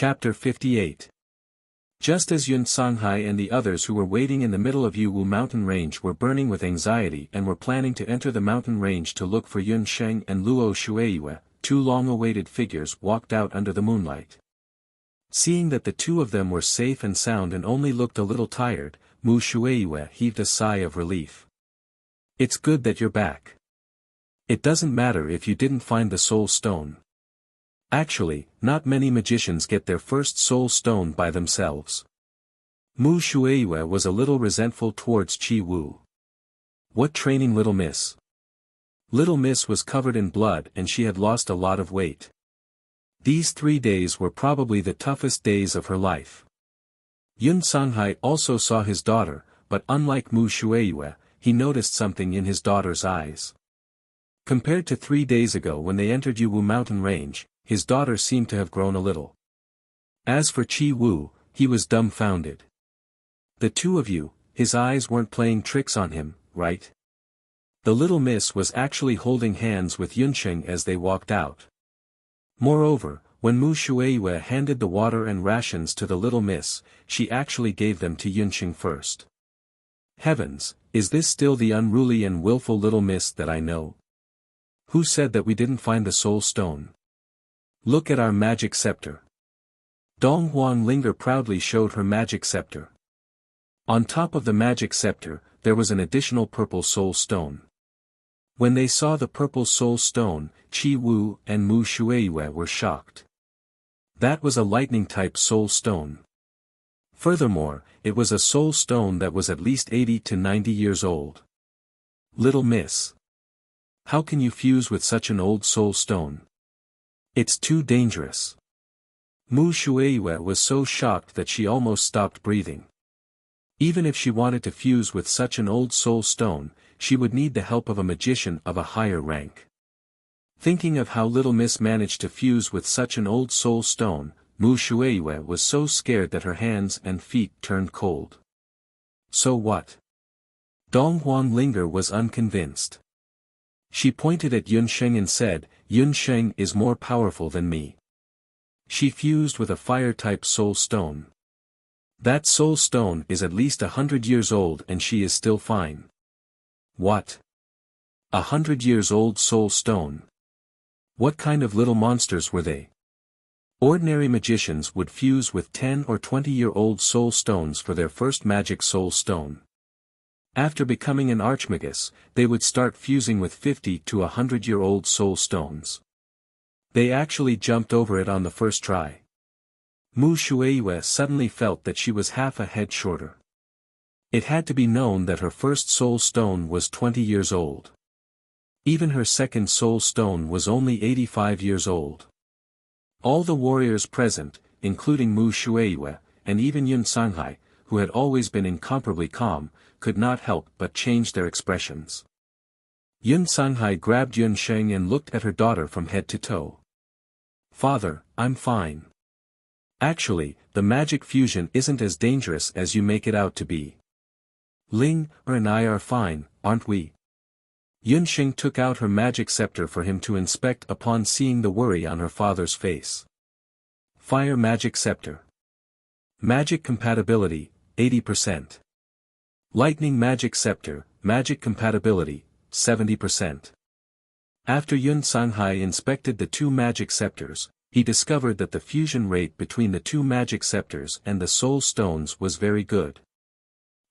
Chapter 58. Just as Yun Sanghai and the others who were waiting in the middle of Yuwu mountain range were burning with anxiety and were planning to enter the mountain range to look for Yun Sheng and Luo Shueiyue, two long-awaited figures walked out under the moonlight. Seeing that the two of them were safe and sound and only looked a little tired, Mu Shueiyue heaved a sigh of relief. "It's good that you're back. It doesn't matter if you didn't find the soul stone. Actually, not many magicians get their first soul stone by themselves." Mu Shueiyue was a little resentful towards Qi Wu. "What training, little miss?" Little miss was covered in blood and she had lost a lot of weight. These 3 days were probably the toughest days of her life. Yun Sanghai also saw his daughter, but unlike Mu Shueiyue, he noticed something in his daughter's eyes. Compared to 3 days ago when they entered Yuwu mountain range, his daughter seemed to have grown a little. As for Qi Wu, he was dumbfounded. "The two of you, his eyes weren't playing tricks on him, right?" The little miss was actually holding hands with Yunsheng as they walked out. Moreover, when Mu Shueiyue handed the water and rations to the little miss, she actually gave them to Yunsheng first. Heavens, is this still the unruly and willful little miss that I know? Who said that we didn't find the soul stone? Look at our magic scepter. Dong Huanglinger proudly showed her magic scepter. On top of the magic scepter, there was an additional purple soul stone. When they saw the purple soul stone, Qi Wu and Mu Shueiyue were shocked. That was a lightning-type soul stone. Furthermore, it was a soul stone that was at least 80 to 90 years old. "Little miss. How can you fuse with such an old soul stone? It's too dangerous." Mu Shueiyue was so shocked that she almost stopped breathing. Even if she wanted to fuse with such an old soul stone, she would need the help of a magician of a higher rank. Thinking of how little miss managed to fuse with such an old soul stone, Mu Shueiyue was so scared that her hands and feet turned cold. "So what?" Dong Huanglinger was unconvinced. She pointed at Yunsheng and said, "Yunsheng is more powerful than me. She fused with a fire-type soul stone. That soul stone is at least 100 years old and she is still fine." "What? 100 years old soul stone? What kind of little monsters were they?" Ordinary magicians would fuse with 10 or 20-year-old soul stones for their first magic soul stone. After becoming an archmagus, they would start fusing with 50 to 100-year-old soul stones. They actually jumped over it on the first try. Mu Shueiyue suddenly felt that she was half a head shorter. It had to be known that her first soul stone was 20 years old. Even her second soul stone was only 85 years old. All the warriors present, including Mu Shueiyue, and even Yun Sanghai, who had always been incomparably calm, could not help but change their expressions. Yun Sanghai grabbed Yunsheng and looked at her daughter from head to toe. "Father, I'm fine. Actually, the magic fusion isn't as dangerous as you make it out to be. Ling and I are fine, aren't we?" Yunsheng took out her magic scepter for him to inspect upon seeing the worry on her father's face. Fire magic scepter. Magic compatibility, 80%. Lightning magic scepter, magic compatibility, 70%. After Yun Sanghai inspected the two magic scepters, he discovered that the fusion rate between the two magic scepters and the soul stones was very good.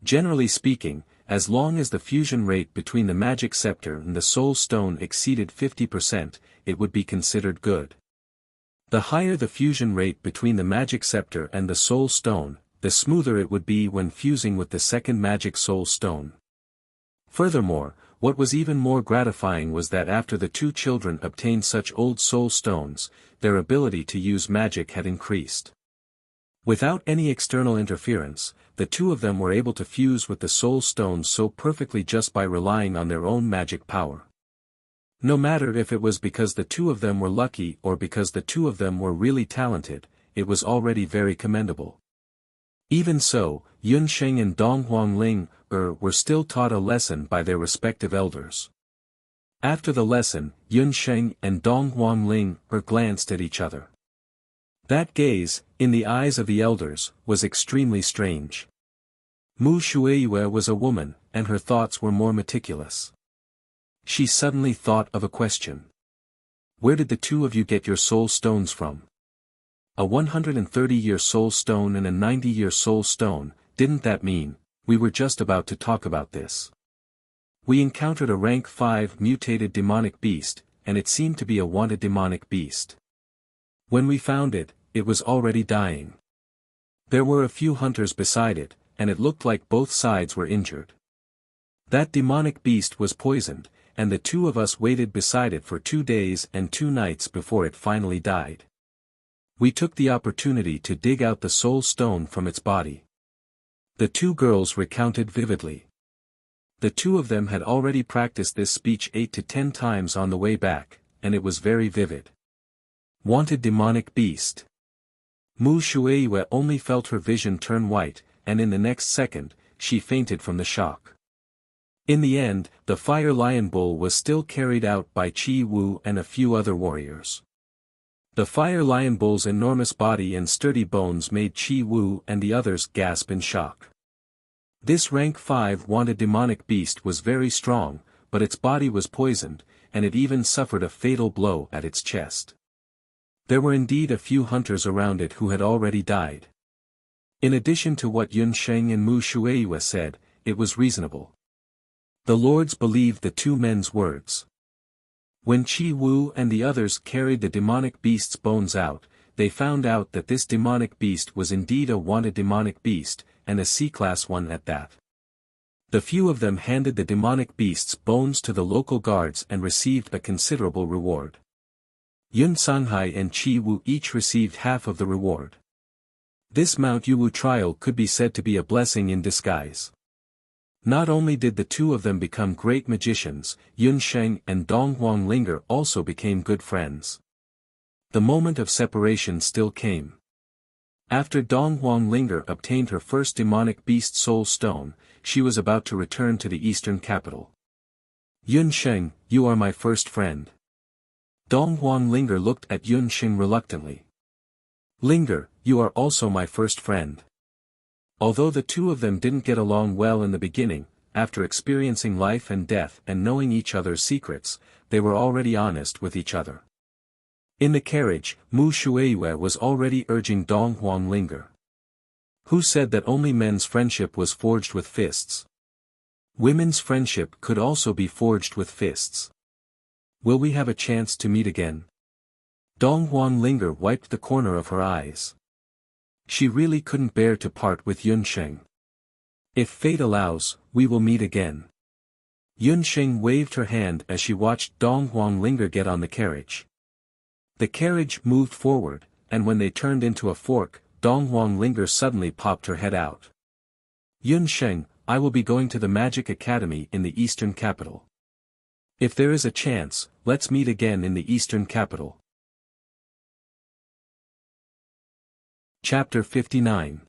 Generally speaking, as long as the fusion rate between the magic scepter and the soul stone exceeded 50%, it would be considered good. The higher the fusion rate between the magic scepter and the soul stone, the smoother it would be when fusing with the second magic soul stone. Furthermore, what was even more gratifying was that after the two children obtained such old soul stones, their ability to use magic had increased. Without any external interference, the two of them were able to fuse with the soul stones so perfectly just by relying on their own magic power. No matter if it was because the two of them were lucky or because the two of them were really talented, it was already very commendable. Even so, Yunsheng and Dong Huanglinger were still taught a lesson by their respective elders. After the lesson, Yunsheng and Dong Huanglinger glanced at each other. That gaze, in the eyes of the elders, was extremely strange. Mu Shueiyue was a woman, and her thoughts were more meticulous. She suddenly thought of a question. Where did the two of you get your soul stones from? A 130-year soul stone and a 90-year soul stone, didn't that mean, we were just about to talk about this. We encountered a rank 5 mutated demonic beast, and it seemed to be a wanted demonic beast. When we found it, it was already dying. There were a few hunters beside it, and it looked like both sides were injured. That demonic beast was poisoned, and the two of us waited beside it for 2 days and 2 nights before it finally died. We took the opportunity to dig out the soul stone from its body. The two girls recounted vividly. The two of them had already practiced this speech 8 to 10 times on the way back, and it was very vivid. Wanted demonic beast. Mu Shueiyue only felt her vision turn white, and in the next second, she fainted from the shock. In the end, the fire lion bull was still carried out by Qi Wu and a few other warriors. The fire lion bull's enormous body and sturdy bones made Qi Wu and the others gasp in shock. This rank 5 wanted demonic beast was very strong, but its body was poisoned, and it even suffered a fatal blow at its chest. There were indeed a few hunters around it who had already died. In addition to what Yun Sheng and Mu Shueiyue said, it was reasonable. The lords believed the two men's words. When Qi Wu and the others carried the demonic beast's bones out, they found out that this demonic beast was indeed a wanted demonic beast, and a C-class one at that. The few of them handed the demonic beast's bones to the local guards and received a considerable reward. Yun Sanghai and Qi Wu each received half of the reward. This Mount Yuwu trial could be said to be a blessing in disguise. Not only did the two of them become great magicians, Yun Sheng and Dong Huanglinger also became good friends. The moment of separation still came. After Dong Huanglinger obtained her first demonic beast soul stone, she was about to return to the eastern capital. Yun Sheng, you are my first friend. Dong Huanglinger looked at Yun Sheng reluctantly. Linger, you are also my first friend. Although the two of them didn't get along well in the beginning, after experiencing life and death and knowing each other's secrets, they were already honest with each other. In the carriage, Mu Shueiyue was already urging Dong Huanglinger. Who said that only men's friendship was forged with fists? Women's friendship could also be forged with fists. Will we have a chance to meet again? Dong Huanglinger wiped the corner of her eyes. She really couldn't bear to part with Yun Sheng. If fate allows, we will meet again. Yun Sheng waved her hand as she watched Dong Huanglinger get on the carriage. The carriage moved forward, and when they turned into a fork, Dong Huanglinger suddenly popped her head out. Yun Sheng, I will be going to the Magic Academy in the Eastern Capital. If there is a chance, let's meet again in the Eastern Capital. Chapter 59.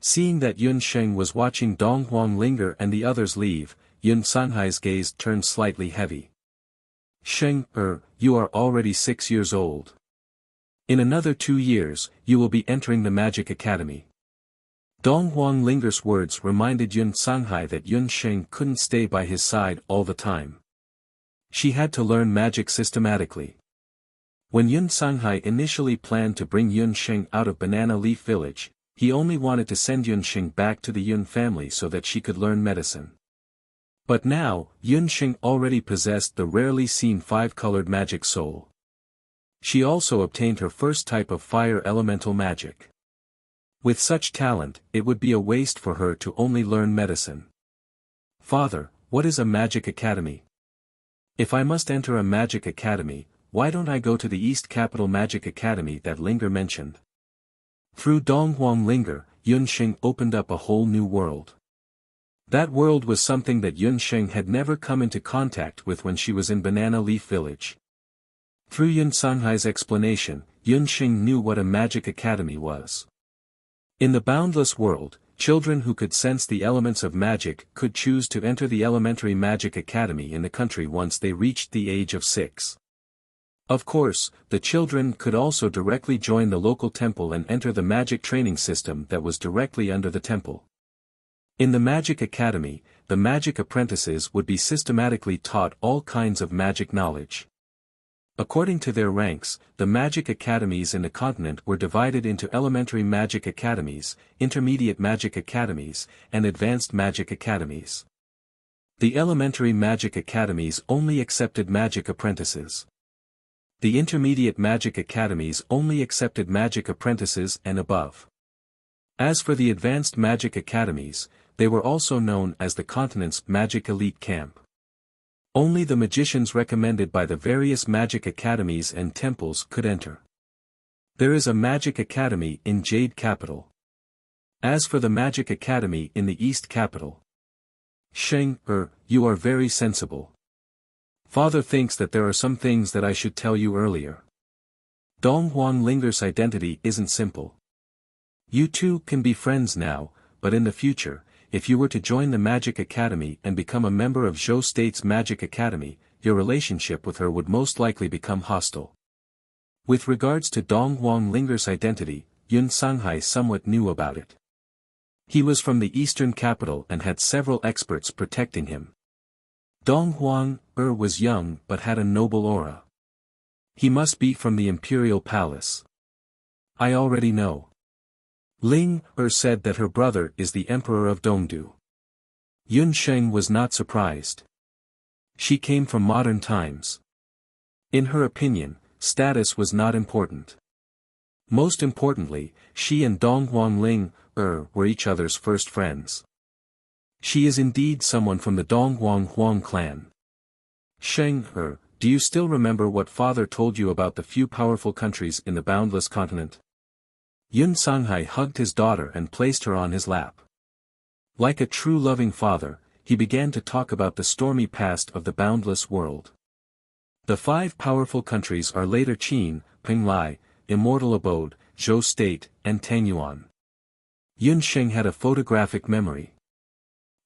Seeing that Yun Sheng was watching Dong Huanglinger and the others leave, Yun Sanhai's gaze turned slightly heavy. Sheng, you are already 6 years old. In another 2 years, you will be entering the Magic Academy. Dong Huanglinger's words reminded Yun Sanghai that Yun Sheng couldn't stay by his side all the time. She had to learn magic systematically. When Yun Sanghai initially planned to bring Yun Sheng out of Banana Leaf Village, he only wanted to send Yun Sheng back to the Yun family so that she could learn medicine. But now, Yun Sheng already possessed the rarely seen 5-colored magic soul. She also obtained her first type of fire elemental magic. With such talent, it would be a waste for her to only learn medicine. Father, what is a magic academy? If I must enter a magic academy, why don't I go to the East Capital Magic Academy that Linger mentioned? Through Dong Huanglinger, Yun Sheng opened up a whole new world. That world was something that Yun Sheng had never come into contact with when she was in Banana Leaf Village. Through Yun Sanghai's explanation, Yun Sheng knew what a magic academy was. In the boundless world, children who could sense the elements of magic could choose to enter the elementary magic academy in the country once they reached the age of 6. Of course, the children could also directly join the local temple and enter the magic training system that was directly under the temple. In the Magic Academy, the magic apprentices would be systematically taught all kinds of magic knowledge. According to their ranks, the magic academies in the continent were divided into elementary magic academies, intermediate magic academies, and advanced magic academies. The elementary magic academies only accepted magic apprentices. The intermediate magic academies only accepted magic apprentices and above. As for the advanced magic academies, they were also known as the continent's magic elite camp. Only the magicians recommended by the various magic academies and temples could enter. There is a magic academy in Jade Capital. As for the magic academy in the East Capital, Sheng, you are very sensible. Father thinks that there are some things that I should tell you earlier. Dong Huanglinger's identity isn't simple. You two can be friends now, but in the future, if you were to join the Magic Academy and become a member of Zhou State's Magic Academy, your relationship with her would most likely become hostile. With regards to Dong Huanglinger's identity, Yun Sanghai somewhat knew about it. He was from the eastern capital and had several experts protecting him. Dong Huang was young but had a noble aura. He must be from the imperial palace. I already know. Ling said that her brother is the emperor of Dongdu. Yun Sheng was not surprised. She came from modern times. In her opinion, status was not important. Most importantly, she and Dong Huangling were each other's first friends. She is indeed someone from the Dong Huang clan. Sheng, do you still remember what father told you about the few powerful countries in the boundless continent? Yun Sanghai hugged his daughter and placed her on his lap. Like a true loving father, he began to talk about the stormy past of the boundless world. The 5 powerful countries are later Qin, Penglai, Immortal Abode, Zhou State, and Tangyuan. Yun Sheng had a photographic memory.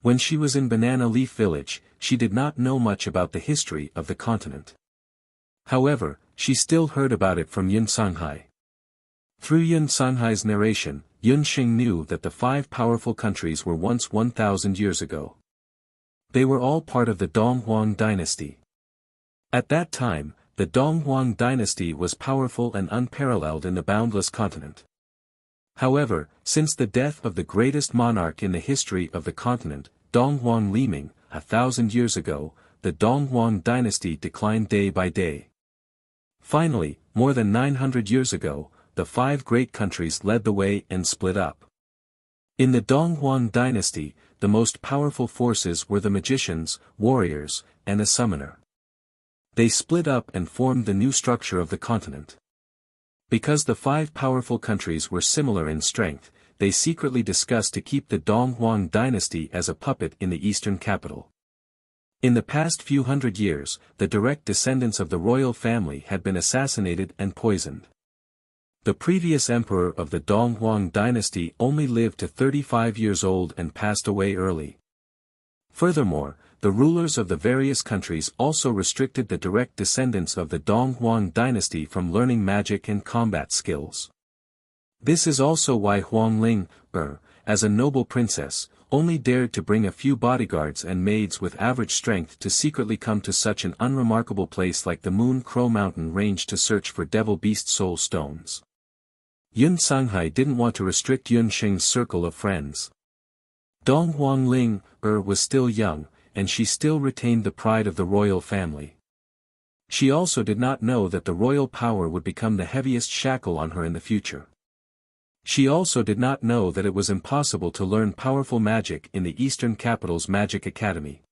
When she was in Banana Leaf Village, she did not know much about the history of the continent. However, she still heard about it from Yun Sanghai. Through Yun Sanghai's narration, Yun Sheng knew that the 5 powerful countries were once 1,000 years ago. They were all part of the Dong Huang dynasty. At that time, the Dong Huang dynasty was powerful and unparalleled in the boundless continent. However, since the death of the greatest monarch in the history of the continent, Dong Huang Liming, 1,000 years ago, the Dong Huang dynasty declined day by day. Finally, more than 900 years ago, the 5 great countries led the way and split up. In the Dong Huang dynasty, the most powerful forces were the magicians, warriors, and a summoner. They split up and formed the new structure of the continent. Because the 5 powerful countries were similar in strength, they secretly discussed to keep the Dong Huang dynasty as a puppet in the eastern capital. In the past few hundred years, the direct descendants of the royal family had been assassinated and poisoned. The previous emperor of the Dong Huang dynasty only lived to 35 years old and passed away early. Furthermore, the rulers of the various countries also restricted the direct descendants of the Dong Huang dynasty from learning magic and combat skills. This is also why Huangling, as a noble princess, only dared to bring a few bodyguards and maids with average strength to secretly come to such an unremarkable place like the Moon Crow Mountain range to search for Devil Beast Soul Stones. Yun Sanghai didn't want to restrict Yun Sheng's circle of friends. Dong Huangling was still young, and she still retained the pride of the royal family. She also did not know that the royal power would become the heaviest shackle on her in the future. She also did not know that it was impossible to learn powerful magic in the Eastern Capital's Magic Academy.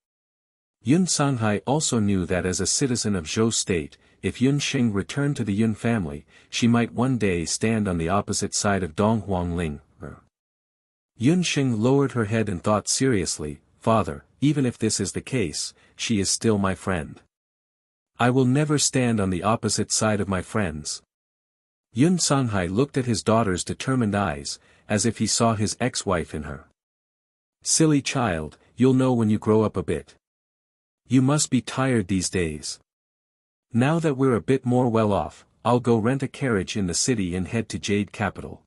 Yun Sanghai also knew that as a citizen of Zhou State, if Yun Sheng returned to the Yun family, she might one day stand on the opposite side of Dong Huangling. Yun Sheng lowered her head and thought seriously, "Father, even if this is the case, she is still my friend. I will never stand on the opposite side of my friends." Yun Sanghai looked at his daughter's determined eyes, as if he saw his ex-wife in her. "Silly child, you'll know when you grow up a bit. You must be tired these days." Now that we're a bit more well off, I'll go rent a carriage in the city and head to Jade Capital.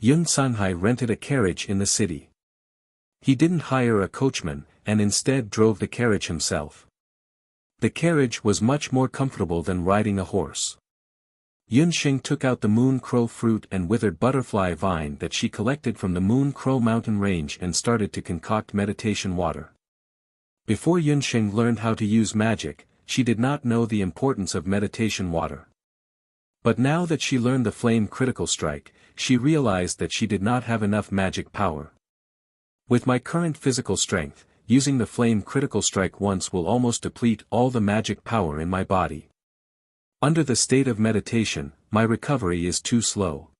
Yun Sanghai rented a carriage in the city. He didn't hire a coachman, and instead drove the carriage himself. The carriage was much more comfortable than riding a horse. Yunxing took out the moon crow fruit and withered butterfly vine that she collected from the moon crow mountain range and started to concoct meditation water. Before Yunxing learned how to use magic, she did not know the importance of meditation water. But now that she learned the flame critical strike, she realized that she did not have enough magic power. With my current physical strength, using the flame critical strike once will almost deplete all the magic power in my body. Under the state of meditation, my recovery is too slow.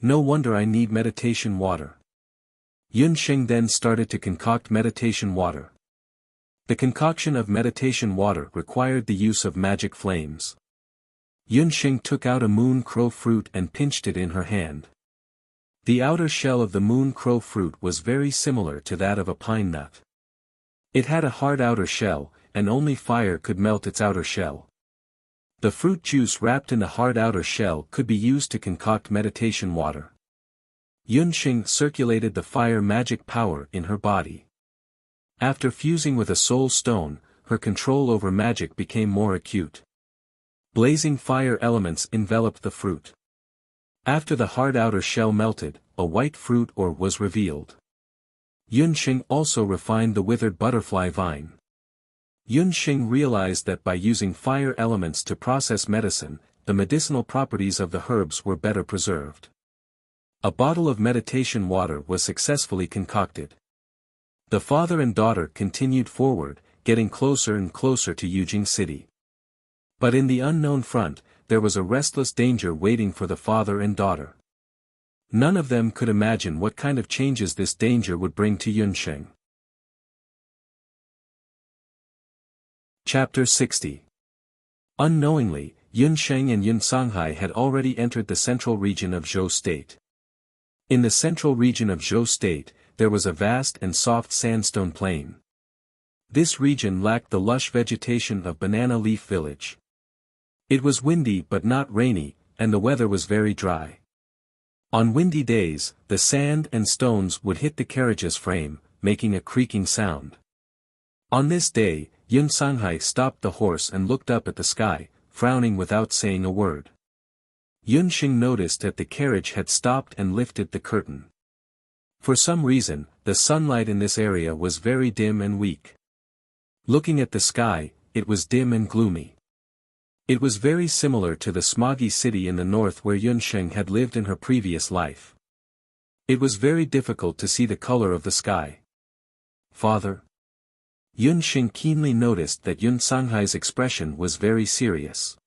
No wonder I need meditation water. Yunxing then started to concoct meditation water. The concoction of meditation water required the use of magic flames. Yunxing took out a moon crow fruit and pinched it in her hand. The outer shell of the moon crow fruit was very similar to that of a pine nut. It had a hard outer shell, and only fire could melt its outer shell. The fruit juice wrapped in the hard outer shell could be used to concoct meditation water. Yunxing circulated the fire magic power in her body. After fusing with a soul stone, her control over magic became more acute. Blazing fire elements enveloped the fruit. After the hard outer shell melted, a white fruit ore was revealed. Yunxing also refined the withered butterfly vine. Yunxing realized that by using fire elements to process medicine, the medicinal properties of the herbs were better preserved. A bottle of meditation water was successfully concocted. The father and daughter continued forward, getting closer and closer to Yujing City. But in the unknown front, there was a restless danger waiting for the father and daughter. None of them could imagine what kind of changes this danger would bring to Yunxing. Chapter 60. Unknowingly, Yunxing and Yun Sanghai had already entered the central region of Zhou State. In the central region of Zhou State, there was a vast and soft sandstone plain. This region lacked the lush vegetation of Banana Leaf Village. It was windy but not rainy, and the weather was very dry. On windy days, the sand and stones would hit the carriage's frame, making a creaking sound. On this day, Yun Sanghai stopped the horse and looked up at the sky, frowning without saying a word. Yunxing noticed that the carriage had stopped and lifted the curtain. For some reason, the sunlight in this area was very dim and weak. Looking at the sky, it was dim and gloomy. It was very similar to the smoggy city in the north where Yunxing had lived in her previous life. It was very difficult to see the color of the sky. Father? Yunxing keenly noticed that Yun Sanghai's expression was very serious.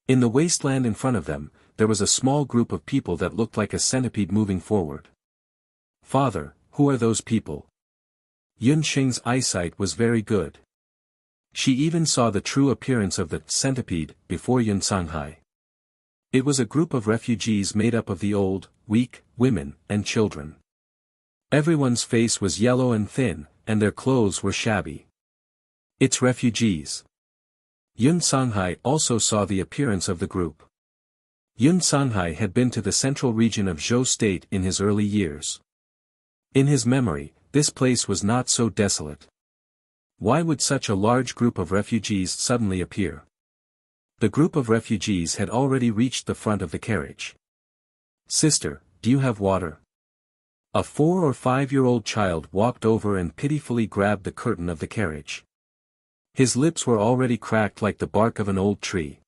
In the wasteland in front of them, there was a small group of people that looked like a centipede moving forward. Father, who are those people? Yunxing's eyesight was very good. She even saw the true appearance of the centipede before Yun Sanghai. It was a group of refugees made up of the old, weak, women, and children. Everyone's face was yellow and thin, and their clothes were shabby. It's refugees. Yun Sanghai also saw the appearance of the group. Yun Sanghai had been to the central region of Zhou State in his early years. In his memory, this place was not so desolate. Why would such a large group of refugees suddenly appear? The group of refugees had already reached the front of the carriage. Sister, do you have water? A 4 or 5-year-old child walked over and pitifully grabbed the curtain of the carriage. His lips were already cracked like the bark of an old tree.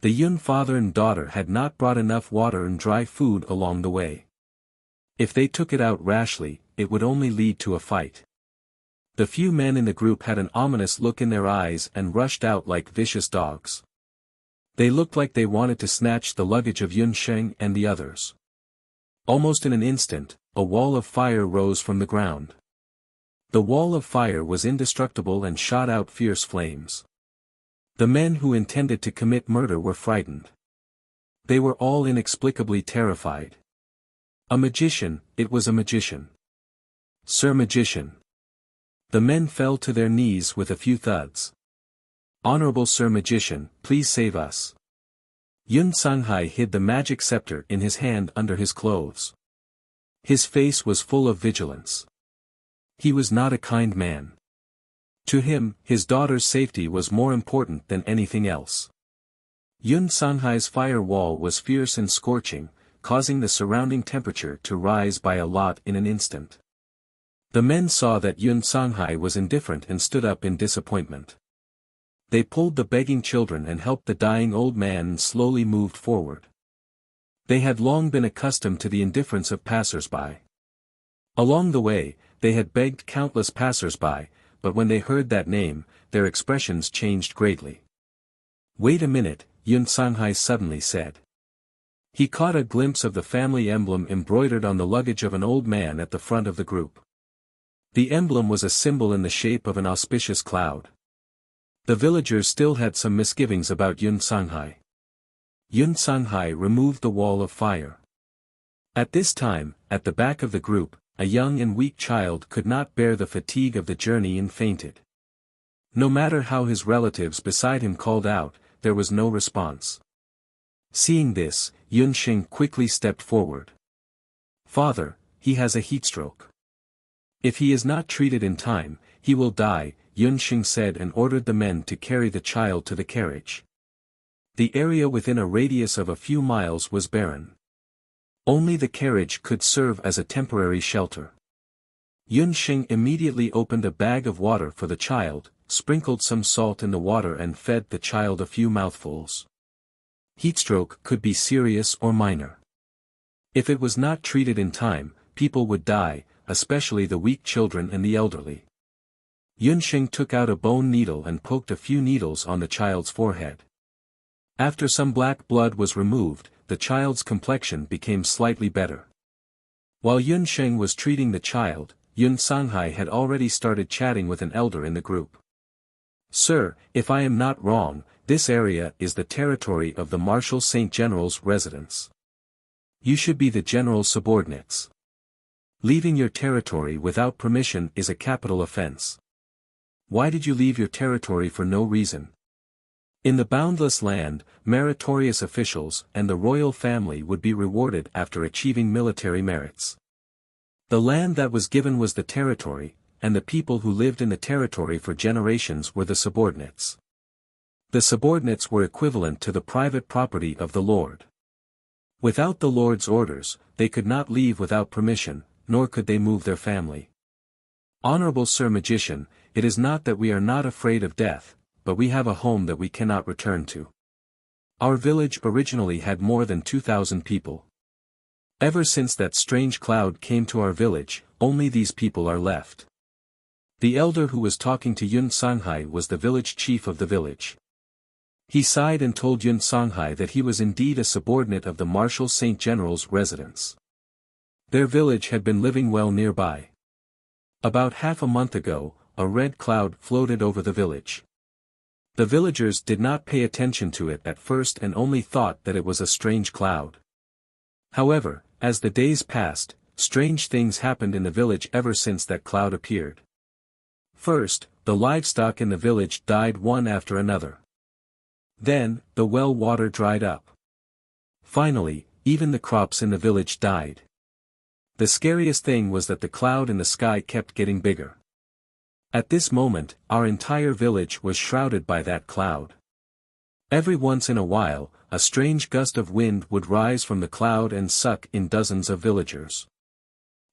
The Yun father and daughter had not brought enough water and dry food along the way. If they took it out rashly, it would only lead to a fight. The few men in the group had an ominous look in their eyes and rushed out like vicious dogs. They looked like they wanted to snatch the luggage of Yunxing and the others. Almost in an instant, a wall of fire rose from the ground. The wall of fire was indestructible and shot out fierce flames. The men who intended to commit murder were frightened. They were all inexplicably terrified. A magician, it was a magician. Sir Magician. The men fell to their knees with a few thuds. "Honorable Sir Magician, please save us." Yun Sanghai hid the magic scepter in his hand under his clothes. His face was full of vigilance. He was not a kind man. To him, his daughter's safety was more important than anything else. Yun Sanghai's fire wall was fierce and scorching, causing the surrounding temperature to rise by a lot in an instant. The men saw that Yun Sanghai was indifferent and stood up in disappointment. They pulled the begging children and helped the dying old man and slowly moved forward. They had long been accustomed to the indifference of passers-by. Along the way, they had begged countless passers-by, but when they heard that name, their expressions changed greatly. "Wait a minute," Yun Sanghai suddenly said. He caught a glimpse of the family emblem embroidered on the luggage of an old man at the front of the group. The emblem was a symbol in the shape of an auspicious cloud. The villagers still had some misgivings about Yun Sanghai. Yun Sanghai removed the wall of fire. At this time, at the back of the group, a young and weak child could not bear the fatigue of the journey and fainted. No matter how his relatives beside him called out, there was no response. Seeing this, Yun Xing quickly stepped forward. "Father, he has a heatstroke. If he is not treated in time, he will die," Yun Xing said and ordered the men to carry the child to the carriage. The area within a radius of a few miles was barren. Only the carriage could serve as a temporary shelter. Yun Xing immediately opened a bag of water for the child, sprinkled some salt in the water and fed the child a few mouthfuls. Heatstroke could be serious or minor. If it was not treated in time, people would die, especially the weak children and the elderly. Yun Xing took out a bone needle and poked a few needles on the child's forehead. After some black blood was removed, the child's complexion became slightly better. While Yun Xing was treating the child, Yun Sanghai had already started chatting with an elder in the group. "Sir, if I am not wrong, this area is the territory of the Marshal Saint General's residence. You should be the general's subordinates. Leaving your territory without permission is a capital offense. Why did you leave your territory for no reason?" In the boundless land, meritorious officials and the royal family would be rewarded after achieving military merits. The land that was given was the territory, and the people who lived in the territory for generations were the subordinates. The subordinates were equivalent to the private property of the lord. Without the lord's orders, they could not leave without permission, nor could they move their family. "Honorable Sir Magician, it is not that we are not afraid of death, but we have a home that we cannot return to. Our village originally had more than 2,000 people. Ever since that strange cloud came to our village, only these people are left." The elder who was talking to Yun Sanghai was the village chief of the village. He sighed and told Yun Sanghai that he was indeed a subordinate of the Marshal Saint General's residence. Their village had been living well nearby. About half a month ago, a red cloud floated over the village. The villagers did not pay attention to it at first and only thought that it was a strange cloud. However, as the days passed, strange things happened in the village ever since that cloud appeared. First, the livestock in the village died one after another. Then, the well water dried up. Finally, even the crops in the village died. The scariest thing was that the cloud in the sky kept getting bigger. At this moment, our entire village was shrouded by that cloud. Every once in a while, a strange gust of wind would rise from the cloud and suck in dozens of villagers.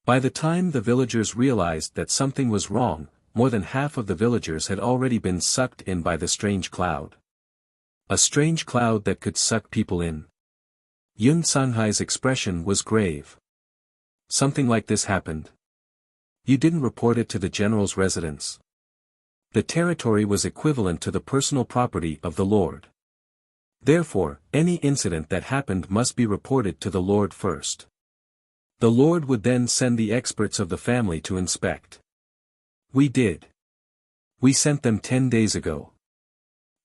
By the time the villagers realized that something was wrong, more than half of the villagers had already been sucked in by the strange cloud. A strange cloud that could suck people in. Yun Sanghai's expression was grave. "Something like this happened. You didn't report it to the general's residence. The territory was equivalent to the personal property of the lord. Therefore, any incident that happened must be reported to the lord first. The lord would then send the experts of the family to inspect. We did. We sent them 10 days ago.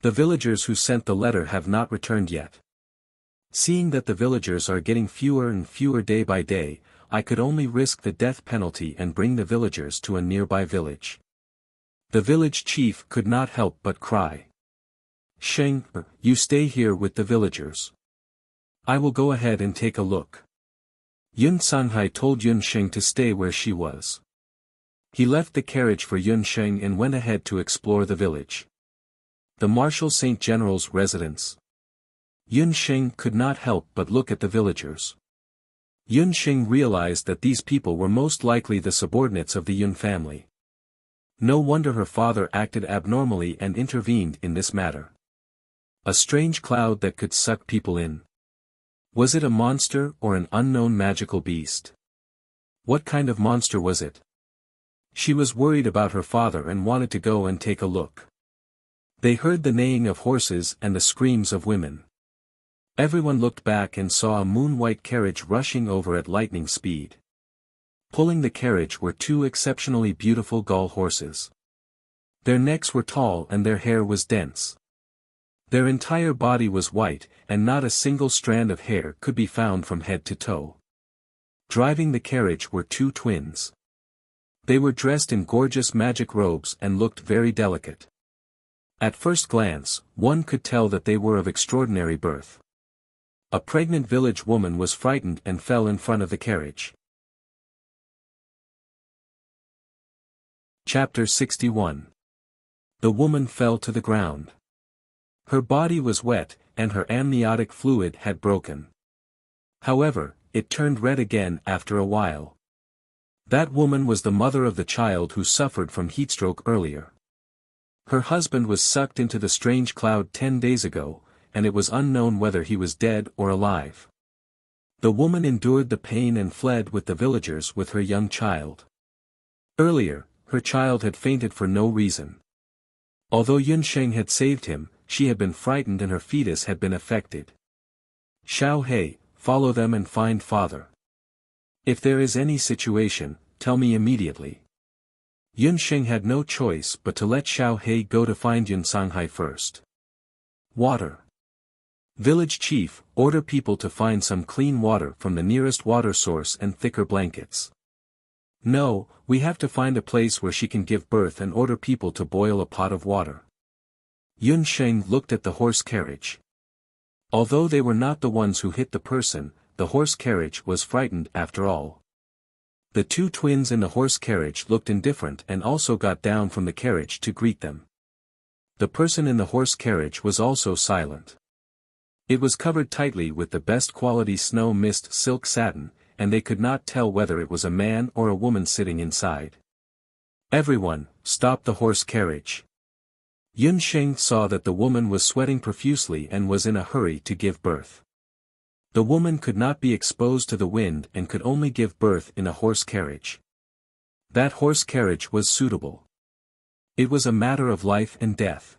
The villagers who sent the letter have not returned yet. Seeing that the villagers are getting fewer and fewer day by day, I could only risk the death penalty and bring the villagers to a nearby village." The village chief could not help but cry. Sheng, you stay here with the villagers. I will go ahead and take a look. Yun Sanghai told Yun Sheng to stay where she was. He left the carriage for Yun Sheng and went ahead to explore the village. The Marshal Saint General's residence. Yun Sheng could not help but look at the villagers. Yun Sheng realized that these people were most likely the subordinates of the Yun family. No wonder her father acted abnormally and intervened in this matter. A strange cloud that could suck people in. Was it a monster or an unknown magical beast? What kind of monster was it? She was worried about her father and wanted to go and take a look. They heard the neighing of horses and the screams of women. Everyone looked back and saw a moon-white carriage rushing over at lightning speed. Pulling the carriage were two exceptionally beautiful gull horses. Their necks were tall and their hair was dense. Their entire body was white, and not a single strand of hair could be found from head to toe. Driving the carriage were two twins. They were dressed in gorgeous magic robes and looked very delicate. At first glance, one could tell that they were of extraordinary birth. A pregnant village woman was frightened and fell in front of the carriage. Chapter 61. The woman fell to the ground. Her body was wet, and her amniotic fluid had broken. However, it turned red again after a while. That woman was the mother of the child who suffered from heatstroke earlier. Her husband was sucked into the strange cloud 10 days ago, and it was unknown whether he was dead or alive. The woman endured the pain and fled with the villagers with her young child. Earlier, her child had fainted for no reason. Although Yun Sheng had saved him, she had been frightened and her fetus had been affected. Xiao He, follow them and find father. If there is any situation, tell me immediately. Yun Sheng had no choice but to let Xiao He go to find Yun Sanghai first. Water. Village chief, order people to find some clean water from the nearest water source and thicker blankets. No, we have to find a place where she can give birth and order people to boil a pot of water. Yun Sheng looked at the horse carriage. Although they were not the ones who hit the person, the horse carriage was frightened after all. The two twins in the horse carriage looked indifferent and also got down from the carriage to greet them. The person in the horse carriage was also silent. It was covered tightly with the best quality snow mist silk satin, and they could not tell whether it was a man or a woman sitting inside. Everyone, stop the horse carriage. Yun Sheng saw that the woman was sweating profusely and was in a hurry to give birth. The woman could not be exposed to the wind and could only give birth in a horse carriage. That horse carriage was suitable. It was a matter of life and death.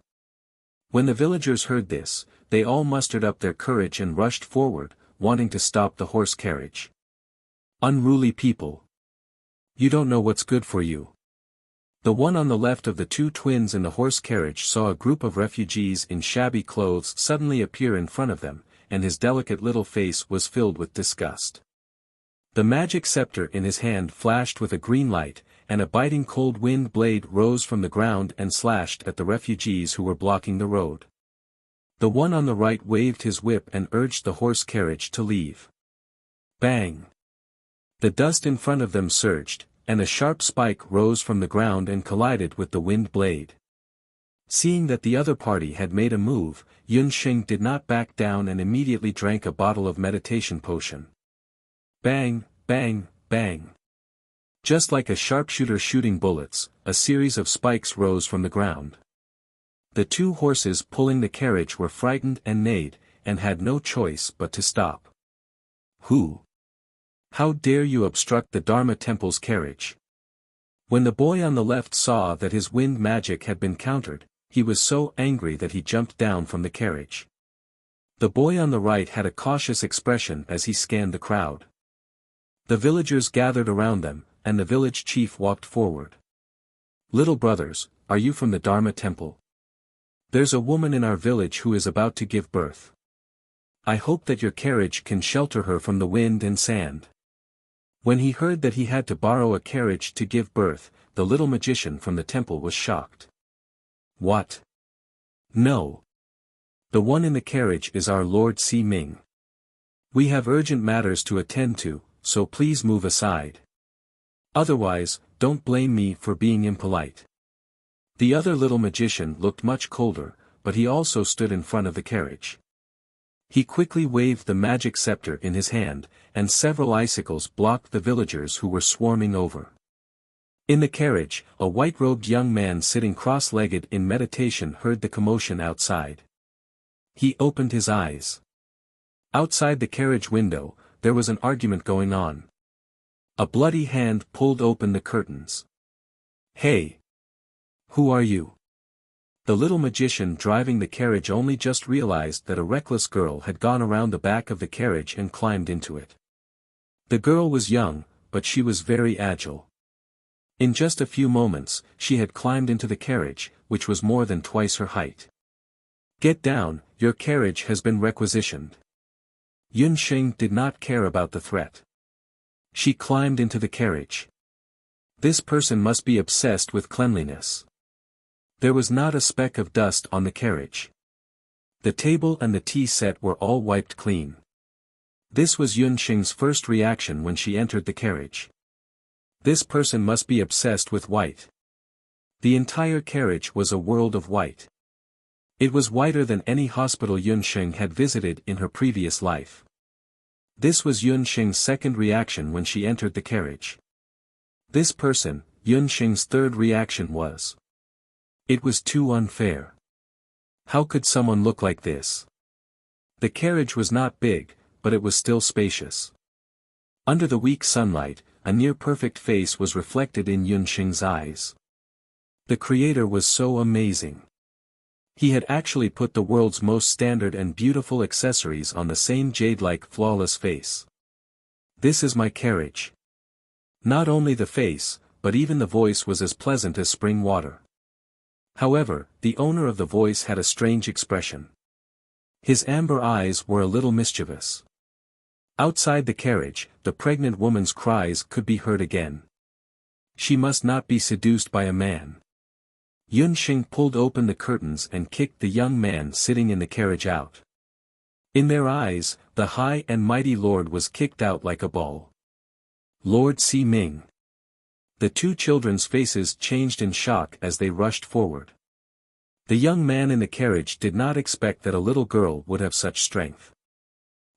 When the villagers heard this, they all mustered up their courage and rushed forward, wanting to stop the horse carriage. Unruly people. You don't know what's good for you. The one on the left of the two twins in the horse carriage saw a group of refugees in shabby clothes suddenly appear in front of them, and his delicate little face was filled with disgust. The magic scepter in his hand flashed with a green light, and a biting cold wind blade rose from the ground and slashed at the refugees who were blocking the road. The one on the right waved his whip and urged the horse carriage to leave. Bang! The dust in front of them surged, and a sharp spike rose from the ground and collided with the wind blade. Seeing that the other party had made a move, Yun Sheng did not back down and immediately drank a bottle of meditation potion. Bang, bang, bang. Just like a sharpshooter shooting bullets, a series of spikes rose from the ground. The two horses pulling the carriage were frightened and neighed, and had no choice but to stop. Who? How dare you obstruct the Dharma Temple's carriage? When the boy on the left saw that his wind magic had been countered, he was so angry that he jumped down from the carriage. The boy on the right had a cautious expression as he scanned the crowd. The villagers gathered around them, and the village chief walked forward. Little brothers, are you from the Dharma Temple? There's a woman in our village who is about to give birth. I hope that your carriage can shelter her from the wind and sand. When he heard that he had to borrow a carriage to give birth, the little magician from the temple was shocked. What? No. The one in the carriage is our Lord Si Ming. We have urgent matters to attend to, so please move aside. Otherwise, don't blame me for being impolite. The other little magician looked much colder, but he also stood in front of the carriage. He quickly waved the magic scepter in his hand, and several icicles blocked the villagers who were swarming over. In the carriage, a white-robed young man sitting cross-legged in meditation heard the commotion outside. He opened his eyes. Outside the carriage window, there was an argument going on. A bloody hand pulled open the curtains. "Hey! Who are you?" The little magician driving the carriage only just realized that a reckless girl had gone around the back of the carriage and climbed into it. The girl was young, but she was very agile. In just a few moments, she had climbed into the carriage, which was more than twice her height. "Get down, your carriage has been requisitioned." Yun Xing did not care about the threat. She climbed into the carriage. This person must be obsessed with cleanliness. There was not a speck of dust on the carriage. The table and the tea set were all wiped clean. This was Yun Xing's first reaction when she entered the carriage. This person must be obsessed with white. The entire carriage was a world of white. It was whiter than any hospital Yun Xing had visited in her previous life. This was Yun Xing's second reaction when she entered the carriage. This person, Yun Xing's third reaction was, it was too unfair. How could someone look like this? The carriage was not big, but it was still spacious. Under the weak sunlight, a near-perfect face was reflected in Yun Xing's eyes. The Creator was so amazing. He had actually put the world's most standard and beautiful accessories on the same jade-like flawless face. This is my carriage. Not only the face, but even the voice was as pleasant as spring water. However, the owner of the voice had a strange expression. His amber eyes were a little mischievous. Outside the carriage, the pregnant woman's cries could be heard again. She must not be seduced by a man. Yun Xing pulled open the curtains and kicked the young man sitting in the carriage out. In their eyes, the high and mighty lord was kicked out like a ball. Lord Si Ming. The two children's faces changed in shock as they rushed forward. The young man in the carriage did not expect that a little girl would have such strength.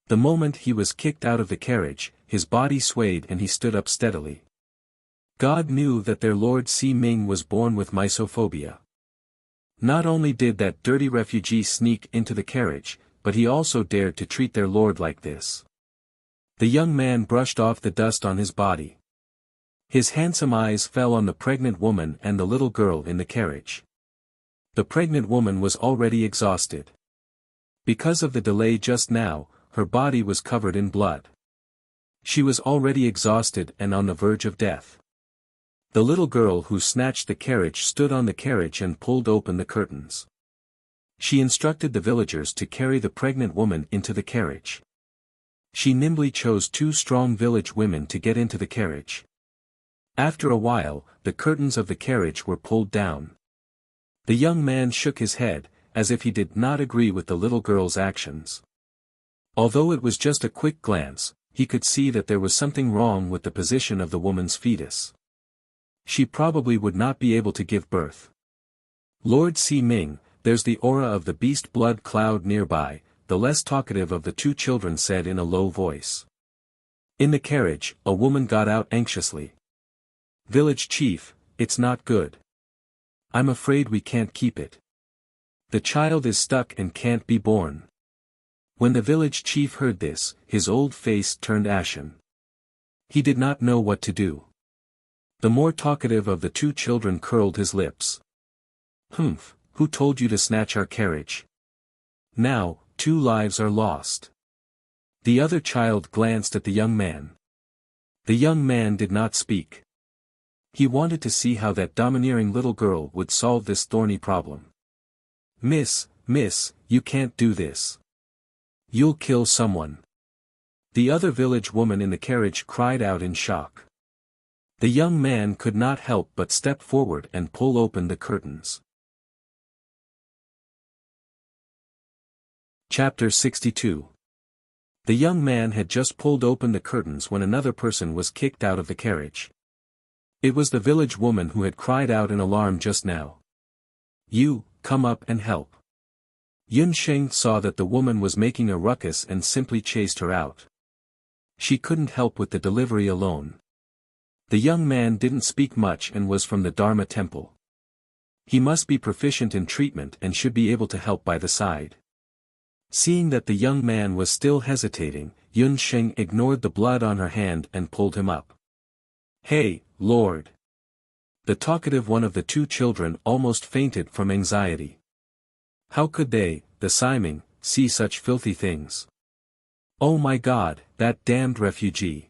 The moment he was kicked out of the carriage, his body swayed and he stood up steadily. God knew that their Lord Si Ming was born with mysophobia. Not only did that dirty refugee sneak into the carriage, but he also dared to treat their Lord like this. The young man brushed off the dust on his body. His handsome eyes fell on the pregnant woman and the little girl in the carriage. The pregnant woman was already exhausted. Because of the delay just now, her body was covered in blood. She was already exhausted and on the verge of death. The little girl who snatched the carriage stood on the carriage and pulled open the curtains. She instructed the villagers to carry the pregnant woman into the carriage. She nimbly chose two strong village women to get into the carriage. After a while, the curtains of the carriage were pulled down. The young man shook his head, as if he did not agree with the little girl's actions. Although it was just a quick glance, he could see that there was something wrong with the position of the woman's fetus. She probably would not be able to give birth. Lord Si Ming, there's the aura of the beast blood cloud nearby, the less talkative of the two children said in a low voice. In the carriage, a woman got out anxiously. Village chief, it's not good. I'm afraid we can't keep it. The child is stuck and can't be born. When the village chief heard this, his old face turned ashen. He did not know what to do. The more talkative of the two children curled his lips. Humph, who told you to snatch our carriage? Now, 2 lives are lost. The other child glanced at the young man. The young man did not speak. He wanted to see how that domineering little girl would solve this thorny problem. Miss, you can't do this. You'll kill someone. The other village woman in the carriage cried out in shock. The young man could not help but step forward and pull open the curtains. Chapter 62. The young man had just pulled open the curtains when another person was kicked out of the carriage. It was the village woman who had cried out in alarm just now. "You, come up and help." Yun Sheng saw that the woman was making a ruckus and simply chased her out. She couldn't help with the delivery alone. The young man didn't speak much and was from the Dharma temple. He must be proficient in treatment and should be able to help by the side. Seeing that the young man was still hesitating, Yun Sheng ignored the blood on her hand and pulled him up. "Hey, Lord!" The talkative one of the two children almost fainted from anxiety. How could they, the Siming, see such filthy things? Oh my God, that damned refugee!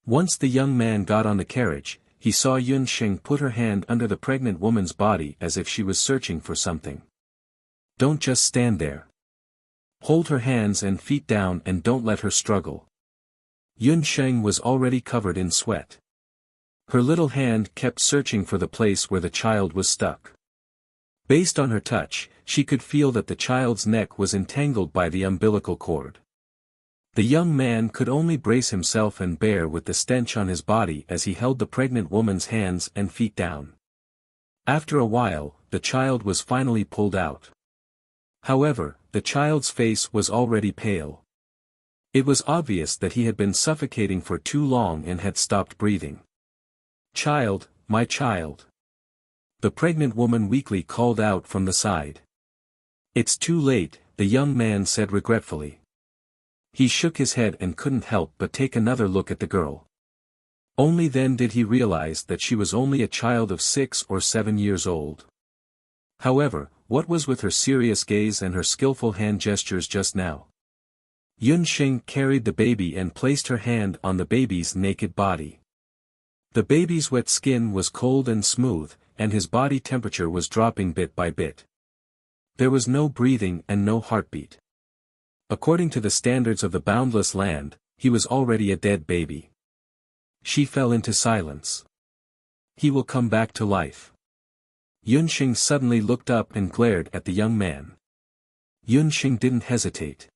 Once the young man got on the carriage, he saw Yun Sheng put her hand under the pregnant woman's body as if she was searching for something. "Don't just stand there. Hold her hands and feet down and don't let her struggle." Yun Sheng was already covered in sweat. Her little hand kept searching for the place where the child was stuck. Based on her touch, she could feel that the child's neck was entangled by the umbilical cord. The young man could only brace himself and bear with the stench on his body as he held the pregnant woman's hands and feet down. After a while, the child was finally pulled out. However, the child's face was already pale. It was obvious that he had been suffocating for too long and had stopped breathing. "Child, my child!" The pregnant woman weakly called out from the side. "It's too late," the young man said regretfully. He shook his head and couldn't help but take another look at the girl. Only then did he realize that she was only a child of 6 or 7 years old. However, what was with her serious gaze and her skillful hand gestures just now? Yun Sheng carried the baby and placed her hand on the baby's naked body. The baby's wet skin was cold and smooth, and his body temperature was dropping bit by bit. There was no breathing and no heartbeat. According to the standards of the boundless land, he was already a dead baby. She fell into silence. "He will come back to life." Yun Sheng suddenly looked up and glared at the young man. Yun Sheng didn't hesitate.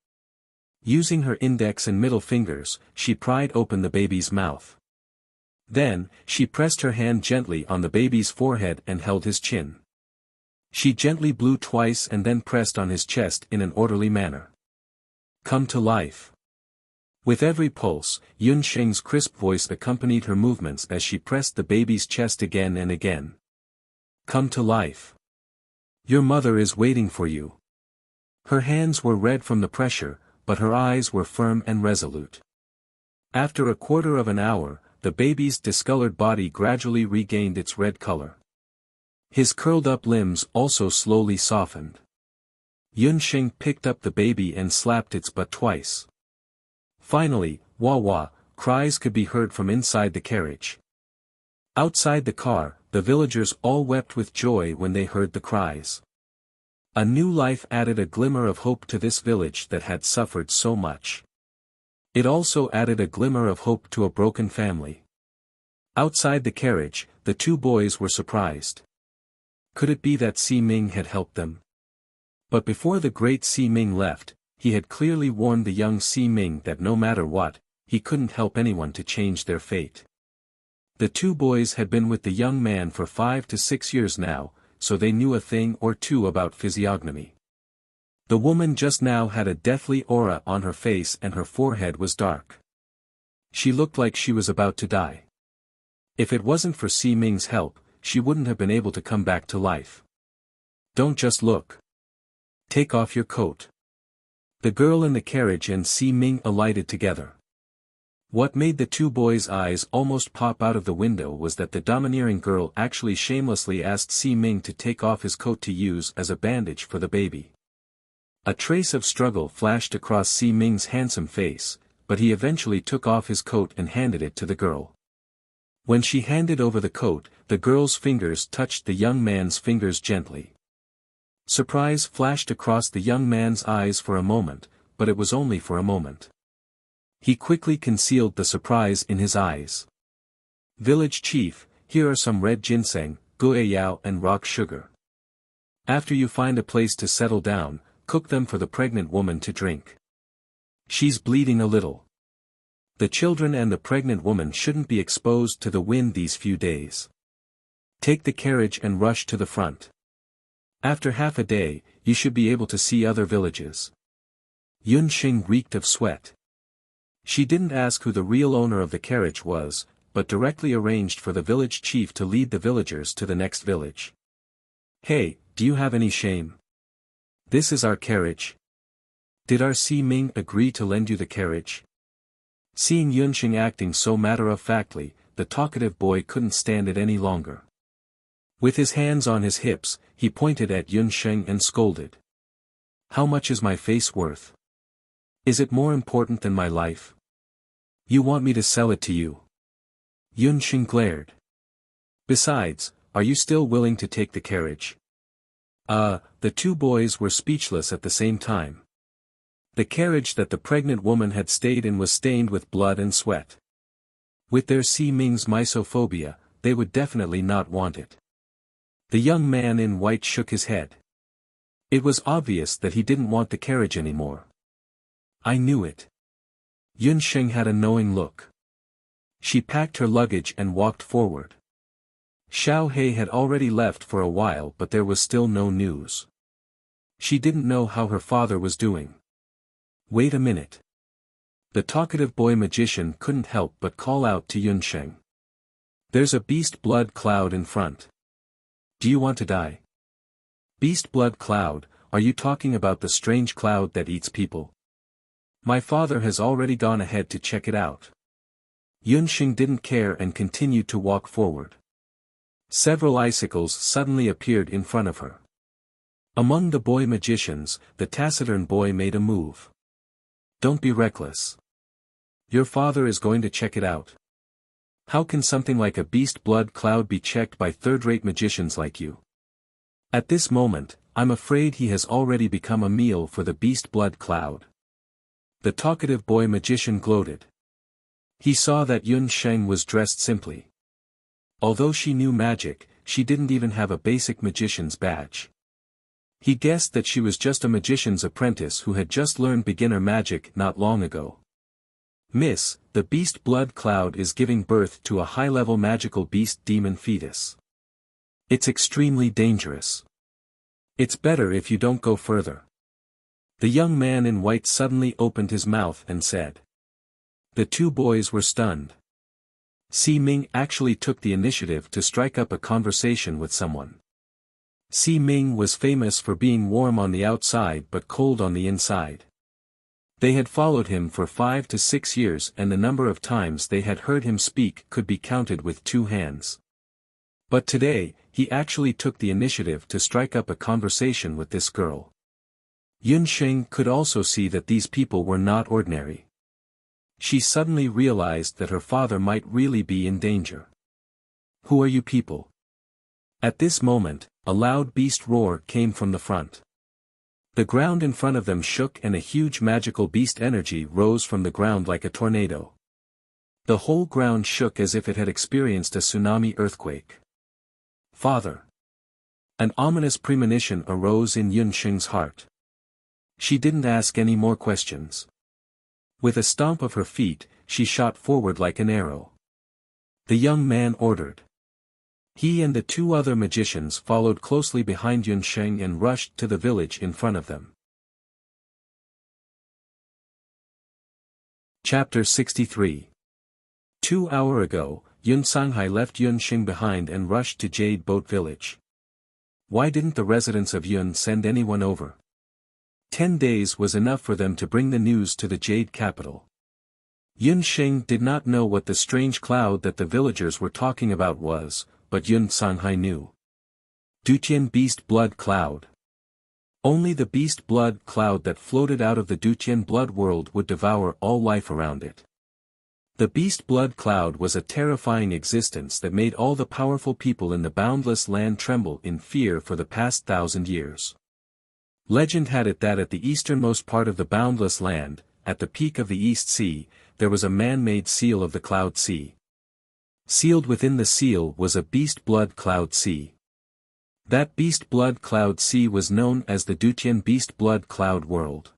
Using her index and middle fingers, she pried open the baby's mouth. Then, she pressed her hand gently on the baby's forehead and held his chin. She gently blew twice and then pressed on his chest in an orderly manner. "Come to life." With every pulse, Yun Sheng's crisp voice accompanied her movements as she pressed the baby's chest again and again. "Come to life. Your mother is waiting for you." Her hands were red from the pressure, but her eyes were firm and resolute. After a quarter of an hour, the baby's discolored body gradually regained its red color. His curled-up limbs also slowly softened. Yun Sheng picked up the baby and slapped its butt twice. Finally, "Wah wah," cries could be heard from inside the carriage. Outside the car, the villagers all wept with joy when they heard the cries. A new life added a glimmer of hope to this village that had suffered so much. It also added a glimmer of hope to a broken family. Outside the carriage, the two boys were surprised. Could it be that Si Ming had helped them? But before the great Si Ming left, he had clearly warned the young Si Ming that no matter what, he couldn't help anyone to change their fate. The two boys had been with the young man for 5 to 6 years now, so they knew a thing or two about physiognomy. The woman just now had a deathly aura on her face and her forehead was dark. She looked like she was about to die. If it wasn't for Si Ming's help, she wouldn't have been able to come back to life. "Don't just look. Take off your coat." The girl in the carriage and Si Ming alighted together. What made the two boys' eyes almost pop out of the window was that the domineering girl actually shamelessly asked Si Ming to take off his coat to use as a bandage for the baby. A trace of struggle flashed across Si Ming's handsome face, but he eventually took off his coat and handed it to the girl. When she handed over the coat, the girl's fingers touched the young man's fingers gently. Surprise flashed across the young man's eyes for a moment, but it was only for a moment. He quickly concealed the surprise in his eyes. "Village chief, here are some red ginseng, guayao and rock sugar. After you find a place to settle down, cook them for the pregnant woman to drink. She's bleeding a little. The children and the pregnant woman shouldn't be exposed to the wind these few days. Take the carriage and rush to the front. After half a day, you should be able to see other villages. Yun Xing reeked of sweat. She didn't ask who the real owner of the carriage was, but directly arranged for the village chief to lead the villagers to the next village. Hey, do you have any shame? This is our carriage. Did our Si Ming agree to lend you the carriage? Seeing Yun Xing acting so matter-of-factly, the talkative boy couldn't stand it any longer. With his hands on his hips, he pointed at Yun Xing and scolded. How much is my face worth? Is it more important than my life? You want me to sell it to you? Yun Xing glared. Besides, are you still willing to take the carriage? The two boys were speechless at the same time. The carriage that the pregnant woman had stayed in was stained with blood and sweat. With their Si Ming's misophobia, they would definitely not want it. The young man in white shook his head. It was obvious that he didn't want the carriage anymore. I knew it. Yun Xing had a knowing look. She packed her luggage and walked forward. Xiao He had already left for a while, but there was still no news. She didn't know how her father was doing. Wait a minute. The talkative boy magician couldn't help but call out to Yun Xing. There's a beast blood cloud in front. Do you want to die? Beast blood cloud, are you talking about the strange cloud that eats people? My father has already gone ahead to check it out. Yun Xing didn't care and continued to walk forward. Several icicles suddenly appeared in front of her. Among the boy magicians, the taciturn boy made a move. Don't be reckless. Your father is going to check it out. How can something like a beast blood cloud be checked by third-rate magicians like you? At this moment, I'm afraid he has already become a meal for the beast blood cloud. The talkative boy magician gloated. He saw that Yun Xing was dressed simply. Although she knew magic, she didn't even have a basic magician's badge. He guessed that she was just a magician's apprentice who had just learned beginner magic not long ago. Miss, the beast blood cloud is giving birth to a high-level magical beast demon fetus. It's extremely dangerous. It's better if you don't go further. The young man in white suddenly opened his mouth and said. The two boys were stunned. Si Ming actually took the initiative to strike up a conversation with someone. Si Ming was famous for being warm on the outside but cold on the inside. They had followed him for 5 to 6 years, and the number of times they had heard him speak could be counted with 2 hands. But today, he actually took the initiative to strike up a conversation with this girl. Yun Xing could also see that these people were not ordinary. She suddenly realized that her father might really be in danger. Who are you people? At this moment, a loud beast roar came from the front. The ground in front of them shook and a huge magical beast energy rose from the ground like a tornado. The whole ground shook as if it had experienced a tsunami earthquake. Father! An ominous premonition arose in Yun Xing's heart. She didn't ask any more questions. With a stomp of her feet, she shot forward like an arrow. The young man ordered. He and the 2 other magicians followed closely behind Yun Xing and rushed to the village in front of them. Chapter 63. 2 hours ago, Yun Sanghai left Yun Xing behind and rushed to Jade Boat Village. Why didn't the residents of Yun send anyone over? 10 days was enough for them to bring the news to the Jade capital. Yun Xing did not know what the strange cloud that the villagers were talking about was, but Yun Sanghai knew. Dutian beast blood cloud. Only the beast blood cloud that floated out of the Dutian blood world would devour all life around it. The beast blood cloud was a terrifying existence that made all the powerful people in the boundless land tremble in fear for the past 1,000 years. Legend had it that at the easternmost part of the boundless land, at the peak of the East Sea, there was a man-made seal of the Cloud Sea. Sealed within the seal was a beast blood cloud sea. That beast blood cloud sea was known as the Dutian beast blood cloud world.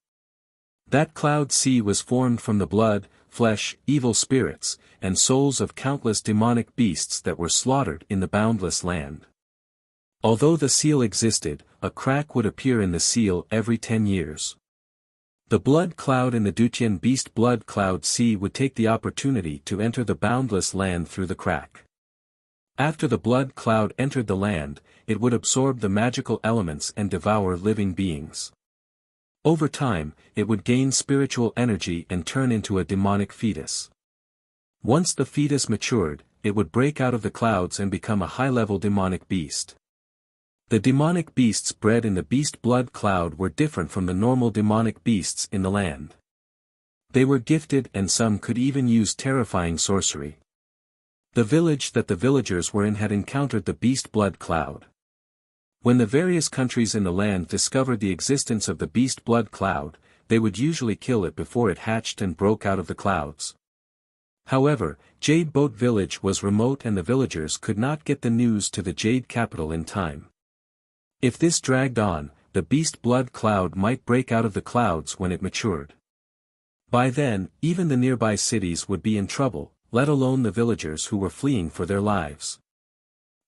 That cloud sea was formed from the blood, flesh, evil spirits, and souls of countless demonic beasts that were slaughtered in the boundless land. Although the seal existed, a crack would appear in the seal every 10 years. The blood cloud in the Dutian beast blood cloud sea would take the opportunity to enter the boundless land through the crack. After the blood cloud entered the land, it would absorb the magical elements and devour living beings. Over time, it would gain spiritual energy and turn into a demonic fetus. Once the fetus matured, it would break out of the clouds and become a high-level demonic beast. The demonic beasts bred in the beast blood cloud were different from the normal demonic beasts in the land. They were gifted and some could even use terrifying sorcery. The village that the villagers were in had encountered the beast blood cloud. When the various countries in the land discovered the existence of the beast blood cloud, they would usually kill it before it hatched and broke out of the clouds. However, Jade Boat Village was remote and the villagers could not get the news to the Jade capital in time. If this dragged on, the beast blood cloud might break out of the clouds when it matured. By then, even the nearby cities would be in trouble, let alone the villagers who were fleeing for their lives.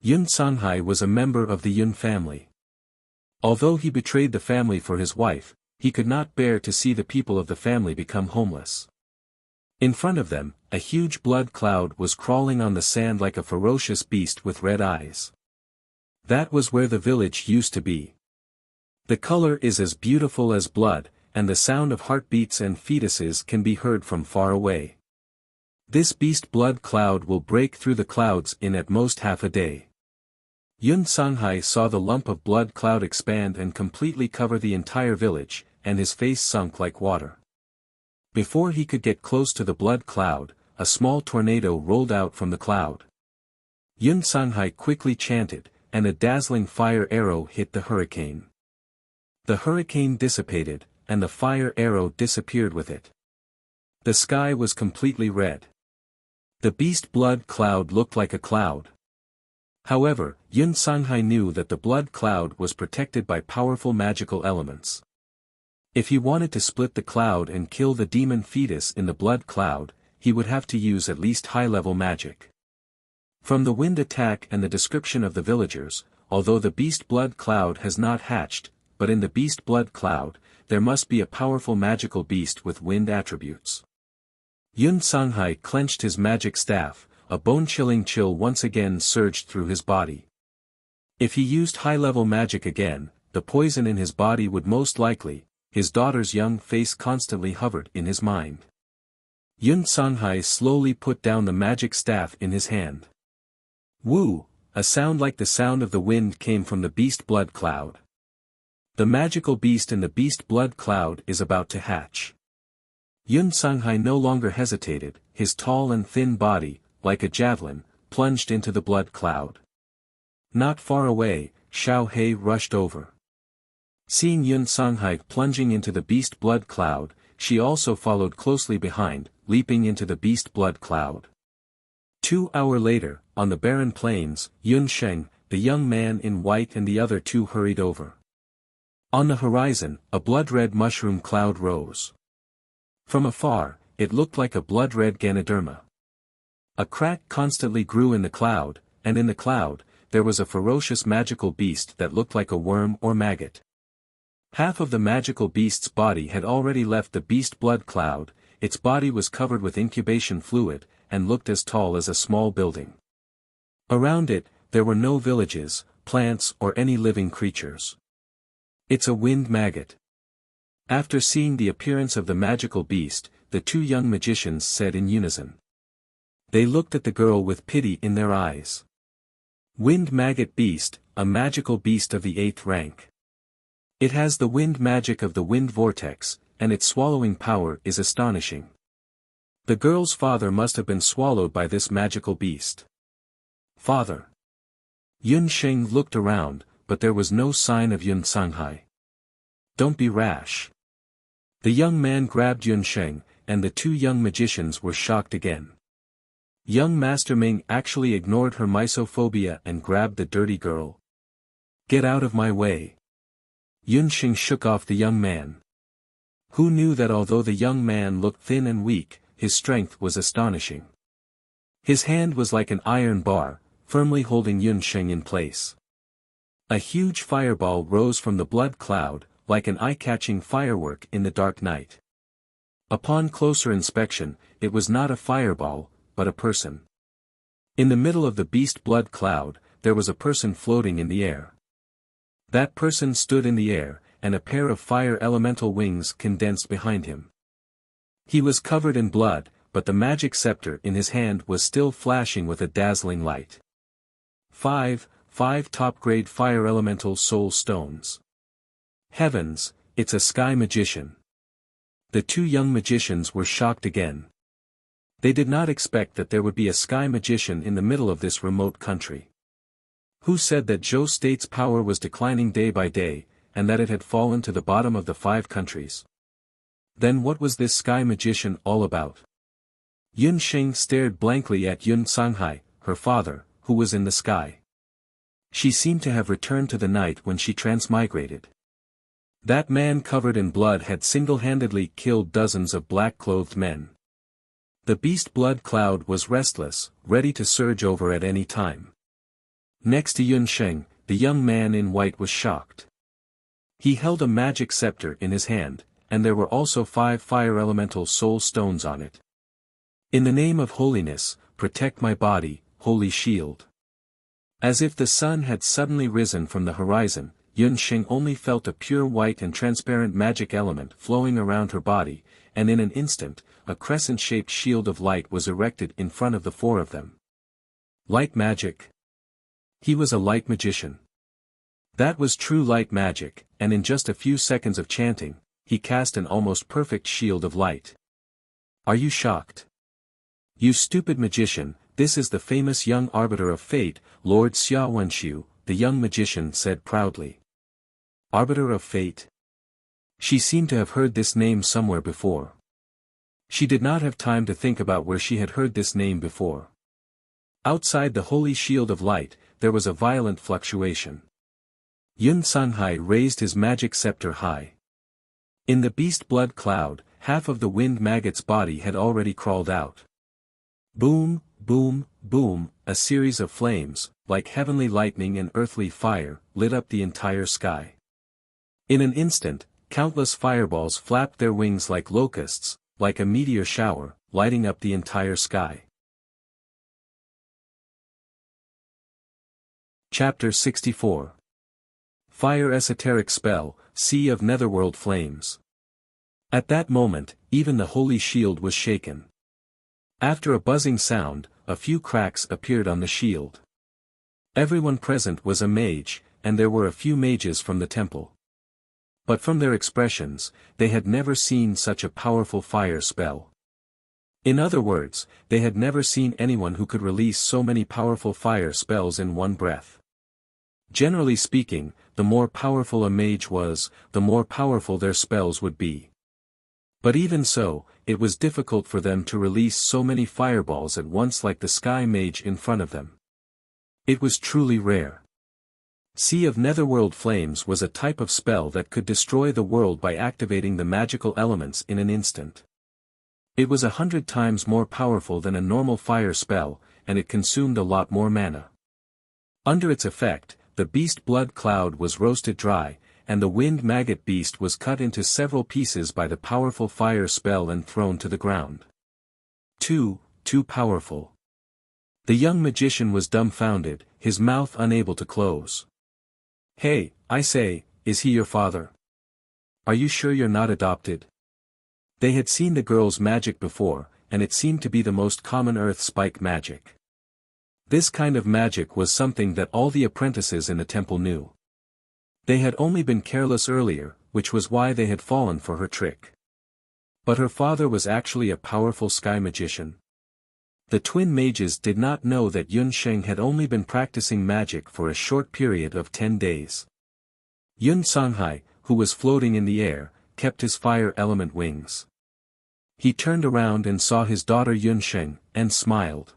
Yun Sanghai was a member of the Yun family. Although he betrayed the family for his wife, he could not bear to see the people of the family become homeless. In front of them, a huge blood cloud was crawling on the sand like a ferocious beast with red eyes. That was where the village used to be. The color is as beautiful as blood, and the sound of heartbeats and fetuses can be heard from far away. This beast blood cloud will break through the clouds in at most half a day. Yun Sanghai saw the lump of blood cloud expand and completely cover the entire village, and his face sunk like water. Before he could get close to the blood cloud, a small tornado rolled out from the cloud. Yun Sanghai quickly chanted, and a dazzling fire arrow hit the hurricane. The hurricane dissipated, and the fire arrow disappeared with it. The sky was completely red. The beast blood cloud looked like a cloud. However, Yun Sanghai knew that the blood cloud was protected by powerful magical elements. If he wanted to split the cloud and kill the demon fetus in the blood cloud, he would have to use at least high-level magic. From the wind attack and the description of the villagers, although the beast blood cloud has not hatched, but in the beast blood cloud, there must be a powerful magical beast with wind attributes. Yun Sanghai clenched his magic staff, a bone-chilling chill once again surged through his body. If he used high-level magic again, the poison in his body would most likely, his daughter's young face constantly hovered in his mind. Yun Sanghai slowly put down the magic staff in his hand. Woo! A sound like the sound of the wind came from the beast blood cloud. The magical beast in the beast blood cloud is about to hatch. Yun Sanghai no longer hesitated, his tall and thin body, like a javelin, plunged into the blood cloud. Not far away, Xiao He rushed over. Seeing Yun Sanghai plunging into the beast blood cloud, she also followed closely behind, leaping into the beast blood cloud. 2 hours later, on the barren plains, Yun Sheng, the young man in white and the other two hurried over. On the horizon, a blood-red mushroom cloud rose. From afar, it looked like a blood-red Ganoderma. A crack constantly grew in the cloud, and in the cloud, there was a ferocious magical beast that looked like a worm or maggot. Half of the magical beast's body had already left the beast blood cloud, its body was covered with incubation fluid, and looked as tall as a small building. Around it, there were no villages, plants or any living creatures. It's a wind maggot. After seeing the appearance of the magical beast, the two young magicians said in unison. They looked at the girl with pity in their eyes. Wind maggot beast, a magical beast of the 8th rank. It has the wind magic of the wind vortex, and its swallowing power is astonishing. The girl's father must have been swallowed by this magical beast. Father. Yun Sheng looked around, but there was no sign of Yun Sanghai. Don't be rash. The young man grabbed Yun Sheng, and the two young magicians were shocked again. Young Master Ming actually ignored her misophobia and grabbed the dirty girl. Get out of my way. Yun Sheng shook off the young man. Who knew that although the young man looked thin and weak, his strength was astonishing. His hand was like an iron bar, firmly holding Yun Sheng in place. A huge fireball rose from the blood cloud, like an eye-catching firework in the dark night. Upon closer inspection, it was not a fireball, but a person. In the middle of the beast blood cloud, there was a person floating in the air. That person stood in the air, and a pair of fire elemental wings condensed behind him. He was covered in blood, but the magic scepter in his hand was still flashing with a dazzling light. Five top-grade fire elemental soul stones. Heavens, it's a sky magician. The two young magicians were shocked again. They did not expect that there would be a sky magician in the middle of this remote country. Who said that Zhou State's power was declining day by day, and that it had fallen to the bottom of the 5 countries? Then what was this sky magician all about? Yun Sheng stared blankly at Yun Sanghai, her father, who was in the sky. She seemed to have returned to the night when she transmigrated. That man covered in blood had single-handedly killed dozens of black-clothed men. The beast blood cloud was restless, ready to surge over at any time. Next to Yun Sheng, the young man in white was shocked. He held a magic scepter in his hand, and there were also 5 fire elemental soul stones on it. In the name of holiness, protect my body, holy shield. As if the sun had suddenly risen from the horizon, Yun Sheng only felt a pure white and transparent magic element flowing around her body, and in an instant, a crescent-shaped shield of light was erected in front of the 4 of them. Light magic. He was a light magician. That was true light magic, and in just a few seconds of chanting, he cast an almost perfect shield of light. Are you shocked? You stupid magician, this is the famous young arbiter of fate, Lord Xia Wenxiu, the young magician said proudly. Arbiter of fate? She seemed to have heard this name somewhere before. She did not have time to think about where she had heard this name before. Outside the holy shield of light, there was a violent fluctuation. Yun Sanghai raised his magic scepter high. In the beast blood cloud, half of the wind maggot's body had already crawled out. Boom, boom, boom, a series of flames, like heavenly lightning and earthly fire, lit up the entire sky. In an instant, countless fireballs flapped their wings like locusts, like a meteor shower, lighting up the entire sky. Chapter 64. Fire Esoteric Spell, Sea of Netherworld Flames. At that moment, even the holy shield was shaken. After a buzzing sound, a few cracks appeared on the shield. Everyone present was a mage, and there were a few mages from the temple. But from their expressions, they had never seen such a powerful fire spell. In other words, they had never seen anyone who could release so many powerful fire spells in one breath. Generally speaking, the more powerful a mage was, the more powerful their spells would be. But even so, it was difficult for them to release so many fireballs at once like the sky mage in front of them. It was truly rare. Sea of Netherworld Flames was a type of spell that could destroy the world by activating the magical elements in an instant. It was 100 times more powerful than a normal fire spell, and it consumed a lot more mana. Under its effect, the beast blood cloud was roasted dry, and the wind maggot beast was cut into several pieces by the powerful fire spell and thrown to the ground. Too powerful. The young magician was dumbfounded, his mouth unable to close. Hey, I say, is he your father? Are you sure you're not adopted? They had seen the girl's magic before, and it seemed to be the most common earth spike magic. This kind of magic was something that all the apprentices in the temple knew. They had only been careless earlier, which was why they had fallen for her trick. But her father was actually a powerful sky magician. The twin mages did not know that Yun Sheng had only been practicing magic for a short period of 10 days. Yun Sanghai, who was floating in the air, kept his fire element wings. He turned around and saw his daughter Yun Sheng, and smiled.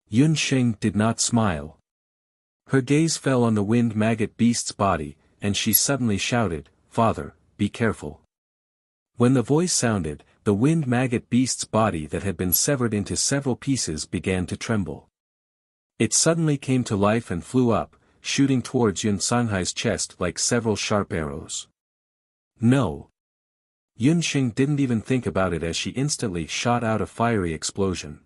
Yun Sheng did not smile. Her gaze fell on the winged maggot beast's body, and she suddenly shouted, "Father, be careful." When the voice sounded, the winged maggot beast's body that had been severed into several pieces began to tremble. It suddenly came to life and flew up, shooting towards Yun Sanghai's chest like several sharp arrows. No! Yun Xing didn't even think about it as she instantly shot out a fiery explosion.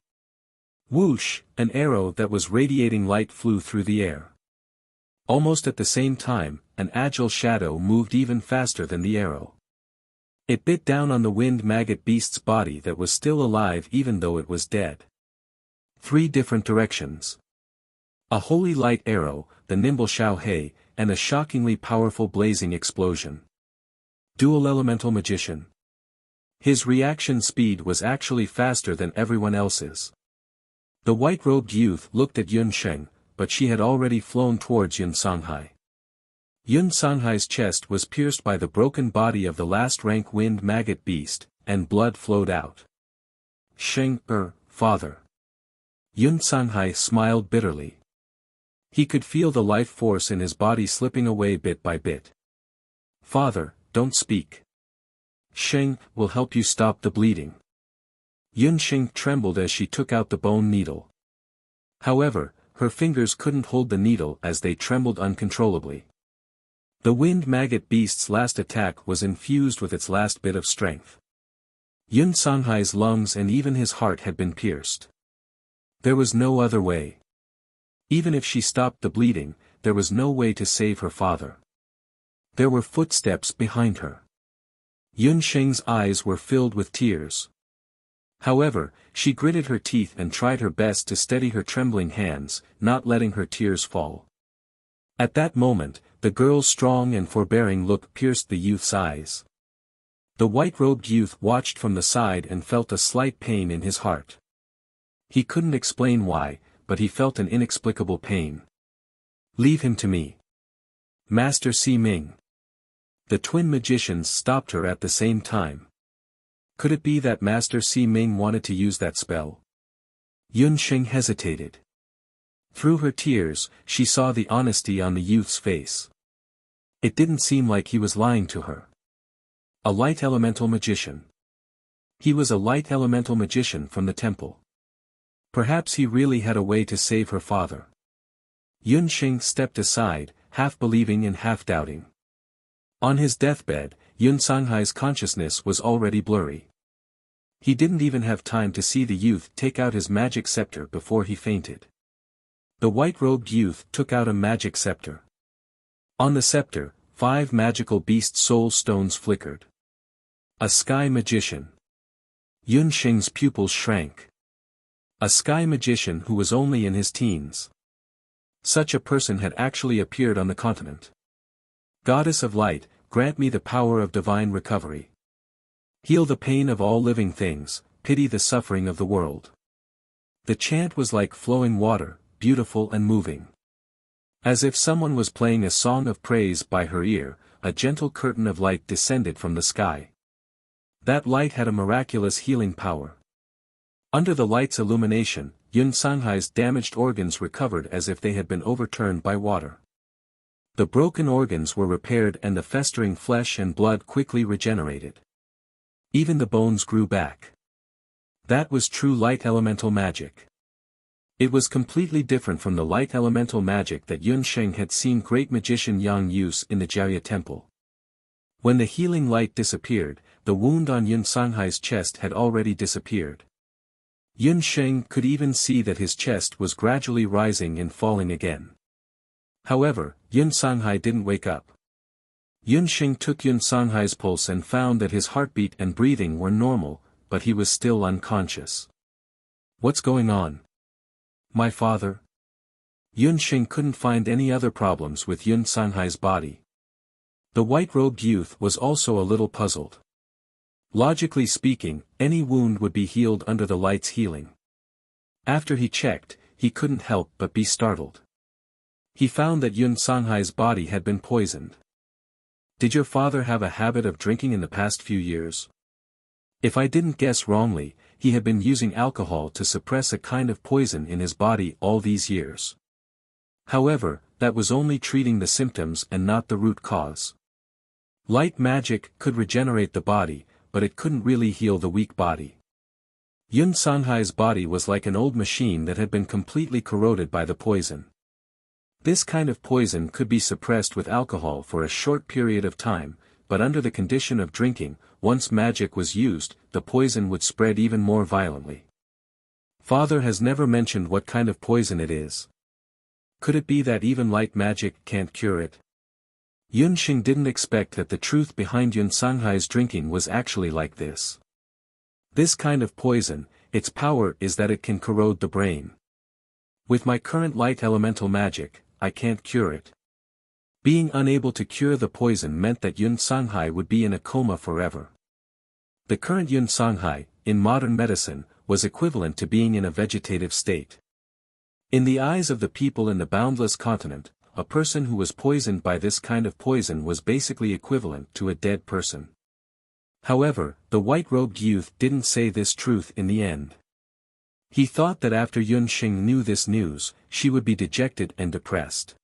Whoosh! An arrow that was radiating light flew through the air. Almost at the same time, an agile shadow moved even faster than the arrow. It bit down on the winged maggot beast's body that was still alive even though it was dead. 3 different directions. A holy light arrow, the nimble Xiao Hei, and a shockingly powerful blazing explosion. Dual elemental magician. His reaction speed was actually faster than everyone else's. The white-robed youth looked at Yun Sheng, but she had already flown towards Yun Sanghai. Yun Sanghai's chest was pierced by the broken body of the last-rank winged maggot beast, and blood flowed out. Sheng, father. Yun Sanghai smiled bitterly. He could feel the life force in his body slipping away bit by bit. Father, don't speak. Sheng will help you stop the bleeding. Yun Sheng trembled as she took out the bone needle. However, her fingers couldn't hold the needle as they trembled uncontrollably. The winged maggot beast's last attack was infused with its last bit of strength. Yun Sanghai's lungs and even his heart had been pierced. There was no other way. Even if she stopped the bleeding, there was no way to save her father. There were footsteps behind her. Yun Sheng's eyes were filled with tears. However, she gritted her teeth and tried her best to steady her trembling hands, not letting her tears fall. At that moment, the girl's strong and forbearing look pierced the youth's eyes. The white-robed youth watched from the side and felt a slight pain in his heart. He couldn't explain why, but he felt an inexplicable pain. Leave him to me. Master Si Ming. The twin magicians stopped her at the same time. Could it be that Master Si Ming wanted to use that spell? Yun Sheng hesitated. Through her tears, she saw the honesty on the youth's face. It didn't seem like he was lying to her. A light elemental magician. He was a light elemental magician from the temple. Perhaps he really had a way to save her father. Yun Sheng stepped aside, half believing and half doubting. On his deathbed, Yun Sanghai's consciousness was already blurry. He didn't even have time to see the youth take out his magic scepter before he fainted. The white-robed youth took out a magic scepter. On the scepter, 5 magical beast soul stones flickered. A sky magician. Yun Sheng's pupils shrank. A sky magician who was only in his teens. Such a person had actually appeared on the continent. Goddess of light, grant me the power of divine recovery. Heal the pain of all living things, pity the suffering of the world. The chant was like flowing water, beautiful and moving. As if someone was playing a song of praise by her ear, a gentle curtain of light descended from the sky. That light had a miraculous healing power. Under the light's illumination, Yun Sanghai's damaged organs recovered as if they had been overturned by water. The broken organs were repaired and the festering flesh and blood quickly regenerated. Even the bones grew back. That was true light elemental magic. It was completely different from the light elemental magic that Yun Sheng had seen great magician Yang use in the Jiaya temple. When the healing light disappeared, the wound on Yun Sanghai's chest had already disappeared. Yun Sheng could even see that his chest was gradually rising and falling again. However, Yun Sanghai didn't wake up. Yun Sheng took Yun Sanghai's pulse and found that his heartbeat and breathing were normal, but he was still unconscious. What's going on? My father? Yun Sheng couldn't find any other problems with Yun Sanghai's body. The white-robed youth was also a little puzzled. Logically speaking, any wound would be healed under the light's healing. After he checked, he couldn't help but be startled. He found that Yun Sanghai's body had been poisoned. Did your father have a habit of drinking in the past few years? If I didn't guess wrongly, he had been using alcohol to suppress a kind of poison in his body all these years. However, that was only treating the symptoms and not the root cause. Light magic could regenerate the body, but it couldn't really heal the weak body. Yun Sanghai's body was like an old machine that had been completely corroded by the poison. This kind of poison could be suppressed with alcohol for a short period of time, but under the condition of drinking, once magic was used, the poison would spread even more violently. Father has never mentioned what kind of poison it is. Could it be that even light magic can't cure it? Yun Xing didn't expect that the truth behind Yun Sanghai's drinking was actually like this. This kind of poison, its power is that it can corrode the brain. With my current light elemental magic, I can't cure it. Being unable to cure the poison meant that Yun Sanghai would be in a coma forever. The current Yun Sanghai, in modern medicine, was equivalent to being in a vegetative state. In the eyes of the people in the boundless continent, a person who was poisoned by this kind of poison was basically equivalent to a dead person. However, the white-robed youth didn't say this truth in the end. He thought that after Yun Xing knew this news, she would be dejected and depressed.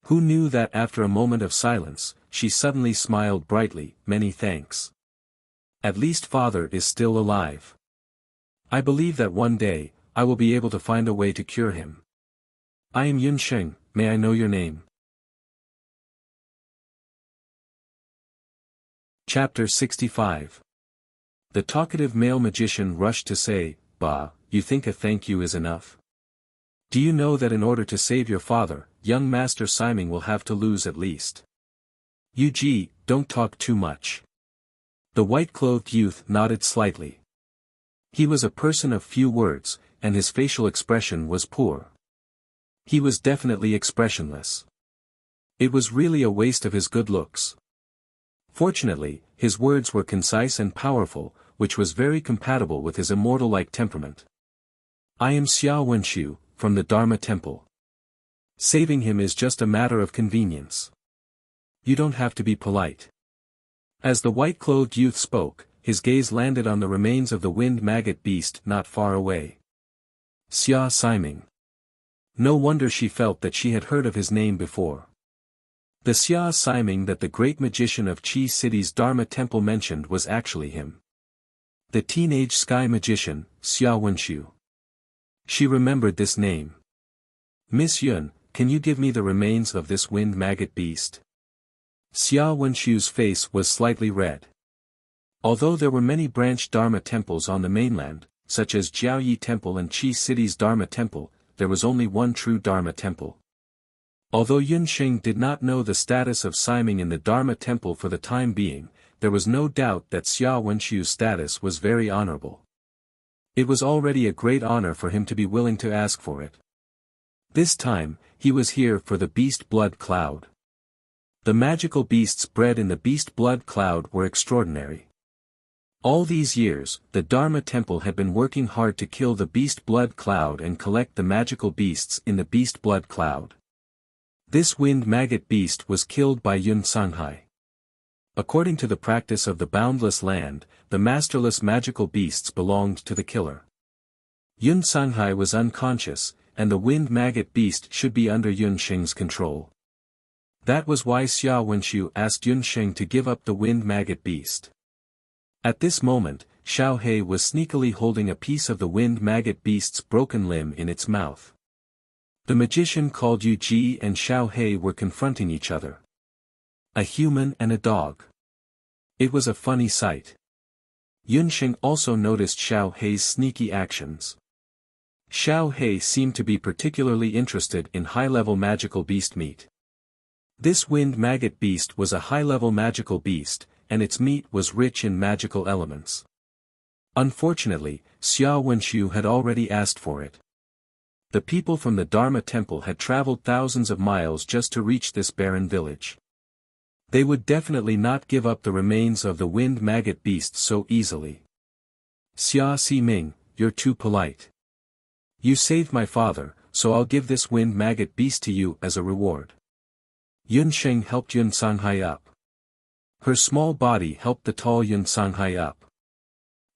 Who knew that after a moment of silence, she suddenly smiled brightly, "Many thanks. At least father is still alive. I believe that one day, I will be able to find a way to cure him. I am Yun Xing, may I know your name?" Chapter 65. The talkative male magician rushed to say, "Bah, you think a thank you is enough? Do you know that in order to save your father, young Master Siming will have to lose at least? Yu don't talk too much." The white-clothed youth nodded slightly. He was a person of few words, and his facial expression was poor. He was definitely expressionless. It was really a waste of his good looks. Fortunately, his words were concise and powerful, which was very compatible with his immortal-like temperament. "I am Xia Wenshu, from the Dharma Temple. Saving him is just a matter of convenience. You don't have to be polite." As the white-clothed youth spoke, his gaze landed on the remains of the wind maggot beast not far away. Xia Siming. No wonder she felt that she had heard of his name before. The Xia Siming that the great magician of Qi City's Dharma Temple mentioned was actually him. The teenage sky magician, Xia Wenshu. She remembered this name. "Miss Yun, can you give me the remains of this wind maggot beast?" Xia Wenshu's face was slightly red. Although there were many branched Dharma temples on the mainland, such as Jiaoyi Temple and Qi City's Dharma Temple, there was only one true Dharma Temple. Although Yun Xing did not know the status of Siming in the Dharma Temple for the time being, there was no doubt that Xia Wenshu's status was very honorable. It was already a great honor for him to be willing to ask for it. This time, he was here for the beast blood cloud. The magical beasts bred in the beast blood cloud were extraordinary. All these years, the Dharma Temple had been working hard to kill the beast blood cloud and collect the magical beasts in the beast blood cloud. This wind maggot beast was killed by Yun Sanghai. According to the practice of the boundless land, the masterless magical beasts belonged to the killer. Yun Sanghai was unconscious, and the wind maggot beast should be under Yun Xing's control. That was why Xia Wenshu asked Yun Xing to give up the wind maggot beast. At this moment, Xiao He was sneakily holding a piece of the wind maggot beast's broken limb in its mouth. The magician called Yu Ji and Xiao He were confronting each other. A human and a dog. It was a funny sight. Yun Xing also noticed Xiao He's sneaky actions. Xiao He seemed to be particularly interested in high-level magical beast meat. This wind maggot beast was a high-level magical beast, and its meat was rich in magical elements. Unfortunately, Xia Wenshu had already asked for it. The people from the Dharma Temple had traveled thousands of miles just to reach this barren village. They would definitely not give up the remains of the wind maggot beast so easily. "Xia Siming, you're too polite. You saved my father, so I'll give this wind maggot beast to you as a reward." Yun Xing helped Yun Sanghai up. Her small body helped the tall Yun Sanghai up.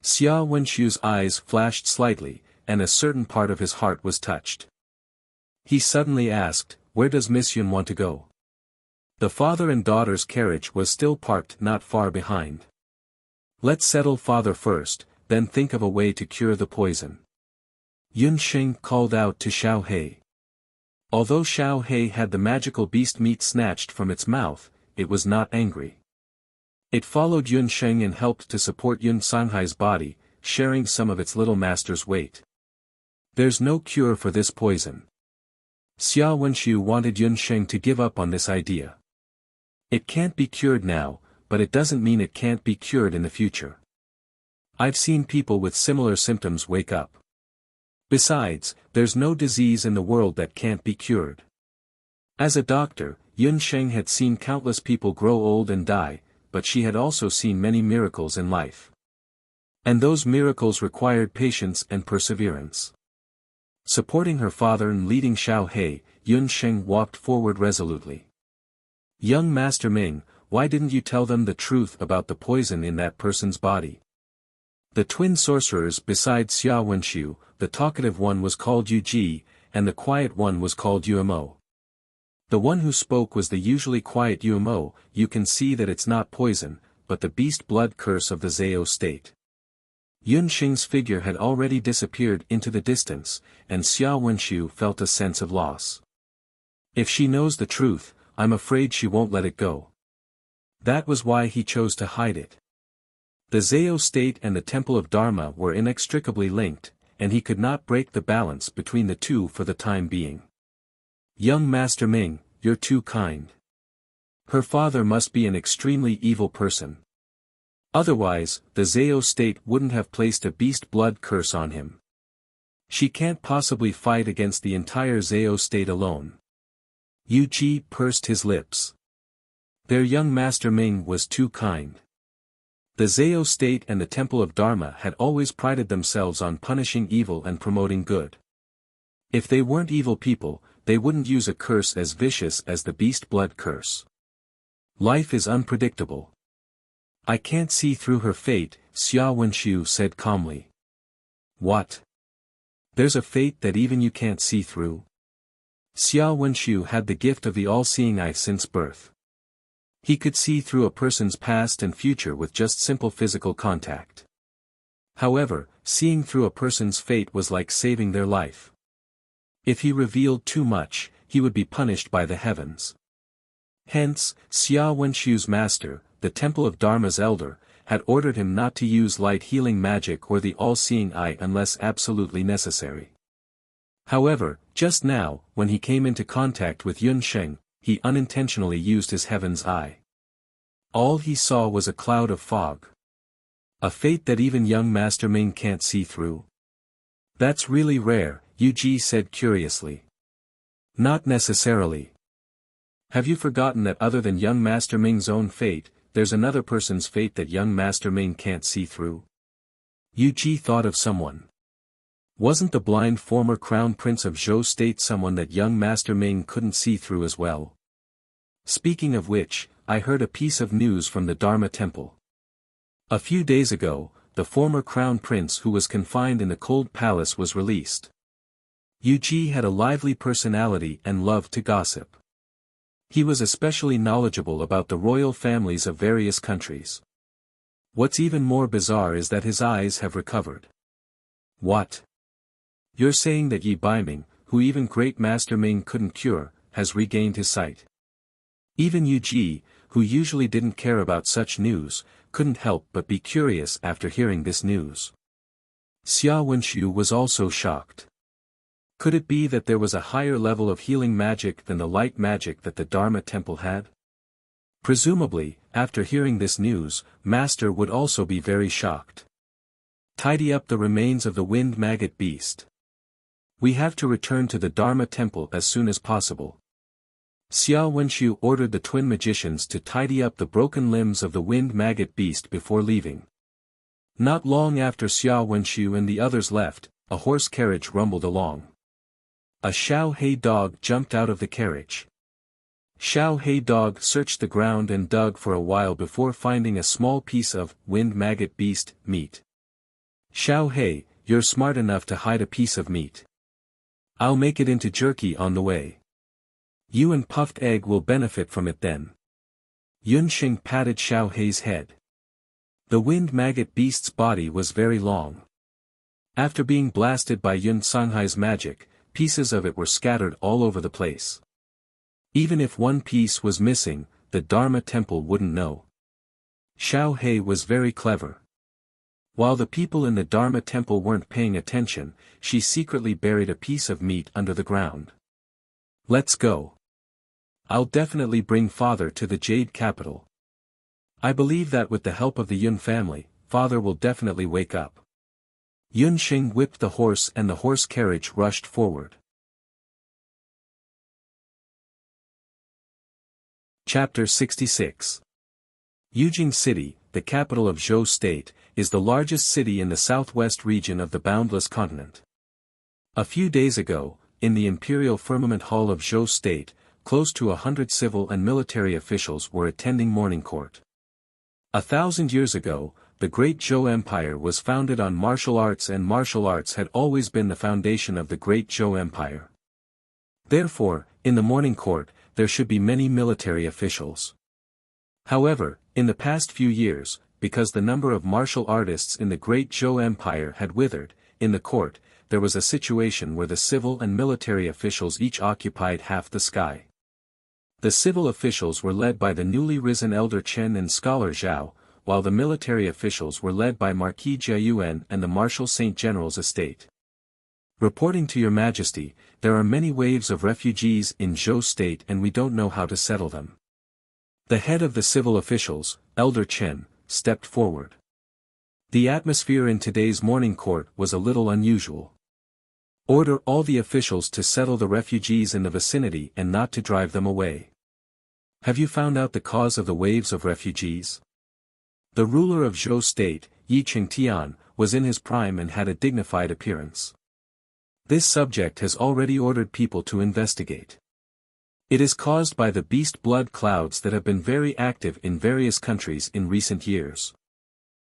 Xia Wenshu's eyes flashed slightly, and a certain part of his heart was touched. He suddenly asked, where does Miss Yun want to go? The father and daughter's carriage was still parked not far behind. Let's settle father first, then think of a way to cure the poison. Yun Sheng called out to Xiao He. Although Xiao He had the magical beast meat snatched from its mouth, it was not angry. It followed Yun Sheng and helped to support Yun Sanghai's body, sharing some of its little master's weight. There's no cure for this poison. Xia Wenxiu wanted Yun Sheng to give up on this idea. It can't be cured now, but it doesn't mean it can't be cured in the future. I've seen people with similar symptoms wake up. Besides, there's no disease in the world that can't be cured. As a doctor, Yun Sheng had seen countless people grow old and die, but she had also seen many miracles in life. And those miracles required patience and perseverance. Supporting her father and leading Xiao He, Yun Sheng walked forward resolutely. Young Master Ming, why didn't you tell them the truth about the poison in that person's body? The twin sorcerers besides Xia Wenxiu, the talkative one was called Yu Ji, and the quiet one was called Yuemo. The one who spoke was the usually quiet Yuemo. You can see that it's not poison, but the beast blood curse of the Zhao state. Yun Sheng's figure had already disappeared into the distance, and Xia Wenxiu felt a sense of loss. If she knows the truth, I'm afraid she won't let it go. That was why he chose to hide it. The Zhao state and the Temple of Dharma were inextricably linked, and he could not break the balance between the two for the time being. Young Master Ming, you're too kind. Her father must be an extremely evil person. Otherwise, the Zhao state wouldn't have placed a beast blood curse on him. She can't possibly fight against the entire Zhao state alone. Yu Ji pursed his lips. Their young Master Ming was too kind. The Zhao state and the Temple of Dharma had always prided themselves on punishing evil and promoting good. If they weren't evil people, they wouldn't use a curse as vicious as the beast blood curse. Life is unpredictable. I can't see through her fate, Xia Wenxiu said calmly. What? There's a fate that even you can't see through? Xia Wenxiu had the gift of the all-seeing eye since birth. He could see through a person's past and future with just simple physical contact. However, seeing through a person's fate was like saving their life. If he revealed too much, he would be punished by the heavens. Hence, Xia Wenxiu's master, the Temple of Dharma's elder, had ordered him not to use light healing magic or the all-seeing eye unless absolutely necessary. However, just now, when he came into contact with Yun Sheng, he unintentionally used his heaven's eye. All he saw was a cloud of fog. A fate that even young Master Ming can't see through. That's really rare, Yu Ji said curiously. Not necessarily. Have you forgotten that other than young Master Ming's own fate, there's another person's fate that young Master Ming can't see through? Yu Ji thought of someone. Wasn't the blind former crown prince of Zhou state someone that young Master Ming couldn't see through as well? Speaking of which, I heard a piece of news from the Dharma temple. A few days ago, the former crown prince who was confined in the cold palace was released. Yu Ji had a lively personality and loved to gossip. He was especially knowledgeable about the royal families of various countries. What's even more bizarre is that his eyes have recovered. What? You're saying that Yi Baiming, who even great Master Ming couldn't cure, has regained his sight? Even Yu Ji, who usually didn't care about such news, couldn't help but be curious after hearing this news. Xia Wenxiu was also shocked. Could it be that there was a higher level of healing magic than the light magic that the Dharma temple had? Presumably, after hearing this news, Master would also be very shocked. Tidy up the remains of the wind maggot beast. We have to return to the Dharma temple as soon as possible. Xia Wenxiu ordered the twin magicians to tidy up the broken limbs of the wind maggot beast before leaving. Not long after Xia Wenxiu and the others left, a horse carriage rumbled along. A Xiao He dog jumped out of the carriage. Xiao He dog searched the ground and dug for a while before finding a small piece of wind maggot beast meat. Xiao He, you're smart enough to hide a piece of meat. I'll make it into jerky on the way. You and Puffed Egg will benefit from it then. Yun Xing patted Xiao Hei's head. The wind maggot beast's body was very long. After being blasted by Yun Sanghai's magic, pieces of it were scattered all over the place. Even if one piece was missing, the Dharma temple wouldn't know. Xiao Hei was very clever. While the people in the Dharma temple weren't paying attention, she secretly buried a piece of meat under the ground. Let's go. I'll definitely bring father to the Jade Capital. I believe that with the help of the Yun family, father will definitely wake up. Yun Xing whipped the horse and the horse carriage rushed forward. Chapter 66. Yujing City, the capital of Zhou State, is the largest city in the southwest region of the boundless continent. A few days ago, in the Imperial Firmament Hall of Zhou State, close to 100 civil and military officials were attending morning court. 1,000 years ago, the Great Zhou Empire was founded on martial arts, and martial arts had always been the foundation of the Great Zhou Empire. Therefore, in the morning court, there should be many military officials. However, in the past few years, because the number of martial artists in the Great Zhou Empire had withered, in the court, there was a situation where the civil and military officials each occupied half the sky. The civil officials were led by the newly risen Elder Chen and Scholar Zhao, while the military officials were led by Marquis Jiayuan and the Marshal Saint General's estate. Reporting to Your Majesty, there are many waves of refugees in Zhou State and we don't know how to settle them. The head of the civil officials, Elder Chen, stepped forward. The atmosphere in today's morning court was a little unusual. Order all the officials to settle the refugees in the vicinity and not to drive them away. Have you found out the cause of the waves of refugees? The ruler of Zhou State, Yi Qingtian, was in his prime and had a dignified appearance. This subject has already ordered people to investigate. It is caused by the beast blood clouds that have been very active in various countries in recent years.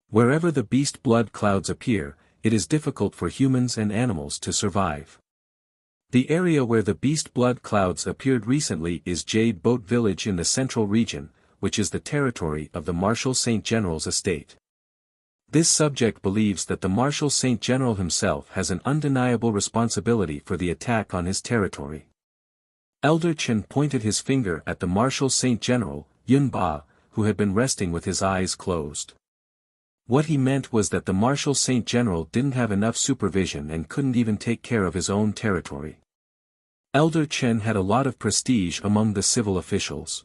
Wherever the beast blood clouds appear, it is difficult for humans and animals to survive. The area where the beast blood clouds appeared recently is Jade Boat Village in the central region, which is the territory of the Marshal Saint General's estate. This subject believes that the Marshal Saint General himself has an undeniable responsibility for the attack on his territory. Elder Chen pointed his finger at the Marshal Saint General, Yun Ba, who had been resting with his eyes closed. What he meant was that the Marshal Saint General didn't have enough supervision and couldn't even take care of his own territory. Elder Chen had a lot of prestige among the civil officials.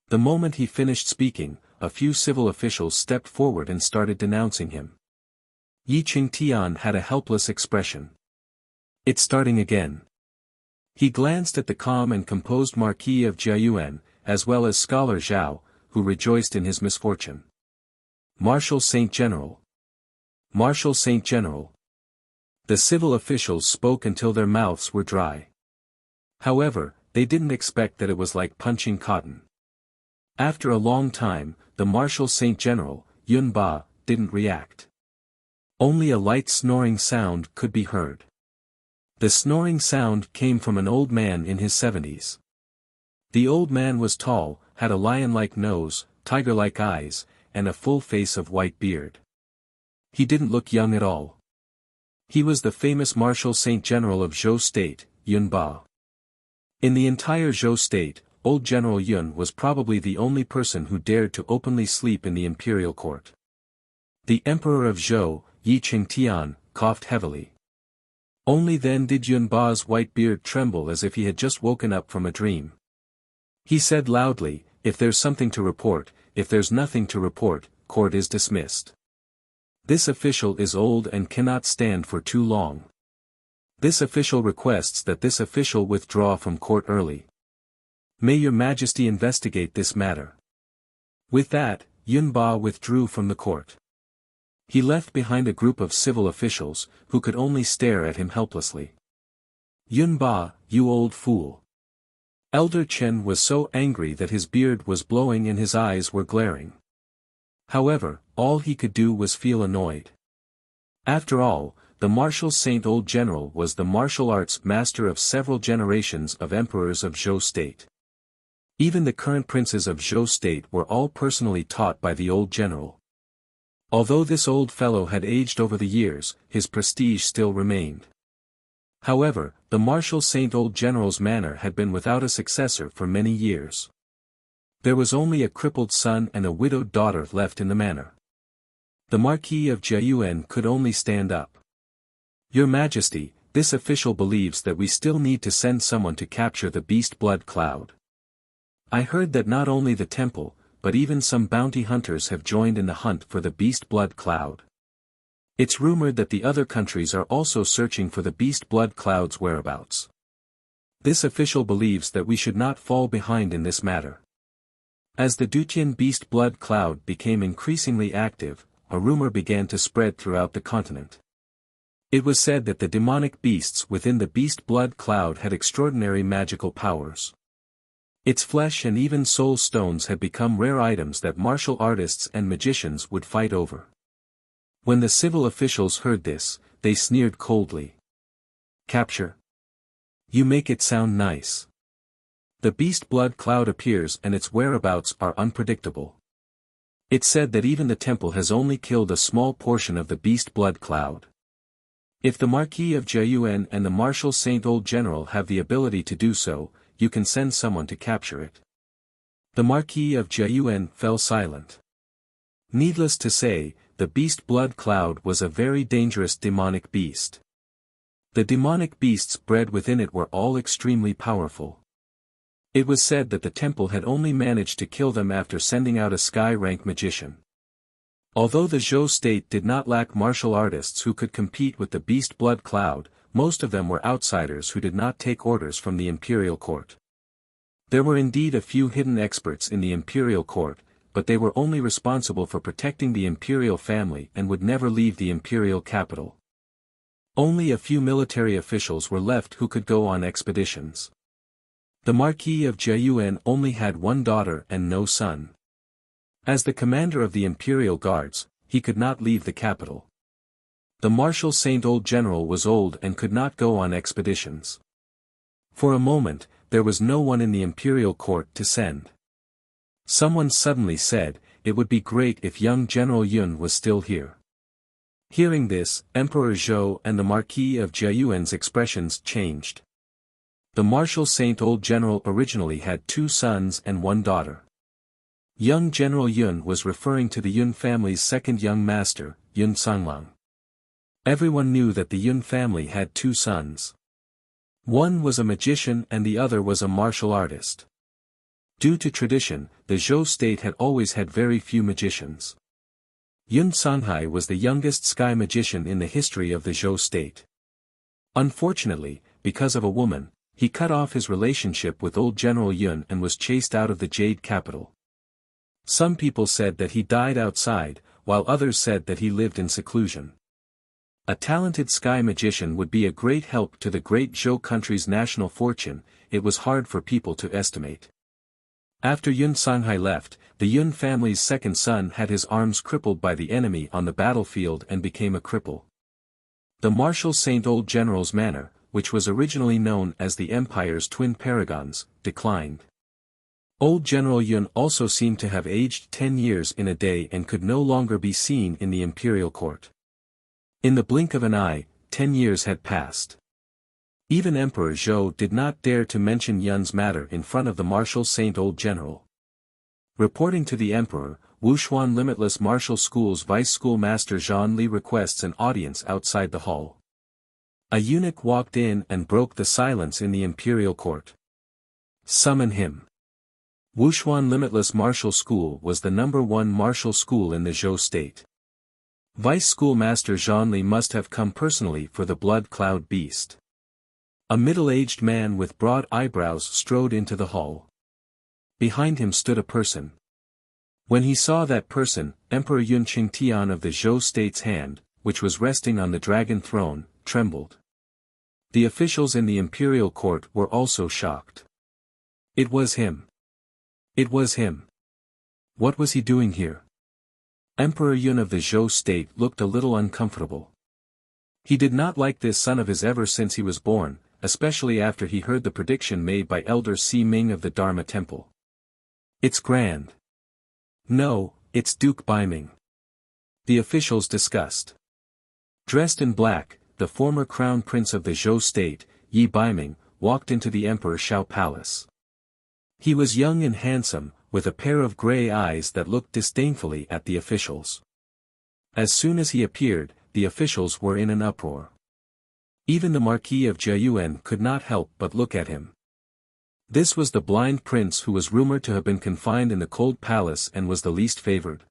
The moment he finished speaking, a few civil officials stepped forward and started denouncing him. Yi Qingtian had a helpless expression. It's starting again. He glanced at the calm and composed Marquis of Jiayuan, as well as Scholar Zhao, who rejoiced in his misfortune. Marshal Saint General. Marshal Saint General. The civil officials spoke until their mouths were dry. However, they didn't expect that it was like punching cotton. After a long time, the Marshal Saint General, Yun Ba, didn't react. Only a light snoring sound could be heard. The snoring sound came from an old man in his 70s. The old man was tall, had a lion-like nose, tiger-like eyes, and a full face of white beard. He didn't look young at all. He was the famous Marshal Saint General of Zhou State, Yun Ba. In the entire Zhou State, old General Yun was probably the only person who dared to openly sleep in the imperial court. The Emperor of Zhou, Yi Qingtian, coughed heavily. Only then did Yun Ba's white beard tremble as if he had just woken up from a dream. He said loudly, "If there's something to report, if there's nothing to report, court is dismissed." This official is old and cannot stand for too long. This official requests that this official withdraw from court early. May Your Majesty investigate this matter. With that, Yun Ba withdrew from the court. He left behind a group of civil officials, who could only stare at him helplessly. Yun Ba, you old fool. Elder Chen was so angry that his beard was blowing and his eyes were glaring. However, all he could do was feel annoyed. After all, the martial saint old general was the martial arts master of several generations of emperors of Zhou state. Even the current princes of Zhou state were all personally taught by the old general. Although this old fellow had aged over the years, his prestige still remained. However, the martial saint old general's manor had been without a successor for many years. There was only a crippled son and a widowed daughter left in the manor. The Marquis of Jiayuan could only stand up. "Your Majesty, this official believes that we still need to send someone to capture the beast blood cloud. I heard that not only the temple, but even some bounty hunters have joined in the hunt for the beast blood cloud. It's rumored that the other countries are also searching for the beast blood cloud's whereabouts. This official believes that we should not fall behind in this matter." As the Dutian beast blood cloud became increasingly active, a rumor began to spread throughout the continent. It was said that the demonic beasts within the beast blood cloud had extraordinary magical powers. Its flesh and even soul stones had become rare items that martial artists and magicians would fight over. When the civil officials heard this, they sneered coldly. "Capture? You make it sound nice. The beast blood cloud appears and its whereabouts are unpredictable. It's said that even the temple has only killed a small portion of the beast blood cloud. If the Marquis of Jiayuan and the martial saint old general have the ability to do so, you can send someone to capture it." The Marquis of Jiayuan fell silent. Needless to say, the beast blood cloud was a very dangerous demonic beast. The demonic beasts bred within it were all extremely powerful. It was said that the temple had only managed to kill them after sending out a sky-rank magician. Although the Zhou state did not lack martial artists who could compete with the beast blood cloud, most of them were outsiders who did not take orders from the imperial court. There were indeed a few hidden experts in the imperial court, but they were only responsible for protecting the imperial family and would never leave the imperial capital. Only a few military officials were left who could go on expeditions. The Marquis of Jiayuan only had one daughter and no son. As the commander of the imperial guards, he could not leave the capital. The martial saint old general was old and could not go on expeditions. For a moment, there was no one in the imperial court to send. Someone suddenly said, "It would be great if young General Yun was still here." Hearing this, Emperor Zhou and the Marquis of Jiayuan's expressions changed. The martial saint old general originally had 2 sons and 1 daughter. Young General Yun was referring to the Yun family's second young master, Yun Sanglang. Everyone knew that the Yun family had 2 sons. One was a magician and the other was a martial artist. Due to tradition, the Zhou state had always had very few magicians. Yun Sanghai was the youngest sky magician in the history of the Zhou state. Unfortunately, because of a woman, he cut off his relationship with old General Yun and was chased out of the Jade capital. Some people said that he died outside, while others said that he lived in seclusion. A talented sky magician would be a great help to the great Zhou country's national fortune, it was hard for people to estimate. After Yun Sanghai left, the Yun family's second son had his arms crippled by the enemy on the battlefield and became a cripple. The martial saint old general's manor, which was originally known as the empire's twin paragons, declined. Old General Yun also seemed to have aged 10 years in a day and could no longer be seen in the imperial court. In the blink of an eye, 10 years had passed. Even Emperor Zhou did not dare to mention Yun's matter in front of the martial saint old general. Reporting to the emperor, Wuxia Limitless Martial School's vice schoolmaster Zhang Li requests an audience outside the hall. A eunuch walked in and broke the silence in the imperial court. "Summon him." Wuxia Limitless Martial School was the #1 martial school in the Zhou state. Vice schoolmaster Zhang Li must have come personally for the blood cloud beast. A middle-aged man with broad eyebrows strode into the hall. Behind him stood a person. When he saw that person, Emperor Yun Qingtian of the Zhou state's hand, which was resting on the dragon throne, trembled. The officials in the imperial court were also shocked. It was him. It was him. What was he doing here? Emperor Yun of the Zhou state looked a little uncomfortable. He did not like this son of his ever since he was born, especially after he heard the prediction made by Elder Si Ming of the Dharma Temple. It's grand. No, it's Duke Baiming. The officials discussed. Dressed in black, the former crown prince of the Zhou state, Yi Baiming, walked into the Emperor Shao Palace. He was young and handsome, with a pair of gray eyes that looked disdainfully at the officials. As soon as he appeared, the officials were in an uproar. Even the Marquis of Jiayuan could not help but look at him. This was the blind prince who was rumored to have been confined in the cold palace and was the least favored.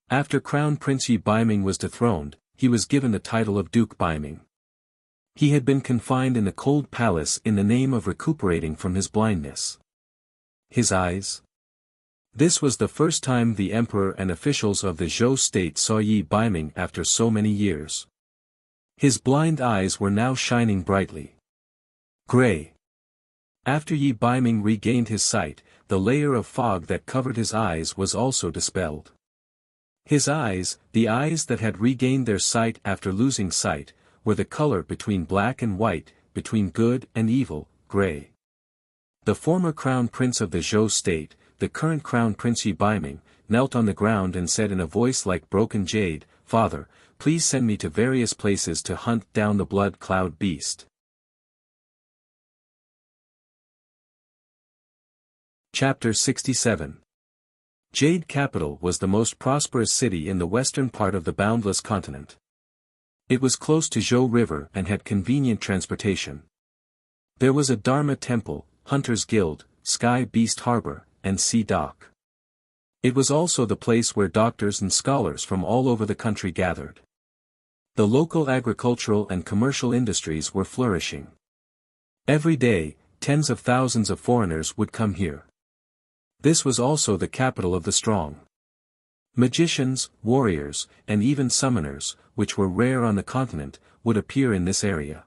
After Crown Prince Yi Baiming was dethroned, he was given the title of Duke Baiming. He had been confined in the cold palace in the name of recuperating from his blindness. His eyes? This was the first time the emperor and officials of the Zhou state saw Yi Baiming after so many years. His blind eyes were now shining brightly. Gray. After Yi Baiming regained his sight, the layer of fog that covered his eyes was also dispelled. His eyes, the eyes that had regained their sight after losing sight, were the color between black and white, between good and evil, gray. The former crown prince of the Zhou state, the current crown prince Yi Baiming, knelt on the ground and said in a voice like broken jade, "Father, please send me to various places to hunt down the blood cloud beast." Chapter 67. Jade Capital was the most prosperous city in the western part of the boundless continent. It was close to Zhou River and had convenient transportation. There was a Dharma temple, Hunter's Guild, Sky Beast Harbor, and Sea Dock. It was also the place where doctors and scholars from all over the country gathered. The local agricultural and commercial industries were flourishing. Every day, tens of thousands of foreigners would come here. This was also the capital of the strong. Magicians, warriors, and even summoners, which were rare on the continent, would appear in this area.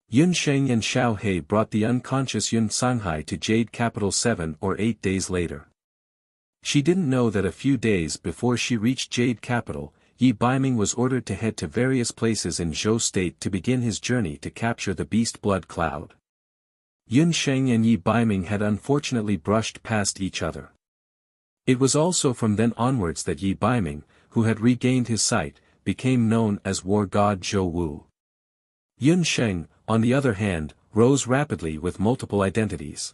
Yun Sheng and Xiao He brought the unconscious Yun Sanghai to Jade Capital 7 or 8 days later. She didn't know that a few days before she reached Jade Capital, Yi Baiming was ordered to head to various places in Zhou State to begin his journey to capture the beast blood cloud. Yun Sheng and Yi Baiming had unfortunately brushed past each other. It was also from then onwards that Yi Baiming, who had regained his sight, became known as War God Zhou Wu. Yun Sheng, on the other hand, rose rapidly with multiple identities.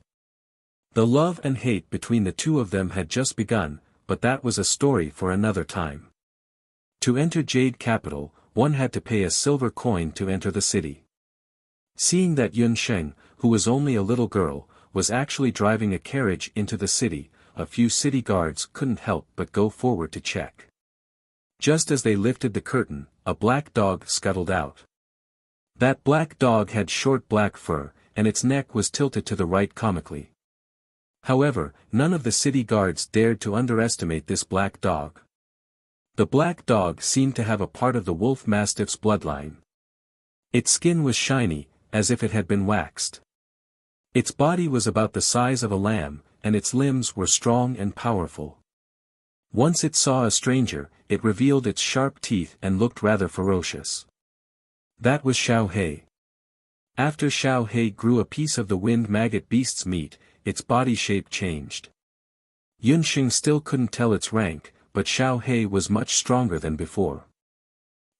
The love and hate between the two of them had just begun, but that was a story for another time. To enter Jade Capital, one had to pay a silver coin to enter the city. Seeing that Yun Sheng, who was only a little girl, was actually driving a carriage into the city, a few city guards couldn't help but go forward to check. Just as they lifted the curtain, a black dog scuttled out. That black dog had short black fur, and its neck was tilted to the right comically. However, none of the city guards dared to underestimate this black dog. The black dog seemed to have a part of the wolf mastiff's bloodline. Its skin was shiny, as if it had been waxed. Its body was about the size of a lamb, and its limbs were strong and powerful. Once it saw a stranger, it revealed its sharp teeth and looked rather ferocious. That was Xiao He. After Xiao He grew a piece of the wind maggot beast's meat, its body shape changed. Yun Sheng still couldn't tell its rank, but Xiao He was much stronger than before.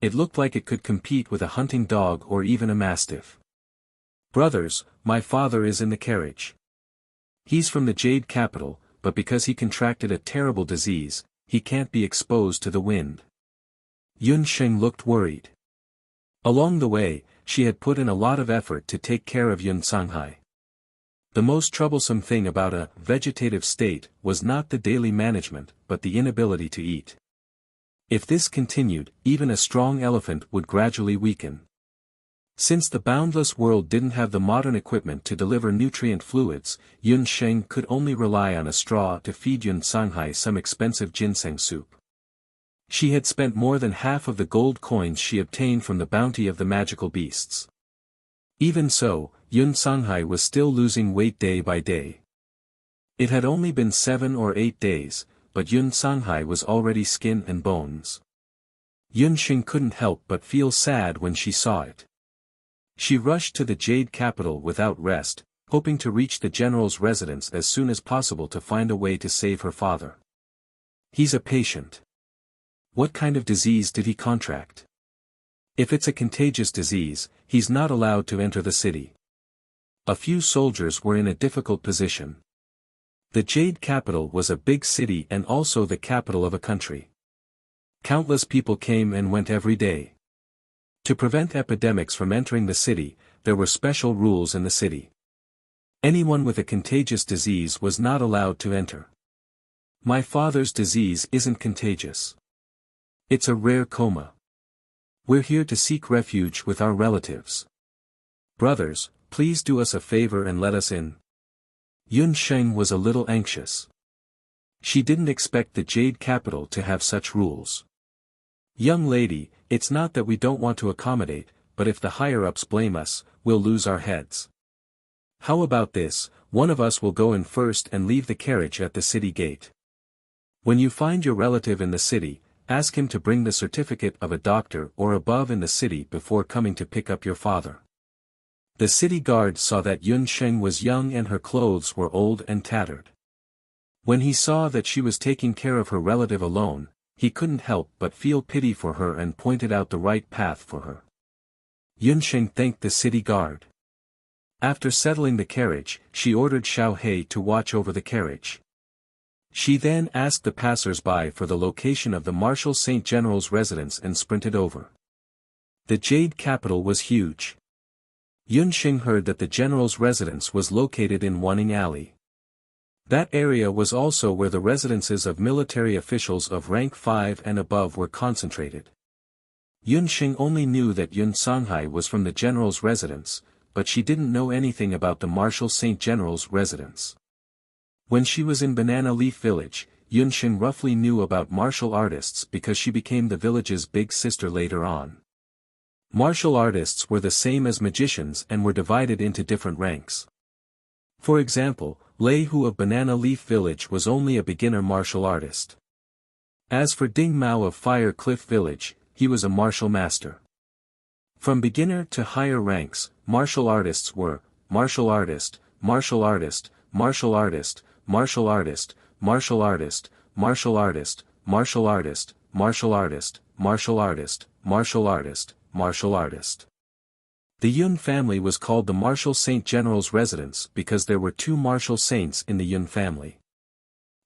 It looked like it could compete with a hunting dog or even a mastiff. "Brothers, my father is in the carriage. He's from the Jade Capital, but because he contracted a terrible disease, he can't be exposed to the wind." Yun Sheng looked worried. Along the way, she had put in a lot of effort to take care of Yun Sanghai. The most troublesome thing about a vegetative state was not the daily management but the inability to eat. If this continued, even a strong elephant would gradually weaken. Since the boundless world didn't have the modern equipment to deliver nutrient fluids, Yun Sheng could only rely on a straw to feed Yun Sanghai some expensive ginseng soup. She had spent more than half of the gold coins she obtained from the bounty of the magical beasts. Even so, Yun Sanghai was still losing weight day by day. It had only been 7 or 8 days, but Yun Sanghai was already skin and bones. Yunxing couldn't help but feel sad when she saw it. She rushed to the Jade capital without rest, hoping to reach the general's residence as soon as possible to find a way to save her father. He's a patient. What kind of disease did he contract? If it's a contagious disease, he's not allowed to enter the city. A few soldiers were in a difficult position. The Jade capital was a big city and also the capital of a country. Countless people came and went every day. To prevent epidemics from entering the city, there were special rules in the city. Anyone with a contagious disease was not allowed to enter. My father's disease isn't contagious. It's a rare coma. We're here to seek refuge with our relatives. Brothers, please do us a favor and let us in. Yunsheng was a little anxious. She didn't expect the Jade capital to have such rules. Young lady, it's not that we don't want to accommodate, but if the higher-ups blame us, we'll lose our heads. How about this, one of us will go in first and leave the carriage at the city gate. When you find your relative in the city, ask him to bring the certificate of a doctor or above in the city before coming to pick up your father. The city guard saw that Yunsheng was young and her clothes were old and tattered. When he saw that she was taking care of her relative alone, he couldn't help but feel pity for her and pointed out the right path for her. Yunsheng thanked the city guard. After settling the carriage, she ordered Xiao He to watch over the carriage. She then asked the passers-by for the location of the Marshal Saint General's residence and sprinted over. The Jade capital was huge. Yunsheng heard that the general's residence was located in Wanning Alley. That area was also where the residences of military officials of rank 5 and above were concentrated. Yunsheng only knew that Yun Songhai was from the general's residence, but she didn't know anything about the Marshal Saint General's residence. When she was in Banana Leaf Village, Yunsheng roughly knew about martial artists because she became the village's big sister later on. Martial artists were the same as magicians and were divided into different ranks. For example, Lei Hu of Banana Leaf Village was only a beginner martial artist. As for Ding Mao of Fire Cliff Village, he was a martial master. From beginner to higher ranks, martial artists were martial artist, martial artist, martial artist, martial artist, martial artist, martial artist, martial artist, martial artist, martial artist, martial artist, martial artist. The Yun family was called the Marshal Saint General's residence because there were 2 martial saints in the Yun family.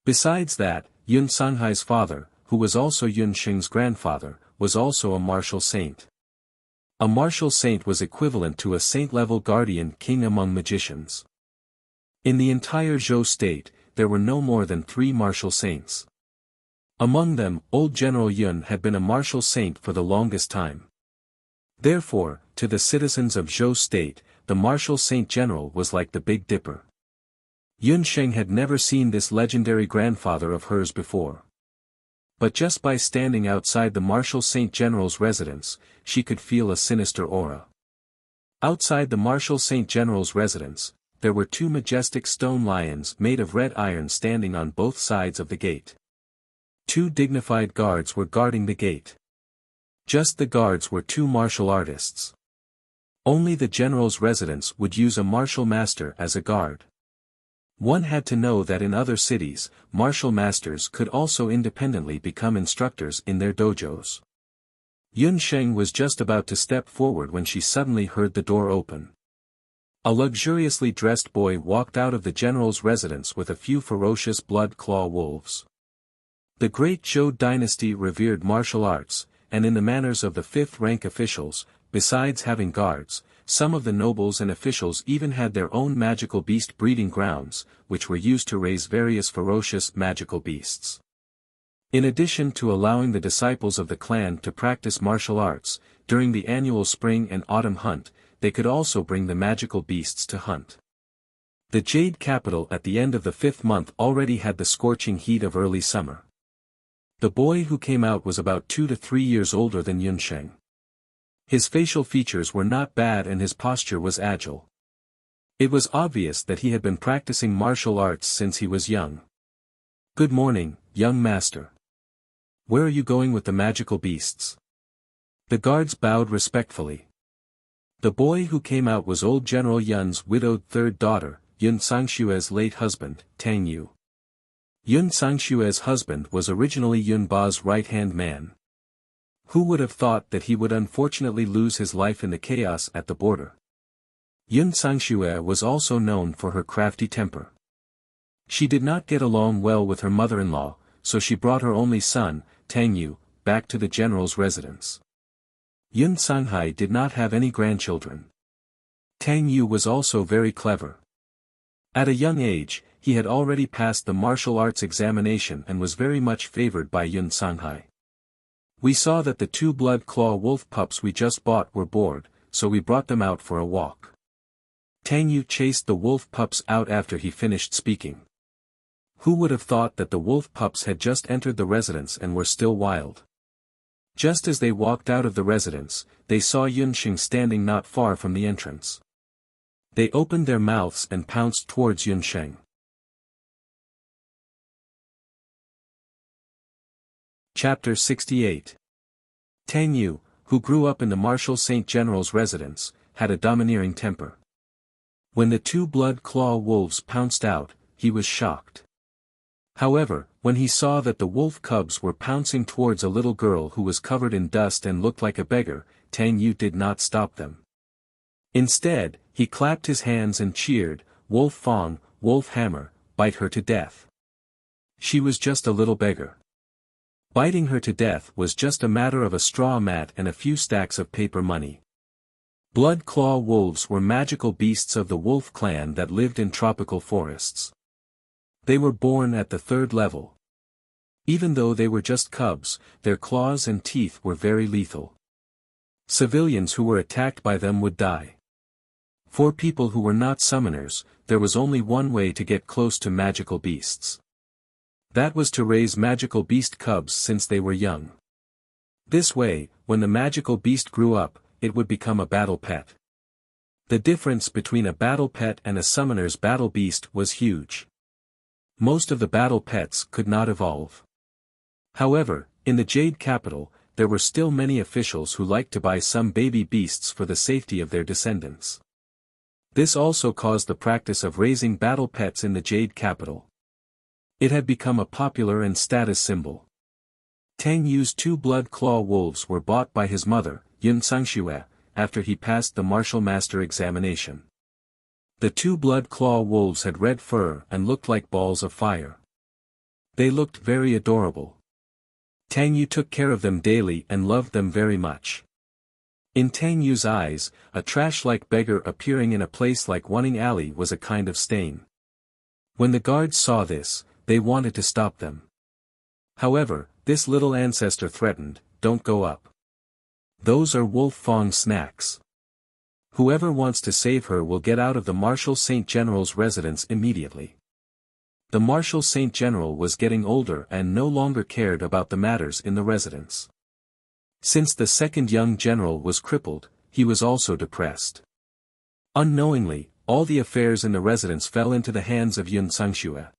Besides that, Yun Songhai's father, who was also Yunsheng's grandfather, was also a martial saint. A martial saint was equivalent to a saint-level guardian king among magicians. In the entire Zhou state, there were no more than 3 martial saints. Among them, old General Yun had been a martial saint for the longest time. Therefore, to the citizens of Zhou state, the Martial Saint General was like the Big Dipper. Yunsheng had never seen this legendary grandfather of hers before. But just by standing outside the Martial Saint General's residence, she could feel a sinister aura. Outside the Martial Saint General's residence, there were 2 majestic stone lions made of red iron standing on both sides of the gate. 2 dignified guards were guarding the gate. Just the guards were 2 martial artists. Only the general's residence would use a martial master as a guard. One had to know that in other cities, martial masters could also independently become instructors in their dojos. Yunsheng was just about to step forward when she suddenly heard the door open. A luxuriously dressed boy walked out of the general's residence with a few ferocious blood-claw wolves. The great Zhou dynasty revered martial arts, and in the manners of the 5th-rank officials, besides having guards, some of the nobles and officials even had their own magical beast breeding grounds, which were used to raise various ferocious magical beasts. In addition to allowing the disciples of the clan to practice martial arts, during the annual spring and autumn hunt, they could also bring the magical beasts to hunt. The Jade capital at the end of the 5th month already had the scorching heat of early summer. The boy who came out was about 2 to 3 years older than Yunsheng. His facial features were not bad and his posture was agile. It was obvious that he had been practicing martial arts since he was young. "Good morning, young master. Where are you going with the magical beasts?" The guards bowed respectfully. The boy who came out was old General Yun's widowed third daughter, Yun Sangshue's late husband, Tang Yu. Yun Sangshue's husband was originally Yun Ba's right-hand man. Who would have thought that he would unfortunately lose his life in the chaos at the border? Yun Sangshue was also known for her crafty temper. She did not get along well with her mother-in-law, so she brought her only son, Tang Yu, back to the general's residence. Yun Sanghai did not have any grandchildren. Tang Yu was also very clever. At a young age, he had already passed the martial arts examination and was very much favored by Yun Sanghai. We saw that the 2 blood claw wolf pups we just bought were bored, so we brought them out for a walk. Tang Yu chased the wolf pups out after he finished speaking. Who would have thought that the wolf pups had just entered the residence and were still wild? Just as they walked out of the residence, they saw Yun Sheng standing not far from the entrance. They opened their mouths and pounced towards Yun Sheng. Chapter 68. Tang Yu, who grew up in the Marshal Saint General's residence, had a domineering temper. When the 2 blood claw wolves pounced out, he was shocked. However, when he saw that the wolf cubs were pouncing towards a little girl who was covered in dust and looked like a beggar, Tang Yu did not stop them. Instead, he clapped his hands and cheered, "Wolf Fong, Wolf Hammer, bite her to death." She was just a little beggar. Biting her to death was just a matter of a straw mat and a few stacks of paper money. Blood claw wolves were magical beasts of the wolf clan that lived in tropical forests. They were born at the 3rd level. Even though they were just cubs, their claws and teeth were very lethal. Civilians who were attacked by them would die. For people who were not summoners, there was only one way to get close to magical beasts. That was to raise magical beast cubs since they were young. This way, when the magical beast grew up, it would become a battle pet. The difference between a battle pet and a summoner's battle beast was huge. Most of the battle pets could not evolve. However, in the Jade Capital, there were still many officials who liked to buy some baby beasts for the safety of their descendants. This also caused the practice of raising battle pets in the Jade Capital. It had become a popular and status symbol. Tang Yu's 2 blood claw wolves were bought by his mother, Yun Sangshue, after he passed the martial master examination. The 2 blood claw wolves had red fur and looked like balls of fire. They looked very adorable. Tang Yu took care of them daily and loved them very much. In Tang Yu's eyes, a trash-like beggar appearing in a place like Wanning Alley was a kind of stain. When the guards saw this, they wanted to stop them. However, this little ancestor threatened, "Don't go up. Those are Wolf Fong snacks. Whoever wants to save her will get out of the Marshal Saint General's residence immediately." The Marshal Saint General was getting older and no longer cared about the matters in the residence. Since the second young general was crippled, he was also depressed. Unknowingly, all the affairs in the residence fell into the hands of Yun Sangshue.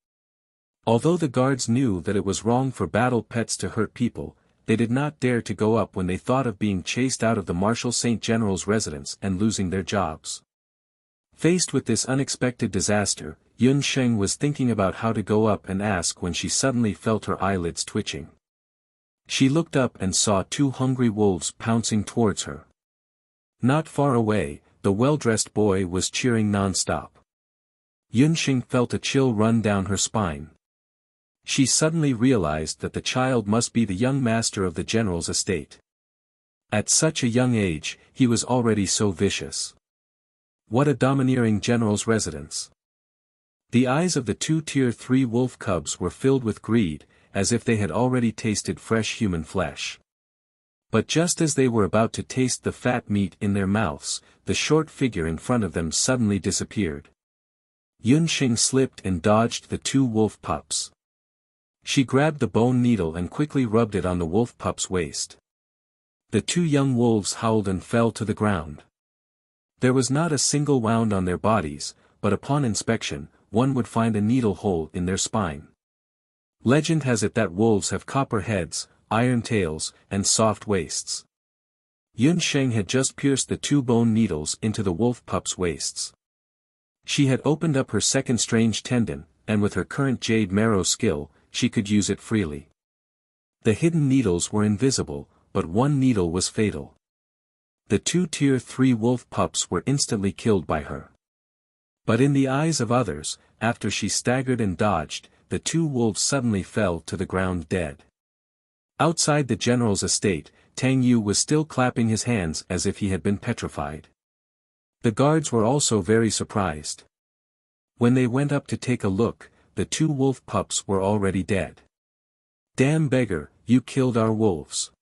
Although the guards knew that it was wrong for battle pets to hurt people, they did not dare to go up when they thought of being chased out of the Marshal Saint General's residence and losing their jobs. Faced with this unexpected disaster, Yun Sheng was thinking about how to go up and ask when she suddenly felt her eyelids twitching. She looked up and saw 2 hungry wolves pouncing towards her. Not far away, the well-dressed boy was cheering non-stop. Yun Sheng felt a chill run down her spine. She suddenly realized that the child must be the young master of the general's estate. At such a young age, he was already so vicious. What a domineering general's residence. The eyes of the 2 Tier 3 wolf cubs were filled with greed, as if they had already tasted fresh human flesh. But just as they were about to taste the fat meat in their mouths, the short figure in front of them suddenly disappeared. Yun Sheng slipped and dodged the 2 wolf pups. She grabbed the bone needle and quickly rubbed it on the wolf pup's waist. The 2 young wolves howled and fell to the ground. There was not a single wound on their bodies, but upon inspection, one would find a needle hole in their spine. Legend has it that wolves have copper heads, iron tails, and soft waists. Yun Sheng had just pierced the 2 bone needles into the wolf pup's waists. She had opened up her second strange tendon, and with her current jade marrow skill, she could use it freely. The hidden needles were invisible, but one needle was fatal. The 2 Tier 3 wolf pups were instantly killed by her. But in the eyes of others, after she staggered and dodged, the 2 wolves suddenly fell to the ground dead. Outside the general's estate, Tang Yu was still clapping his hands as if he had been petrified. The guards were also very surprised. When they went up to take a look, the 2 wolf pups were already dead. "Damn beggar, you killed our wolves."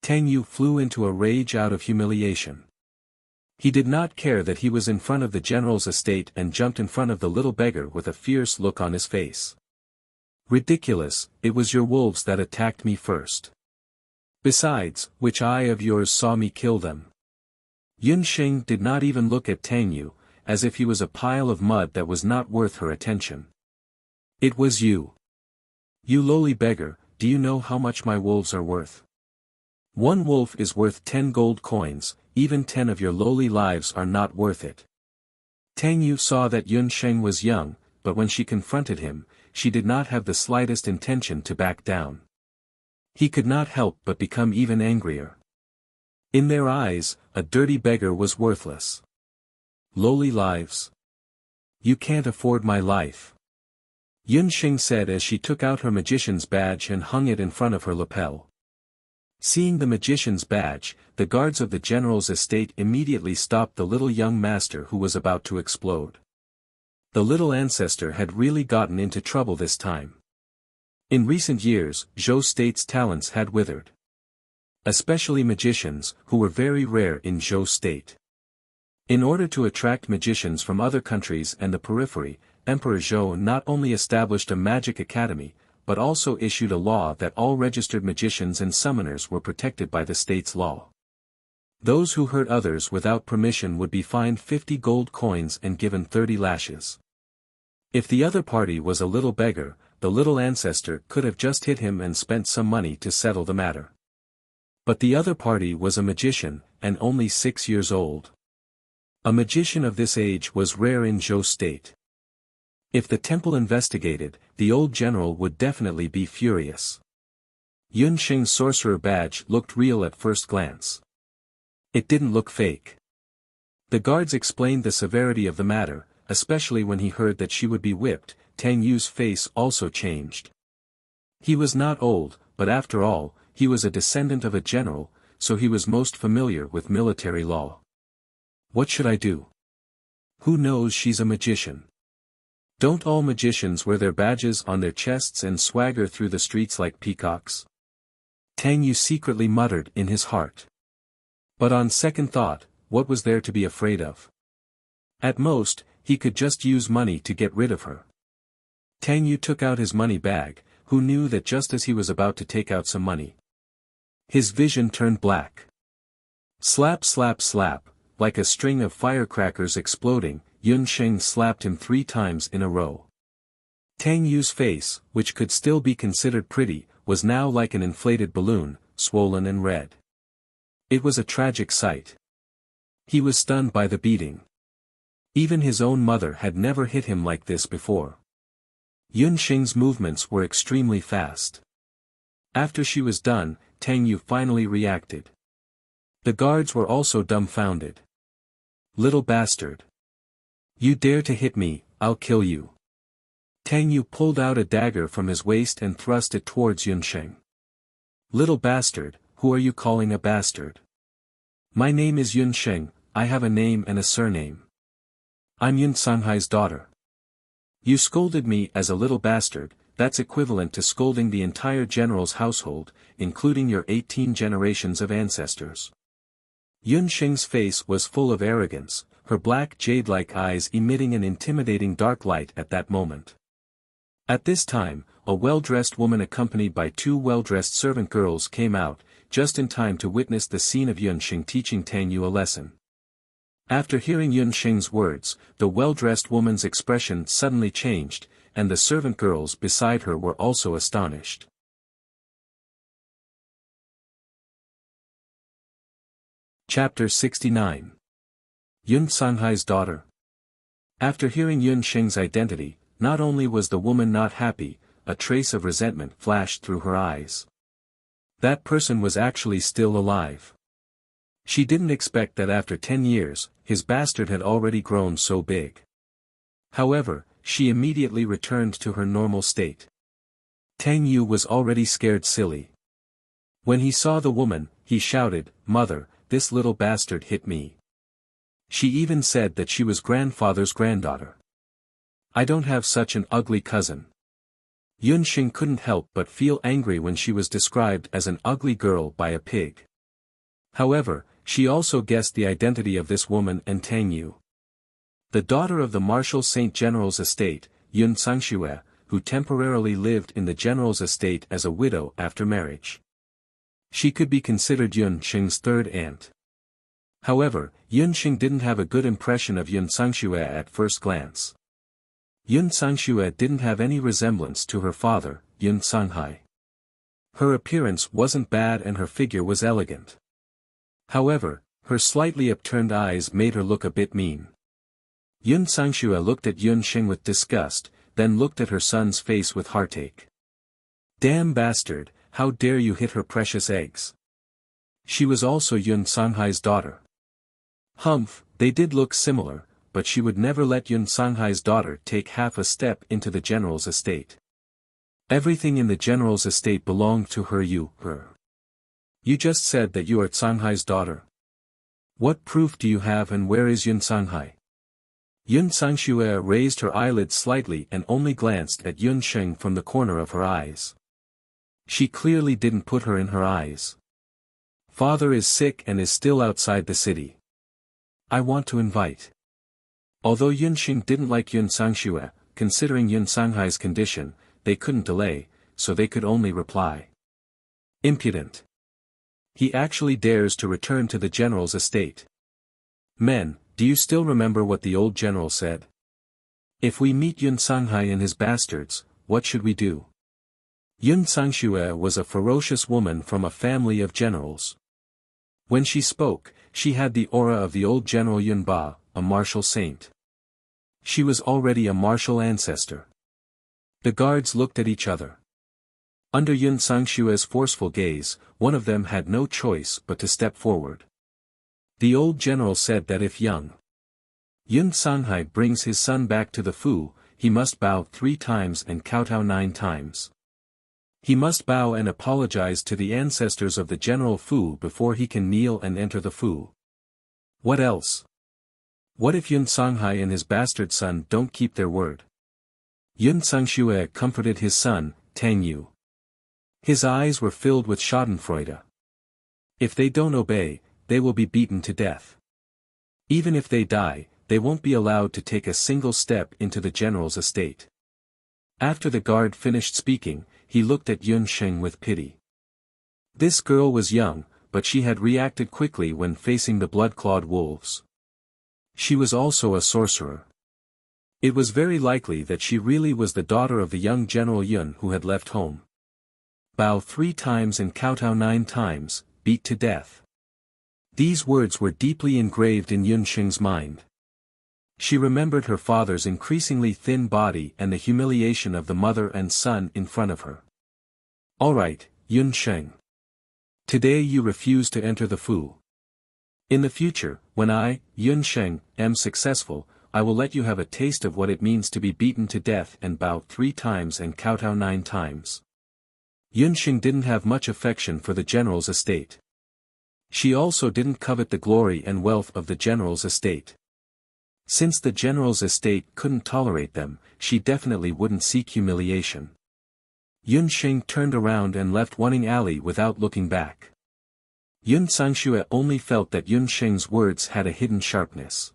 Tang Yu flew into a rage out of humiliation. He did not care that he was in front of the general's estate and jumped in front of the little beggar with a fierce look on his face. "Ridiculous, it was your wolves that attacked me first. Besides, which eye of yours saw me kill them?" Yun Sheng did not even look at Tang Yu, as if he was a pile of mud that was not worth her attention. "It was you. You lowly beggar, do you know how much my wolves are worth? 1 wolf is worth 10 gold coins, even 10 of your lowly lives are not worth it." Tang Yu saw that Yun Sheng was young, but when she confronted him, she did not have the slightest intention to back down. He could not help but become even angrier. In their eyes, a dirty beggar was worthless. "Lowly lives? You can't afford my life," Yun Sheng said as she took out her magician's badge and hung it in front of her lapel. Seeing the magician's badge, the guards of the general's estate immediately stopped the little young master who was about to explode. The little ancestor had really gotten into trouble this time. In recent years, Zhou State's talents had withered. Especially magicians, who were very rare in Zhou State. In order to attract magicians from other countries and the periphery, Emperor Zhou not only established a magic academy, but also issued a law that all registered magicians and summoners were protected by the state's law. Those who hurt others without permission would be fined 50 gold coins and given 30 lashes. If the other party was a little beggar, the little ancestor could have just hit him and spent some money to settle the matter. But the other party was a magician, and only 6 years old. A magician of this age was rare in Zhou State. If the temple investigated, the old general would definitely be furious. Yun Sheng's sorcerer badge looked real at first glance. It didn't look fake. The guards explained the severity of the matter, especially when he heard that she would be whipped. Tang Yu's face also changed. He was not old, but after all, he was a descendant of a general, so he was most familiar with military law. What should I do? Who knows she's a magician? Don't all magicians wear their badges on their chests and swagger through the streets like peacocks? Tang Yu secretly muttered in his heart. But on second thought, what was there to be afraid of? At most, he could just use money to get rid of her. Tang Yu took out his money bag, who knew that just as he was about to take out some money, his vision turned black. Slap slap slap, like a string of firecrackers exploding, Yun Sheng slapped him 3 times in a row. Tang Yu's face, which could still be considered pretty, was now like an inflated balloon, swollen and red. It was a tragic sight. He was stunned by the beating. Even his own mother had never hit him like this before. Yun Sheng's movements were extremely fast. After she was done, Tang Yu finally reacted. The guards were also dumbfounded. "Little bastard. You dare to hit me, I'll kill you." Tang Yu pulled out a dagger from his waist and thrust it towards Yun Sheng. "Little bastard, who are you calling a bastard? My name is Yun Sheng, I have a name and a surname. I'm Yun Sanghai's daughter. You scolded me as a little bastard, that's equivalent to scolding the entire general's household, including your 18 generations of ancestors." Yun Sheng's face was full of arrogance, her black jade-like eyes emitting an intimidating dark light at that moment. At this time, a well-dressed woman accompanied by 2 well-dressed servant girls came out, just in time to witness the scene of Yun Sheng teaching Tang Yu a lesson. After hearing Yun Sheng's words, the well-dressed woman's expression suddenly changed, and the servant girls beside her were also astonished. Chapter 69. Yun Sanghai's daughter. After hearing Yun Sheng's identity, not only was the woman not happy, a trace of resentment flashed through her eyes. That person was actually still alive. She didn't expect that after 10 years, his bastard had already grown so big. However, she immediately returned to her normal state. Tang Yu was already scared silly. When he saw the woman, he shouted, "Mother, this little bastard hit me." She even said that she was grandfather's granddaughter. "I don't have such an ugly cousin." Yun Sheng couldn't help but feel angry when she was described as an ugly girl by a pig. However, she also guessed the identity of this woman and Tang Yu. The daughter of the Marshal Saint General's estate, Yun Sangxue, who temporarily lived in the general's estate as a widow after marriage. She could be considered Yun Sheng's third aunt. However, Yun Sheng didn't have a good impression of Yun Sangxue at first glance. Yun Sangxue didn't have any resemblance to her father, Yun Sanghai. Her appearance wasn't bad and her figure was elegant. However, her slightly upturned eyes made her look a bit mean. Yun Sangxue looked at Yun Sheng with disgust, then looked at her son's face with heartache. "Damn bastard, how dare you hit her precious eggs." She was also Yun Sanghai's daughter. Humph, they did look similar, but she would never let Yun Sanghai's daughter take half a step into the general's estate. Everything in the general's estate belonged to her. You just said that you are Sanghai's daughter. What proof do you have and where is Yun Sanghai? Yun Sangxue raised her eyelids slightly and only glanced at Yun Sheng from the corner of her eyes. She clearly didn't put her in her eyes. "Father is sick and is still outside the city. I want to invite." Although Yun Sheng didn't like Yun Sangxue, considering Yun Sanghai's condition, they couldn't delay, so they could only reply. "Impudent. He actually dares to return to the general's estate. Men, do you still remember what the old general said? If we meet Yun Sanghai and his bastards, what should we do?" Yun Sangxue was a ferocious woman from a family of generals. When she spoke, she had the aura of the old general Yun Ba, a martial saint. She was already a martial ancestor. The guards looked at each other. Under Yun Sangxue's forceful gaze, one of them had no choice but to step forward. The old general said that if young Yun Sanghai brings his son back to the Fu, he must bow 3 times and kowtow 9 times. He must bow and apologize to the ancestors of the General Fu before he can kneel and enter the Fu. What else? What if Yun Sanghai and his bastard son don't keep their word? Yun Sangxue comforted his son, Tang Yu. His eyes were filled with schadenfreude. If they don't obey, they will be beaten to death. Even if they die, they won't be allowed to take a single step into the general's estate. After the guard finished speaking, he looked at Yun Sheng with pity. This girl was young, but she had reacted quickly when facing the blood-clawed wolves. She was also a sorcerer. It was very likely that she really was the daughter of the young General Yun who had left home. Bow 3 times and kowtow 9 times, beat to death. These words were deeply engraved in Yun Sheng's mind. She remembered her father's increasingly thin body and the humiliation of the mother and son in front of her. "All right, Yun Sheng. Today you refuse to enter the Fu. In the future, when I, Yun Sheng, am successful, I will let you have a taste of what it means to be beaten to death and bow 3 times and kowtow 9 times. Yun Sheng didn't have much affection for the general's estate. She also didn't covet the glory and wealth of the general's estate. Since the general's estate couldn't tolerate them, she definitely wouldn't seek humiliation. Yun Sheng turned around and left Wuning Alley without looking back. Yun Sangxue only felt that Yun Sheng's words had a hidden sharpness.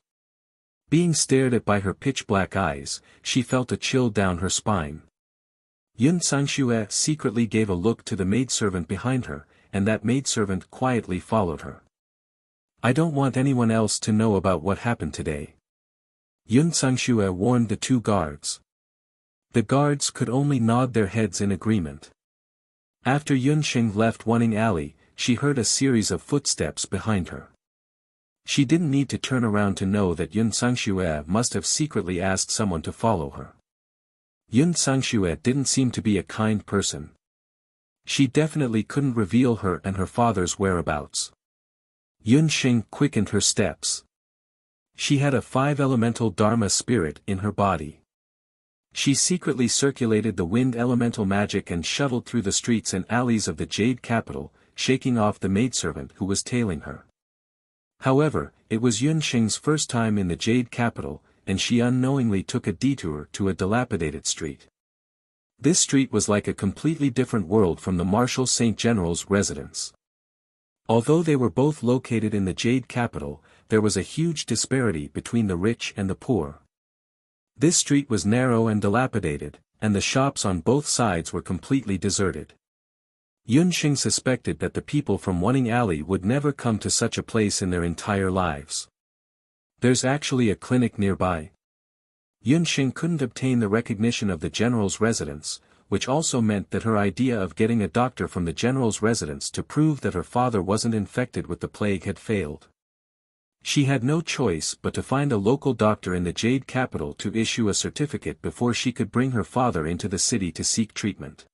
Being stared at by her pitch-black eyes, she felt a chill down her spine. Yun Sangxue secretly gave a look to the maidservant behind her, and that maidservant quietly followed her. "I don't want anyone else to know about what happened today." Yun Sangxue warned the 2 guards. The guards could only nod their heads in agreement. After Yun Sheng left Wuning Alley, she heard a series of footsteps behind her. She didn't need to turn around to know that Yun Sangxue must have secretly asked someone to follow her. Yun Sangxue didn't seem to be a kind person. She definitely couldn't reveal her and her father's whereabouts. Yun Xing quickened her steps. She had a 5-elemental Dharma spirit in her body. She secretly circulated the wind elemental magic and shuttled through the streets and alleys of the Jade Capital, shaking off the maidservant who was tailing her. However, it was Yun Xing's first time in the Jade Capital, and she unknowingly took a detour to a dilapidated street. This street was like a completely different world from the Marshal St. General's residence. Although they were both located in the Jade Capital, there was a huge disparity between the rich and the poor. This street was narrow and dilapidated, and the shops on both sides were completely deserted. Yun Xing suspected that the people from Wuning Alley would never come to such a place in their entire lives. There's actually a clinic nearby. Yun Xing couldn't obtain the recognition of the general's residence, which also meant that her idea of getting a doctor from the general's residence to prove that her father wasn't infected with the plague had failed. She had no choice but to find a local doctor in the Jade Capital to issue a certificate before she could bring her father into the city to seek treatment.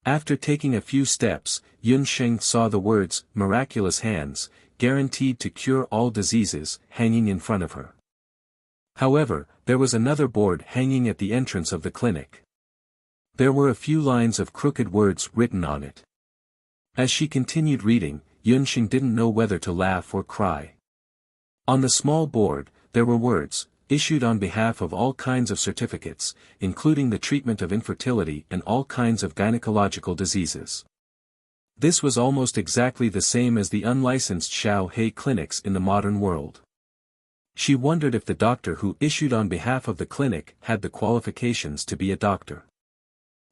After taking a few steps, Yun Xing saw the words, "Miraculous Hands, guaranteed to cure all diseases," hanging in front of her. However, there was another board hanging at the entrance of the clinic. There were a few lines of crooked words written on it. As she continued reading, Yun Xing didn't know whether to laugh or cry. On the small board, there were words, "Issued on behalf of all kinds of certificates, including the treatment of infertility and all kinds of gynecological diseases." This was almost exactly the same as the unlicensed Xiao Hei clinics in the modern world. She wondered if the doctor who issued on behalf of the clinic had the qualifications to be a doctor.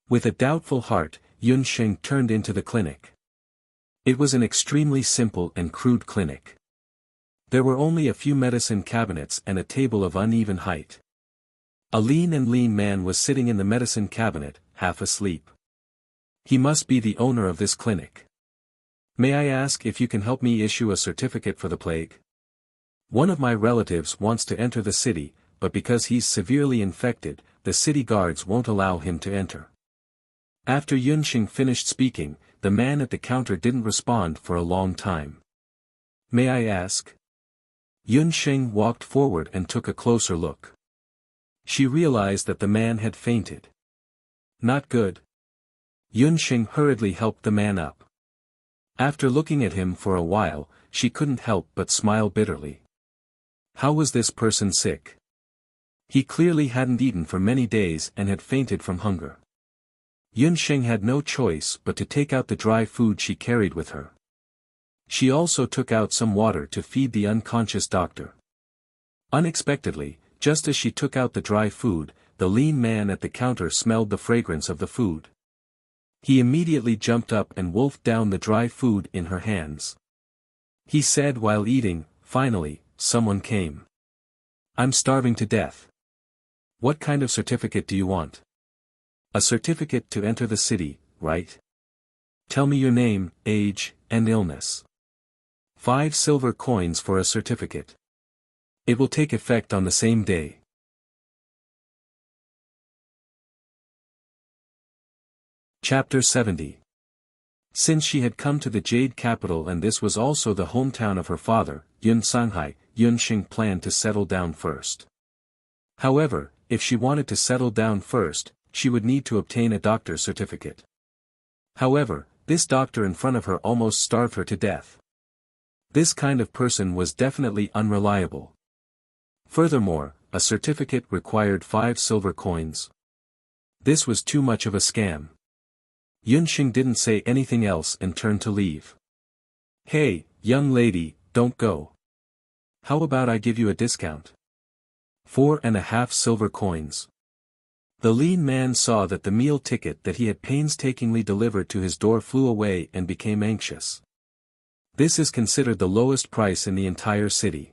With a doubtful heart, Yun Xing turned into the clinic. It was an extremely simple and crude clinic. There were only a few medicine cabinets and a table of uneven height. A lean man was sitting in the medicine cabinet, half asleep. He must be the owner of this clinic. "May I ask if you can help me issue a certificate for the plague? One of my relatives wants to enter the city, but because he's severely infected, the city guards won't allow him to enter." After Yun Xing finished speaking, the man at the counter didn't respond for a long time. "May I ask?" Yun Xing walked forward and took a closer look. She realized that the man had fainted. Not good. Yun Xing hurriedly helped the man up. After looking at him for a while, she couldn't help but smile bitterly. How was this person sick? He clearly hadn't eaten for many days and had fainted from hunger. Yun Xing had no choice but to take out the dry food she carried with her. She also took out some water to feed the unconscious doctor. Unexpectedly, just as she took out the dry food, the lean man at the counter smelled the fragrance of the food. He immediately jumped up and wolfed down the dry food in her hands. He said while eating, "Finally, someone came. I'm starving to death. What kind of certificate do you want?" "A certificate to enter the city, right? Tell me your name, age, and illness. 5 silver coins for a certificate. It will take effect on the same day." Chapter 70. Since she had come to the Jade Capital and this was also the hometown of her father, Yun Sanghai, Yun Xing planned to settle down first. However, if she wanted to settle down first, she would need to obtain a doctor's certificate. However, this doctor in front of her almost starved her to death. This kind of person was definitely unreliable. Furthermore, a certificate required 5 silver coins. This was too much of a scam. Yun Xing didn't say anything else and turned to leave. "Hey, young lady, don't go. How about I give you a discount? 4.5 silver coins. The lean man saw that the meal ticket that he had painstakingly delivered to his door flew away and became anxious. This is considered the lowest price in the entire city.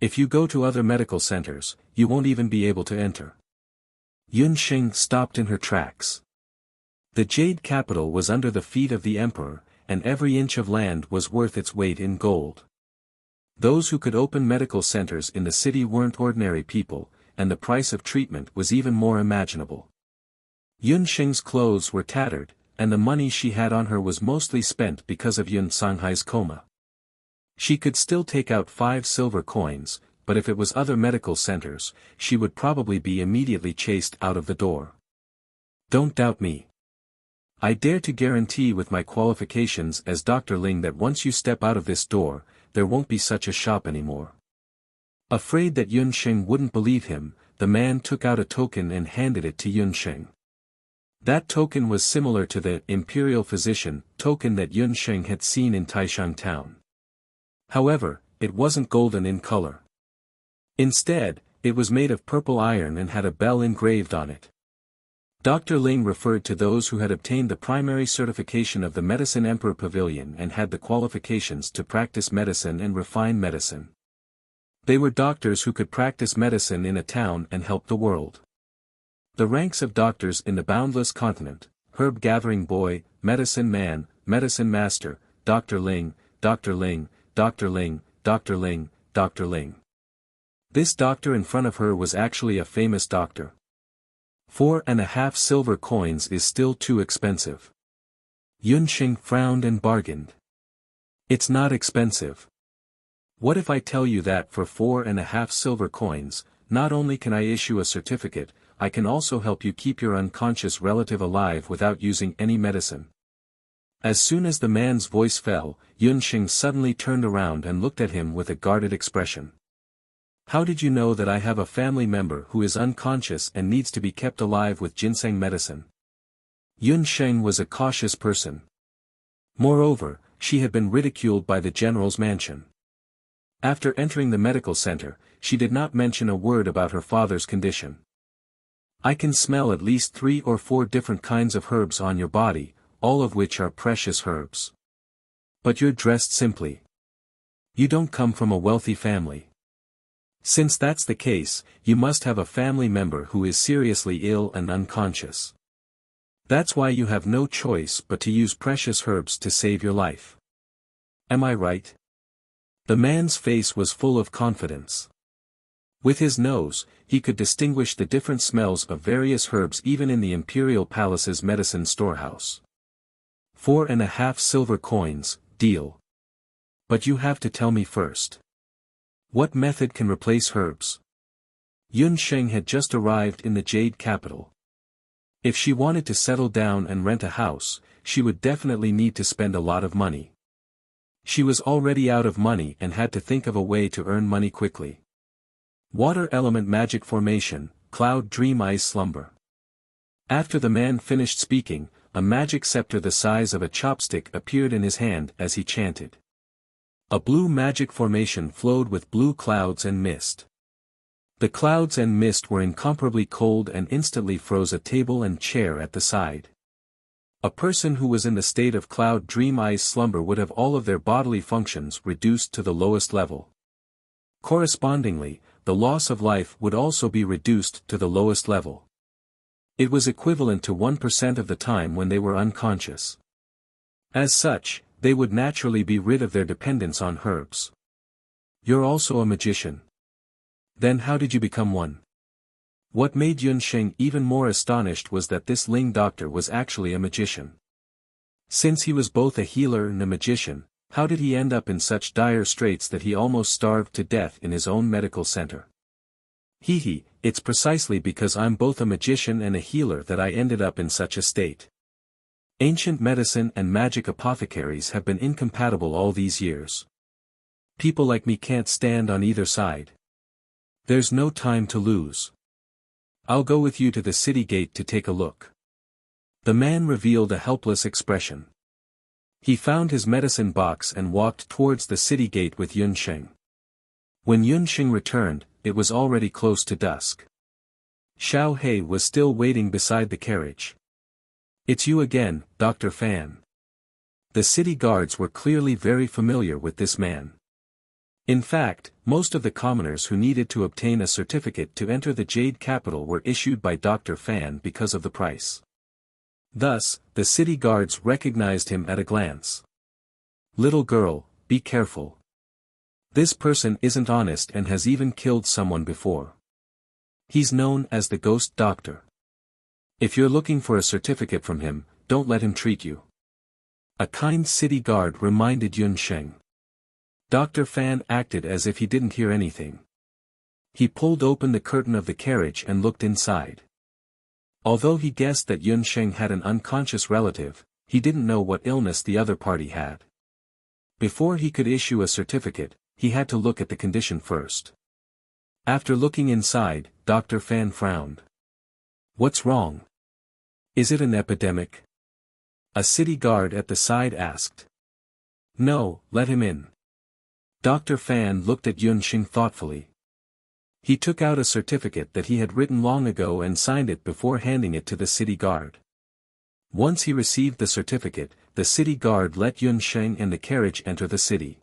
If you go to other medical centers, you won't even be able to enter." Yun Xing stopped in her tracks. The Jade Capital was under the feet of the emperor, and every inch of land was worth its weight in gold. Those who could open medical centers in the city weren't ordinary people, and the price of treatment was even more imaginable. Yun Sheng's clothes were tattered, and the money she had on her was mostly spent because of Yun Sanghai's coma. She could still take out 5 silver coins, but if it was other medical centers, she would probably be immediately chased out of the door. Don't doubt me. I dare to guarantee with my qualifications as Dr. Ling that once you step out of this door, there won't be such a shop anymore. Afraid that Yun Sheng wouldn't believe him, the man took out a token and handed it to Yun Sheng. That token was similar to the imperial physician token that Yun Sheng had seen in Taishang town. However, it wasn't golden in color. Instead, it was made of purple iron and had a bell engraved on it. Dr. Ling referred to those who had obtained the primary certification of the Medicine Emperor Pavilion and had the qualifications to practice medicine and refine medicine. They were doctors who could practice medicine in a town and help the world. The ranks of doctors in the boundless continent: herb gathering boy, medicine man, medicine master, Dr. Ling, Dr. Ling, Dr. Ling, Dr. Ling, Dr. Ling. This doctor in front of her was actually a famous doctor. 4.5 silver coins is still too expensive. Yun Sheng frowned and bargained. It's not expensive. What if I tell you that for 4.5 silver coins, not only can I issue a certificate, I can also help you keep your unconscious relative alive without using any medicine. As soon as the man's voice fell, Yun Sheng suddenly turned around and looked at him with a guarded expression. How did you know that I have a family member who is unconscious and needs to be kept alive with ginseng medicine? Yun Sheng was a cautious person. Moreover, she had been ridiculed by the general's mansion. After entering the medical center, she did not mention a word about her father's condition. I can smell at least 3 or 4 different kinds of herbs on your body, all of which are precious herbs. But you're dressed simply. You don't come from a wealthy family. Since that's the case, you must have a family member who is seriously ill and unconscious. That's why you have no choice but to use precious herbs to save your life. Am I right? The man's face was full of confidence. With his nose, he could distinguish the different smells of various herbs even in the imperial palace's medicine storehouse. 4.5 silver coins, deal. But you have to tell me first. What method can replace herbs? Yun Sheng had just arrived in the Jade capital. If she wanted to settle down and rent a house, she would definitely need to spend a lot of money. She was already out of money and had to think of a way to earn money quickly. Water element magic formation, cloud dream ice slumber. After the man finished speaking, a magic scepter the size of a chopstick appeared in his hand as he chanted. A blue magic formation flowed with blue clouds and mist. The clouds and mist were incomparably cold and instantly froze a table and chair at the side. A person who was in the state of cloud dream ice slumber would have all of their bodily functions reduced to the lowest level. Correspondingly, the loss of life would also be reduced to the lowest level. It was equivalent to 1% of the time when they were unconscious. As such, they would naturally be rid of their dependence on herbs. You're also a magician. Then how did you become one? What made Yun Sheng even more astonished was that this Ling doctor was actually a magician. Since he was both a healer and a magician, how did he end up in such dire straits that he almost starved to death in his own medical center? It's precisely because I'm both a magician and a healer that I ended up in such a state. Ancient medicine and magic apothecaries have been incompatible all these years. People like me can't stand on either side. There's no time to lose. I'll go with you to the city gate to take a look. The man revealed a helpless expression. He found his medicine box and walked towards the city gate with Yun Sheng. When Yun Sheng returned, it was already close to dusk. Xiao He was still waiting beside the carriage. It's you again, Dr. Fan. The city guards were clearly very familiar with this man. In fact, most of the commoners who needed to obtain a certificate to enter the Jade capital were issued by Dr. Fan because of the price. Thus, the city guards recognized him at a glance. Little girl, be careful. This person isn't honest and has even killed someone before. He's known as the ghost doctor. If you're looking for a certificate from him, don't let him treat you. A kind city guard reminded Yun Sheng. Dr. Fan acted as if he didn't hear anything. He pulled open the curtain of the carriage and looked inside. Although he guessed that Yun Sheng had an unconscious relative, he didn't know what illness the other party had. Before he could issue a certificate, he had to look at the condition first. After looking inside, Dr. Fan frowned. What's wrong? Is it an epidemic? A city guard at the side asked. No, let him in. Dr. Fan looked at Yun Sheng thoughtfully. He took out a certificate that he had written long ago and signed it before handing it to the city guard. Once he received the certificate, the city guard let Yun Sheng and the carriage enter the city.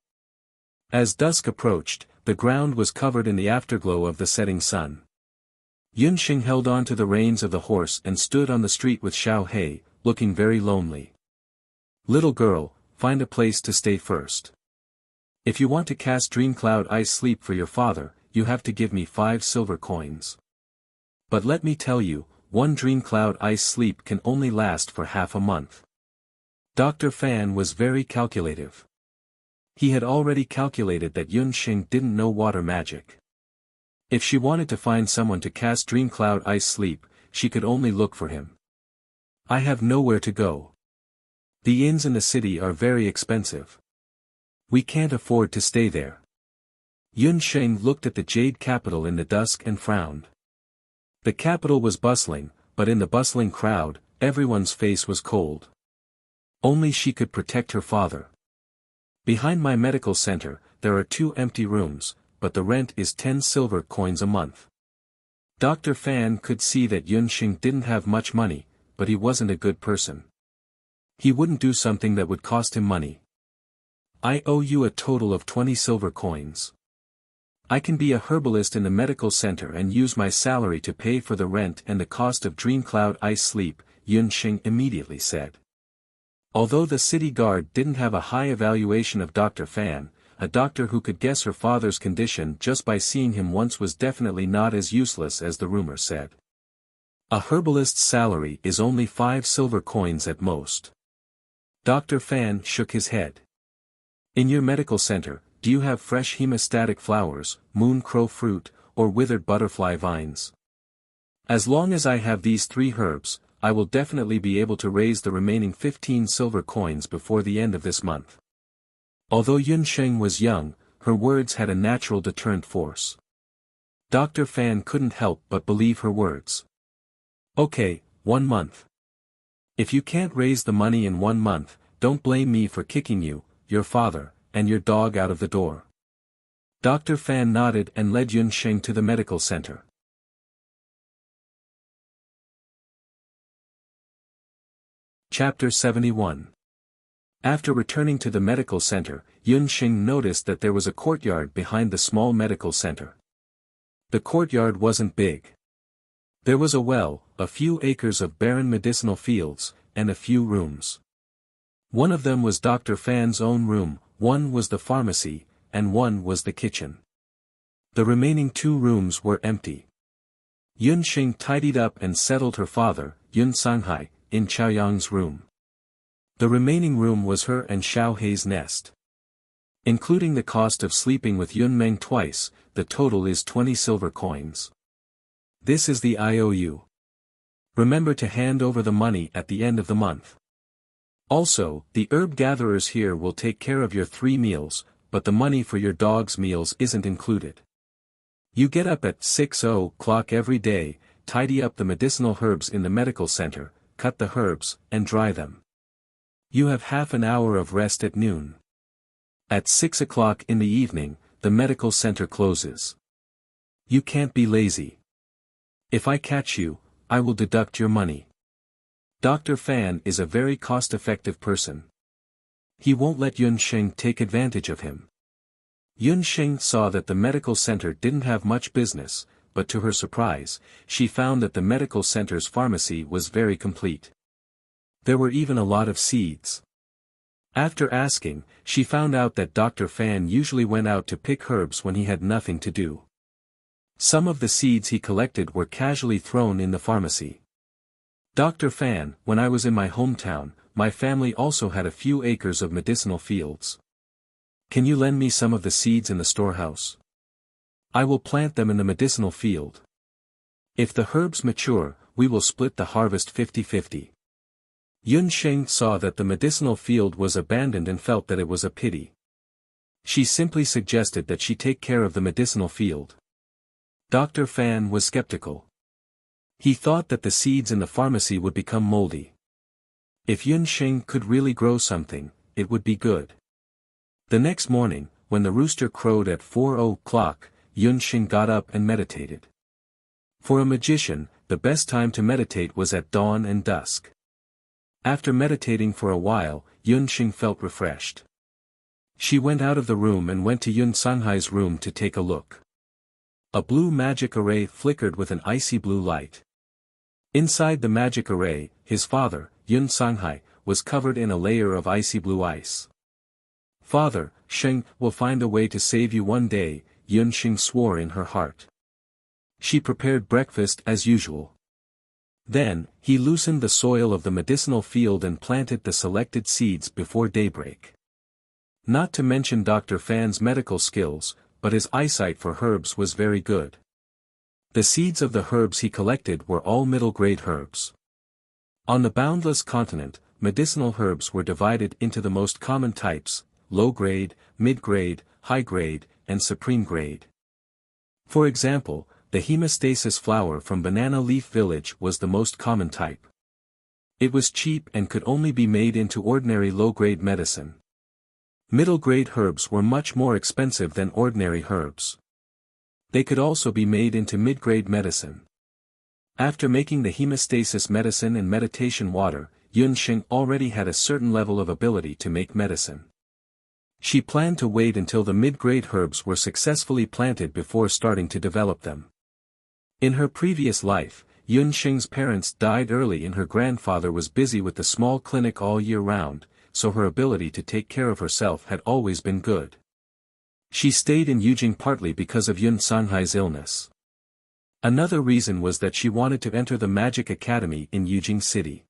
As dusk approached, the ground was covered in the afterglow of the setting sun. Yun Sheng held on to the reins of the horse and stood on the street with Xiao He, looking very lonely. Little girl, find a place to stay first. If you want to cast Dream Cloud Ice Sleep for your father, you have to give me 5 silver coins. But let me tell you, one Dream Cloud Ice Sleep can only last for half a month. Dr. Fan was very calculative. He had already calculated that Yun Sheng didn't know water magic. If she wanted to find someone to cast Dream Cloud Ice Sleep, she could only look for him. I have nowhere to go. The inns in the city are very expensive. We can't afford to stay there. Yun Sheng looked at the jade capital in the dusk and frowned. The capital was bustling, but in the bustling crowd, everyone's face was cold. Only she could protect her father. Behind my medical center, there are 2 empty rooms, but the rent is 10 silver coins a month. Dr. Fan could see that Yun Sheng didn't have much money, but he wasn't a good person. He wouldn't do something that would cost him money. I owe you a total of 20 silver coins. I can be a herbalist in the medical center and use my salary to pay for the rent and the cost of Dream Cloud Ice Sleep, Yun Sheng immediately said. Although the city guard didn't have a high evaluation of Dr. Fan, a doctor who could guess her father's condition just by seeing him once was definitely not as useless as the rumor said. A herbalist's salary is only 5 silver coins at most. Dr. Fan shook his head. In your medical center, do you have fresh hemostatic flowers, moon crow fruit, or withered butterfly vines? As long as I have these 3 herbs, I will definitely be able to raise the remaining 15 silver coins before the end of this month. Although Yun Sheng was young, her words had a natural deterrent force. Dr. Fan couldn't help but believe her words. Okay, 1 month. If you can't raise the money in 1 month, don't blame me for kicking you, your father, and your dog out of the door. Dr. Fan nodded and led Yun Sheng to the medical center. Chapter 71. After returning to the medical center, Yun Sheng noticed that there was a courtyard behind the small medical center. The courtyard wasn't big. There was a well, a few acres of barren medicinal fields, and a few rooms. One of them was Dr. Fan's own room, one was the pharmacy, and one was the kitchen. The remaining 2 rooms were empty. Yun Sheng tidied up and settled her father, Yun Sanghai, in Chaoyang's room. The remaining room was her and Xiao Hei's nest. Including the cost of sleeping with Yun Meng twice, the total is 20 silver coins. This is the IOU. Remember to hand over the money at the end of the month. Also, the herb gatherers here will take care of your 3 meals, but the money for your dog's meals isn't included. You get up at 6 o'clock every day, tidy up the medicinal herbs in the medical center, cut the herbs, and dry them. You have half an hour of rest at noon. At 6 o'clock in the evening, the medical center closes. You can't be lazy. If I catch you, I will deduct your money. Dr. Fan is a very cost-effective person. He won't let Yun Sheng take advantage of him. Yun Sheng saw that the medical center didn't have much business, but to her surprise, she found that the medical center's pharmacy was very complete. There were even a lot of seeds. After asking, she found out that Dr. Fan usually went out to pick herbs when he had nothing to do. Some of the seeds he collected were casually thrown in the pharmacy. Dr. Fan, when I was in my hometown, my family also had a few acres of medicinal fields. Can you lend me some of the seeds in the storehouse? I will plant them in the medicinal field. If the herbs mature, we will split the harvest 50-50. Yun Sheng saw that the medicinal field was abandoned and felt that it was a pity. She simply suggested that she take care of the medicinal field. Dr. Fan was skeptical. He thought that the seeds in the pharmacy would become moldy. If Yun Sheng could really grow something, it would be good. The next morning, when the rooster crowed at 4 o'clock, Yun Sheng got up and meditated. For a magician, the best time to meditate was at dawn and dusk. After meditating for a while, Yun Sheng felt refreshed. She went out of the room and went to Yun Sanghai's room to take a look. A blue magic array flickered with an icy blue light. Inside the magic array, his father, Yun Sanghai, was covered in a layer of icy blue ice. "Father, Sheng will find a way to save you one day," Yun Sheng swore in her heart. She prepared breakfast as usual. Then, he loosened the soil of the medicinal field and planted the selected seeds before daybreak. Not to mention Dr. Fan's medical skills, but his eyesight for herbs was very good. The seeds of the herbs he collected were all middle-grade herbs. On the boundless continent, medicinal herbs were divided into the most common types: low-grade, mid-grade, high-grade, and supreme-grade. For example, the hemostasis flower from Banana Leaf Village was the most common type. It was cheap and could only be made into ordinary low-grade medicine. Middle-grade herbs were much more expensive than ordinary herbs. They could also be made into mid-grade medicine. After making the hemostasis medicine and meditation water, Yun Sheng already had a certain level of ability to make medicine. She planned to wait until the mid-grade herbs were successfully planted before starting to develop them. In her previous life, Yun Sheng's parents died early and her grandfather was busy with the small clinic all year round, so her ability to take care of herself had always been good. She stayed in Yujing partly because of Yun Sanghai's illness. Another reason was that she wanted to enter the Magic Academy in Yujing City.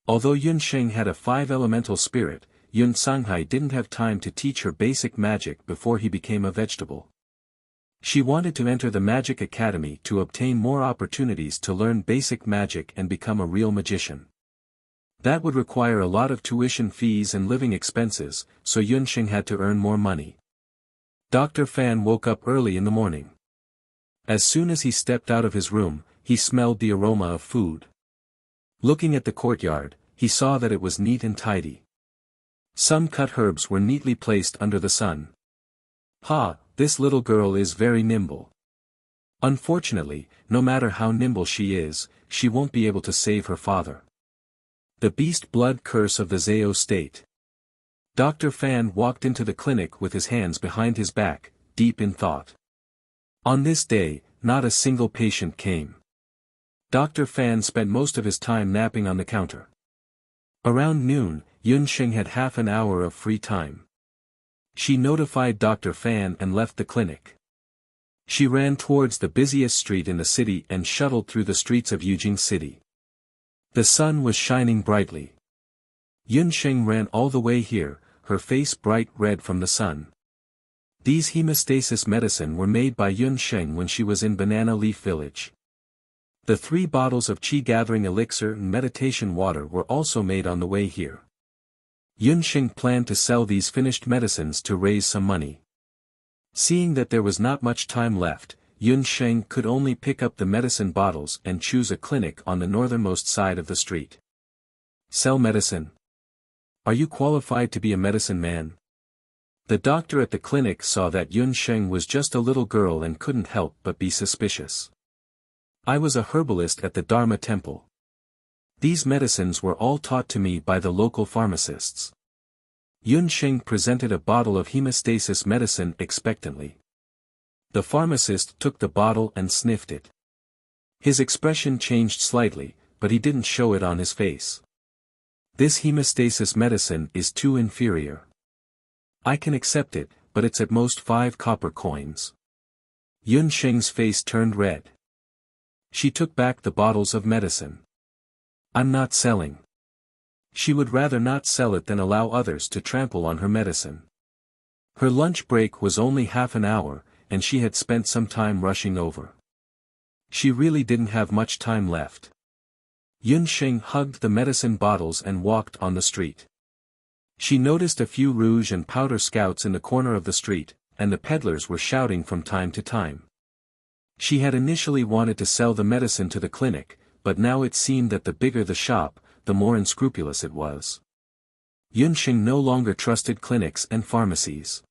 Although Yun Sheng had a 5-elemental spirit, Yun Sanghai didn't have time to teach her basic magic before he became a vegetable. She wanted to enter the Magic Academy to obtain more opportunities to learn basic magic and become a real magician. That would require a lot of tuition fees and living expenses, so Yun Sheng had to earn more money. Dr. Fan woke up early in the morning. As soon as he stepped out of his room, he smelled the aroma of food. Looking at the courtyard, he saw that it was neat and tidy. Some cut herbs were neatly placed under the sun. "Ha, this little girl is very nimble. Unfortunately, no matter how nimble she is, she won't be able to save her father." The beast blood curse of the Zhao state. Dr. Fan walked into the clinic with his hands behind his back, deep in thought. On this day, not a single patient came. Dr. Fan spent most of his time napping on the counter. Around noon, Yun Sheng had half an hour of free time. She notified Dr. Fan and left the clinic. She ran towards the busiest street in the city and shuttled through the streets of Yujing City. The sun was shining brightly. Yun Sheng ran all the way here, her face bright red from the sun. These hemostasis medicine were made by Yun Sheng when she was in Banana Leaf Village. The 3 bottles of qi-gathering elixir and meditation water were also made on the way here. Yun Sheng planned to sell these finished medicines to raise some money. Seeing that there was not much time left, Yun Sheng could only pick up the medicine bottles and choose a clinic on the northernmost side of the street. "Sell medicine? Are you qualified to be a medicine man?" The doctor at the clinic saw that Yun Sheng was just a little girl and couldn't help but be suspicious. "I was a herbalist at the Dharma temple. These medicines were all taught to me by the local pharmacists." Yun Sheng presented a bottle of hemostasis medicine expectantly. The pharmacist took the bottle and sniffed it. His expression changed slightly, but he didn't show it on his face. This hemostasis medicine is too inferior. I can accept it, but it's at most 5 copper coins. Yun Sheng's face turned red. She took back the bottles of medicine. I'm not selling. She would rather not sell it than allow others to trample on her medicine. Her lunch break was only half an hour, and she had spent some time rushing over. She really didn't have much time left. Yun Sheng hugged the medicine bottles and walked on the street. She noticed a few rouge and powder scouts in the corner of the street, and the peddlers were shouting from time to time. She had initially wanted to sell the medicine to the clinic, but now it seemed that the bigger the shop, the more unscrupulous it was. Yun Sheng no longer trusted clinics and pharmacies.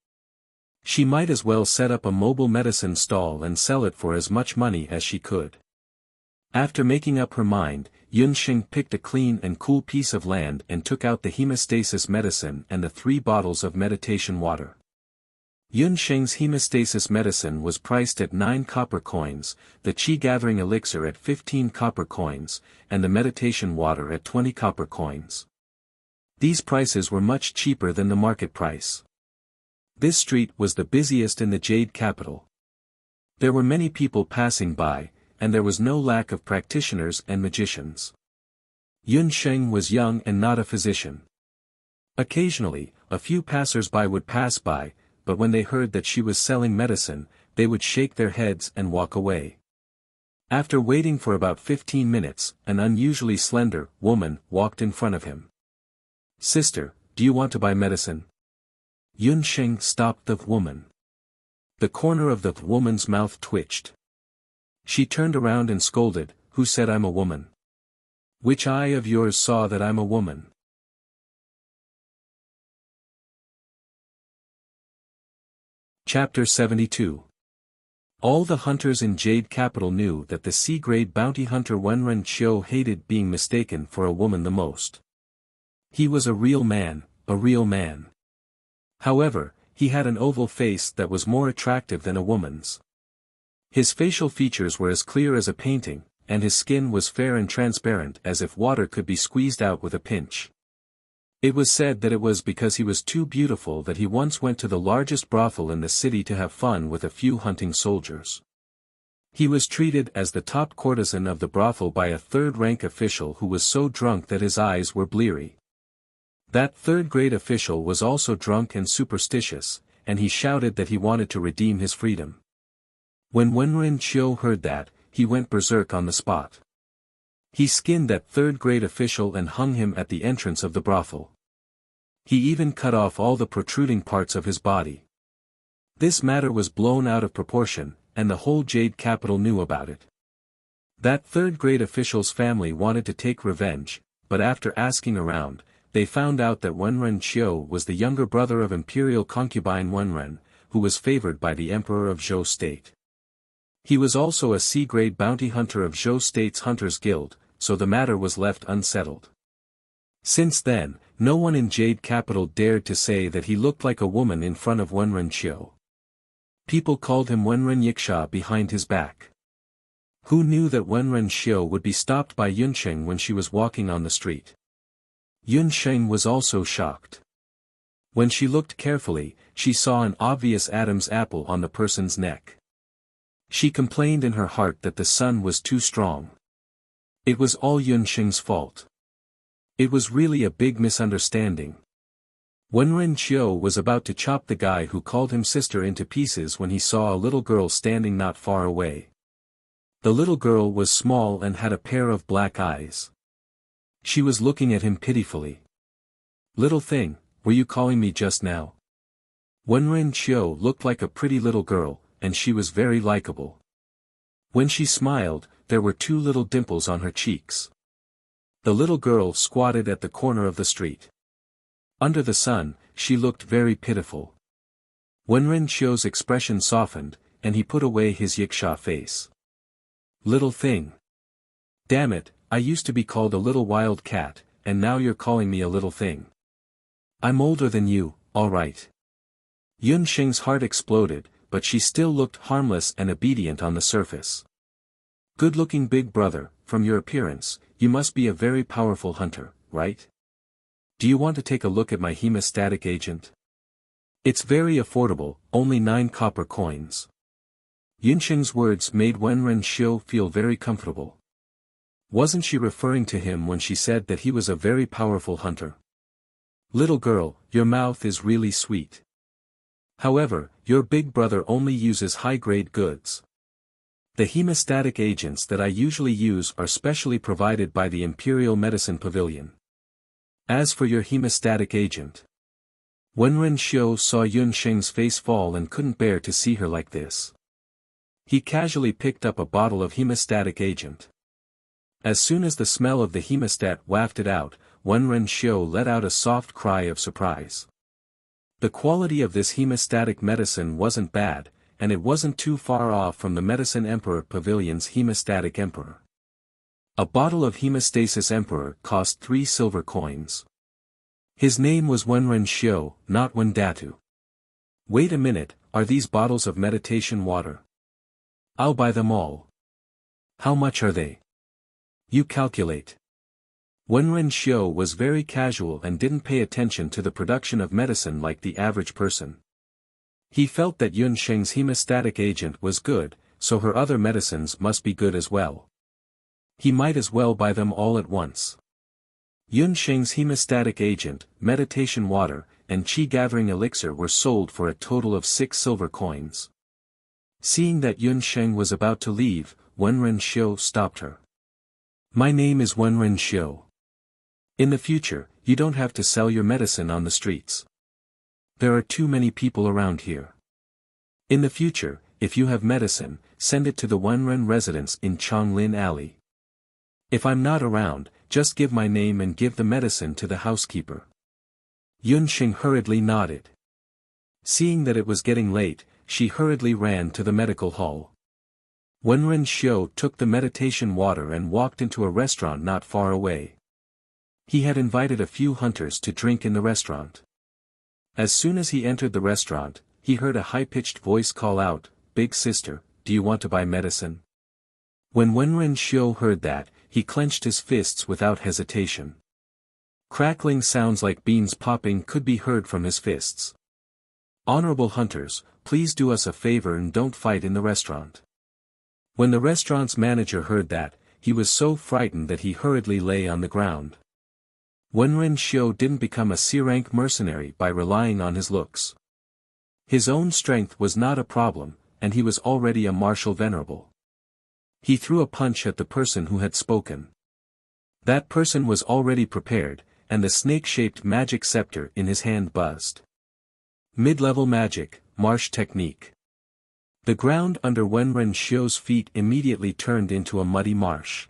She might as well set up a mobile medicine stall and sell it for as much money as she could. After making up her mind, Yun Sheng picked a clean and cool piece of land and took out the hemostasis medicine and the 3 bottles of meditation water. Yun Sheng's hemostasis medicine was priced at 9 copper coins, the qi-gathering elixir at 15 copper coins, and the meditation water at 20 copper coins. These prices were much cheaper than the market price. This street was the busiest in the Jade capital. There were many people passing by, and there was no lack of practitioners and magicians. Yun Sheng was young and not a physician. Occasionally, a few passers-by would pass by, but when they heard that she was selling medicine, they would shake their heads and walk away. After waiting for about 15 minutes, an unusually slender woman walked in front of him. "Sister, do you want to buy medicine?" Yun Sheng stopped the woman. The corner of the woman's mouth twitched. She turned around and scolded, "Who said I'm a woman? Which eye of yours saw that I'm a woman?" Chapter 72. All the hunters in Jade Capital knew that the C-grade bounty hunter Wenren Qiu hated being mistaken for a woman the most. He was a real man, a real man. However, he had an oval face that was more attractive than a woman's. His facial features were as clear as a painting, and his skin was fair and transparent as if water could be squeezed out with a pinch. It was said that it was because he was too beautiful that he once went to the largest brothel in the city to have fun with a few hunting soldiers. He was treated as the top courtesan of the brothel by a third-rank official who was so drunk that his eyes were bleary. That third-grade official was also drunk and superstitious, and he shouted that he wanted to redeem his freedom. When Wenren Qiu heard that, he went berserk on the spot. He skinned that third-grade official and hung him at the entrance of the brothel. He even cut off all the protruding parts of his body. This matter was blown out of proportion, and the whole Jade capital knew about it. That third-grade official's family wanted to take revenge, but after asking around, they found out that Wenren Qiu was the younger brother of imperial concubine Wenren, who was favored by the emperor of Zhou State. He was also a C-grade bounty hunter of Zhou State's Hunters Guild, so the matter was left unsettled. Since then, no one in Jade Capital dared to say that he looked like a woman in front of Wenren Qiu. People called him Wenren Yiksha behind his back. Who knew that Wenren Qiu would be stopped by Yun Sheng when she was walking on the street? Yun Sheng was also shocked. When she looked carefully, she saw an obvious Adam's apple on the person's neck. She complained in her heart that the sun was too strong. It was all Yun Sheng's fault. It was really a big misunderstanding. Wenren Qiu was about to chop the guy who called him sister into pieces when he saw a little girl standing not far away. The little girl was small and had a pair of black eyes. She was looking at him pitifully. "Little thing, were you calling me just now?" Wenren Qiu looked like a pretty little girl, and she was very likable. When she smiled, there were 2 little dimples on her cheeks. The little girl squatted at the corner of the street. Under the sun, she looked very pitiful. Wenren Qiu's expression softened, and he put away his yiksha face. "Little thing. Damn it, I used to be called a little wild cat, and now you're calling me a little thing. I'm older than you, all right." Yun Sheng's heart exploded, but she still looked harmless and obedient on the surface. "Good-looking big brother, from your appearance, you must be a very powerful hunter, right?" Do you want to take a look at my hemostatic agent? It's very affordable, only 9 copper coins. Yunsheng's words made Wenren Xiu feel very comfortable. Wasn't she referring to him when she said that he was a very powerful hunter? Little girl, your mouth is really sweet. However, your big brother only uses high-grade goods. The hemostatic agents that I usually use are specially provided by the Imperial Medicine Pavilion. As for your hemostatic agent. Wenren Xiu saw Yunsheng's face fall and couldn't bear to see her like this. He casually picked up a bottle of hemostatic agent. As soon as the smell of the hemostat wafted out, Wenren Xiu let out a soft cry of surprise. The quality of this hemostatic medicine wasn't bad, and it wasn't too far off from the Medicine Emperor Pavilion's Hemostatic Emperor. A bottle of Hemostasis Emperor cost 3 silver coins. His name was Wenren Xiu, not Wendatu. Wait a minute, are these bottles of meditation water? I'll buy them all. How much are they? You calculate. Wenren Xiu was very casual and didn't pay attention to the production of medicine like the average person. He felt that Yunsheng's hemostatic agent was good, so her other medicines must be good as well. He might as well buy them all at once. Yunsheng's hemostatic agent, meditation water, and qi-gathering elixir were sold for a total of 6 silver coins. Seeing that Yunsheng was about to leave, Wenren Xiu stopped her. My name is Wenren Xiu. In the future, you don't have to sell your medicine on the streets. There are too many people around here. In the future, if you have medicine, send it to the Wenren residence in Chonglin Alley. If I'm not around, just give my name and give the medicine to the housekeeper. Yunsheng hurriedly nodded. Seeing that it was getting late, she hurriedly ran to the medical hall. Wenren Xiu took the meditation water and walked into a restaurant not far away. He had invited a few hunters to drink in the restaurant. As soon as he entered the restaurant, he heard a high-pitched voice call out, "Big sister, do you want to buy medicine?" When Wenren Xiu heard that, he clenched his fists without hesitation. Crackling sounds like beans popping could be heard from his fists. Honorable hunters, please do us a favor and don't fight in the restaurant. When the restaurant's manager heard that, he was so frightened that he hurriedly lay on the ground. Wenren Xiu didn't become a C-rank mercenary by relying on his looks. His own strength was not a problem, and he was already a martial venerable. He threw a punch at the person who had spoken. That person was already prepared, and the snake-shaped magic scepter in his hand buzzed. Mid-level magic, marsh technique. The ground under Wenren Xiu's feet immediately turned into a muddy marsh.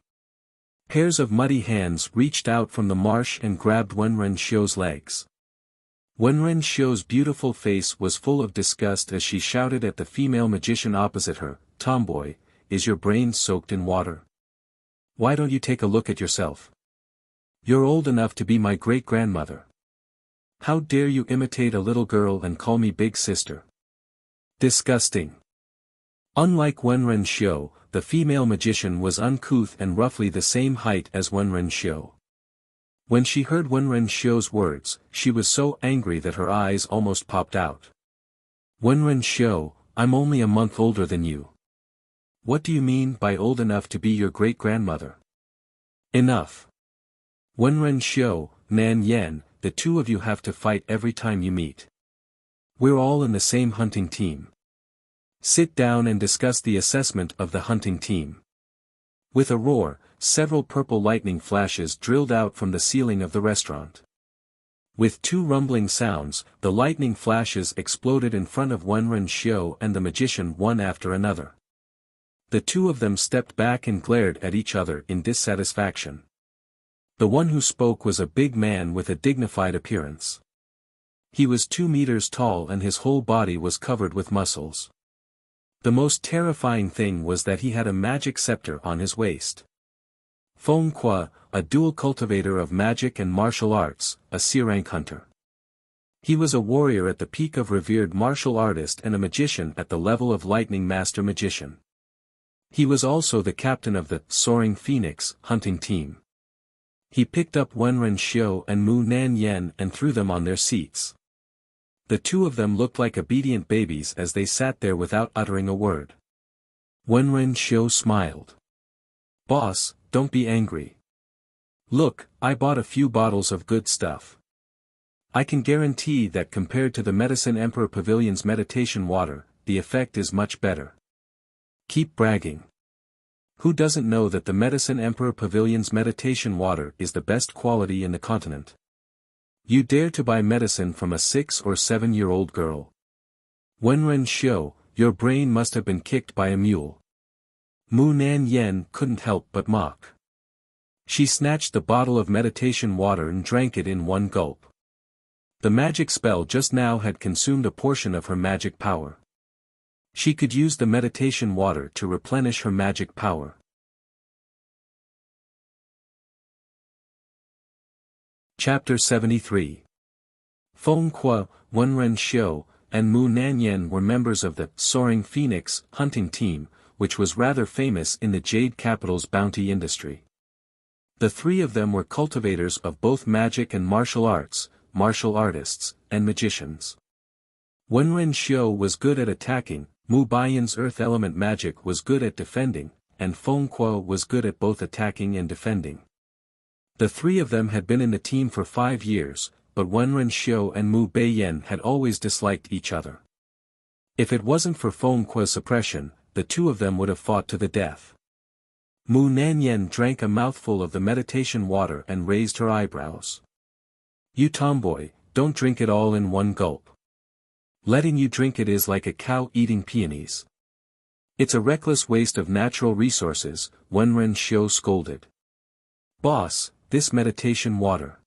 Pairs of muddy hands reached out from the marsh and grabbed Wenren Xiu's legs. Wenren Xiu's beautiful face was full of disgust as she shouted at the female magician opposite her, "Tomboy, is your brain soaked in water? Why don't you take a look at yourself? You're old enough to be my great-grandmother. How dare you imitate a little girl and call me big sister? Disgusting." Unlike Wenren Xiu, the female magician was uncouth and roughly the same height as Wenren Xiu. When she heard Wenren Xiu's words, she was so angry that her eyes almost popped out. "Wenren Xiu, I'm only a month older than you. What do you mean by old enough to be your great-grandmother? Enough. Wenren Xiu, Nan Yan, the two of you have to fight every time you meet. We're all in the same hunting team. Sit down and discuss the assessment of the hunting team." With a roar, several purple lightning flashes drilled out from the ceiling of the restaurant. With 2 rumbling sounds, the lightning flashes exploded in front of Wenren Xiu and the magician one after another. The two of them stepped back and glared at each other in dissatisfaction. The one who spoke was a big man with a dignified appearance. He was 2 meters tall and his whole body was covered with muscles. The most terrifying thing was that he had a magic scepter on his waist. Feng Qua, a dual cultivator of magic and martial arts, a C-rank hunter. He was a warrior at the peak of revered martial artist and a magician at the level of lightning master magician. He was also the captain of the Soaring Phoenix hunting team. He picked up Wenren Xiu and Mu Nan Yen and threw them on their seats. The two of them looked like obedient babies as they sat there without uttering a word. Wenren Xiu smiled. "Boss, don't be angry. Look, I bought a few bottles of good stuff. I can guarantee that compared to the Medicine Emperor Pavilion's meditation water, the effect is much better. Keep bragging. Who doesn't know that the Medicine Emperor Pavilion's meditation water is the best quality in the continent? You dare to buy medicine from a 6 or 7-year-old girl? Wenren Xiu, your brain must have been kicked by a mule." Mu Nan Yen couldn't help but mock. She snatched the bottle of meditation water and drank it in one gulp. The magic spell just now had consumed a portion of her magic power. She could use the meditation water to replenish her magic power. Chapter 73. Feng Kuo, Wenren Xiu, and Mu Nanyan were members of the Soaring Phoenix hunting team, which was rather famous in the Jade Capital's bounty industry. The three of them were cultivators of both magic and martial arts, martial artists, and magicians. Wenren Xiu was good at attacking, Mu Baiyan's earth element magic was good at defending, and Feng Kuo was good at both attacking and defending. The three of them had been in the team for 5 years, but Wenren Xiu and Mu Baiyan had always disliked each other. If it wasn't for Feng Kuo's suppression, the two of them would have fought to the death. Mu Nanyan drank a mouthful of the meditation water and raised her eyebrows. "You tomboy, don't drink it all in one gulp. Letting you drink it is like a cow eating peonies. It's a reckless waste of natural resources," Wenren Xiu scolded. "Boss, this meditation water."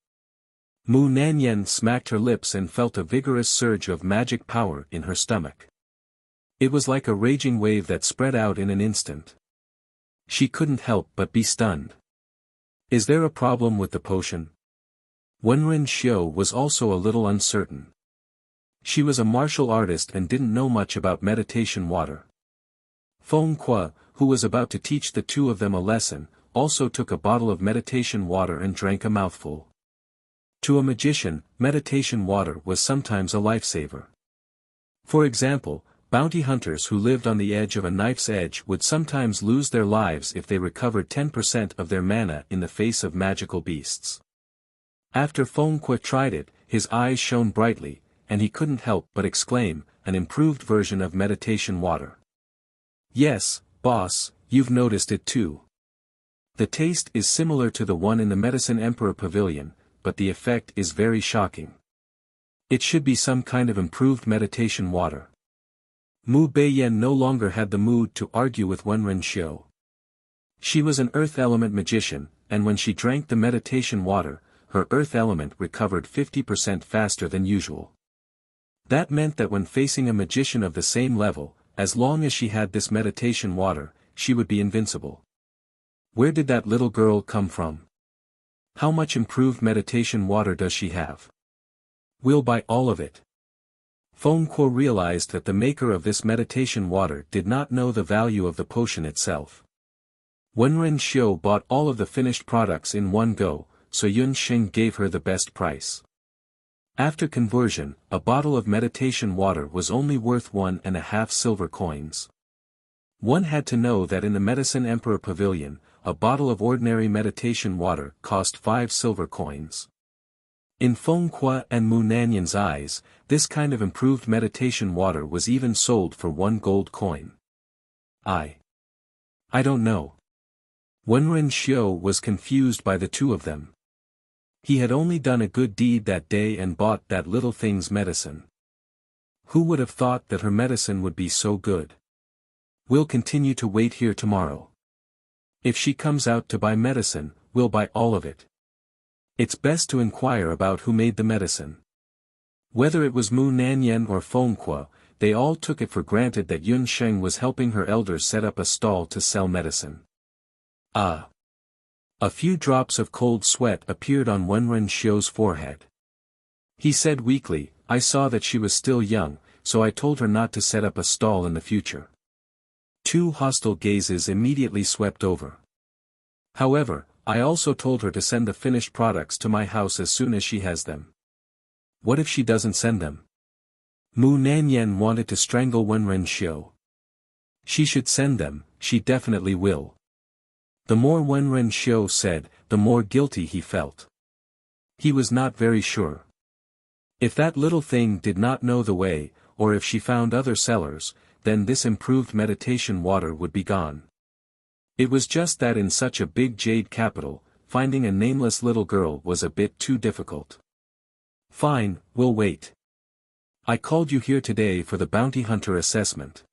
Mu Nanyan smacked her lips and felt a vigorous surge of magic power in her stomach. It was like a raging wave that spread out in an instant. She couldn't help but be stunned. "Is there a problem with the potion?" Wenren Xiu was also a little uncertain. She was a martial artist and didn't know much about meditation water. Feng Kuo, who was about to teach the two of them a lesson, also took a bottle of meditation water and drank a mouthful. To a magician, meditation water was sometimes a lifesaver. For example, bounty hunters who lived on the edge of a knife's edge would sometimes lose their lives if they recovered 10% of their mana in the face of magical beasts. After Feng Kuo tried it, his eyes shone brightly, and he couldn't help but exclaim, "An improved version of meditation water." "Yes, boss, you've noticed it too. The taste is similar to the one in the Medicine Emperor Pavilion, but the effect is very shocking. It should be some kind of improved meditation water." Mu Baiyan no longer had the mood to argue with Wenren Xiu. She was an earth element magician, and when she drank the meditation water, her earth element recovered 50% faster than usual. That meant that when facing a magician of the same level, as long as she had this meditation water, she would be invincible. Where did that little girl come from? How much improved meditation water does she have? We'll buy all of it. Feng Kuo realized that the maker of this meditation water did not know the value of the potion itself. Wenren Xiu bought all of the finished products in one go, so Yun Sheng gave her the best price. After conversion, a bottle of meditation water was only worth 1.5 silver coins. One had to know that in the Medicine Emperor Pavilion, a bottle of ordinary meditation water cost 5 silver coins. In Feng Kuo and Mu Nanyan's eyes, this kind of improved meditation water was even sold for 1 gold coin. I don't know. Wenren Xiu was confused by the two of them. He had only done a good deed that day and bought that little thing's medicine. Who would have thought that her medicine would be so good? We'll continue to wait here tomorrow. If she comes out to buy medicine, we'll buy all of it. It's best to inquire about who made the medicine. Whether it was Mu Nanyan or Feng Kuo, they all took it for granted that Yun Sheng was helping her elders set up a stall to sell medicine. A few drops of cold sweat appeared on Wenren Xiu's forehead. He said weakly, "I saw that she was still young, so I told her not to set up a stall in the future." 2 hostile gazes immediately swept over. "However, I also told her to send the finished products to my house as soon as she has them. What if she doesn't send them? Mu Nanyan wanted to strangle Wen Renxiu. She should send them, she definitely will. The more Wen Renxiu said, the more guilty he felt. He was not very sure. If that little thing did not know the way, or if she found other sellers, then this improved meditation water would be gone. It was just that in such a big jade capital, finding a nameless little girl was a bit too difficult. Fine, we'll wait. I called you here today for the bounty hunter assessment.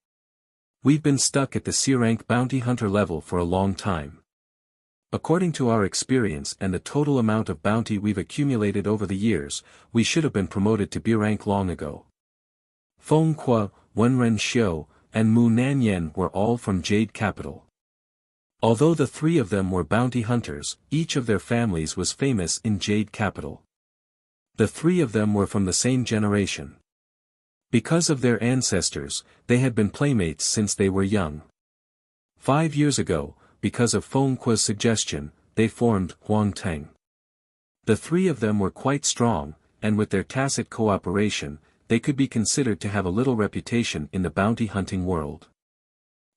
We've been stuck at the C-rank bounty hunter level for a long time. According to our experience and the total amount of bounty we've accumulated over the years, we should have been promoted to B rank long ago. Feng Kuo, Wen Renxiu, and Mu Nanyan were all from Jade Capital. Although the three of them were bounty hunters, each of their families was famous in Jade Capital. The three of them were from the same generation. Because of their ancestors, they had been playmates since they were young. 5 years ago, because of Feng Kuo's suggestion, they formed Huang Teng. The three of them were quite strong, and with their tacit cooperation, they could be considered to have a little reputation in the bounty hunting world.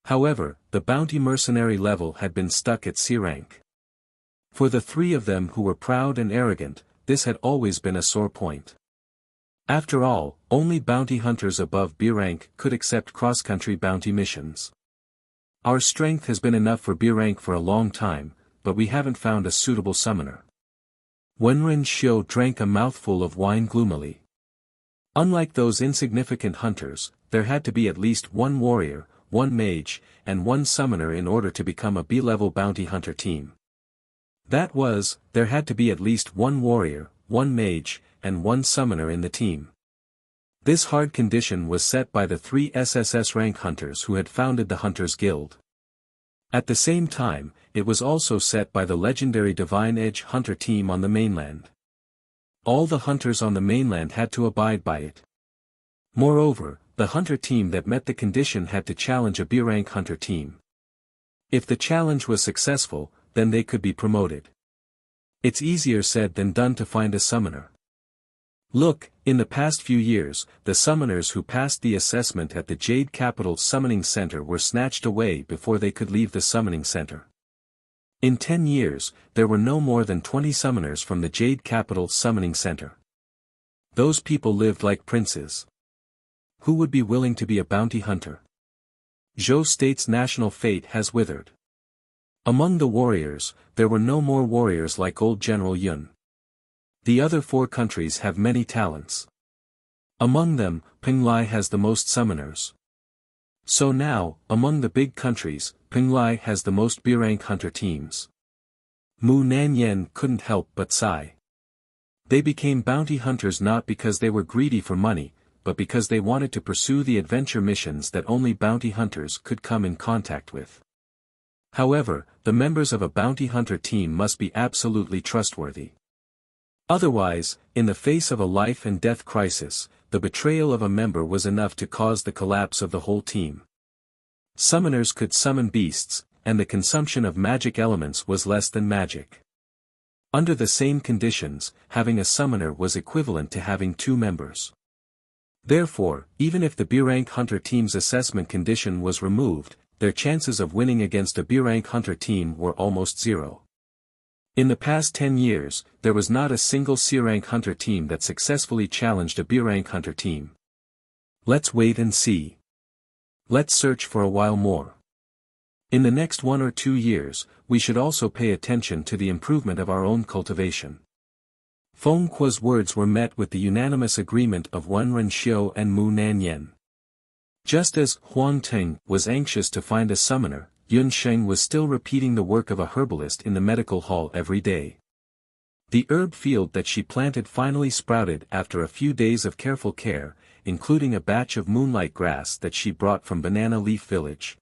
However, the bounty mercenary level had been stuck at C rank. For the three of them who were proud and arrogant, this had always been a sore point. After all, only bounty hunters above B rank could accept cross-country bounty missions. Our strength has been enough for B rank for a long time, but we haven't found a suitable summoner. Wen Renxiu drank a mouthful of wine gloomily. Unlike those insignificant hunters, there had to be at least one warrior, one mage, and one summoner in order to become a B-level bounty hunter team. That was, there had to be at least one warrior, one mage, and one summoner in the team. This hard condition was set by the 3 SSS rank hunters who had founded the Hunters Guild. At the same time, it was also set by the legendary Divine Edge hunter team on the mainland. All the hunters on the mainland had to abide by it. Moreover, the hunter team that met the condition had to challenge a B-rank hunter team. If the challenge was successful, then they could be promoted. It's easier said than done to find a summoner. Look, in the past few years, the summoners who passed the assessment at the Jade Capital Summoning Center were snatched away before they could leave the Summoning Center. In 10 years, there were no more than 20 summoners from the Jade Capital Summoning Center. Those people lived like princes. Who would be willing to be a bounty hunter? Zhou State's national fate has withered. Among the warriors, there were no more warriors like old General Yun. The other 4 countries have many talents. Among them, Penglai has the most summoners. So now, among the big countries, Penglai has the most B-rank hunter teams. Mu Nanyan couldn't help but sigh. They became bounty hunters not because they were greedy for money, but because they wanted to pursue the adventure missions that only bounty hunters could come in contact with. However, the members of a bounty hunter team must be absolutely trustworthy. Otherwise, in the face of a life and death crisis, the betrayal of a member was enough to cause the collapse of the whole team. Summoners could summon beasts, and the consumption of magic elements was less than magic. Under the same conditions, having a summoner was equivalent to having 2 members. Therefore, even if the B-rank hunter team's assessment condition was removed, their chances of winning against a B-rank hunter team were almost 0. In the past 10 years, there was not a single C-rank hunter team that successfully challenged a B-rank hunter team. Let's wait and see. Let's search for a while more. In the next 1 or 2 years, we should also pay attention to the improvement of our own cultivation. Feng Kuo's words were met with the unanimous agreement of Wen Renxiu and Mu Nanyan. Just as Huang Teng was anxious to find a summoner, Yun Sheng was still repeating the work of a herbalist in the medical hall every day. The herb field that she planted finally sprouted after a few days of careful care, including a batch of moonlight grass that she brought from Banana Leaf Village.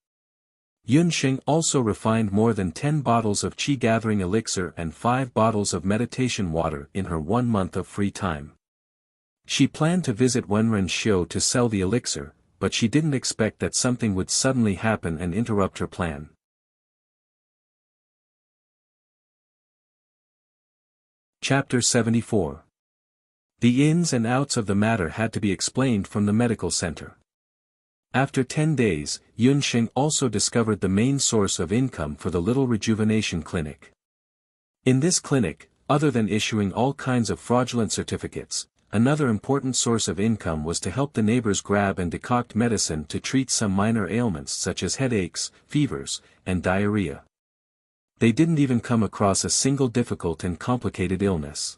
Yun Sheng also refined more than 10 bottles of qi-gathering elixir and 5 bottles of meditation water in her 1 month of free time. She planned to visit Wen Renxiu to sell the elixir, but she didn't expect that something would suddenly happen and interrupt her plan. Chapter 74. The ins and outs of the matter had to be explained from the medical center. After 10 days, Yunsheng also discovered the main source of income for the little rejuvenation clinic. In this clinic, other than issuing all kinds of fraudulent certificates, another important source of income was to help the neighbors grab and decoct medicine to treat some minor ailments such as headaches, fevers, and diarrhea. They didn't even come across a single difficult and complicated illness.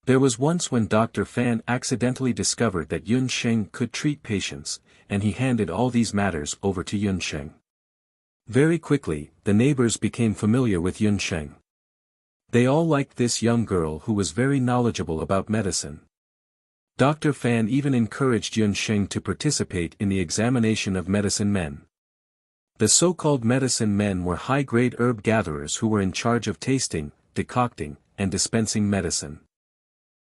There was once when Dr. Fan accidentally discovered that Yunsheng could treat patients, and he handed all these matters over to Yunsheng. Very quickly, the neighbors became familiar with Yunsheng. They all liked this young girl who was very knowledgeable about medicine. Dr. Fan even encouraged Yunsheng to participate in the examination of medicine men. The so-called medicine men were high-grade herb gatherers who were in charge of tasting, decocting, and dispensing medicine.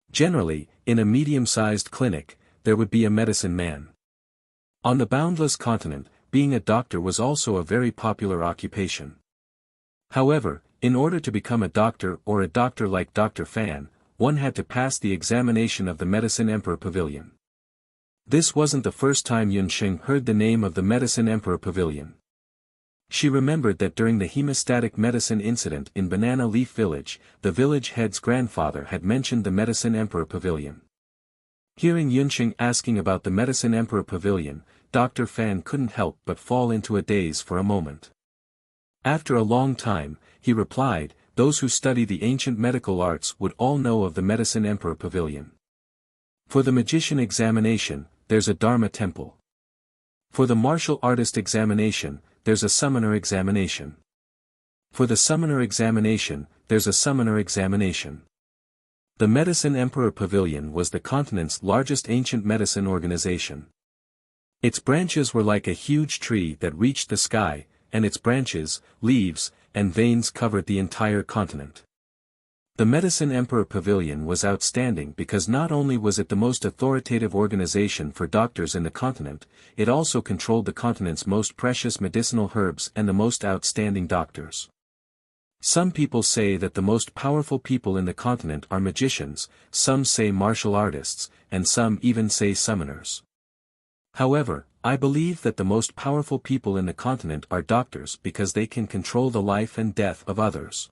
Generally, in a medium-sized clinic, there would be a medicine man. On the boundless continent, being a doctor was also a very popular occupation. However, in order to become a doctor or a doctor like Dr. Fan, one had to pass the examination of the Medicine Emperor Pavilion. This wasn't the first time Yunsheng heard the name of the Medicine Emperor Pavilion. She remembered that during the hemostatic medicine incident in Banana Leaf Village, the village head's grandfather had mentioned the Medicine Emperor Pavilion. Hearing Yunsheng asking about the Medicine Emperor Pavilion, Dr. Fan couldn't help but fall into a daze for a moment. After a long time, he replied, "Those who study the ancient medical arts would all know of the Medicine Emperor Pavilion. For the magician examination, there's a Dharma temple. For the martial artist examination, there's a summoner examination. For the summoner examination, there's a summoner examination." The Medicine Emperor Pavilion was the continent's largest ancient medicine organization. Its branches were like a huge tree that reached the sky, and its branches, leaves, and veins covered the entire continent. The Medicine Emperor Pavilion was outstanding because not only was it the most authoritative organization for doctors in the continent, it also controlled the continent's most precious medicinal herbs and the most outstanding doctors. Some people say that the most powerful people in the continent are magicians, some say martial artists, and some even say summoners. However, I believe that the most powerful people in the continent are doctors because they can control the life and death of others.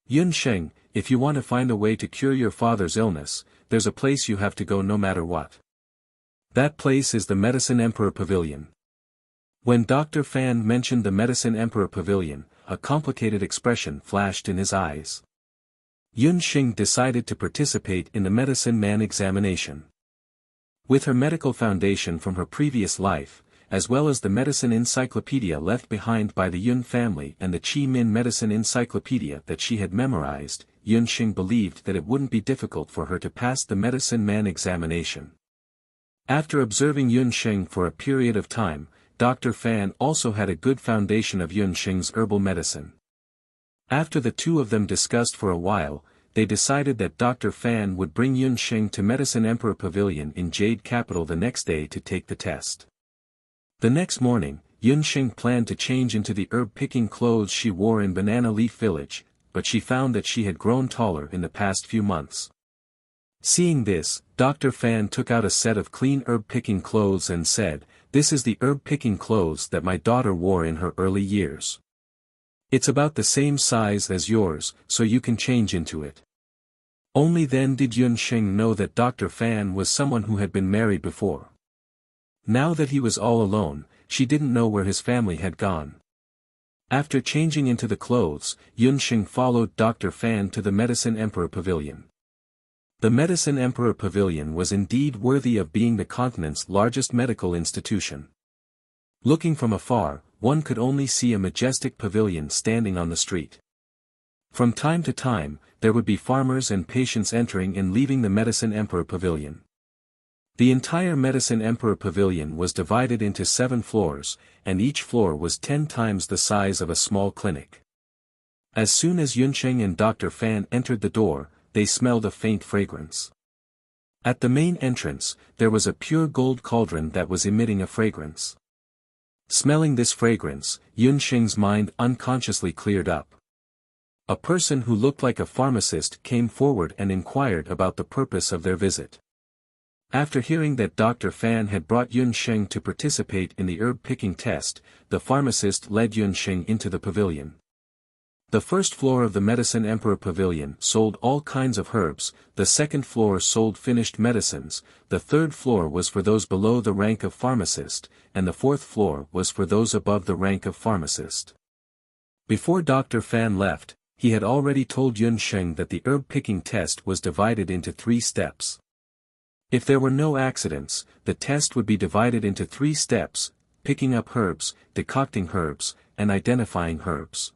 Yunsheng, if you want to find a way to cure your father's illness, there's a place you have to go no matter what. That place is the Medicine Emperor Pavilion. When Dr. Fan mentioned the Medicine Emperor Pavilion, a complicated expression flashed in his eyes. Yunsheng decided to participate in the medicine man examination. With her medical foundation from her previous life, as well as the medicine encyclopedia left behind by the Yun family and the Chi Min medicine encyclopedia that she had memorized, Yunsheng believed that it wouldn't be difficult for her to pass the medicine man examination. After observing Yunsheng for a period of time, Dr. Fan also had a good foundation of Yunsheng's herbal medicine. After the two of them discussed for a while, they decided that Dr. Fan would bring Yunsheng to Medicine Emperor Pavilion in Jade Capital the next day to take the test. The next morning, Yunsheng planned to change into the herb-picking clothes she wore in Banana Leaf Village, but she found that she had grown taller in the past few months. Seeing this, Dr. Fan took out a set of clean herb-picking clothes and said, "This is the herb-picking clothes that my daughter wore in her early years. It's about the same size as yours, so you can change into it." Only then did Yunsheng know that Dr. Fan was someone who had been married before. Now that he was all alone, she didn't know where his family had gone. After changing into the clothes, Yunsheng followed Dr. Fan to the Medicine Emperor Pavilion. The Medicine Emperor Pavilion was indeed worthy of being the continent's largest medical institution. Looking from afar, one could only see a majestic pavilion standing on the street. From time to time, there would be farmers and patients entering and leaving the Medicine Emperor Pavilion. The entire Medicine Emperor Pavilion was divided into 7 floors, and each floor was 10 times the size of a small clinic. As soon as Yunsheng and Dr. Fan entered the door, they smelled a faint fragrance. At the main entrance, there was a pure gold cauldron that was emitting a fragrance. Smelling this fragrance, Yunsheng's mind unconsciously cleared up. A person who looked like a pharmacist came forward and inquired about the purpose of their visit. After hearing that Dr. Fan had brought Yun Sheng to participate in the herb-picking test, the pharmacist led Yun Sheng into the pavilion. The first floor of the Medicine Emperor Pavilion sold all kinds of herbs, the second floor sold finished medicines, the third floor was for those below the rank of pharmacist, and the fourth floor was for those above the rank of pharmacist. Before Dr. Fan left, he had already told Yun Sheng that the herb-picking test was divided into 3 steps. If there were no accidents, the test would be divided into 3 steps: picking up herbs, decocting herbs, and identifying herbs.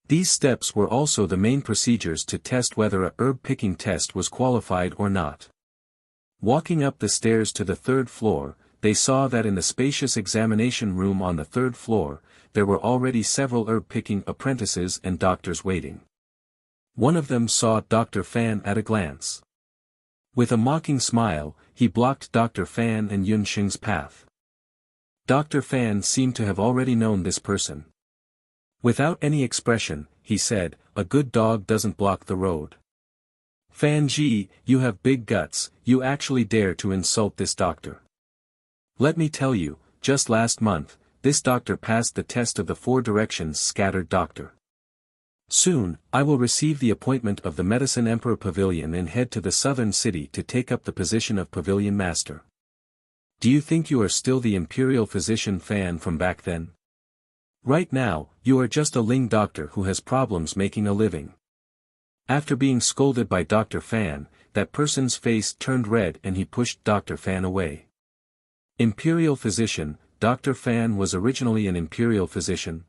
These steps were also the main procedures to test whether a herb-picking test was qualified or not. Walking up the stairs to the 3rd floor, they saw that in the spacious examination room on the 3rd floor, there were already several herb-picking apprentices and doctors waiting. One of them saw Dr. Fan at a glance. With a mocking smile, he blocked Dr. Fan and Yun Sheng's path. Dr. Fan seemed to have already known this person. Without any expression, he said, "A good dog doesn't block the road. Fan Ji, you have big guts, you actually dare to insult this doctor. Let me tell you, just last month, this doctor passed the test of the 4 directions scattered doctor. Soon, I will receive the appointment of the Medicine Emperor Pavilion and head to the southern city to take up the position of Pavilion Master. Do you think you are still the Imperial Physician Fan from back then? Right now, you are just a Ling doctor who has problems making a living." After being scolded by Dr. Fan, that person's face turned red and he pushed Dr. Fan away. Imperial Physician, Dr. Fan was originally an Imperial Physician.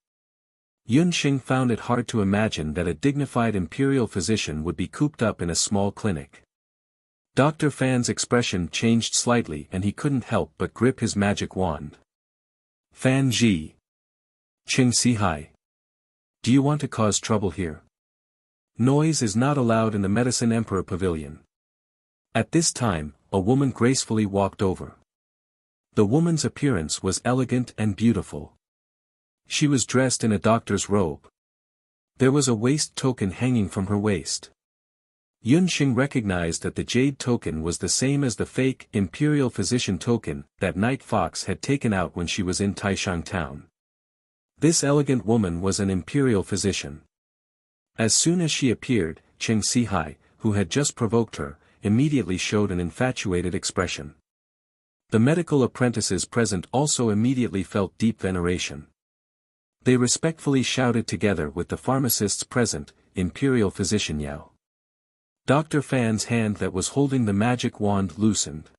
Yun Sheng found it hard to imagine that a dignified Imperial Physician would be cooped up in a small clinic. Dr. Fan's expression changed slightly and he couldn't help but grip his magic wand. "Fan Ji. Ching Si-hai. Do you want to cause trouble here? Noise is not allowed in the Medicine Emperor Pavilion." At this time, a woman gracefully walked over. The woman's appearance was elegant and beautiful. She was dressed in a doctor's robe. There was a waist token hanging from her waist. Yun Sheng recognized that the jade token was the same as the fake Imperial Physician token that Night Fox had taken out when she was in Taishang Town. This elegant woman was an Imperial Physician. As soon as she appeared, Cheng Si-hai, who had just provoked her, immediately showed an infatuated expression. The medical apprentices present also immediately felt deep veneration. They respectfully shouted together with the pharmacists present, "Imperial Physician Yao." Dr. Fan's hand that was holding the magic wand loosened.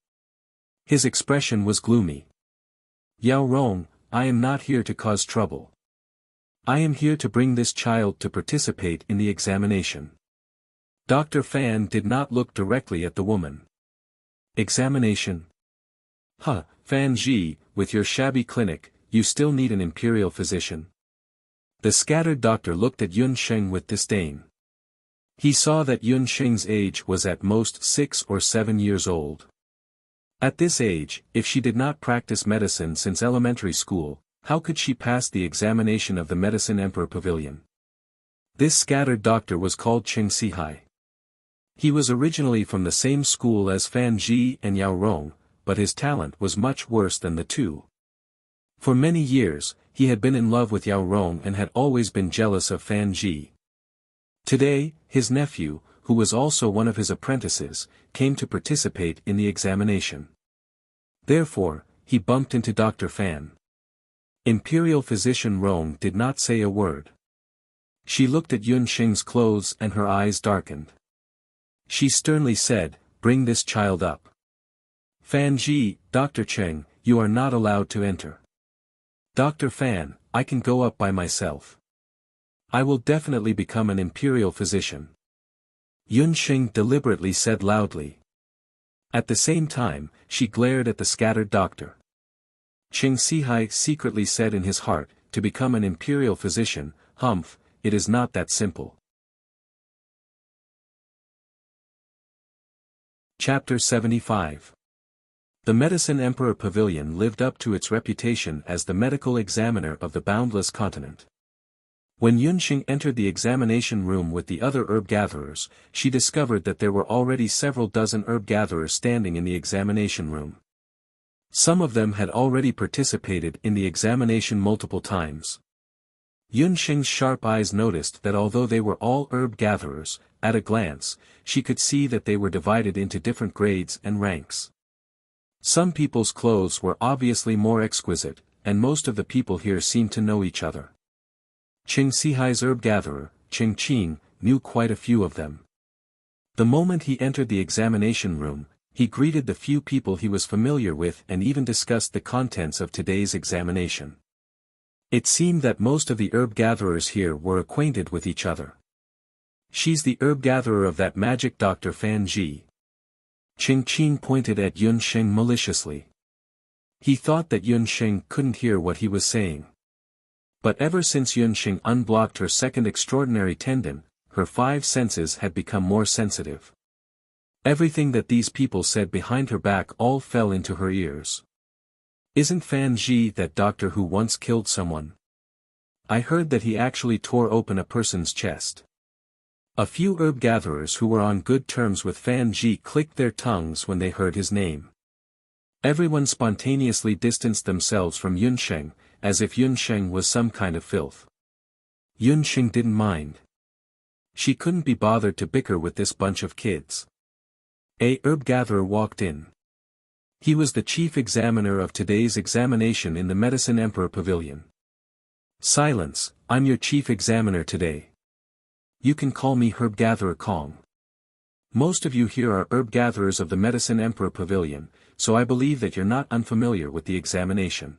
His expression was gloomy. "Yao Rong, I am not here to cause trouble. I am here to bring this child to participate in the examination." Dr. Fan did not look directly at the woman. "Examination? Huh, Fan Ji, with your shabby clinic, you still need an Imperial Physician." The scattered doctor looked at Yun Sheng with disdain. He saw that Yun Sheng's age was at most 6 or 7 years old. At this age, if she did not practice medicine since elementary school, how could she pass the examination of the Medicine Emperor Pavilion? This scattered doctor was called Cheng Si-hai. He was originally from the same school as Fan Ji and Yao Rong, but his talent was much worse than the two. For many years, he had been in love with Yao Rong and had always been jealous of Fan Ji. Today, his nephew, who was also one of his apprentices, came to participate in the examination. Therefore, he bumped into Dr. Fan. Imperial Physician Rong did not say a word. She looked at Yun Sheng's clothes and her eyes darkened. She sternly said, "Bring this child up." "Fan Ji, Dr. Cheng, you are not allowed to enter." "Dr. Fan, I can go up by myself. I will definitely become an Imperial Physician." Yun Sheng deliberately said loudly. At the same time, she glared at the scattered doctor. Cheng Si-hai secretly said in his heart, "To become an Imperial Physician, humph, it is not that simple." Chapter 75. The Medicine Emperor Pavilion lived up to its reputation as the medical examiner of the boundless continent. When Yunxing entered the examination room with the other herb gatherers, she discovered that there were already several dozen herb gatherers standing in the examination room. Some of them had already participated in the examination multiple times. Yunxing's sharp eyes noticed that although they were all herb gatherers, at a glance, she could see that they were divided into different grades and ranks. Some people's clothes were obviously more exquisite, and most of the people here seemed to know each other. Qing Sihai's herb gatherer, Qing Qing, knew quite a few of them. The moment he entered the examination room, he greeted the few people he was familiar with and even discussed the contents of today's examination. It seemed that most of the herb gatherers here were acquainted with each other. "She's the herb gatherer of that magic Dr. Fan Ji." Qing Qing pointed at Yunxing maliciously. He thought that Yunxing couldn't hear what he was saying. But ever since Yunxing unblocked her second extraordinary tendon, her 5 senses had become more sensitive. Everything that these people said behind her back all fell into her ears. "Isn't Fan Ji that doctor who once killed someone? I heard that he actually tore open a person's chest." A few herb gatherers who were on good terms with Fan Ji clicked their tongues when they heard his name. Everyone spontaneously distanced themselves from Yunxing, as if Yunxing was some kind of filth. Yunxing didn't mind. She couldn't be bothered to bicker with this bunch of kids. A herb gatherer walked in. He was the chief examiner of today's examination in the Medicine Emperor Pavilion. "Silence, I'm your chief examiner today. You can call me Herb Gatherer Kong. Most of you here are herb gatherers of the Medicine Emperor Pavilion, so I believe that you're not unfamiliar with the examination.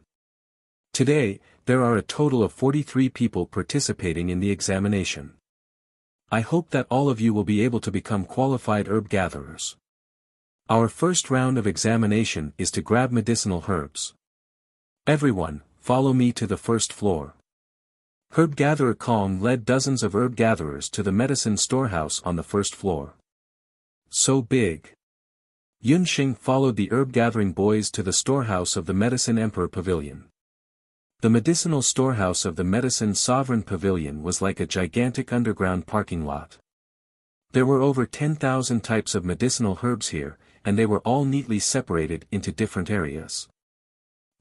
Today, there are a total of 43 people participating in the examination. I hope that all of you will be able to become qualified herb gatherers. Our first round of examination is to grab medicinal herbs. Everyone, follow me to the first floor." Herb Gatherer Kong led dozens of herb gatherers to the medicine storehouse on the first floor. So big. Yunxing followed the herb gathering boys to the storehouse of the Medicine Emperor Pavilion. The medicinal storehouse of the Medicine Sovereign Pavilion was like a gigantic underground parking lot. There were over 10,000 types of medicinal herbs here, and they were all neatly separated into different areas.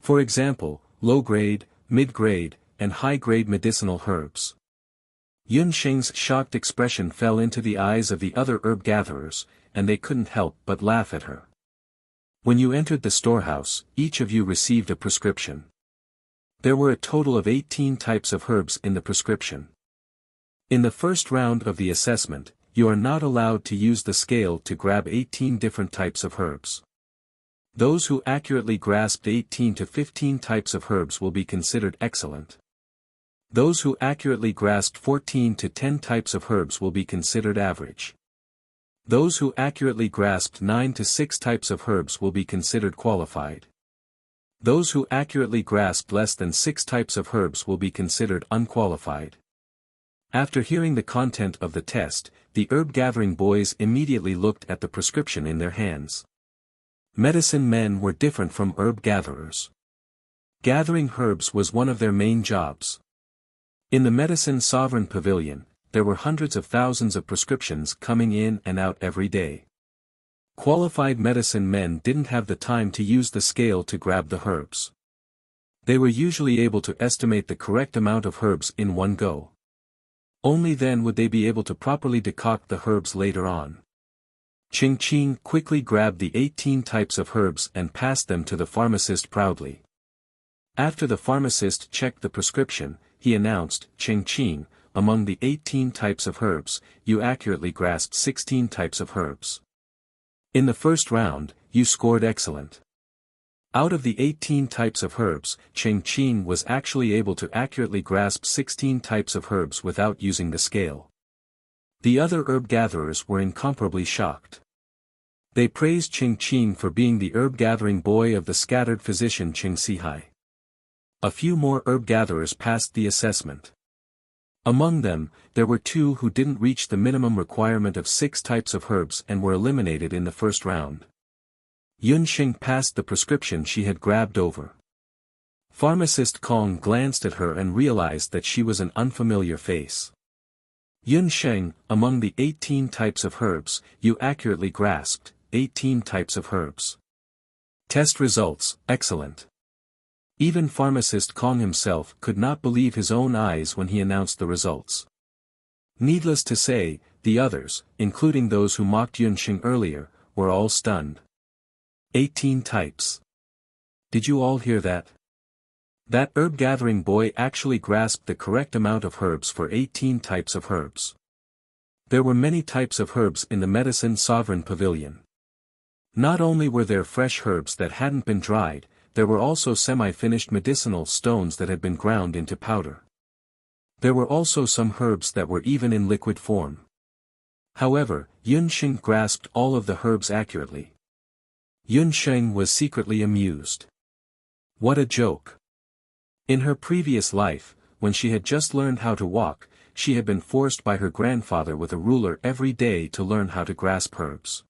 For example, low-grade, mid-grade, and high-grade medicinal herbs. Yunxing's shocked expression fell into the eyes of the other herb gatherers, and they couldn't help but laugh at her. When you entered the storehouse, each of you received a prescription. There were a total of 18 types of herbs in the prescription. In the first round of the assessment, you are not allowed to use the scale to grab 18 different types of herbs. Those who accurately grasped 18 to 15 types of herbs will be considered excellent. Those who accurately grasped 14 to 10 types of herbs will be considered average. Those who accurately grasped 9 to 6 types of herbs will be considered qualified. Those who accurately grasped less than 6 types of herbs will be considered unqualified. After hearing the content of the test, the herb gathering boys immediately looked at the prescription in their hands. Medicine men were different from herb gatherers. Gathering herbs was one of their main jobs. In the Medicine Sovereign Pavilion, there were hundreds of thousands of prescriptions coming in and out every day. Qualified medicine men didn't have the time to use the scale to grab the herbs. They were usually able to estimate the correct amount of herbs in one go. Only then would they be able to properly decoct the herbs later on. Qing Qing quickly grabbed the 18 types of herbs and passed them to the pharmacist proudly. After the pharmacist checked the prescription, he announced, "Qing Qing, among the 18 types of herbs, you accurately grasped 16 types of herbs. In the first round, you scored excellent." Out of the 18 types of herbs, Qing Qing was actually able to accurately grasp 16 types of herbs without using the scale. The other herb gatherers were incomparably shocked. They praised Qing Qing for being the herb gathering boy of the scattered physician Qing Sihai. A few more herb gatherers passed the assessment. Among them, there were 2 who didn't reach the minimum requirement of 6 types of herbs and were eliminated in the first round. Yunxing passed the prescription she had grabbed over. Pharmacist Kong glanced at her and realized that she was an unfamiliar face. Yun Sheng, among the 18 types of herbs, you accurately grasped, 18 types of herbs. Test results, excellent. Even Pharmacist Kong himself could not believe his own eyes when he announced the results. Needless to say, the others, including those who mocked Yun Sheng earlier, were all stunned. 18 types. Did you all hear that? That herb-gathering boy actually grasped the correct amount of herbs for 18 types of herbs. There were many types of herbs in the Medicine Sovereign Pavilion. Not only were there fresh herbs that hadn't been dried, there were also semi-finished medicinal stones that had been ground into powder. There were also some herbs that were even in liquid form. However, Yun Sheng grasped all of the herbs accurately. Yun Sheng was secretly amused. What a joke! In her previous life, when she had just learned how to walk, she had been forced by her grandfather with a ruler every day to learn how to grasp herbs.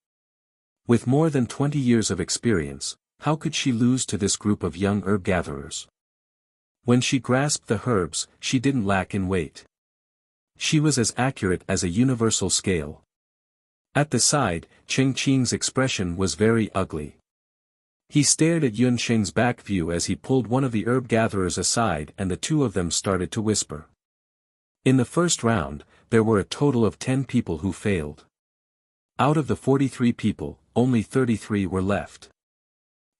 With more than 20 years of experience, how could she lose to this group of young herb gatherers? When she grasped the herbs, she didn't lack in weight. She was as accurate as a universal scale. At the side, Cheng Qing's expression was very ugly. He stared at Yun Sheng's back view as he pulled one of the herb gatherers aside and the two of them started to whisper. In the first round, there were a total of 10 people who failed. Out of the 43 people, only 33 were left.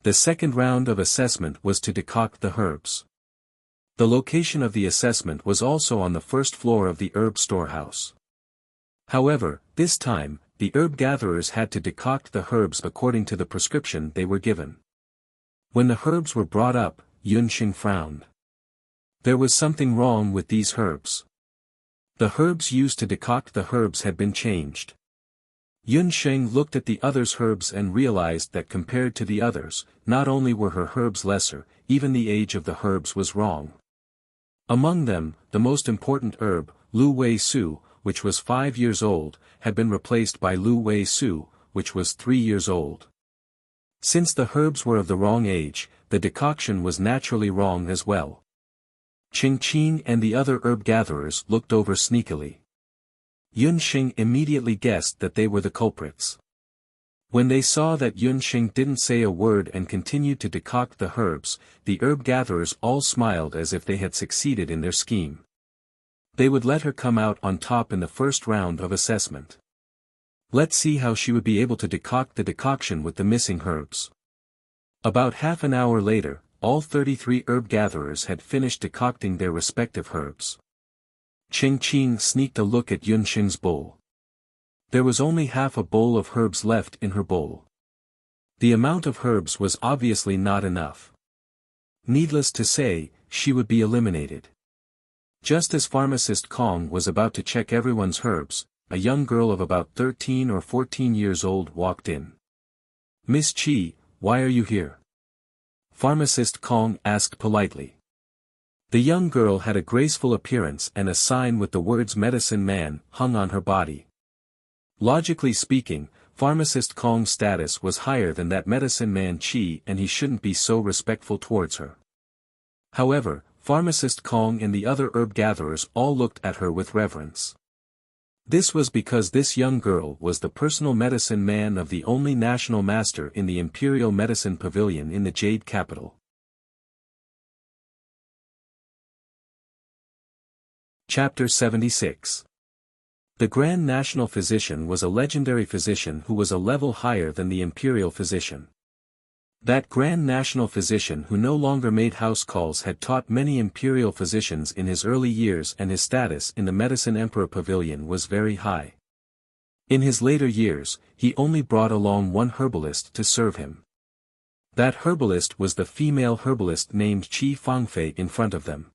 The second round of assessment was to decoct the herbs. The location of the assessment was also on the first floor of the herb storehouse. However, this time, the herb gatherers had to decoct the herbs according to the prescription they were given. When the herbs were brought up, Yun Sheng frowned. There was something wrong with these herbs. The herbs used to decoct the herbs had been changed. Yun Sheng looked at the others' herbs and realized that compared to the others, not only were her herbs lesser, even the age of the herbs was wrong. Among them, the most important herb, Lu Wei Su, which was 5 years old, had been replaced by Lu Wei Su, which was 3 years old. Since the herbs were of the wrong age, the decoction was naturally wrong as well. Cheng Qing and the other herb gatherers looked over sneakily. Yun Sheng immediately guessed that they were the culprits. When they saw that Yun Sheng didn't say a word and continued to decoct the herbs, the herb gatherers all smiled as if they had succeeded in their scheme. They would let her come out on top in the first round of assessment. Let's see how she would be able to decoct the decoction with the missing herbs. About half an hour later, all 33 herb gatherers had finished decocting their respective herbs. Cheng Qing sneaked a look at Yun Sheng's bowl. There was only half a bowl of herbs left in her bowl. The amount of herbs was obviously not enough. Needless to say, she would be eliminated. Just as Pharmacist Kong was about to check everyone's herbs, a young girl of about 13 or 14 years old walked in. "Miss Chi, why are you here?" Pharmacist Kong asked politely. The young girl had a graceful appearance and a sign with the words "Medicine Man" hung on her body. Logically speaking, Pharmacist Kong's status was higher than that Medicine Man Chi and he shouldn't be so respectful towards her. However, Pharmacist Kong and the other herb gatherers all looked at her with reverence. This was because this young girl was the personal medicine man of the only national master in the Imperial Medicine Pavilion in the Jade Capital. Chapter 76. The Grand National Physician was a legendary physician who was a level higher than the Imperial Physician. That Grand National Physician who no longer made house calls had taught many Imperial physicians in his early years and his status in the Medicine Emperor Pavilion was very high. In his later years, he only brought along one herbalist to serve him. That herbalist was the female herbalist named Qi Fangfei in front of them.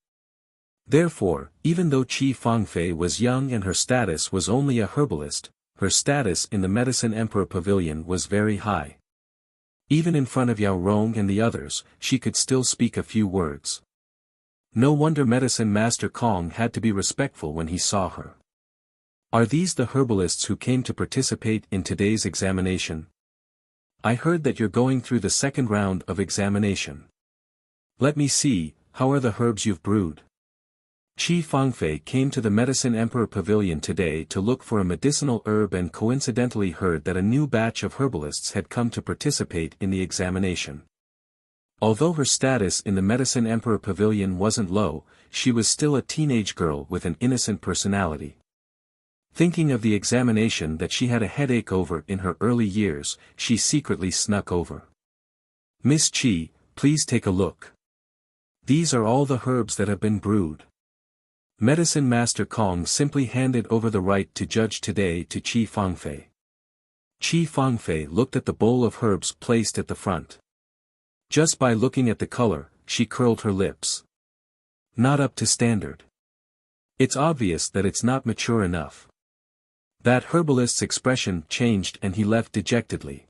Therefore, even though Qi Fangfei was young and her status was only a herbalist, her status in the Medicine Emperor Pavilion was very high. Even in front of Yao Rong and the others, she could still speak a few words. No wonder Medicine Master Kong had to be respectful when he saw her. "Are these the herbalists who came to participate in today's examination? I heard that you're going through the second round of examination. Let me see, how are the herbs you've brewed? Qi Fangfei came to the Medicine Emperor Pavilion today to look for a medicinal herb and coincidentally heard that a new batch of herbalists had come to participate in the examination. Although her status in the Medicine Emperor Pavilion wasn't low, she was still a teenage girl with an innocent personality. Thinking of the examination that she had a headache over in her early years, she secretly snuck over. "Miss Qi, please take a look. These are all the herbs that have been brewed." Medicine Master Kong simply handed over the right to judge today to Qi Fangfei. Qi Fangfei looked at the bowl of herbs placed at the front. Just by looking at the color, she curled her lips. Not up to standard. It's obvious that it's not mature enough. That herbalist's expression changed and he left dejectedly.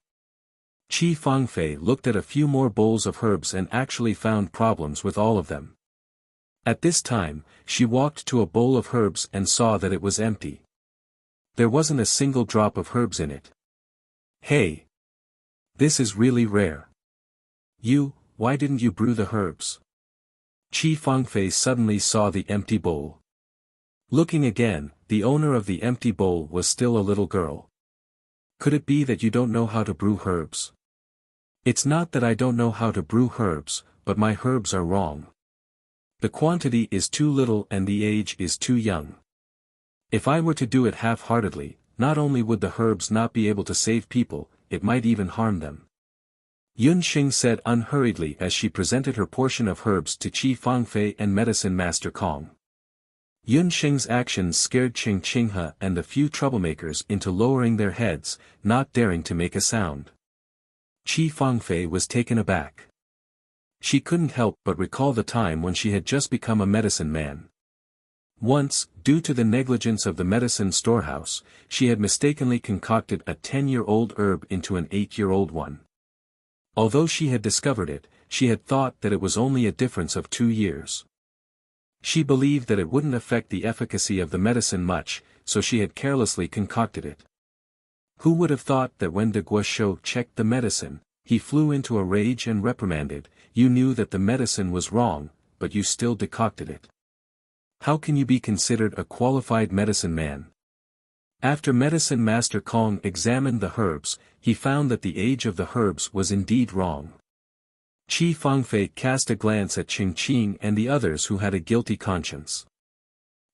Qi Fangfei looked at a few more bowls of herbs and actually found problems with all of them. At this time, she walked to a bowl of herbs and saw that it was empty. There wasn't a single drop of herbs in it. "Hey! This is really rare. Why didn't you brew the herbs?" Qi Fangfei suddenly saw the empty bowl. Looking again, the owner of the empty bowl was still a little girl. "Could it be that you don't know how to brew herbs?" "It's not that I don't know how to brew herbs, but my herbs are wrong. The quantity is too little and the age is too young. If I were to do it half-heartedly, not only would the herbs not be able to save people, it might even harm them." Yun Xing said unhurriedly as she presented her portion of herbs to Qi Fangfei and Medicine Master Kong. Yun Xing's actions scared Qing Qinghe and the few troublemakers into lowering their heads, not daring to make a sound. Qi Fangfei was taken aback. She couldn't help but recall the time when she had just become a medicine man. Once, due to the negligence of the medicine storehouse, she had mistakenly concocted a 10-year-old herb into an 8-year-old one. Although she had discovered it, she had thought that it was only a difference of 2 years. She believed that it wouldn't affect the efficacy of the medicine much, so she had carelessly concocted it. Who would have thought that when de Guosho checked the medicine, he flew into a rage and reprimanded, "You knew that the medicine was wrong, but you still decocted it. How can you be considered a qualified medicine man?" After Medicine Master Kong examined the herbs, he found that the age of the herbs was indeed wrong. Qi Fangfei cast a glance at Qing Qing and the others who had a guilty conscience.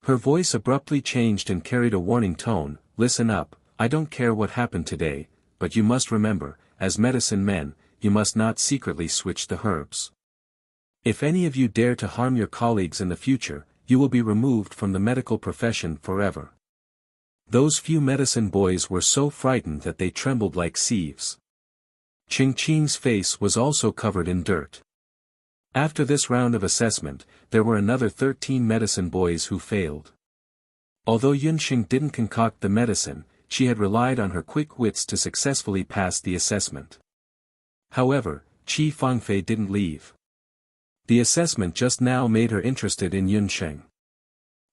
Her voice abruptly changed and carried a warning tone, "Listen up, I don't care what happened today, but you must remember, as medicine men, you must not secretly switch the herbs. If any of you dare to harm your colleagues in the future, you will be removed from the medical profession forever." Those few medicine boys were so frightened that they trembled like sieves. Qing Qing's face was also covered in dirt. After this round of assessment, there were another 13 medicine boys who failed. Although Yunxing didn't concoct the medicine, she had relied on her quick wits to successfully pass the assessment. However, Qi Fangfei didn't leave. The assessment just now made her interested in Yunxing.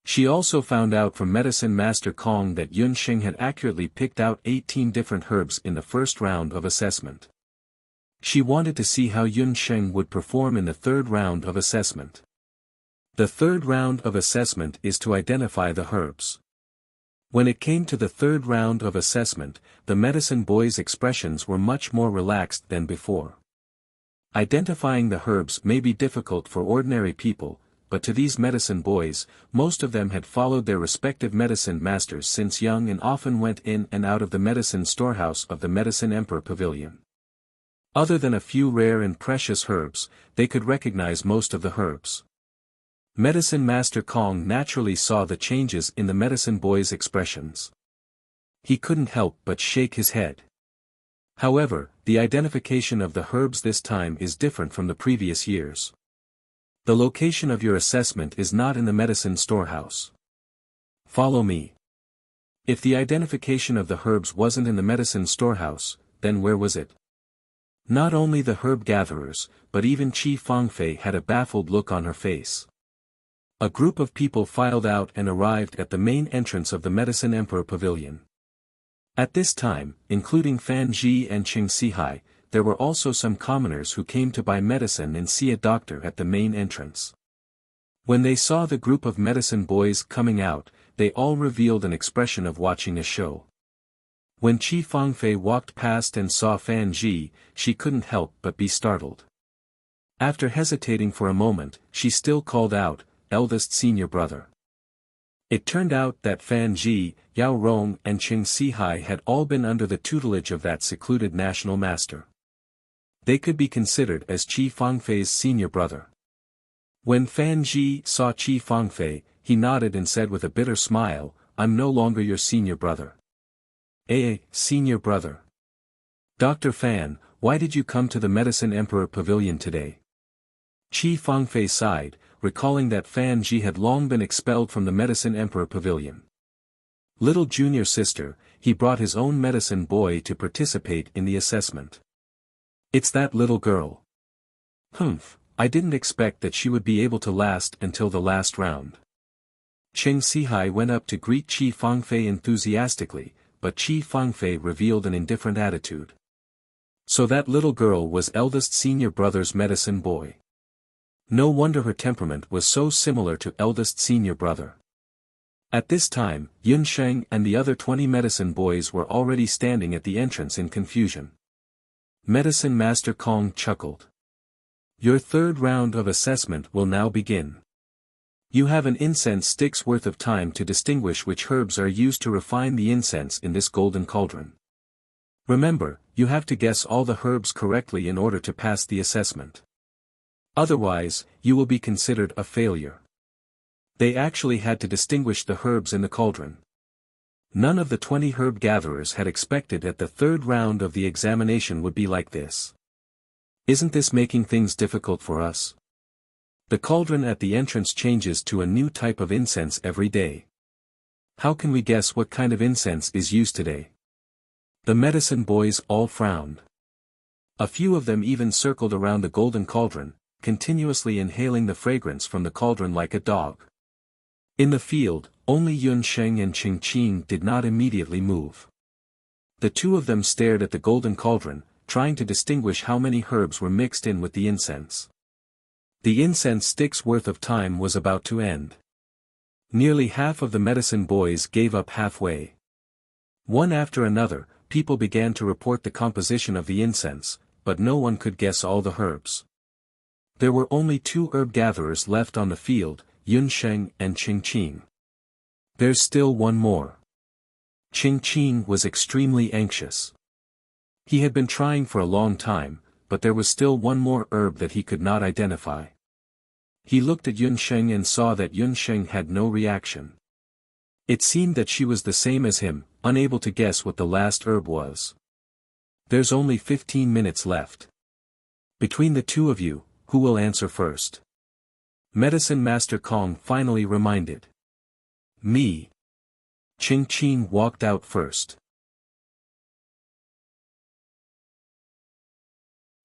She also found out from Medicine Master Kong that Yunxing had accurately picked out 18 different herbs in the first round of assessment. She wanted to see how Yunxing would perform in the third round of assessment. The third round of assessment is to identify the herbs. When it came to the third round of assessment, the medicine boys' expressions were much more relaxed than before. Identifying the herbs may be difficult for ordinary people, but to these medicine boys, most of them had followed their respective medicine masters since young and often went in and out of the medicine storehouse of the Medicine Emperor Pavilion. Other than a few rare and precious herbs, they could recognize most of the herbs. Medicine Master Kong naturally saw the changes in the medicine boy's expressions. He couldn't help but shake his head. However, the identification of the herbs this time is different from the previous years. The location of your assessment is not in the medicine storehouse. Follow me. If the identification of the herbs wasn't in the medicine storehouse, then where was it? Not only the herb gatherers, but even Qi Fangfei had a baffled look on her face. A group of people filed out and arrived at the main entrance of the Medicine Emperor Pavilion. At this time, including Fan Ji and Qing Sihai, there were also some commoners who came to buy medicine and see a doctor at the main entrance. When they saw the group of medicine boys coming out, they all revealed an expression of watching a show. When Qi Fangfei walked past and saw Fan Ji, she couldn't help but be startled. After hesitating for a moment, she still called out, "Eldest senior brother." It turned out that Fan Ji, Yao Rong and Qing Sihai had all been under the tutelage of that secluded national master. They could be considered as Qi Fangfei's senior brother. When Fan Ji saw Qi Fangfei, he nodded and said with a bitter smile, "I'm no longer your senior brother." Senior brother. Dr. Fan, why did you come to the Medicine Emperor Pavilion today? Qi Fangfei sighed, recalling that Fan Ji had long been expelled from the Medicine Emperor Pavilion. Little junior sister, he brought his own medicine boy to participate in the assessment. It's that little girl. Humph, I didn't expect that she would be able to last until the last round. Qing Sihai went up to greet Qi Fangfei enthusiastically, but Qi Fangfei revealed an indifferent attitude. So that little girl was eldest senior brother's medicine boy. No wonder her temperament was so similar to eldest senior brother. At this time, Yun Sheng and the other 20 medicine boys were already standing at the entrance in confusion. Medicine Master Kong chuckled. Your third round of assessment will now begin. You have an incense stick's worth of time to distinguish which herbs are used to refine the incense in this golden cauldron. Remember, you have to guess all the herbs correctly in order to pass the assessment. Otherwise, you will be considered a failure. They actually had to distinguish the herbs in the cauldron. None of the 20 herb gatherers had expected that the third round of the examination would be like this. Isn't this making things difficult for us? The cauldron at the entrance changes to a new type of incense every day. How can we guess what kind of incense is used today? The medicine boys all frowned. A few of them even circled around the golden cauldron, continuously inhaling the fragrance from the cauldron like a dog. In the field, only Yun Sheng and Qing Qing did not immediately move. The two of them stared at the golden cauldron, trying to distinguish how many herbs were mixed in with the incense. The incense stick's worth of time was about to end. Nearly half of the medicine boys gave up halfway. One after another, people began to report the composition of the incense, but no one could guess all the herbs. There were only 2 herb gatherers left on the field, Yun Sheng and Qing Qing. There's still one more. Qing Qing was extremely anxious. He had been trying for a long time, but there was still one more herb that he could not identify. He looked at Yun Sheng and saw that Yun Sheng had no reaction. It seemed that she was the same as him, unable to guess what the last herb was. There's only 15 minutes left. Between the two of you, who will answer first? Medicine Master Kong finally reminded. Me. Qing Qing walked out first.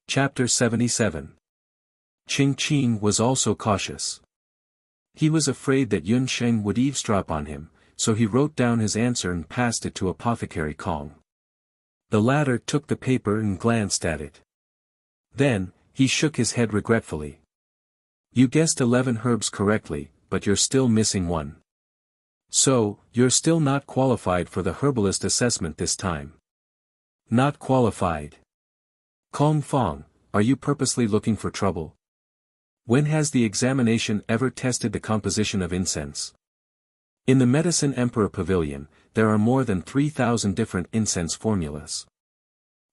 Chapter 77. Qing Qing was also cautious. He was afraid that Yun Sheng would eavesdrop on him, so he wrote down his answer and passed it to Apothecary Kong. The latter took the paper and glanced at it. Then, he shook his head regretfully. You guessed 11 herbs correctly, but you're still missing one. So, you're still not qualified for the herbalist assessment this time. Not qualified. Kong Fong, are you purposely looking for trouble? When has the examination ever tested the composition of incense? In the Medicine Emperor Pavilion, there are more than 3,000 different incense formulas.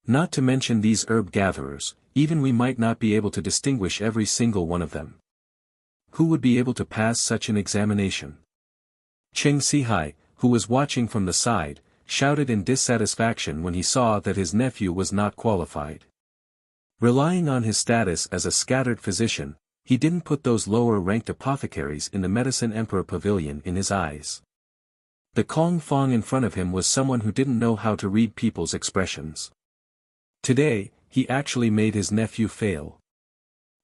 Not to mention these herb gatherers, even we might not be able to distinguish every single one of them. Who would be able to pass such an examination? Qing Sihai, who was watching from the side, shouted in dissatisfaction when he saw that his nephew was not qualified. Relying on his status as a scattered physician, he didn't put those lower-ranked apothecaries in the Medicine Emperor Pavilion in his eyes. The Kong Fong in front of him was someone who didn't know how to read people's expressions. Today, he actually made his nephew fail.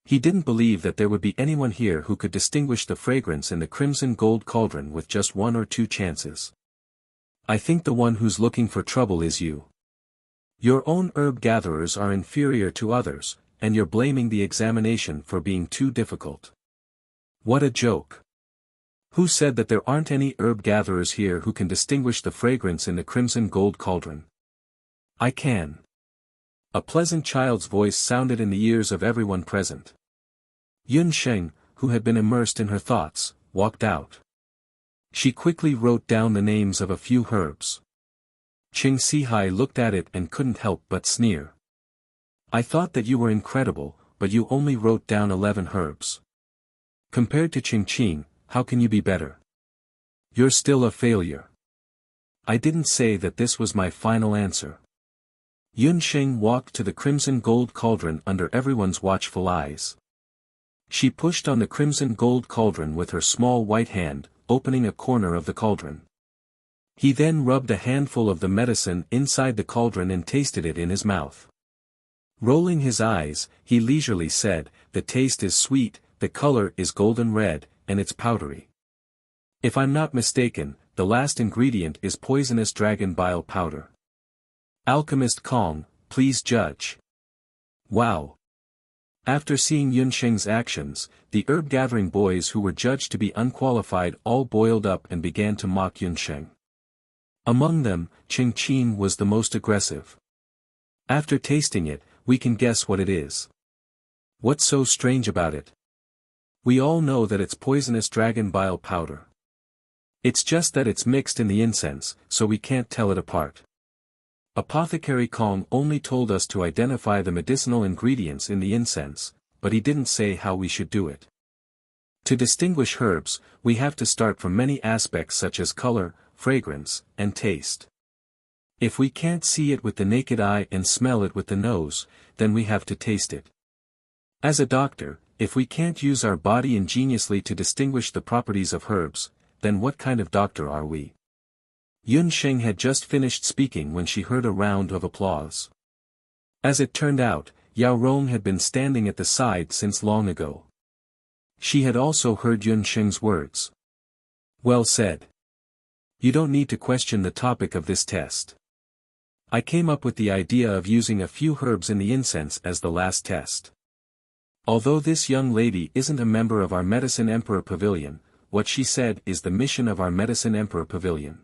He didn't believe that there would be anyone here who could distinguish the fragrance in the crimson gold cauldron with just 1 or 2 chances. I think the one who's looking for trouble is you. Your own herb gatherers are inferior to others, and you're blaming the examination for being too difficult. What a joke. Who said that there aren't any herb gatherers here who can distinguish the fragrance in the crimson gold cauldron? I can. A pleasant child's voice sounded in the ears of everyone present. Yun Sheng, who had been immersed in her thoughts, walked out. She quickly wrote down the names of a few herbs. Qing Sihai looked at it and couldn't help but sneer. I thought that you were incredible, but you only wrote down 11 herbs. Compared to Qing Qing, how can you be better? You're still a failure. I didn't say that this was my final answer. Yun Sheng walked to the crimson gold cauldron under everyone's watchful eyes. She pushed on the crimson gold cauldron with her small white hand, opening a corner of the cauldron. He then rubbed a handful of the medicine inside the cauldron and tasted it in his mouth. Rolling his eyes, he leisurely said, "The taste is sweet, the color is golden red, and it's powdery. If I'm not mistaken, the last ingredient is poisonous dragon bile powder. Alchemist Kong, please judge." Wow! After seeing Yun Sheng's actions, the herb-gathering boys who were judged to be unqualified all boiled up and began to mock Yun Sheng. Among them, Qing Qin was the most aggressive. After tasting it, we can guess what it is. What's so strange about it? We all know that it's poisonous dragon bile powder. It's just that it's mixed in the incense, so we can't tell it apart. Apothecary Kong only told us to identify the medicinal ingredients in the incense, but he didn't say how we should do it. To distinguish herbs, we have to start from many aspects such as color, fragrance, and taste. If we can't see it with the naked eye and smell it with the nose, then we have to taste it. As a doctor, if we can't use our body ingeniously to distinguish the properties of herbs, then what kind of doctor are we? Yun Sheng had just finished speaking when she heard a round of applause. As it turned out, Yao Rong had been standing at the side since long ago. She had also heard Yun Sheng's words. Well said. You don't need to question the topic of this test. I came up with the idea of using a few herbs in the incense as the last test. Although this young lady isn't a member of our Medicine Emperor Pavilion, what she said is the mission of our Medicine Emperor Pavilion.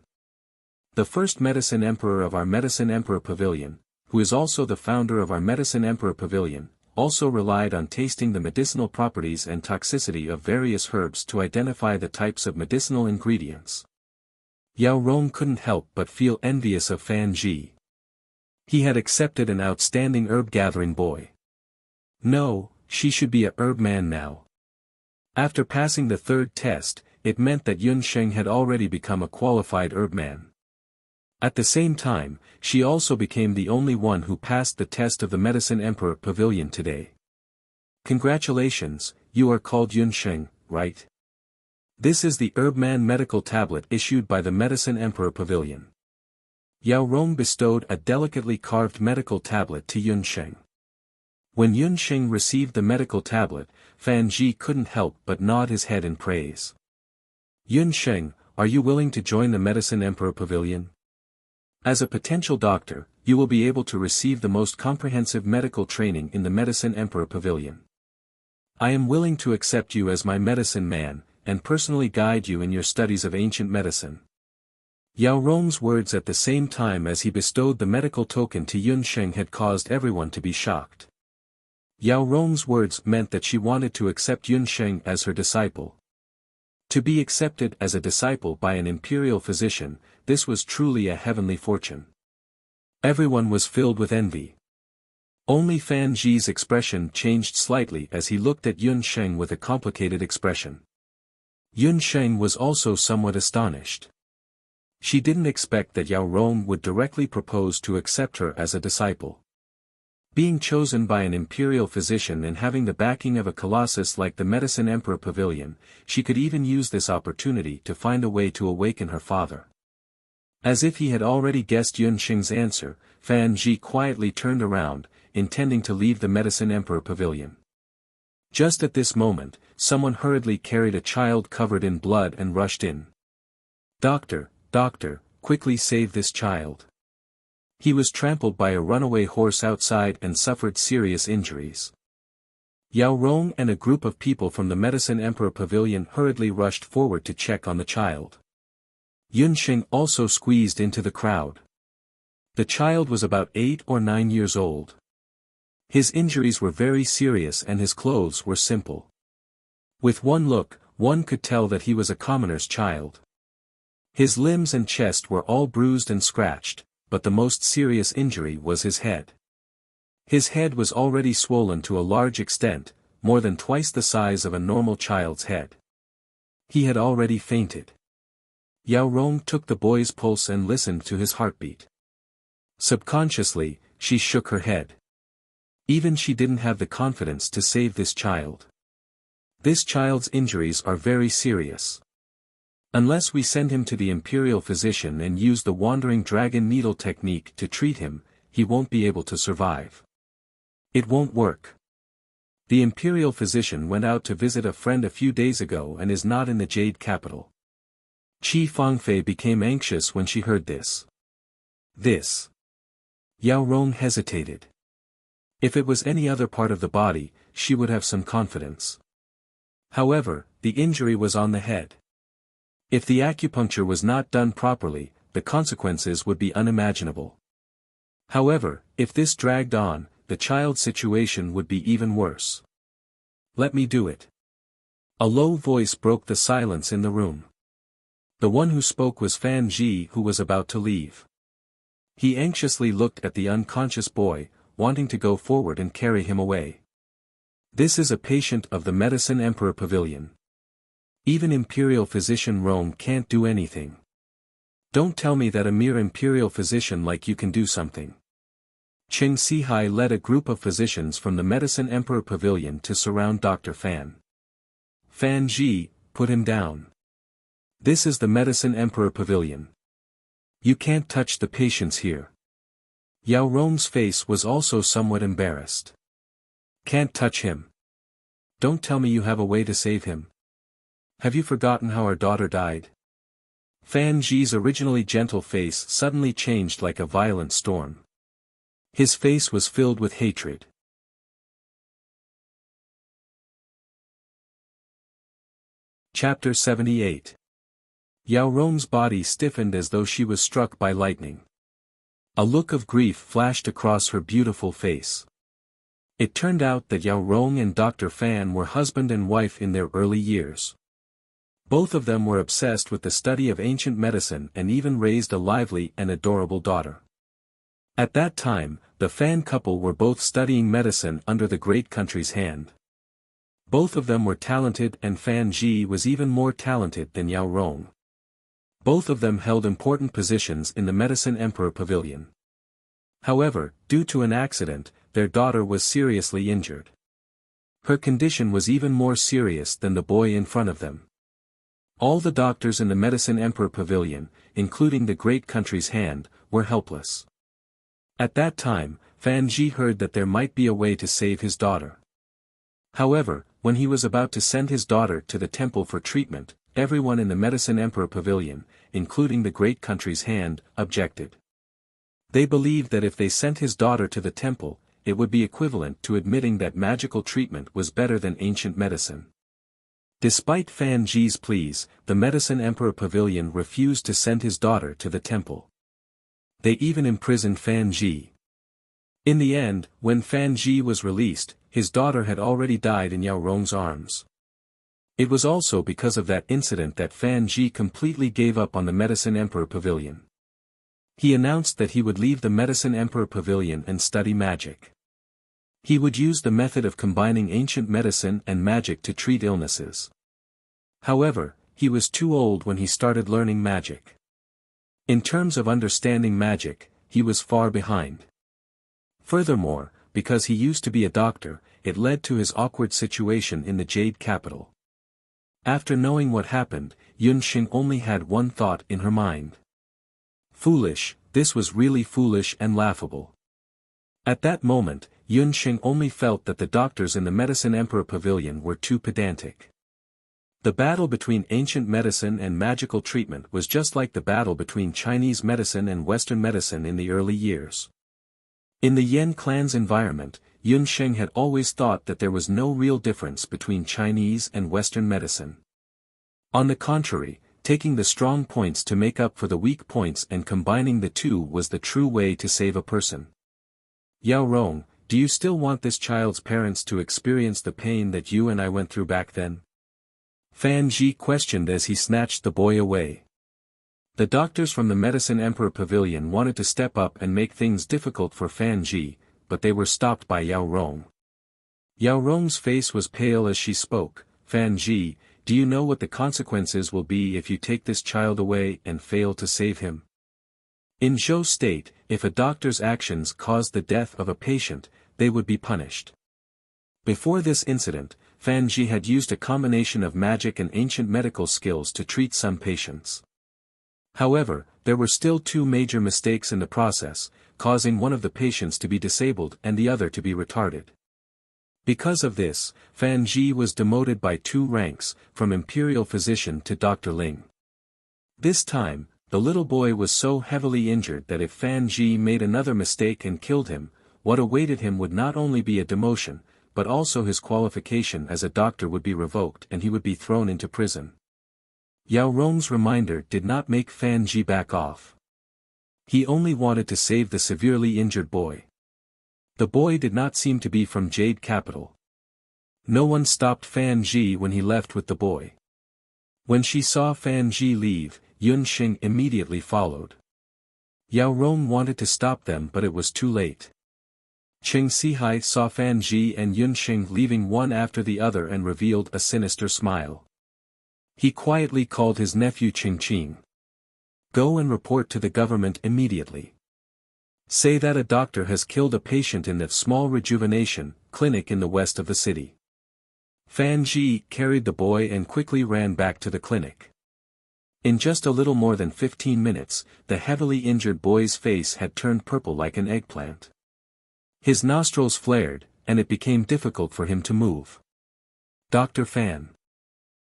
The first Medicine Emperor of our Medicine Emperor Pavilion, who is also the founder of our Medicine Emperor Pavilion, also relied on tasting the medicinal properties and toxicity of various herbs to identify the types of medicinal ingredients. Yao Rong couldn't help but feel envious of Fan Ji. He had accepted an outstanding herb-gathering boy. No, she should be a herb man now. After passing the third test, it meant that Yun Sheng had already become a qualified herb man. At the same time, she also became the only one who passed the test of the Medicine Emperor Pavilion today. Congratulations, you are called Yun Sheng, right? This is the Herbman medical tablet issued by the Medicine Emperor Pavilion. Yao Rong bestowed a delicately carved medical tablet to Yun Sheng. When Yun Sheng received the medical tablet, Fan Ji couldn't help but nod his head in praise. Yun Sheng, are you willing to join the Medicine Emperor Pavilion? As a potential doctor, you will be able to receive the most comprehensive medical training in the Medicine Emperor Pavilion. I am willing to accept you as my medicine man, and personally guide you in your studies of ancient medicine. Yao Rong's words at the same time as he bestowed the medical token to Yun Sheng had caused everyone to be shocked. Yao Rong's words meant that she wanted to accept Yun Sheng as her disciple. To be accepted as a disciple by an imperial physician, this was truly a heavenly fortune. Everyone was filled with envy. Only Fan Ji's expression changed slightly as he looked at Yun Sheng with a complicated expression. Yun Sheng was also somewhat astonished. She didn't expect that Yao Rong would directly propose to accept her as a disciple. Being chosen by an imperial physician and having the backing of a colossus like the Medicine Emperor Pavilion, she could even use this opportunity to find a way to awaken her father. As if he had already guessed Yun Sheng's answer, Fan Ji quietly turned around, intending to leave the Medicine Emperor Pavilion. Just at this moment, someone hurriedly carried a child covered in blood and rushed in. Doctor, quickly save this child. He was trampled by a runaway horse outside and suffered serious injuries. Yao Rong and a group of people from the Medicine Emperor Pavilion hurriedly rushed forward to check on the child. Yun Xing also squeezed into the crowd. The child was about 8 or 9 years old. His injuries were very serious and his clothes were simple. With one look, one could tell that he was a commoner's child. His limbs and chest were all bruised and scratched, but the most serious injury was his head. His head was already swollen to a large extent, more than twice the size of a normal child's head. He had already fainted. Yao Rong took the boy's pulse and listened to his heartbeat. Subconsciously, she shook her head. Even she didn't have the confidence to save this child. This child's injuries are very serious. Unless we send him to the imperial physician and use the wandering dragon needle technique to treat him, he won't be able to survive. It won't work. The imperial physician went out to visit a friend a few days ago and is not in the Jade capital. Qi Fangfei became anxious when she heard this. Yao Rong hesitated. If it was any other part of the body, she would have some confidence. However, the injury was on the head. If the acupuncture was not done properly, the consequences would be unimaginable. However, if this dragged on, the child's situation would be even worse. Let me do it. A low voice broke the silence in the room. The one who spoke was Fan Ji, who was about to leave. He anxiously looked at the unconscious boy, wanting to go forward and carry him away. This is a patient of the Medicine Emperor Pavilion. Even Imperial Physician Rome can't do anything. Don't tell me that a mere Imperial Physician like you can do something. Qing Sihai led a group of physicians from the Medicine Emperor Pavilion to surround Dr. Fan. Fan Ji, put him down. This is the Medicine Emperor Pavilion. You can't touch the patients here. Yao Rong's face was also somewhat embarrassed. Can't touch him. Don't tell me you have a way to save him. Have you forgotten how our daughter died? Fan Ji's originally gentle face suddenly changed like a violent storm. His face was filled with hatred. Chapter 78. Yao Rong's body stiffened as though she was struck by lightning. A look of grief flashed across her beautiful face. It turned out that Yao Rong and Dr. Fan were husband and wife in their early years. Both of them were obsessed with the study of ancient medicine and even raised a lively and adorable daughter. At that time, the Fan couple were both studying medicine under the great country's hand. Both of them were talented and Fan Ji was even more talented than Yao Rong. Both of them held important positions in the Medicine Emperor Pavilion. However, due to an accident, their daughter was seriously injured. Her condition was even more serious than the boy in front of them. All the doctors in the Medicine Emperor Pavilion, including the great country's hand, were helpless. At that time, Fan Ji heard that there might be a way to save his daughter. However, when he was about to send his daughter to the temple for treatment, everyone in the Medicine Emperor Pavilion, including the great country's hand, objected. They believed that if they sent his daughter to the temple, it would be equivalent to admitting that magical treatment was better than ancient medicine. Despite Fan Ji's pleas, the Medicine Emperor Pavilion refused to send his daughter to the temple. They even imprisoned Fan Ji. In the end, when Fan Ji was released, his daughter had already died in Yao Rong's arms. It was also because of that incident that Fan Ji completely gave up on the Medicine Emperor Pavilion. He announced that he would leave the Medicine Emperor Pavilion and study magic. He would use the method of combining ancient medicine and magic to treat illnesses. However, he was too old when he started learning magic. In terms of understanding magic, he was far behind. Furthermore, because he used to be a doctor, it led to his awkward situation in the Jade capital. After knowing what happened, Yun Xing only had one thought in her mind. Foolish, this was really foolish and laughable. At that moment, Yun Xing only felt that the doctors in the Medicine Emperor Pavilion were too pedantic. The battle between ancient medicine and magical treatment was just like the battle between Chinese medicine and Western medicine in the early years. In the Yen clan's environment, Yun Sheng had always thought that there was no real difference between Chinese and Western medicine. On the contrary, taking the strong points to make up for the weak points and combining the two was the true way to save a person. Yao Rong, do you still want this child's parents to experience the pain that you and I went through back then? Fan Ji questioned as he snatched the boy away. The doctors from the Medicine Emperor Pavilion wanted to step up and make things difficult for Fan Ji, but they were stopped by Yao Rong. Yao Rong's face was pale as she spoke. Fan Ji, do you know what the consequences will be if you take this child away and fail to save him? In Zhou State, if a doctor's actions caused the death of a patient, they would be punished. Before this incident, Fan Ji had used a combination of magic and ancient medical skills to treat some patients. However, there were still two major mistakes in the process, causing one of the patients to be disabled and the other to be retarded. Because of this, Fan Ji was demoted by 2 ranks, from Imperial Physician to Dr. Ling. This time, the little boy was so heavily injured that if Fan Ji made another mistake and killed him, what awaited him would not only be a demotion, but also his qualification as a doctor would be revoked and he would be thrown into prison. Yao Rong's reminder did not make Fan Ji back off. He only wanted to save the severely injured boy. The boy did not seem to be from Jade Capital. No one stopped Fan Ji when he left with the boy. When she saw Fan Ji leave, Yun Sheng immediately followed. Yao Rong wanted to stop them but it was too late. Cheng Sihai saw Fan Ji and Yun Sheng leaving one after the other and revealed a sinister smile. He quietly called his nephew Ching Ching. Go and report to the government immediately. Say that a doctor has killed a patient in the small rejuvenation clinic in the west of the city. Fan Ji carried the boy and quickly ran back to the clinic. In just a little more than 15 minutes, the heavily injured boy's face had turned purple like an eggplant. His nostrils flared, and it became difficult for him to move. Dr. Fan.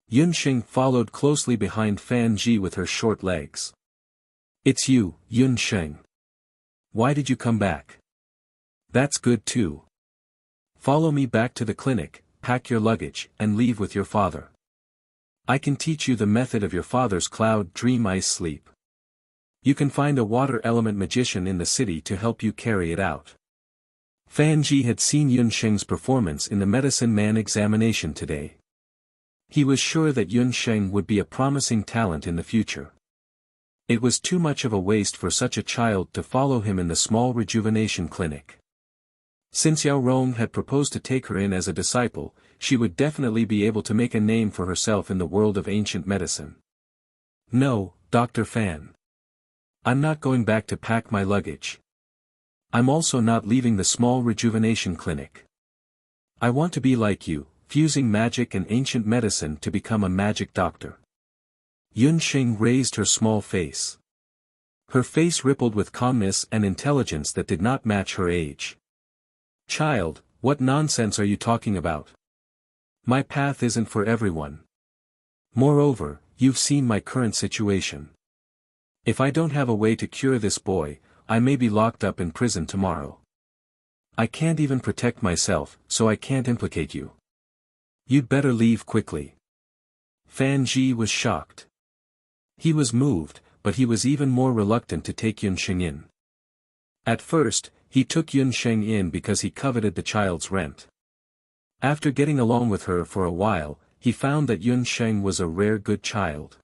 Yun Sheng followed closely behind Fan Ji with her short legs. It's you, Yun Sheng. Why did you come back? That's good too. Follow me back to the clinic, pack your luggage, and leave with your father. I can teach you the method of your father's cloud dream ice sleep. You can find a water element magician in the city to help you carry it out. Fan Ji had seen Yun Sheng's performance in the medicine man examination today. He was sure that Yun Sheng would be a promising talent in the future. It was too much of a waste for such a child to follow him in the small rejuvenation clinic. Since Yao Rong had proposed to take her in as a disciple, she would definitely be able to make a name for herself in the world of ancient medicine. No, Dr. Fan. I'm not going back to pack my luggage. I'm also not leaving the small rejuvenation clinic. I want to be like you, fusing magic and ancient medicine to become a magic doctor. Yun Sheng raised her small face. Her face rippled with calmness and intelligence that did not match her age. Child, what nonsense are you talking about? My path isn't for everyone. Moreover, you've seen my current situation. If I don't have a way to cure this boy, I may be locked up in prison tomorrow. I can't even protect myself, so I can't implicate you. You'd better leave quickly. Fan Ji was shocked. He was moved, but he was even more reluctant to take Yun Sheng in. At first, he took Yun Sheng in because he coveted the child's rent. After getting along with her for a while, he found that Yun Sheng was a rare good child.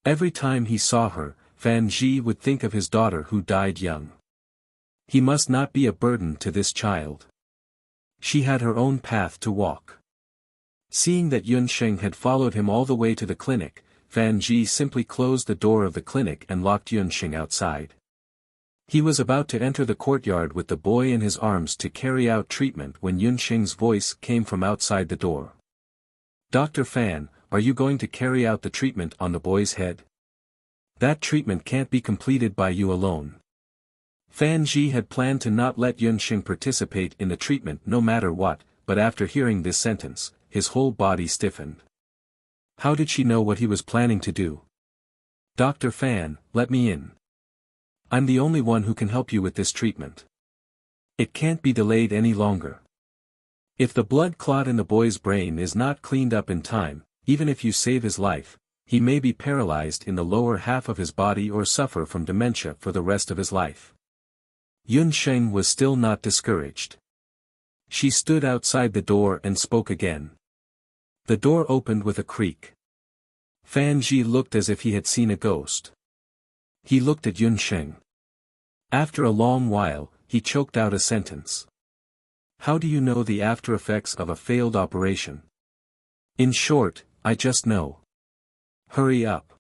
Every time he saw her, Fan Ji would think of his daughter who died young. He must not be a burden to this child. She had her own path to walk. Seeing that Yun Sheng had followed him all the way to the clinic, Fan Ji simply closed the door of the clinic and locked Yun Sheng outside. He was about to enter the courtyard with the boy in his arms to carry out treatment when Yun Sheng's voice came from outside the door. Dr. Fan, are you going to carry out the treatment on the boy's head? That treatment can't be completed by you alone. Fan Ji had planned to not let Yun Sheng participate in the treatment no matter what, but after hearing this sentence, his whole body stiffened. How did she know what he was planning to do? Dr. Fan, let me in. I'm the only one who can help you with this treatment. It can't be delayed any longer. If the blood clot in the boy's brain is not cleaned up in time, even if you save his life, he may be paralyzed in the lower half of his body or suffer from dementia for the rest of his life. Yun Sheng was still not discouraged. She stood outside the door and spoke again. The door opened with a creak. Fan Ji looked as if he had seen a ghost. He looked at Yun Sheng. After a long while, he choked out a sentence. How do you know the after effects of a failed operation? In short, I just know. Hurry up.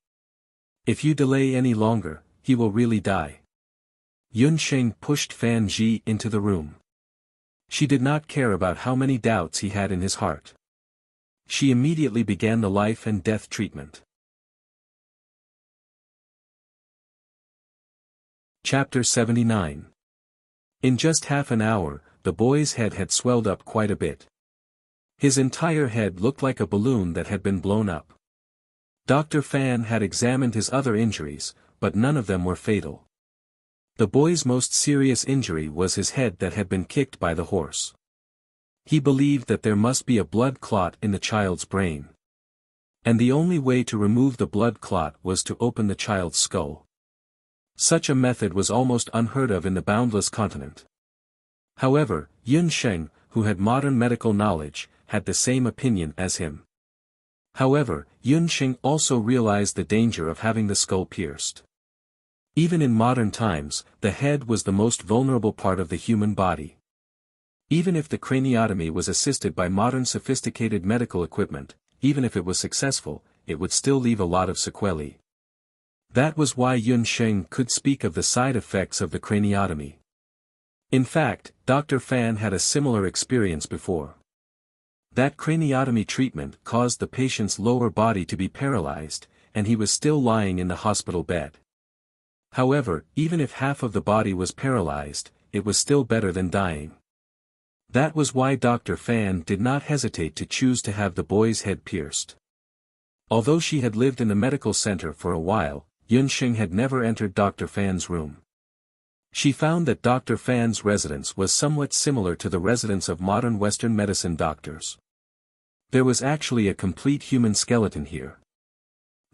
If you delay any longer, he will really die. Yun Sheng pushed Fan Ji into the room. She did not care about how many doubts he had in his heart. She immediately began the life and death treatment. Chapter 79. In just half an hour, the boy's head had swelled up quite a bit. His entire head looked like a balloon that had been blown up. Dr. Fan had examined his other injuries, but none of them were fatal. The boy's most serious injury was his head that had been kicked by the horse. He believed that there must be a blood clot in the child's brain. And the only way to remove the blood clot was to open the child's skull. Such a method was almost unheard of in the boundless continent. However, Yun Sheng, who had modern medical knowledge, had the same opinion as him. However, Yun Sheng also realized the danger of having the skull pierced. Even in modern times, the head was the most vulnerable part of the human body. Even if the craniotomy was assisted by modern sophisticated medical equipment, even if it was successful, it would still leave a lot of sequelae. That was why Yun Sheng could speak of the side effects of the craniotomy. In fact, Dr. Fan had a similar experience before. That craniotomy treatment caused the patient's lower body to be paralyzed, and he was still lying in the hospital bed. However, even if half of the body was paralyzed, it was still better than dying. That was why Dr. Fan did not hesitate to choose to have the boy's head pierced. Although she had lived in the medical center for a while, Yun Sheng had never entered Dr. Fan's room. She found that Dr. Fan's residence was somewhat similar to the residence of modern Western medicine doctors. There was actually a complete human skeleton here.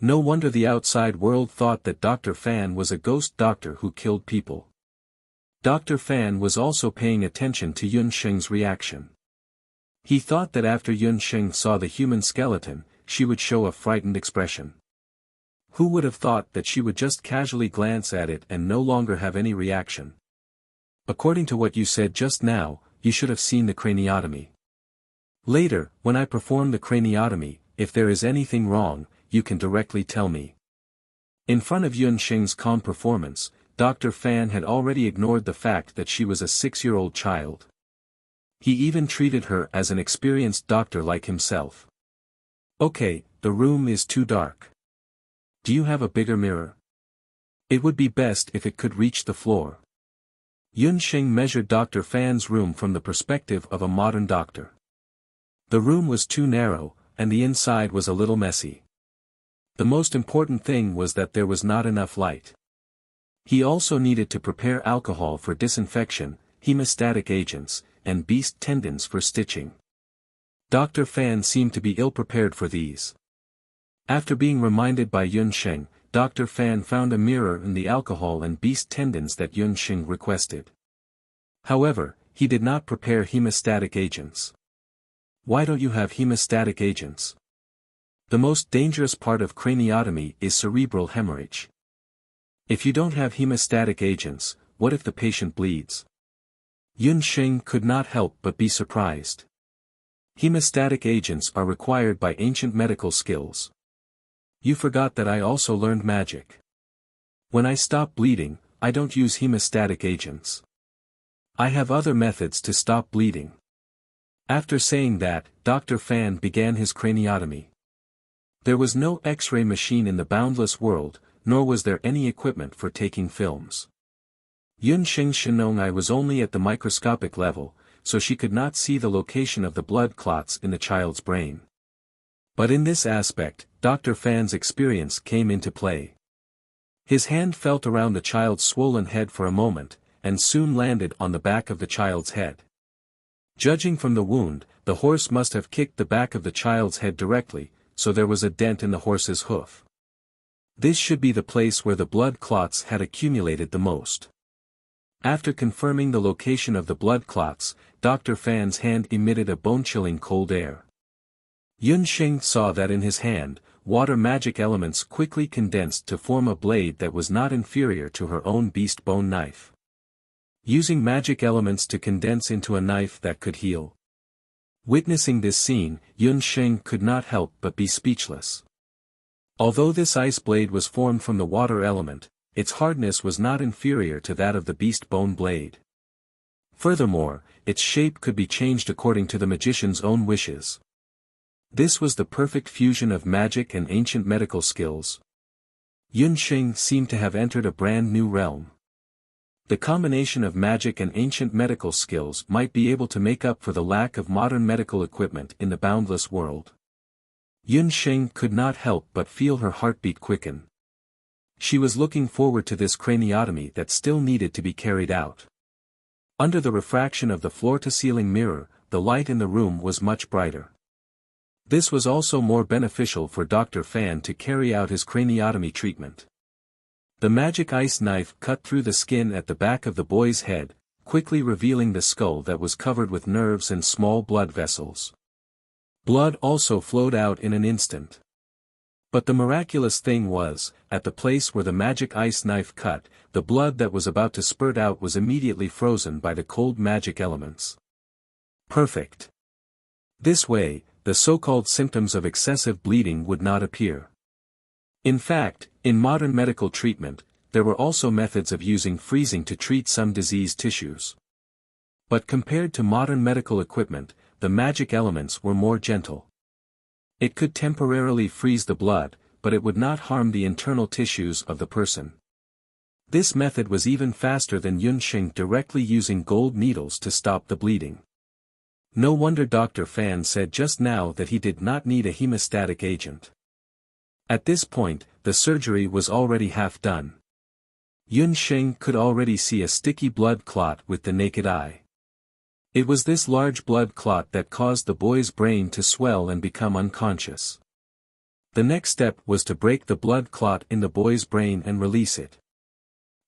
No wonder the outside world thought that Dr. Fan was a ghost doctor who killed people. Dr. Fan was also paying attention to Yun Sheng's reaction. He thought that after Yun Sheng saw the human skeleton, she would show a frightened expression. Who would have thought that she would just casually glance at it and no longer have any reaction? According to what you said just now, you should have seen the craniotomy. Later, when I perform the craniotomy, if there is anything wrong, you can directly tell me. In front of Yun Sheng's calm performance, Dr. Fan had already ignored the fact that she was a 6-year-old child. He even treated her as an experienced doctor like himself. Okay, the room is too dark. Do you have a bigger mirror? It would be best if it could reach the floor. Yun Sheng measured Dr. Fan's room from the perspective of a modern doctor. The room was too narrow, and the inside was a little messy. The most important thing was that there was not enough light. He also needed to prepare alcohol for disinfection, hemostatic agents, and beast tendons for stitching. Dr. Fan seemed to be ill-prepared for these. After being reminded by Yun Sheng, Dr. Fan found a mirror and the alcohol and beast tendons that Yun Sheng requested. However, he did not prepare hemostatic agents. Why don't you have hemostatic agents? The most dangerous part of craniotomy is cerebral hemorrhage. If you don't have hemostatic agents, what if the patient bleeds? Yun Sheng could not help but be surprised. Hemostatic agents are required by ancient medical skills. You forgot that I also learned magic. When I stop bleeding, I don't use hemostatic agents. I have other methods to stop bleeding. After saying that, Dr. Fan began his craniotomy. There was no X-ray machine in the boundless world, nor was there any equipment for taking films. Yun Sheng's Shinong was only at the microscopic level, so she could not see the location of the blood clots in the child's brain. But in this aspect, Dr. Fan's experience came into play. His hand felt around the child's swollen head for a moment, and soon landed on the back of the child's head. Judging from the wound, the horse must have kicked the back of the child's head directly, so there was a dent in the horse's hoof. This should be the place where the blood clots had accumulated the most. After confirming the location of the blood clots, Dr. Fan's hand emitted a bone-chilling cold air. Yun Sheng saw that in his hand, water magic elements quickly condensed to form a blade that was not inferior to her own beast bone knife. Using magic elements to condense into a knife that could heal. Witnessing this scene, Yun Sheng could not help but be speechless. Although this ice blade was formed from the water element, its hardness was not inferior to that of the beast bone blade. Furthermore, its shape could be changed according to the magician's own wishes. This was the perfect fusion of magic and ancient medical skills. Yun Sheng seemed to have entered a brand new realm. The combination of magic and ancient medical skills might be able to make up for the lack of modern medical equipment in the boundless world. Yun Sheng could not help but feel her heartbeat quicken. She was looking forward to this craniotomy that still needed to be carried out. Under the refraction of the floor-to-ceiling mirror, the light in the room was much brighter. This was also more beneficial for Dr. Fan to carry out his craniotomy treatment. The magic ice knife cut through the skin at the back of the boy's head, quickly revealing the skull that was covered with nerves and small blood vessels. Blood also flowed out in an instant. But the miraculous thing was, at the place where the magic ice knife cut, the blood that was about to spurt out was immediately frozen by the cold magic elements. Perfect. This way, the so-called symptoms of excessive bleeding would not appear. In fact, in modern medical treatment, there were also methods of using freezing to treat some diseased tissues. But compared to modern medical equipment, the magic elements were more gentle. It could temporarily freeze the blood, but it would not harm the internal tissues of the person. This method was even faster than Yun Sheng directly using gold needles to stop the bleeding. No wonder Dr. Fan said just now that he did not need a hemostatic agent. At this point, the surgery was already half done. Yun Sheng could already see a sticky blood clot with the naked eye. It was this large blood clot that caused the boy's brain to swell and become unconscious. The next step was to break the blood clot in the boy's brain and release it.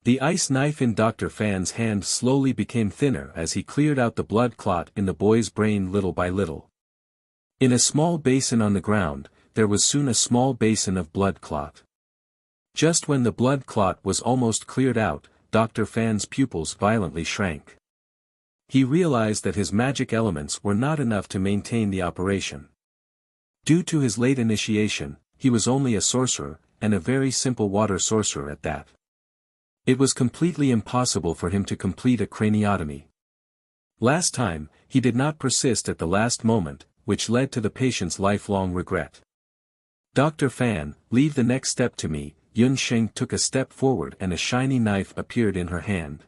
The ice knife in Dr. Fan's hand slowly became thinner as he cleared out the blood clot in the boy's brain little by little. In a small basin on the ground, there was soon a small basin of blood clot. Just when the blood clot was almost cleared out, Dr. Fan's pupils violently shrank. He realized that his magic elements were not enough to maintain the operation. Due to his late initiation, he was only a sorcerer, and a very simple water sorcerer at that. It was completely impossible for him to complete a craniotomy. Last time, he did not persist at the last moment, which led to the patient's lifelong regret. Dr. Fan, leave the next step to me. Yun Sheng took a step forward and a shiny knife appeared in her hand.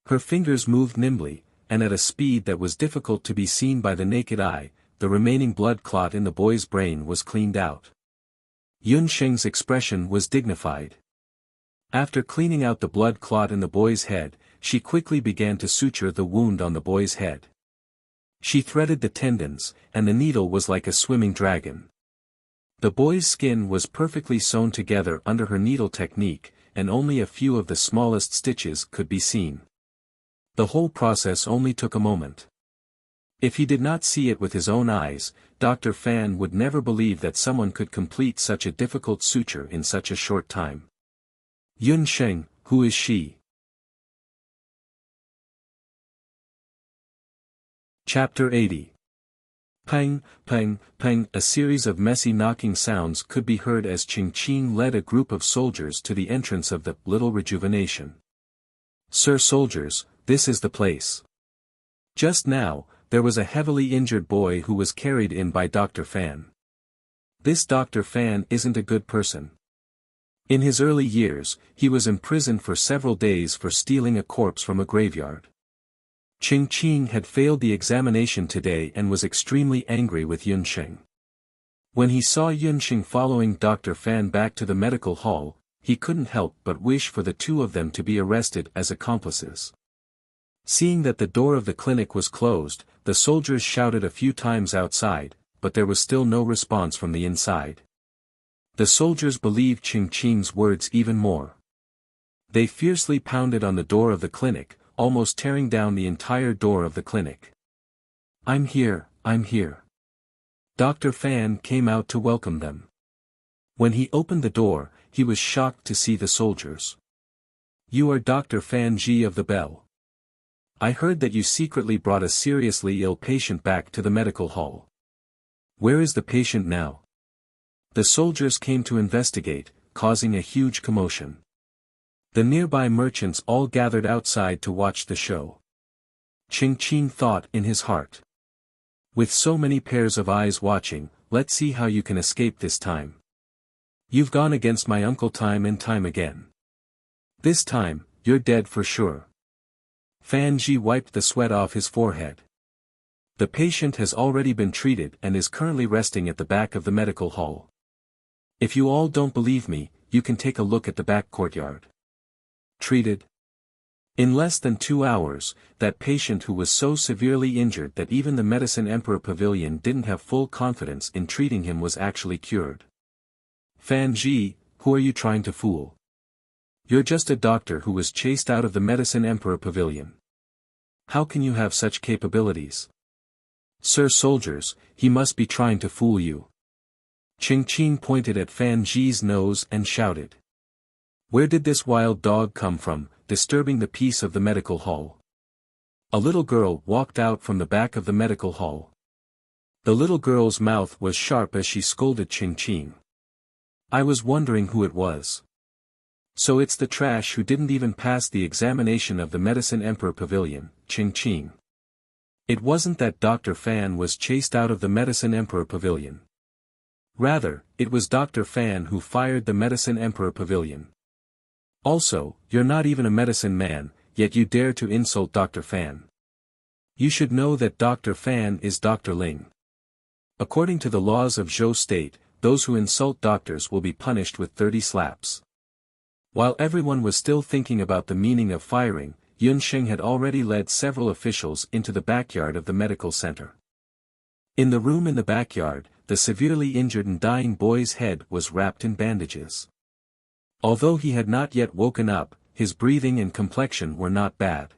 Her fingers moved nimbly, and at a speed that was difficult to be seen by the naked eye, the remaining blood clot in the boy's brain was cleaned out. Yun Sheng's expression was dignified. After cleaning out the blood clot in the boy's head, she quickly began to suture the wound on the boy's head. She threaded the tendons, and the needle was like a swimming dragon. The boy's skin was perfectly sewn together under her needle technique, and only a few of the smallest stitches could be seen. The whole process only took a moment. If he did not see it with his own eyes, Dr. Fan would never believe that someone could complete such a difficult suture in such a short time. Yun Sheng, who is she? Chapter 80. Pang, pang, pang. A series of messy knocking sounds could be heard as Ching Ching led a group of soldiers to the entrance of the Little Rejuvenation. Sir soldiers, this is the place. Just now, there was a heavily injured boy who was carried in by Dr. Fan. This Dr. Fan isn't a good person. In his early years, he was imprisoned for several days for stealing a corpse from a graveyard. Ching Ching had failed the examination today and was extremely angry with Yun Sheng. When he saw Yun Sheng following Dr. Fan back to the medical hall, he couldn't help but wish for the two of them to be arrested as accomplices. Seeing that the door of the clinic was closed, the soldiers shouted a few times outside, but there was still no response from the inside. The soldiers believed Ching Ching's words even more. They fiercely pounded on the door of the clinic, almost tearing down the entire door of the clinic. "I'm here, I'm here." Dr. Fan came out to welcome them. When he opened the door, he was shocked to see the soldiers. "You are Dr. Fan Ji of the Bell. I heard that you secretly brought a seriously ill patient back to the medical hall. Where is the patient now?" The soldiers came to investigate, causing a huge commotion. The nearby merchants all gathered outside to watch the show. Ching Ching thought in his heart. "With so many pairs of eyes watching, let's see how you can escape this time. You've gone against my uncle time and time again. This time, you're dead for sure." Fan Ji wiped the sweat off his forehead. The patient has already been treated and is currently resting at the back of the medical hall. If you all don't believe me, you can take a look at the back courtyard. Treated? In less than 2 hours, that patient who was so severely injured that even the Medicine Emperor Pavilion didn't have full confidence in treating him was actually cured. Fan Ji, who are you trying to fool? You're just a doctor who was chased out of the Medicine Emperor Pavilion. How can you have such capabilities? Sir soldiers, he must be trying to fool you. Ching Ching pointed at Fan Ji's nose and shouted. Where did this wild dog come from, disturbing the peace of the medical hall? A little girl walked out from the back of the medical hall. The little girl's mouth was sharp as she scolded Ching Ching. I was wondering who it was. So it's the trash who didn't even pass the examination of the Medicine Emperor Pavilion, Ching Ching. It wasn't that Dr. Fan was chased out of the Medicine Emperor Pavilion. Rather, it was Dr. Fan who fired the Medicine Emperor Pavilion. Also, you're not even a medicine man, yet you dare to insult Dr. Fan. You should know that Dr. Fan is Dr. Ling. According to the laws of Zhou State, those who insult doctors will be punished with 30 slaps. While everyone was still thinking about the meaning of firing, Yun Sheng had already led several officials into the backyard of the medical center. In the room in the backyard, the severely injured and dying boy's head was wrapped in bandages. Although he had not yet woken up, his breathing and complexion were not bad.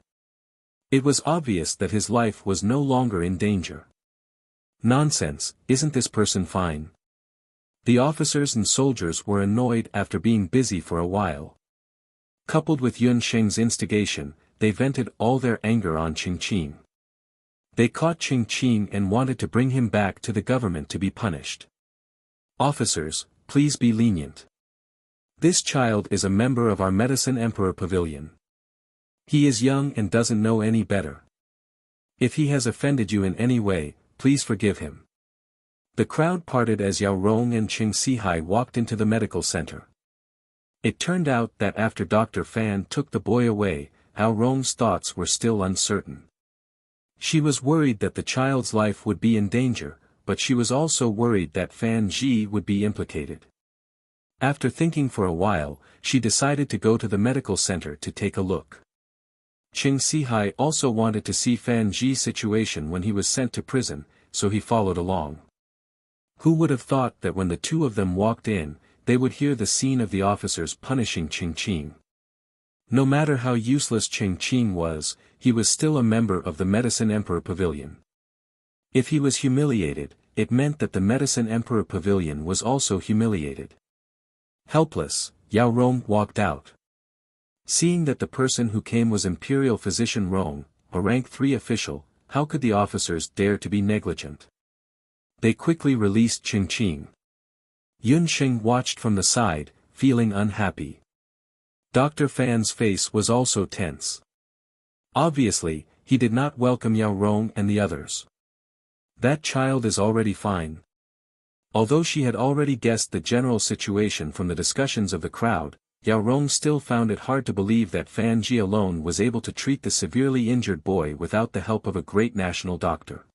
It was obvious that his life was no longer in danger. Nonsense, isn't this person fine? The officers and soldiers were annoyed after being busy for a while. Coupled with Yun Sheng's instigation, they vented all their anger on Ching Ching. They caught Ching Ching and wanted to bring him back to the government to be punished. Officers, please be lenient. This child is a member of our Medicine Emperor Pavilion. He is young and doesn't know any better. If he has offended you in any way, please forgive him. The crowd parted as Yao Rong and Ching Sihai walked into the medical center. It turned out that after Dr. Fan took the boy away, Yao Rong's thoughts were still uncertain. She was worried that the child's life would be in danger, but she was also worried that Fan Ji would be implicated. After thinking for a while, she decided to go to the medical center to take a look. Ching Sihai also wanted to see Fan Ji's situation when he was sent to prison, so he followed along. Who would have thought that when the two of them walked in, they would hear the scene of the officers punishing Ching Ching. No matter how useless Ching Ching was, he was still a member of the Medicine Emperor Pavilion. If he was humiliated, it meant that the Medicine Emperor Pavilion was also humiliated. Helpless, Yao Rong walked out. Seeing that the person who came was Imperial Physician Rong, a rank 3 official, how could the officers dare to be negligent? They quickly released Ching Ching. Yun Sheng watched from the side, feeling unhappy. Dr. Fan's face was also tense. Obviously, he did not welcome Yao Rong and the others. That child is already fine. Although she had already guessed the general situation from the discussions of the crowd, Yao Rong still found it hard to believe that Fan Ji alone was able to treat the severely injured boy without the help of a great national doctor.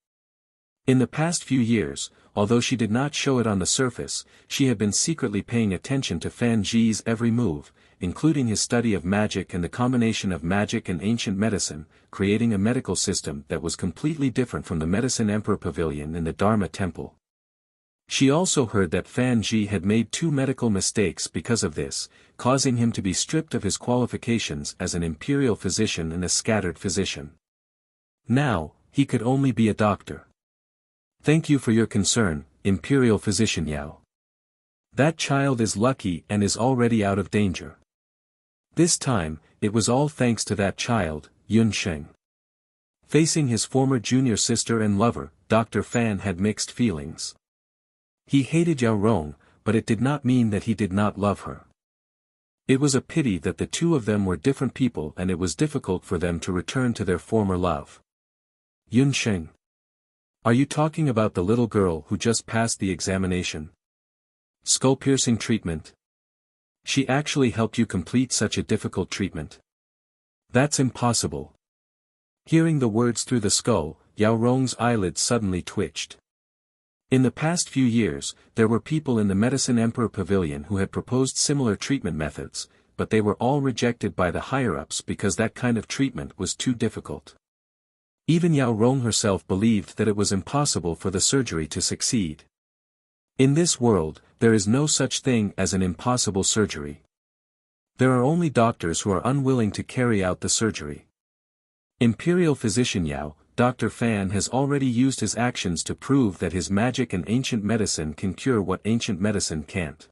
In the past few years, although she did not show it on the surface, she had been secretly paying attention to Fan Zhi's every move, including his study of magic and the combination of magic and ancient medicine, creating a medical system that was completely different from the Medicine Emperor Pavilion in the Dharma Temple. She also heard that Fan Zhi had made 2 medical mistakes because of this, causing him to be stripped of his qualifications as an imperial physician and a scattered physician. Now, he could only be a doctor. Thank you for your concern, Imperial Physician Yao. That child is lucky and is already out of danger. This time, it was all thanks to that child, Yun Sheng. Facing his former junior sister and lover, Dr. Fan had mixed feelings. He hated Yao Rong, but it did not mean that he did not love her. It was a pity that the two of them were different people and it was difficult for them to return to their former love. Yun Sheng. Are you talking about the little girl who just passed the examination? Skull-piercing treatment? She actually helped you complete such a difficult treatment. That's impossible. Hearing the words through the skull, Yao Rong's eyelids suddenly twitched. In the past few years, there were people in the Medicine Emperor Pavilion who had proposed similar treatment methods, but they were all rejected by the higher-ups because that kind of treatment was too difficult. Even Yao Rong herself believed that it was impossible for the surgery to succeed. In this world, there is no such thing as an impossible surgery. There are only doctors who are unwilling to carry out the surgery. Imperial Physician Yao, Dr. Fan has already used his actions to prove that his magic and ancient medicine can cure what ancient medicine can't.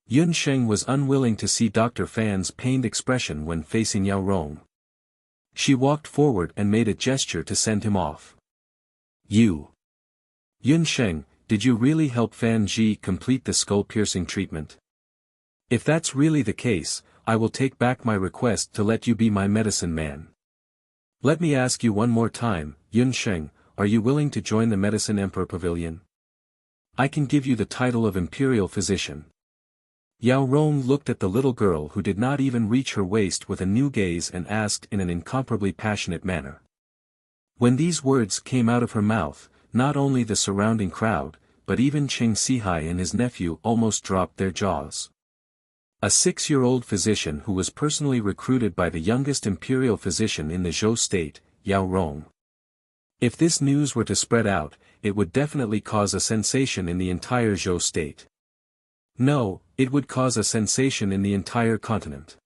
Yun Sheng was unwilling to see Dr. Fan's pained expression when facing Yao Rong. She walked forward and made a gesture to send him off. You. Yun Sheng, did you really help Fan Zhi complete the skull-piercing treatment? If that's really the case, I will take back my request to let you be my medicine man. Let me ask you one more time, Yun Sheng, are you willing to join the Medicine Emperor Pavilion? I can give you the title of Imperial Physician. Yao Rong looked at the little girl who did not even reach her waist with a new gaze and asked in an incomparably passionate manner. When these words came out of her mouth, not only the surrounding crowd, but even Cheng Sihai and his nephew almost dropped their jaws. A 6-year-old physician who was personally recruited by the youngest imperial physician in the Zhou state, Yao Rong. If this news were to spread out, it would definitely cause a sensation in the entire Zhou state. No, it would cause a sensation in the entire continent.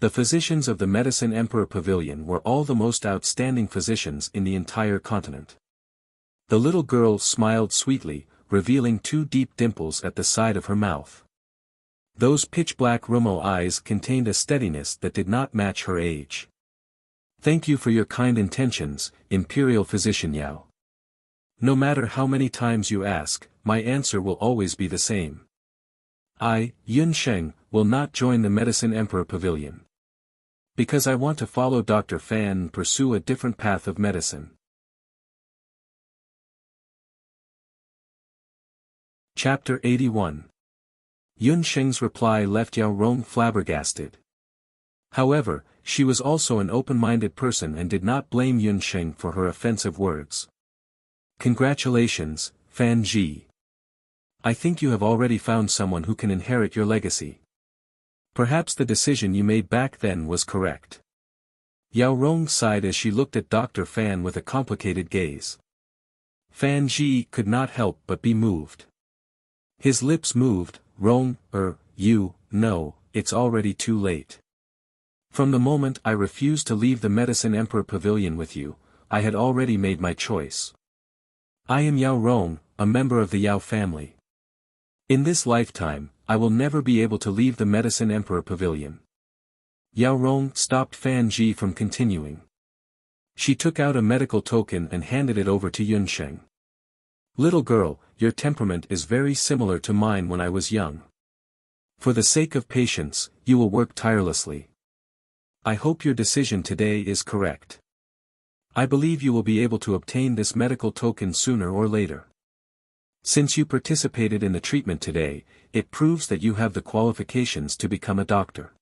The physicians of the Medicine Emperor Pavilion were all the most outstanding physicians in the entire continent. The little girl smiled sweetly, revealing 2 deep dimples at the side of her mouth. Those pitch-black Rumo eyes contained a steadiness that did not match her age. Thank you for your kind intentions, Imperial Physician Yao. No matter how many times you ask, my answer will always be the same. I, Yun Sheng, will not join the Medicine Emperor Pavilion. Because I want to follow Dr. Fan and pursue a different path of medicine. Chapter 81. Yun Sheng's reply left Yao Rong flabbergasted. However, she was also an open-minded person and did not blame Yun Sheng for her offensive words. Congratulations, Fan Zhi. I think you have already found someone who can inherit your legacy. Perhaps the decision you made back then was correct. Yao Rong sighed as she looked at Dr. Fan with a complicated gaze. Fan Zhi could not help but be moved. His lips moved. Rong, no, it's already too late. From the moment I refused to leave the Medicine Emperor Pavilion with you, I had already made my choice. I am Yao Rong, a member of the Yao family. In this lifetime, I will never be able to leave the Medicine Emperor Pavilion. Yao Rong stopped Fan Zhi from continuing. She took out a medical token and handed it over to Yun Sheng. Little girl, your temperament is very similar to mine when I was young. For the sake of patience, you will work tirelessly. I hope your decision today is correct. I believe you will be able to obtain this medical token sooner or later. Since you participated in the treatment today, it proves that you have the qualifications to become a doctor.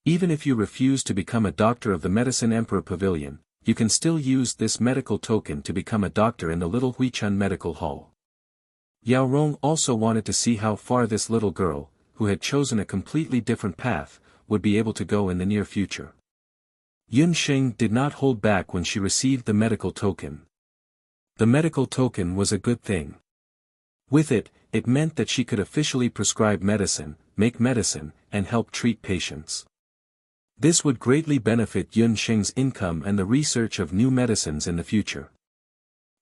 Even if you refuse to become a doctor of the Medicine Emperor Pavilion, you can still use this medical token to become a doctor in the Little Huichun Medical Hall. Yao Rong also wanted to see how far this little girl, who had chosen a completely different path, would be able to go in the near future. Yun Sheng did not hold back when she received the medical token. The medical token was a good thing. With it, it meant that she could officially prescribe medicine, make medicine, and help treat patients. This would greatly benefit Yun Sheng's income and the research of new medicines in the future.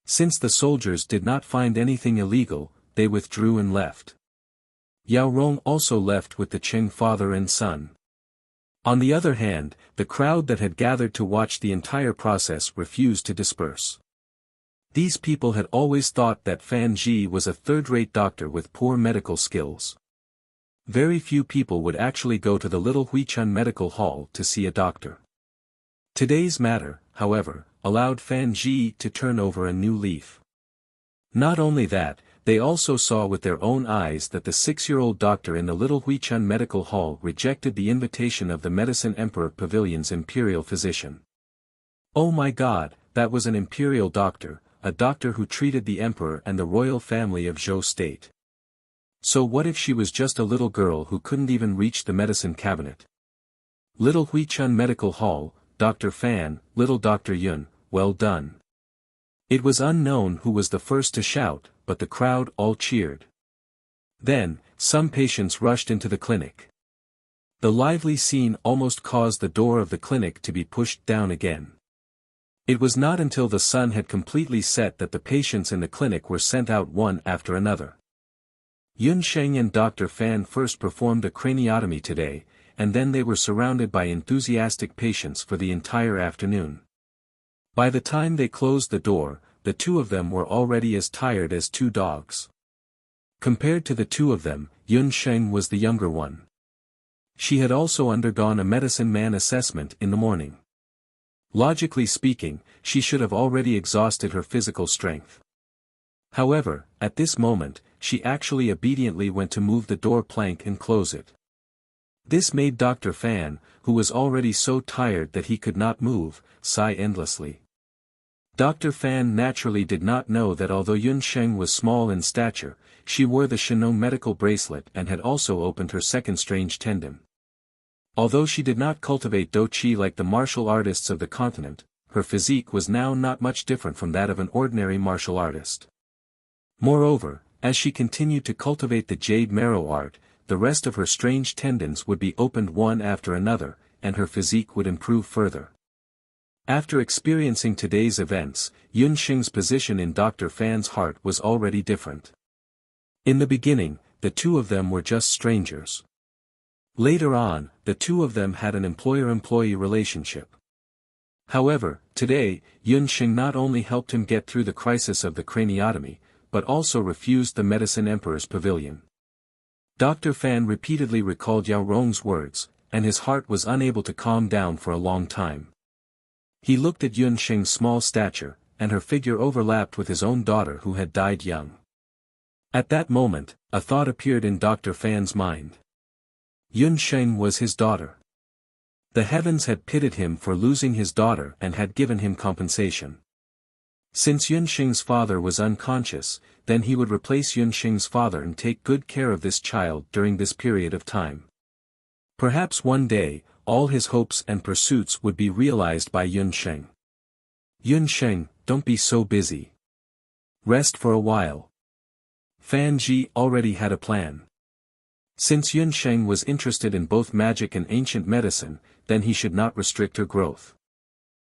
Since the soldiers did not find anything illegal, they withdrew and left. Yao Rong also left with the Cheng father and son. On the other hand, the crowd that had gathered to watch the entire process refused to disperse. These people had always thought that Fan Ji was a third-rate doctor with poor medical skills. Very few people would actually go to the Little Huichun Medical Hall to see a doctor. Today's matter, however, allowed Fan Ji to turn over a new leaf. Not only that, they also saw with their own eyes that the 6-year-old doctor in the Little Huichun Medical Hall rejected the invitation of the Medicine Emperor Pavilion's imperial physician. Oh my God, that was an imperial doctor, a doctor who treated the emperor and the royal family of Zhou state. So what if she was just a little girl who couldn't even reach the medicine cabinet? Little Huichun Medical Hall, Dr. Fan, Little Dr. Yun, well done. It was unknown who was the first to shout, but the crowd all cheered. Then, some patients rushed into the clinic. The lively scene almost caused the door of the clinic to be pushed down again. It was not until the sun had completely set that the patients in the clinic were sent out one after another. Yun Sheng and Dr. Fan first performed a craniotomy today, and then they were surrounded by enthusiastic patients for the entire afternoon. By the time they closed the door, the two of them were already as tired as two dogs. Compared to the two of them, Yun Sheng was the younger one. She had also undergone a medicine man assessment in the morning. Logically speaking, she should have already exhausted her physical strength. However, at this moment, she actually obediently went to move the door plank and close it. This made Dr. Fan, who was already so tired that he could not move, sigh endlessly. Dr. Fan naturally did not know that although Yun Sheng was small in stature, she wore the Shinong medical bracelet and had also opened her second strange tendon. Although she did not cultivate Do Qi like the martial artists of the continent, her physique was now not much different from that of an ordinary martial artist. Moreover, as she continued to cultivate the jade marrow art, the rest of her strange tendons would be opened one after another, and her physique would improve further. After experiencing today's events, Yun Sheng's position in Dr. Fan's heart was already different. In the beginning, the two of them were just strangers. Later on, the two of them had an employer-employee relationship. However, today, Yun Sheng not only helped him get through the crisis of the craniotomy, but also refused the Medicine Emperor's pavilion. Dr. Fan repeatedly recalled Yao Rong's words, and his heart was unable to calm down for a long time. He looked at Yun Sheng's small stature, and her figure overlapped with his own daughter who had died young. At that moment, a thought appeared in Dr. Fan's mind. Yun Sheng was his daughter. The heavens had pitied him for losing his daughter and had given him compensation. Since Yun Sheng's father was unconscious, then he would replace Yun Sheng's father and take good care of this child during this period of time. Perhaps one day, all his hopes and pursuits would be realized by Yun Sheng. Yun Sheng, don't be so busy. Rest for a while. Fan Ji already had a plan. Since Yun Sheng was interested in both magic and ancient medicine, then he should not restrict her growth.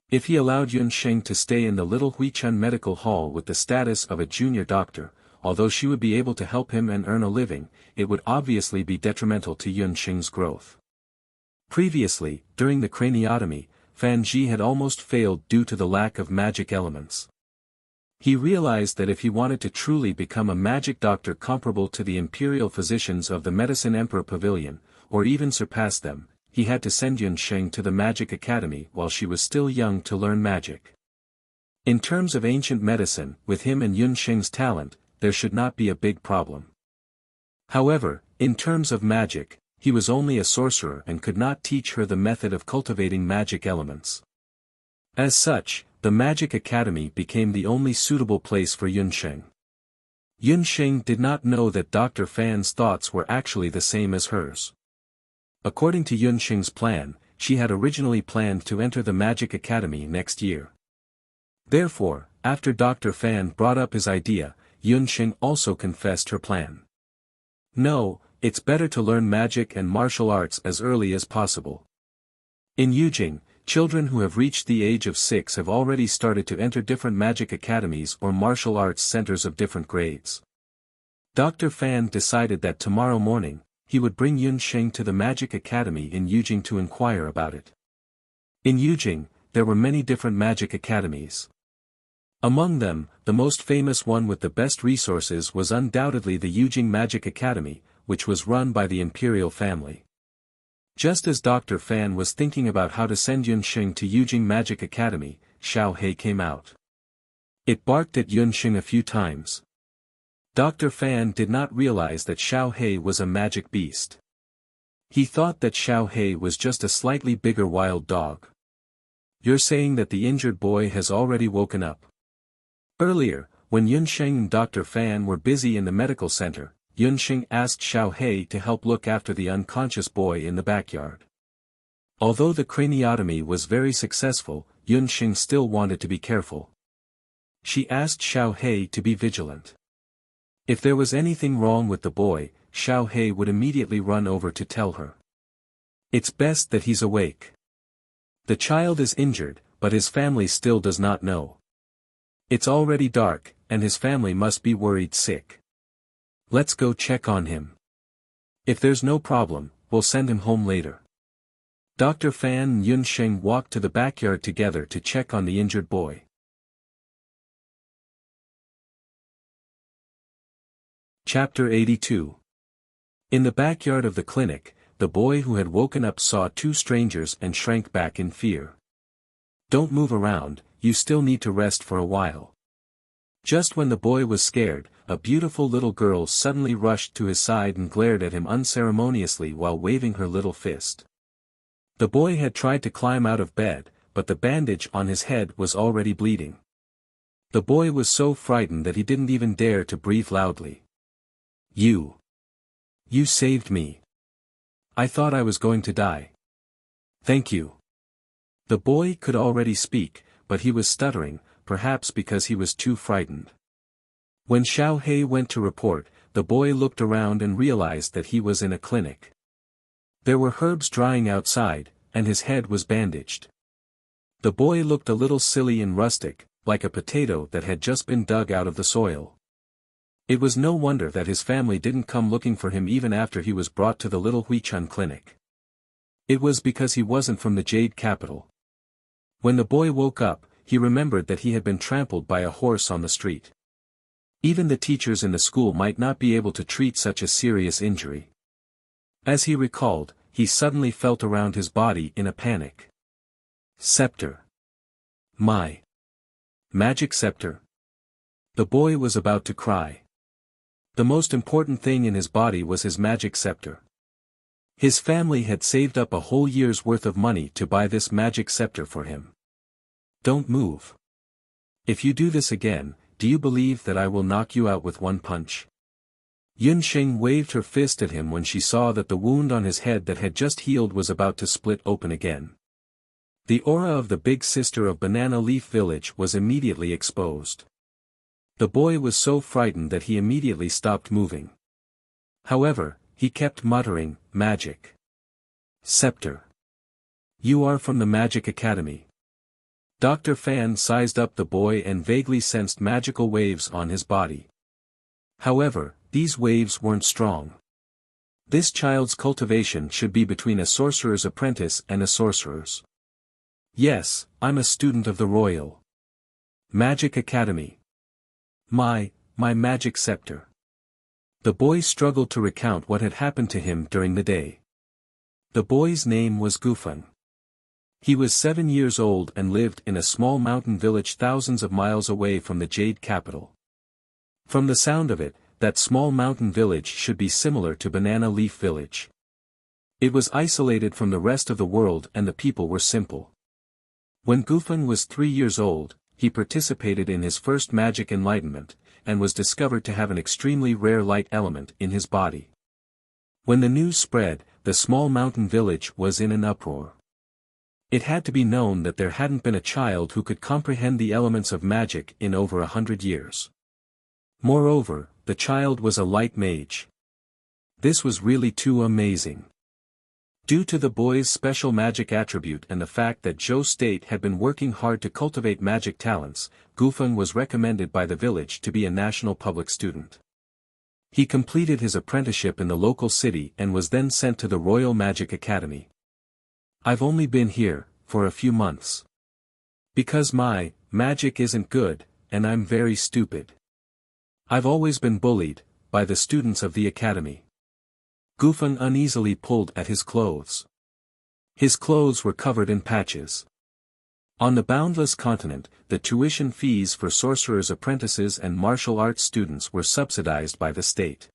If he allowed Yun Sheng to stay in the Little Huichun Medical Hall with the status of a junior doctor, although she would be able to help him and earn a living, it would obviously be detrimental to Yun Sheng's growth. Previously, during the craniotomy, Fan Ji had almost failed due to the lack of magic elements. He realized that if he wanted to truly become a magic doctor comparable to the imperial physicians of the Medicine Emperor Pavilion, or even surpass them, he had to send Yun Sheng to the Magic Academy while she was still young to learn magic. In terms of ancient medicine, with him and Yun Sheng's talent, there should not be a big problem. However, in terms of magic, he was only a sorcerer and could not teach her the method of cultivating magic elements. As such, the Magic Academy became the only suitable place for Yunsheng. Yunsheng did not know that Dr. Fan's thoughts were actually the same as hers. According to Yunsheng's plan, she had originally planned to enter the Magic Academy next year. Therefore, after Dr. Fan brought up his idea, Yunsheng also confessed her plan. No, it's better to learn magic and martial arts as early as possible. In Yujing, children who have reached the age of 6 have already started to enter different magic academies or martial arts centers of different grades. Dr. Fan decided that tomorrow morning, he would bring Yunsheng to the Magic Academy in Yujing to inquire about it. In Yujing, there were many different magic academies. Among them, the most famous one with the best resources was undoubtedly the Yujing Magic Academy, which was run by the imperial family. Just as Dr. Fan was thinking about how to send Yunsheng to Yujing Magic Academy, Xiao He came out. It barked at Yunsheng a few times. Dr. Fan did not realize that Xiao He was a magic beast. He thought that Xiao He was just a slightly bigger wild dog. You're saying that the injured boy has already woken up? Earlier, when Yunsheng and Dr. Fan were busy in the medical center, Yunsheng asked Xiao He to help look after the unconscious boy in the backyard. Although the craniotomy was very successful, Yunsheng still wanted to be careful. She asked Xiao He to be vigilant. If there was anything wrong with the boy, Xiao He would immediately run over to tell her. It's best that he's awake. The child is injured, but his family still does not know. It's already dark, and his family must be worried sick. Let's go check on him. If there's no problem, we'll send him home later. Dr. Fan and Yunsheng walked to the backyard together to check on the injured boy. Chapter 82. In the backyard of the clinic, the boy who had woken up saw two strangers and shrank back in fear. Don't move around, you still need to rest for a while. Just when the boy was scared, a beautiful little girl suddenly rushed to his side and glared at him unceremoniously while waving her little fist. The boy had tried to climb out of bed, but the bandage on his head was already bleeding. The boy was so frightened that he didn't even dare to breathe loudly. You saved me. I thought I was going to die. Thank you. The boy could already speak, but he was stuttering, perhaps because he was too frightened. When Xiao He went to report, the boy looked around and realized that he was in a clinic. There were herbs drying outside, and his head was bandaged. The boy looked a little silly and rustic, like a potato that had just been dug out of the soil. It was no wonder that his family didn't come looking for him even after he was brought to the little Huichun clinic. It was because he wasn't from the Jade capital. When the boy woke up, he remembered that he had been trampled by a horse on the street. Even the teachers in the school might not be able to treat such a serious injury. As he recalled, he suddenly felt around his body in a panic. Scepter. My magic scepter. The boy was about to cry. The most important thing in his body was his magic scepter. His family had saved up a whole year's worth of money to buy this magic scepter for him. Don't move. If you do this again, do you believe that I will knock you out with one punch? Yunsheng waved her fist at him when she saw that the wound on his head that had just healed was about to split open again. The aura of the big sister of Banana Leaf Village was immediately exposed. The boy was so frightened that he immediately stopped moving. However, he kept muttering, magic scepter. You are from the Magic Academy. Dr. Fan sized up the boy and vaguely sensed magical waves on his body. However, these waves weren't strong. This child's cultivation should be between a sorcerer's apprentice and a sorcerer's. Yes, I'm a student of the Royal Magic Academy. My magic scepter. The boy struggled to recount what had happened to him during the day. The boy's name was Gufeng. He was 7 years old and lived in a small mountain village thousands of miles away from the Jade capital. From the sound of it, that small mountain village should be similar to Banana Leaf Village. It was isolated from the rest of the world and the people were simple. When Gufeng was 3 years old, he participated in his first magic enlightenment, and was discovered to have an extremely rare light element in his body. When the news spread, the small mountain village was in an uproar. It had to be known that there hadn't been a child who could comprehend the elements of magic in over 100 years. Moreover, the child was a light mage. This was really too amazing. Due to the boy's special magic attribute and the fact that Zhou State had been working hard to cultivate magic talents, Gufeng was recommended by the village to be a national public student. He completed his apprenticeship in the local city and was then sent to the Royal Magic Academy. I've only been here for a few months. Because my magic isn't good, and I'm very stupid. I've always been bullied by the students of the academy. Gufeng uneasily pulled at his clothes. His clothes were covered in patches. On the boundless continent, the tuition fees for sorcerers' apprentices and martial arts students were subsidized by the state.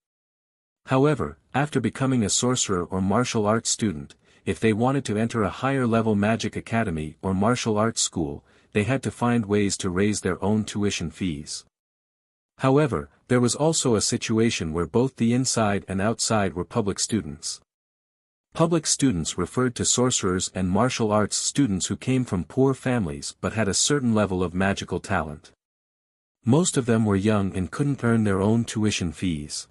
However, after becoming a sorcerer or martial arts student, if they wanted to enter a higher-level magic academy or martial arts school, they had to find ways to raise their own tuition fees. However, there was also a situation where both the inside and outside were public students. Public students referred to sorcerers and martial arts students who came from poor families but had a certain level of magical talent. Most of them were young and couldn't earn their own tuition fees.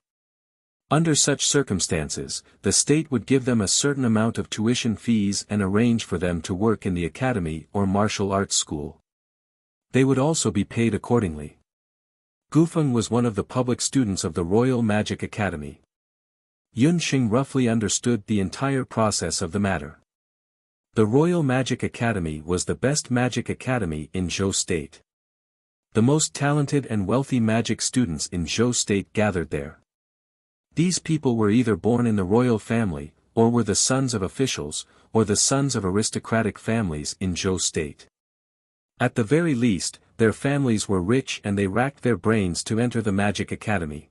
Under such circumstances, the state would give them a certain amount of tuition fees and arrange for them to work in the academy or martial arts school. They would also be paid accordingly. Gufeng was one of the public students of the Royal Magic Academy. Yunxing roughly understood the entire process of the matter. The Royal Magic Academy was the best magic academy in Zhou State. The most talented and wealthy magic students in Zhou State gathered there. These people were either born in the royal family, or were the sons of officials, or the sons of aristocratic families in Zhou State. At the very least, their families were rich and they racked their brains to enter the Magic Academy.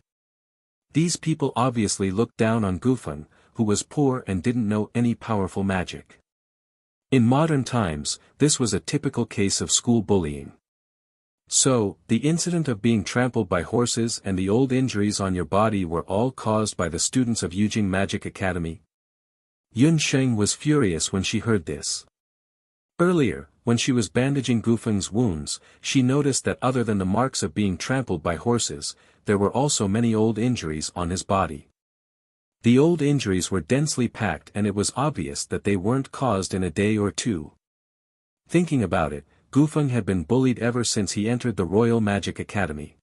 These people obviously looked down on Gufeng, who was poor and didn't know any powerful magic. In modern times, this was a typical case of school bullying. So, the incident of being trampled by horses and the old injuries on your body were all caused by the students of Yujing Magic Academy? Yunsheng was furious when she heard this. Earlier, when she was bandaging Gufeng's wounds, she noticed that other than the marks of being trampled by horses, there were also many old injuries on his body. The old injuries were densely packed and it was obvious that they weren't caused in a day or two. Thinking about it, Gufeng had been bullied ever since he entered the Royal Magic Academy.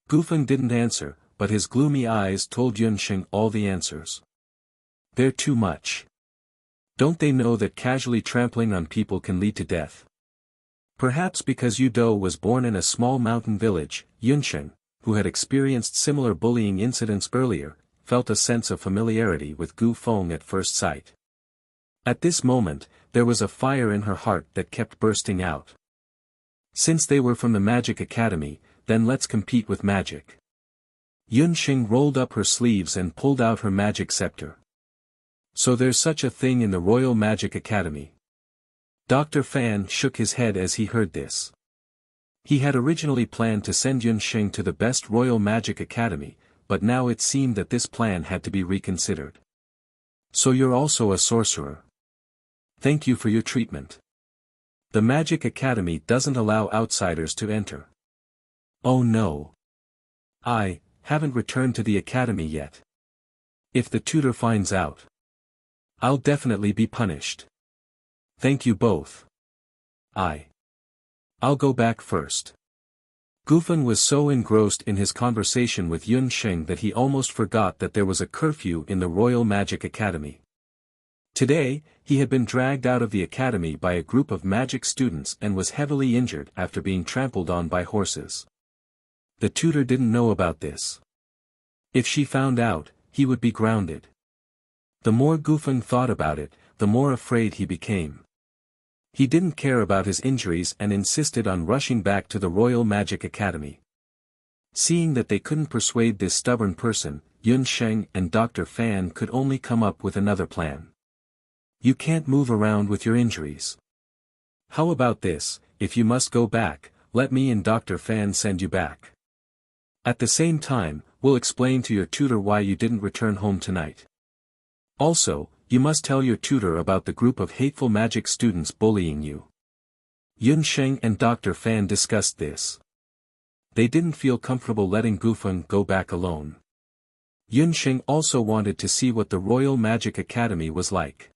Gufeng didn't answer, but his gloomy eyes told Yunsheng all the answers. They're too much. Don't they know that casually trampling on people can lead to death? Perhaps because Yu Do was born in a small mountain village, Yunsheng, who had experienced similar bullying incidents earlier, felt a sense of familiarity with Gufeng at first sight. At this moment, there was a fire in her heart that kept bursting out. Since they were from the Magic Academy, then let's compete with magic. Yunsheng rolled up her sleeves and pulled out her magic scepter. So there's such a thing in the Royal Magic Academy. Dr. Fan shook his head as he heard this. He had originally planned to send Yunsheng to the best Royal Magic Academy, but now it seemed that this plan had to be reconsidered. So you're also a sorcerer. Thank you for your treatment. The Magic Academy doesn't allow outsiders to enter. Oh no. I haven't returned to the academy yet. If the tutor finds out, I'll definitely be punished. Thank you both. I'll go back first. Gufeng was so engrossed in his conversation with Yunsheng that he almost forgot that there was a curfew in the Royal Magic Academy. Today, he had been dragged out of the academy by a group of magic students and was heavily injured after being trampled on by horses. The tutor didn't know about this. If she found out, he would be grounded. The more Gufeng thought about it, the more afraid he became. He didn't care about his injuries and insisted on rushing back to the Royal Magic Academy. Seeing that they couldn't persuade this stubborn person, Yunsheng and Dr. Fan could only come up with another plan. You can't move around with your injuries. How about this, if you must go back, let me and Dr. Fan send you back. At the same time, we'll explain to your tutor why you didn't return home tonight. Also, you must tell your tutor about the group of hateful magic students bullying you. Yun Sheng and Dr. Fan discussed this. They didn't feel comfortable letting Gufeng go back alone. Yun Sheng also wanted to see what the Royal Magic Academy was like.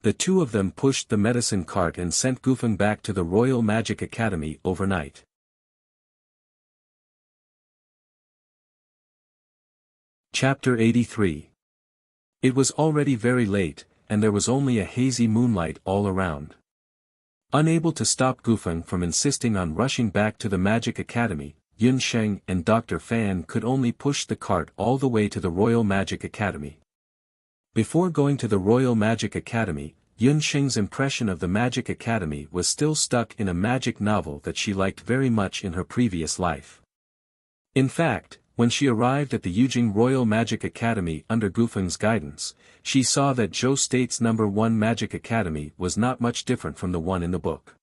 The two of them pushed the medicine cart and sent Gufeng back to the Royal Magic Academy overnight. Chapter 83. It was already very late, and there was only a hazy moonlight all around. Unable to stop Gufeng from insisting on rushing back to the Magic Academy, Yun Sheng and Dr. Fan could only push the cart all the way to the Royal Magic Academy. Before going to the Royal Magic Academy, Yun Sheng's impression of the Magic Academy was still stuck in a magic novel that she liked very much in her previous life. In fact, when she arrived at the Yujing Royal Magic Academy under Gufeng's guidance, she saw that Zhou State's No. 1 Magic Academy was not much different from the one in the book.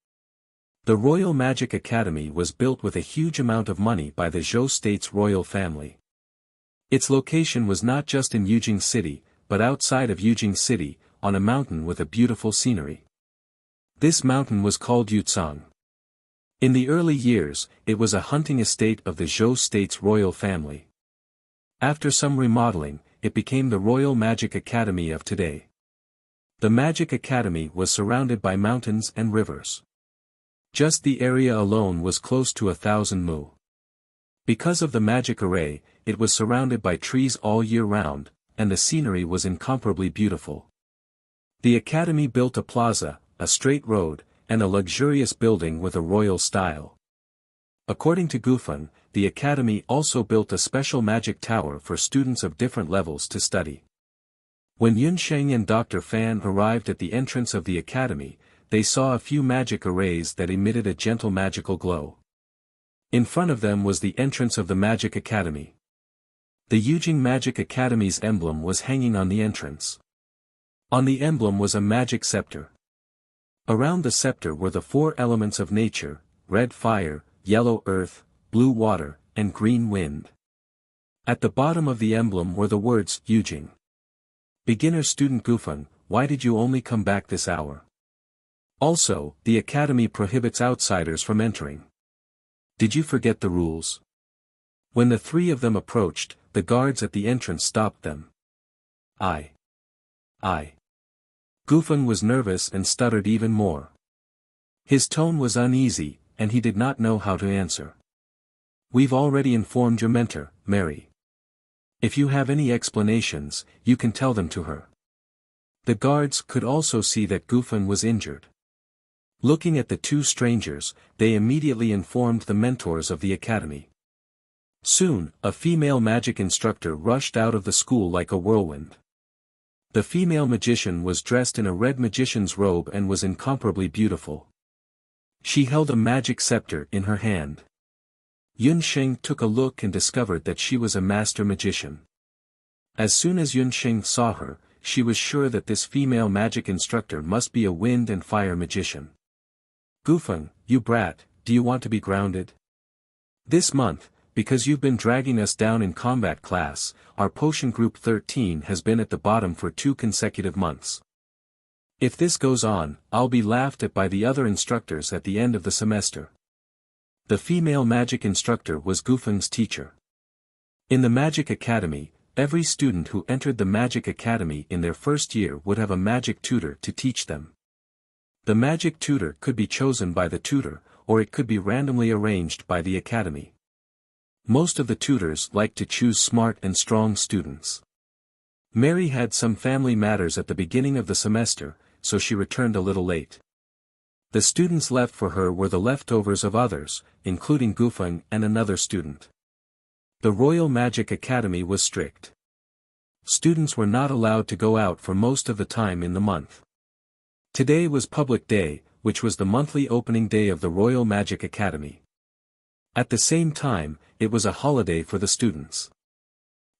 The Royal Magic Academy was built with a huge amount of money by the Zhou State's royal family. Its location was not just in Yujing City, but outside of Yujing City, on a mountain with a beautiful scenery. This mountain was called Yucang. In the early years, it was a hunting estate of the Zhou State's royal family. After some remodeling, it became the Royal Magic Academy of today. The Magic Academy was surrounded by mountains and rivers. Just the area alone was close to 1,000 mu. Because of the magic array, it was surrounded by trees all year round, and the scenery was incomparably beautiful. The academy built a plaza, a straight road, and a luxurious building with a royal style. According to Gufeng, the academy also built a special magic tower for students of different levels to study. When Yun Sheng and Dr. Fan arrived at the entrance of the academy, they saw a few magic arrays that emitted a gentle magical glow. In front of them was the entrance of the Magic Academy. The Yujing Magic Academy's emblem was hanging on the entrance. On the emblem was a magic scepter. Around the scepter were the 4 elements of nature: red fire, yellow earth, blue water, and green wind. At the bottom of the emblem were the words, Yujing. Beginner student Gufeng, why did you only come back this hour? Also, the academy prohibits outsiders from entering. Did you forget the rules? When the 3 of them approached, the guards at the entrance stopped them. I. Gufeng was nervous and stuttered even more. His tone was uneasy, and he did not know how to answer. We've already informed your mentor, Mary. If you have any explanations, you can tell them to her. The guards could also see that Gufeng was injured. Looking at the 2 strangers, they immediately informed the mentors of the academy. Soon, a female magic instructor rushed out of the school like a whirlwind. The female magician was dressed in a red magician's robe and was incomparably beautiful. She held a magic scepter in her hand. Yun Sheng took a look and discovered that she was a master magician. As soon as Yun Sheng saw her, she was sure that this female magic instructor must be a wind and fire magician. Gufeng, you brat, do you want to be grounded? This month, because you've been dragging us down in combat class, our potion group 13 has been at the bottom for 2 consecutive months. If this goes on, I'll be laughed at by the other instructors at the end of the semester. The female magic instructor was Gufeng's teacher. In the Magic Academy, every student who entered the Magic Academy in their first year would have a magic tutor to teach them. The magic tutor could be chosen by the tutor, or it could be randomly arranged by the academy. Most of the tutors liked to choose smart and strong students. Mary had some family matters at the beginning of the semester, so she returned a little late. The students left for her were the leftovers of others, including Gufeng and another student. The Royal Magic Academy was strict. Students were not allowed to go out for most of the time in the month. Today was Public Day, which was the monthly opening day of the Royal Magic Academy. At the same time, it was a holiday for the students.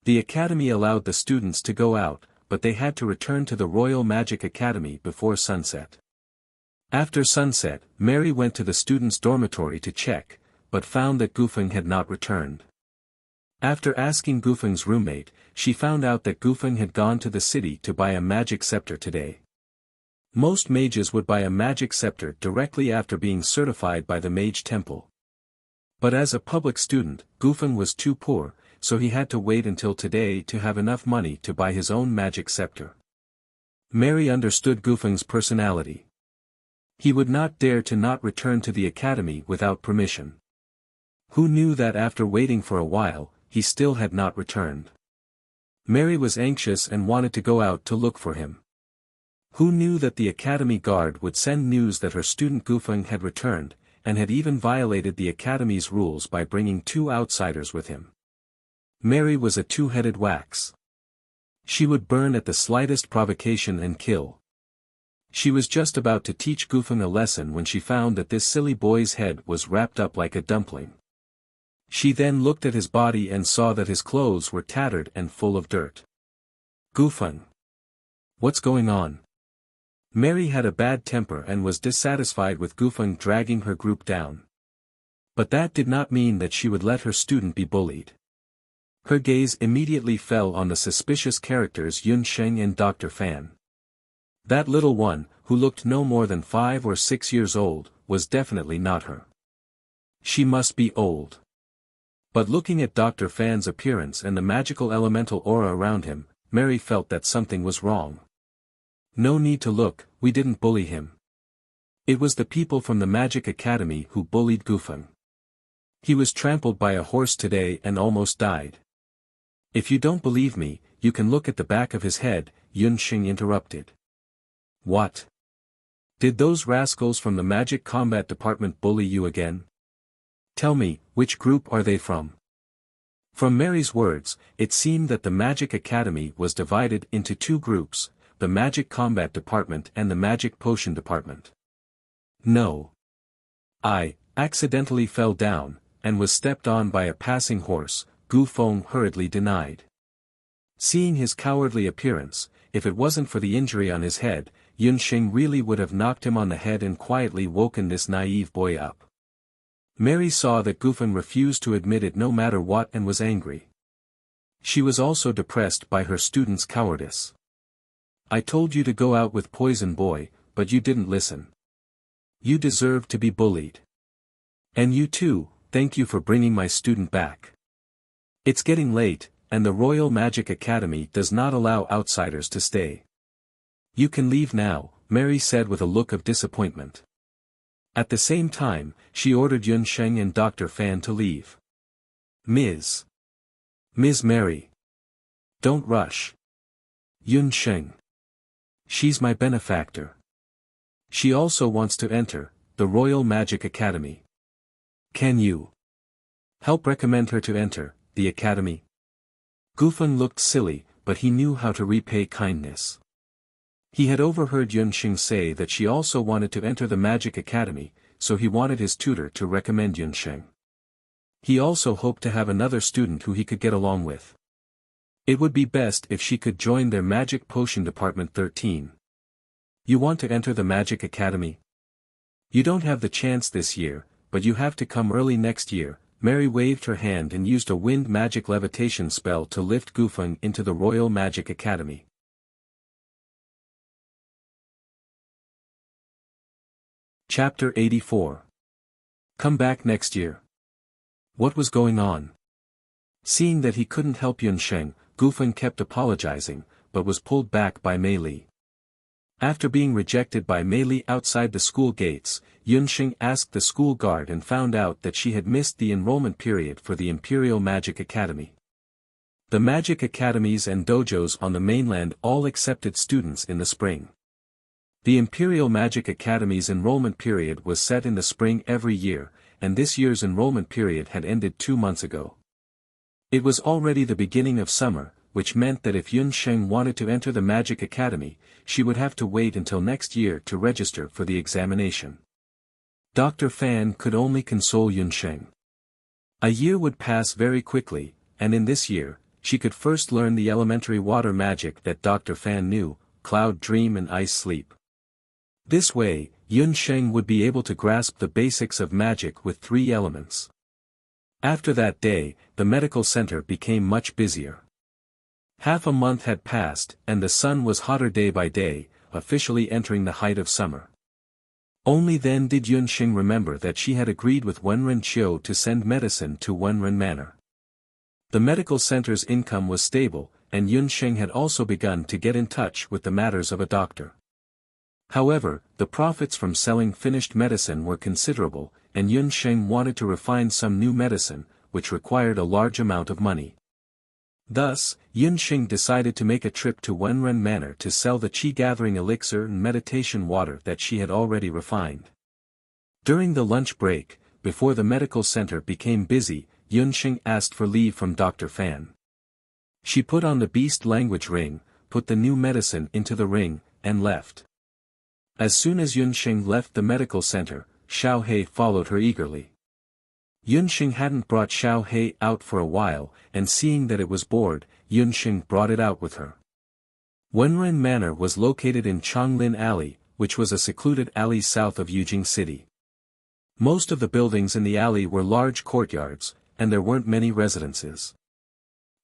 The academy allowed the students to go out, but they had to return to the Royal Magic Academy before sunset. After sunset, Mary went to the students' dormitory to check, but found that Gufeng had not returned. After asking Gufeng's roommate, she found out that Gufeng had gone to the city to buy a magic scepter today. Most mages would buy a magic scepter directly after being certified by the mage temple. But as a public student, Gufeng was too poor, so he had to wait until today to have enough money to buy his own magic scepter. Mary understood Gufeng's personality. He would not dare to not return to the academy without permission. Who knew that after waiting for a while, he still had not returned? Mary was anxious and wanted to go out to look for him. Who knew that the academy guard would send news that her student Gufeng had returned, and had even violated the academy's rules by bringing 2 outsiders with him? Mary was a two-headed wax. She would burn at the slightest provocation and kill. She was just about to teach Gufeng a lesson when she found that this silly boy's head was wrapped up like a dumpling. She then looked at his body and saw that his clothes were tattered and full of dirt. Gufeng! What's going on? Mary had a bad temper and was dissatisfied with Gufeng dragging her group down. But that did not mean that she would let her student be bullied. Her gaze immediately fell on the suspicious characters Yun Sheng and Dr. Fan. That little one, who looked no more than 5 or 6 years old, was definitely not her. She must be old. But looking at Dr. Fan's appearance and the magical elemental aura around him, Mary felt that something was wrong. No need to look, we didn't bully him. It was the people from the Magic Academy who bullied Gufeng. He was trampled by a horse today and almost died. If you don't believe me, you can look at the back of his head, Yun Sheng interrupted. What? Did those rascals from the Magic Combat Department bully you again? Tell me, which group are they from? From Mary's words, it seemed that the Magic Academy was divided into 2 groups, the Magic Combat Department and the Magic Potion Department. No. I accidentally fell down, and was stepped on by a passing horse, Gufeng hurriedly denied. Seeing his cowardly appearance, if it wasn't for the injury on his head, Yun Sheng really would have knocked him on the head and quietly woken this naive boy up. Mary saw that Gufeng refused to admit it no matter what and was angry. She was also depressed by her student's cowardice. I told you to go out with Poison Boy, but you didn't listen. You deserve to be bullied. And you too, thank you for bringing my student back. It's getting late, and the Royal Magic Academy does not allow outsiders to stay. You can leave now, Mary said with a look of disappointment. At the same time, she ordered Yun Sheng and Dr. Fan to leave. Miss Mary. Don't rush. Yun Sheng. She's my benefactor. She also wants to enter the Royal Magic Academy. Can you help recommend her to enter the academy? Gufeng looked silly, but he knew how to repay kindness. He had overheard Yun Sheng say that she also wanted to enter the Magic Academy, so he wanted his tutor to recommend Yun Sheng. He also hoped to have another student who he could get along with. It would be best if she could join their Magic Potion Department 13. You want to enter the Magic Academy? You don't have the chance this year, but you have to come early next year. Mary waved her hand and used a wind magic levitation spell to lift Gufeng into the Royal Magic Academy. Chapter 84. Come back next year. What was going on? Seeing that he couldn't help Yun Sheng, Gufeng kept apologizing, but was pulled back by Mei Li. After being rejected by Mei Li outside the school gates, Yun Sheng asked the school guard and found out that she had missed the enrollment period for the Imperial Magic Academy. The magic academies and dojos on the mainland all accepted students in the spring. The Imperial Magic Academy's enrollment period was set in the spring every year, and this year's enrollment period had ended 2 months ago. It was already the beginning of summer, which meant that if Yun Sheng wanted to enter the Magic Academy, she would have to wait until next year to register for the examination. Dr. Fan could only console Yun Sheng. A year would pass very quickly, and in this year, she could first learn the elementary water magic that Dr. Fan knew, Cloud Dream and Ice Sleep. This way, Yun Sheng would be able to grasp the basics of magic with 3 elements. After that day, the medical center became much busier. Half a month had passed, and the sun was hotter day by day, officially entering the height of summer. Only then did Yun Sheng remember that she had agreed with Wenren Qiu to send medicine to Wenren Manor. The medical center's income was stable, and Yun Sheng had also begun to get in touch with the matters of a doctor. However, the profits from selling finished medicine were considerable, and Yun Sheng wanted to refine some new medicine, which required a large amount of money. Thus, Yun Sheng decided to make a trip to Wenren Manor to sell the qi-gathering elixir and meditation water that she had already refined. During the lunch break, before the medical center became busy, Yun Sheng asked for leave from Dr. Fan. She put on the beast language ring, put the new medicine into the ring, and left. As soon as Yun Sheng left the medical center, Xiao He followed her eagerly. Yun Sheng hadn't brought Xiao He out for a while, and seeing that it was bored, Yun Sheng brought it out with her. Wenren Manor was located in Chonglin Alley, which was a secluded alley south of Yujing City. Most of the buildings in the alley were large courtyards, and there weren't many residences.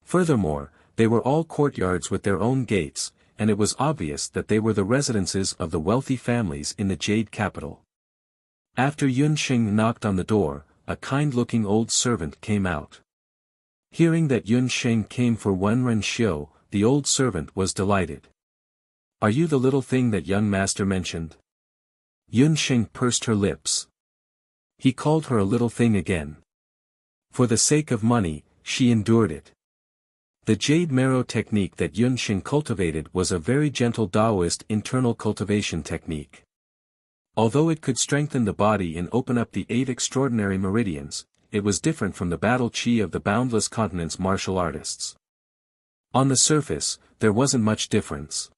Furthermore, they were all courtyards with their own gates, and it was obvious that they were the residences of the wealthy families in the Jade capital. After Yun Sheng knocked on the door, a kind-looking old servant came out. Hearing that Yun Sheng came for Wenren Qiu, the old servant was delighted. "Are you the little thing that young master mentioned?" Yun Sheng pursed her lips. He called her a little thing again. For the sake of money, she endured it. The jade marrow technique that Yun Sheng cultivated was a very gentle Taoist internal cultivation technique. Although it could strengthen the body and open up the 8 extraordinary meridians, it was different from the battle chi of the boundless continent's martial artists. On the surface, there wasn't much difference.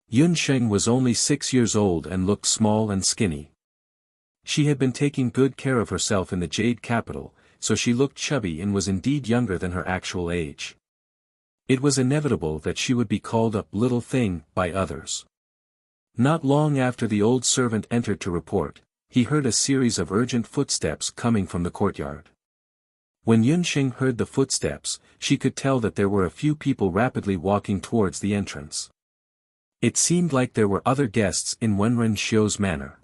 Yun Sheng was only 6 years old and looked small and skinny. She had been taking good care of herself in the Jade capital, so she looked chubby and was indeed younger than her actual age. It was inevitable that she would be called a little thing by others. Not long after the old servant entered to report, he heard a series of urgent footsteps coming from the courtyard. When Yun Sheng heard the footsteps, she could tell that there were a few people rapidly walking towards the entrance. It seemed like there were other guests in Wenren Qiu's manor.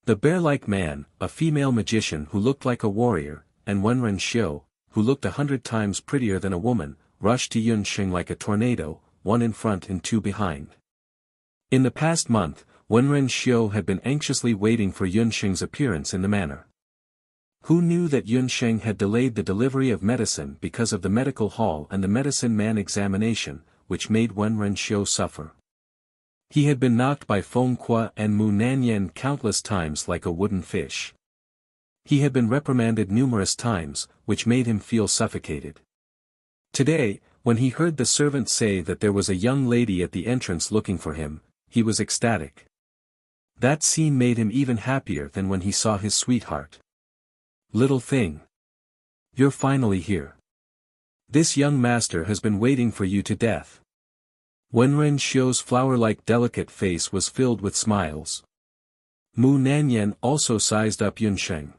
The bear-like man, a female magician who looked like a warrior, and Wenren Qiu, who looked 100 times prettier than a woman, rushed to Yun Sheng like a tornado, one in front and 2 behind. In the past month, Wenren Qiu had been anxiously waiting for Yun Sheng's appearance in the manor. Who knew that Yun Sheng had delayed the delivery of medicine because of the medical hall and the medicine man examination, which made Wenren Qiu suffer? He had been knocked by Feng Kuo and Mu Nanyan countless times like a wooden fish. He had been reprimanded numerous times, which made him feel suffocated. Today, when he heard the servant say that there was a young lady at the entrance looking for him, he was ecstatic. That scene made him even happier than when he saw his sweetheart. "Little thing. You're finally here. This young master has been waiting for you to death." Wenren Qiu's flower-like delicate face was filled with smiles. Mu Nanyan also sized up Yun Sheng.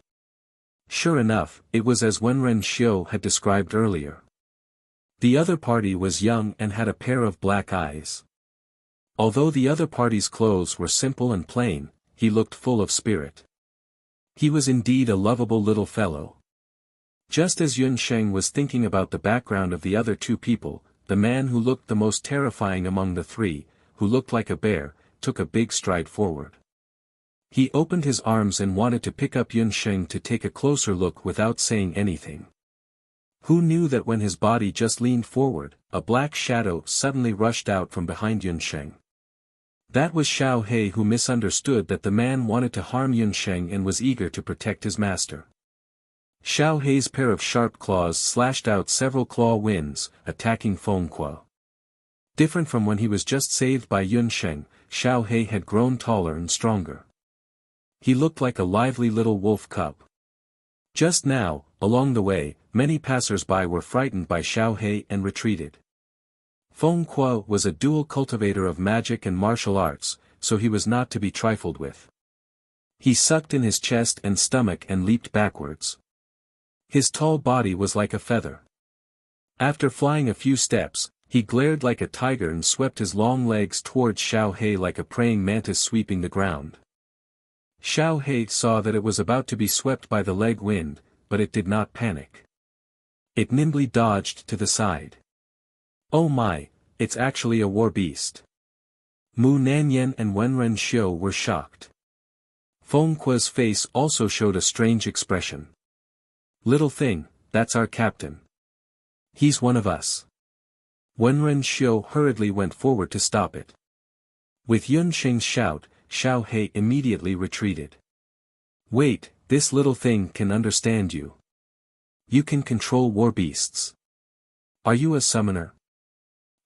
Sure enough, it was as Wenren Qiu had described earlier. The other party was young and had a pair of black eyes. Although the other party's clothes were simple and plain, he looked full of spirit. He was indeed a lovable little fellow. Just as Yun Sheng was thinking about the background of the other 2 people, the man who looked the most terrifying among the 3, who looked like a bear, took a big stride forward. He opened his arms and wanted to pick up Yun Sheng to take a closer look without saying anything. Who knew that when his body just leaned forward, a black shadow suddenly rushed out from behind Yun Sheng. That was Xiao He, who misunderstood that the man wanted to harm Yun Sheng and was eager to protect his master. Xiao He's pair of sharp claws slashed out several claw winds, attacking Feng Kuo. Different from when he was just saved by Yun Sheng, Xiao He had grown taller and stronger. He looked like a lively little wolf cub. Just now, along the way, many passers-by were frightened by Xiao He and retreated. Feng Kuo was a dual cultivator of magic and martial arts, so he was not to be trifled with. He sucked in his chest and stomach and leaped backwards. His tall body was like a feather. After flying a few steps, he glared like a tiger and swept his long legs towards Xiao He like a praying mantis sweeping the ground. Xiao He saw that it was about to be swept by the leg wind, but it did not panic. It nimbly dodged to the side. Oh my, it's actually a war beast. Mu Nanyan and Wenren Xiu were shocked. Feng Kuo's face also showed a strange expression. Little thing, that's our captain. He's one of us. Wenren Xiu hurriedly went forward to stop it. With Yun Sheng's shout, Xiao He immediately retreated. Wait, this little thing can understand you. You can control war beasts. Are you a summoner?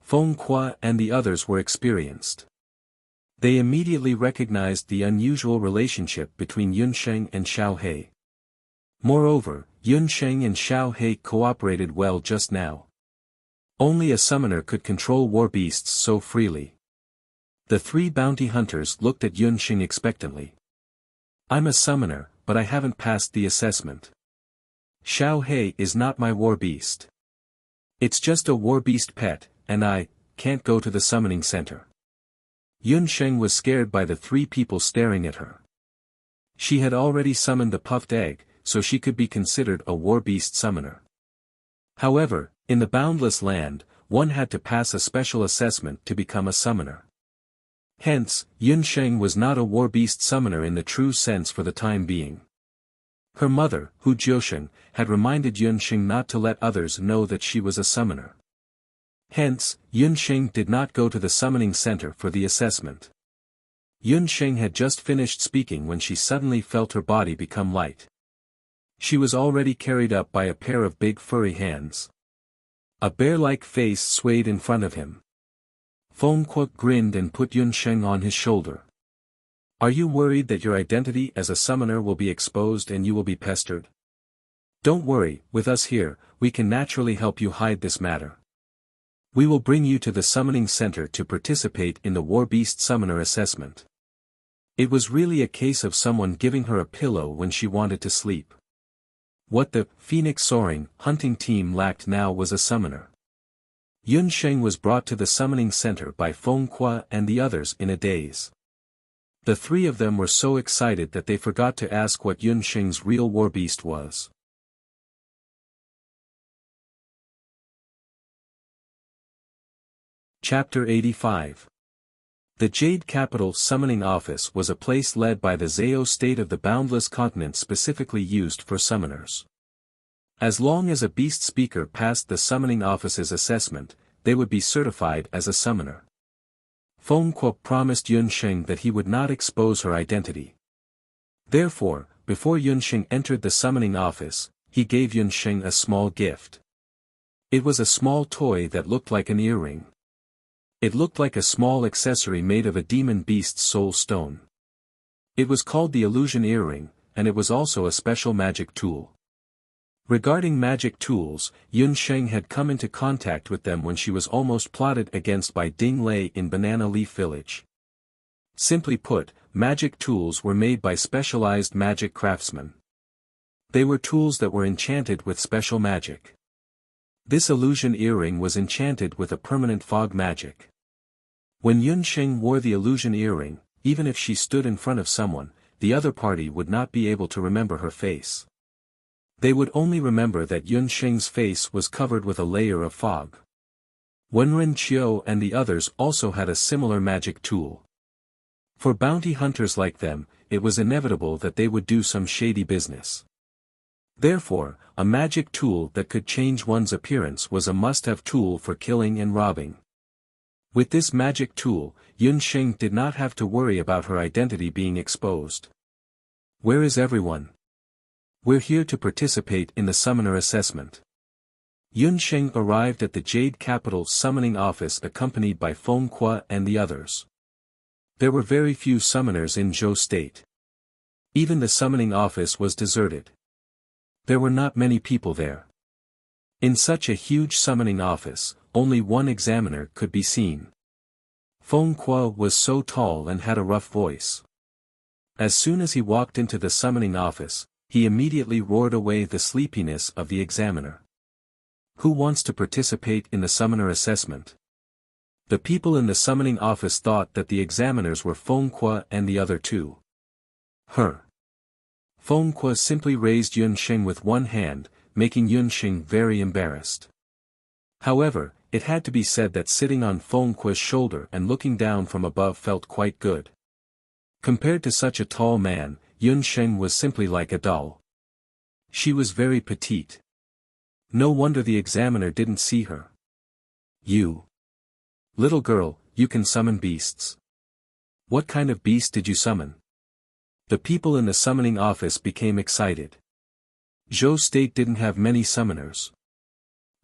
Feng Kuo and the others were experienced. They immediately recognized the unusual relationship between Yun Sheng and Xiao He. Moreover, Yun Sheng and Xiao He cooperated well just now. Only a summoner could control war beasts so freely. The three bounty hunters looked at Yun Sheng expectantly. I'm a summoner, but I haven't passed the assessment. Xiao He is not my war beast. It's just a war beast pet, and I can't go to the summoning center. Yun Sheng was scared by the three people staring at her. She had already summoned the puffed egg, so she could be considered a war beast summoner. However, in the boundless land, one had to pass a special assessment to become a summoner. Hence, Yun Sheng was not a war beast summoner in the true sense for the time being. Her mother, Hu Jiusheng, had reminded Yun Sheng not to let others know that she was a summoner. Hence, Yun Sheng did not go to the summoning center for the assessment. Yun Sheng had just finished speaking when she suddenly felt her body become light. She was already carried up by a pair of big furry hands. A bear-like face swayed in front of him. Feng Kuo grinned and put Yun Sheng on his shoulder. Are you worried that your identity as a summoner will be exposed and you will be pestered? Don't worry, with us here, we can naturally help you hide this matter. We will bring you to the summoning center to participate in the war beast summoner assessment. It was really a case of someone giving her a pillow when she wanted to sleep. What the Phoenix Soaring hunting team lacked now was a summoner. Yun Sheng was brought to the summoning center by Feng Kuo and the others in a daze. The three of them were so excited that they forgot to ask what Yun Sheng's real war beast was. Chapter 85. The Jade Capital Summoning Office was a place led by the Zhao state of the Boundless Continent specifically used for summoners. As long as a beast speaker passed the summoning office's assessment, they would be certified as a summoner. Feng Kuo promised Yun Sheng that he would not expose her identity. Therefore, before Yun Sheng entered the summoning office, he gave Yun Sheng a small gift. It was a small toy that looked like an earring. It looked like a small accessory made of a demon beast's soul stone. It was called the illusion earring, and it was also a special magic tool. Regarding magic tools, Yun Sheng had come into contact with them when she was almost plotted against by Ding Lei in Banana Leaf Village. Simply put, magic tools were made by specialized magic craftsmen. They were tools that were enchanted with special magic. This illusion earring was enchanted with a permanent fog magic. When Yun Sheng wore the illusion earring, even if she stood in front of someone, the other party would not be able to remember her face. They would only remember that Yun Sheng's face was covered with a layer of fog. Wenren Qiu and the others also had a similar magic tool. For bounty hunters like them, it was inevitable that they would do some shady business. Therefore, a magic tool that could change one's appearance was a must-have tool for killing and robbing. With this magic tool, Yun Sheng did not have to worry about her identity being exposed. Where is everyone? We're here to participate in the summoner assessment. Yun Sheng arrived at the Jade Capital Summoning Office accompanied by Feng Kuo and the others. There were very few summoners in Zhou State. Even the summoning office was deserted. There were not many people there. In such a huge summoning office, only one examiner could be seen. Feng Kuo was so tall and had a rough voice. As soon as he walked into the summoning office, he immediately roared away the sleepiness of the examiner. Who wants to participate in the summoner assessment? The people in the summoning office thought that the examiners were Fengque and the other two. Fengque simply raised Yunsheng with one hand, making Yunsheng very embarrassed. However, it had to be said that sitting on Fengque's shoulder and looking down from above felt quite good. Compared to such a tall man, Yunsheng was simply like a doll. She was very petite. No wonder the examiner didn't see her. You. Little girl, you can summon beasts. What kind of beast did you summon? The people in the summoning office became excited. Zhou State didn't have many summoners.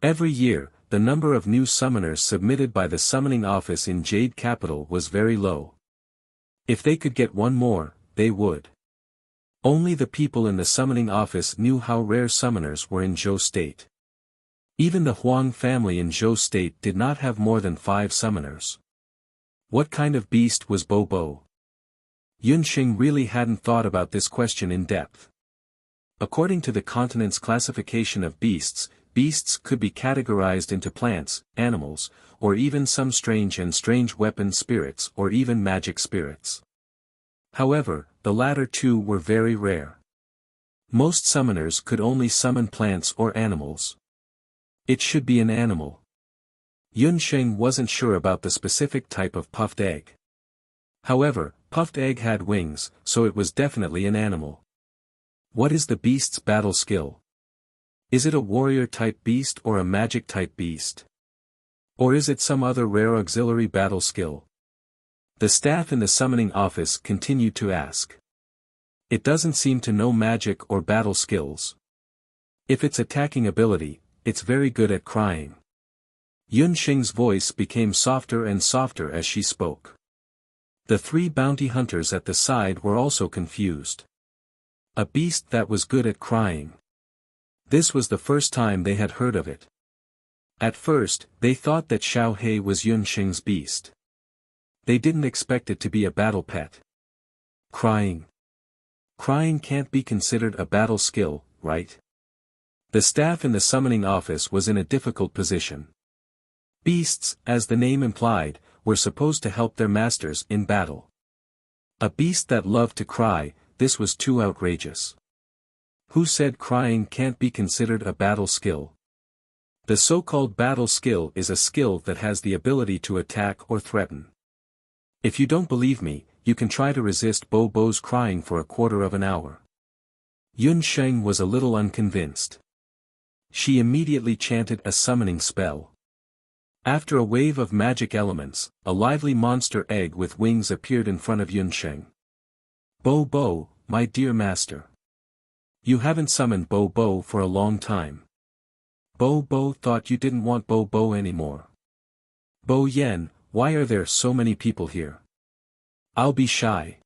Every year, the number of new summoners submitted by the summoning office in Jade Capital was very low. If they could get one more, they would. Only the people in the summoning office knew how rare summoners were in Zhou State. Even the Huang family in Zhou State did not have more than 5 summoners. What kind of beast was Bo? Yunsheng really hadn't thought about this question in depth. According to the continent's classification of beasts, beasts could be categorized into plants, animals, or even some strange weapon spirits or even magic spirits. However, the latter two were very rare. Most summoners could only summon plants or animals. It should be an animal. Yunsheng wasn't sure about the specific type of puffed egg. However, puffed egg had wings, so it was definitely an animal. What is the beast's battle skill? Is it a warrior-type beast or a magic-type beast? Or is it some other rare auxiliary battle skill? The staff in the summoning office continued to ask. It doesn't seem to know magic or battle skills. If it's attacking ability, it's very good at crying. Yunsheng's voice became softer and softer as she spoke. The 3 bounty hunters at the side were also confused. A beast that was good at crying. This was the first time they had heard of it. At first, they thought that Xiaohei was Yunsheng's beast. They didn't expect it to be a battle pet. Crying. Crying can't be considered a battle skill, right? The staff in the summoning office was in a difficult position. Beasts, as the name implied, were supposed to help their masters in battle. A beast that loved to cry, this was too outrageous. Who said crying can't be considered a battle skill? The so-called battle skill is a skill that has the ability to attack or threaten. If you don't believe me, you can try to resist Bo's crying for a quarter of an hour. Yunsheng was a little unconvinced. She immediately chanted a summoning spell. After a wave of magic elements, a lively monster egg with wings appeared in front of Yunsheng. Bo, my dear master. You haven't summoned Bo for a long time. Bo thought you didn't want Bo anymore. Bo Yen, why are there so many people here? I'll be shy.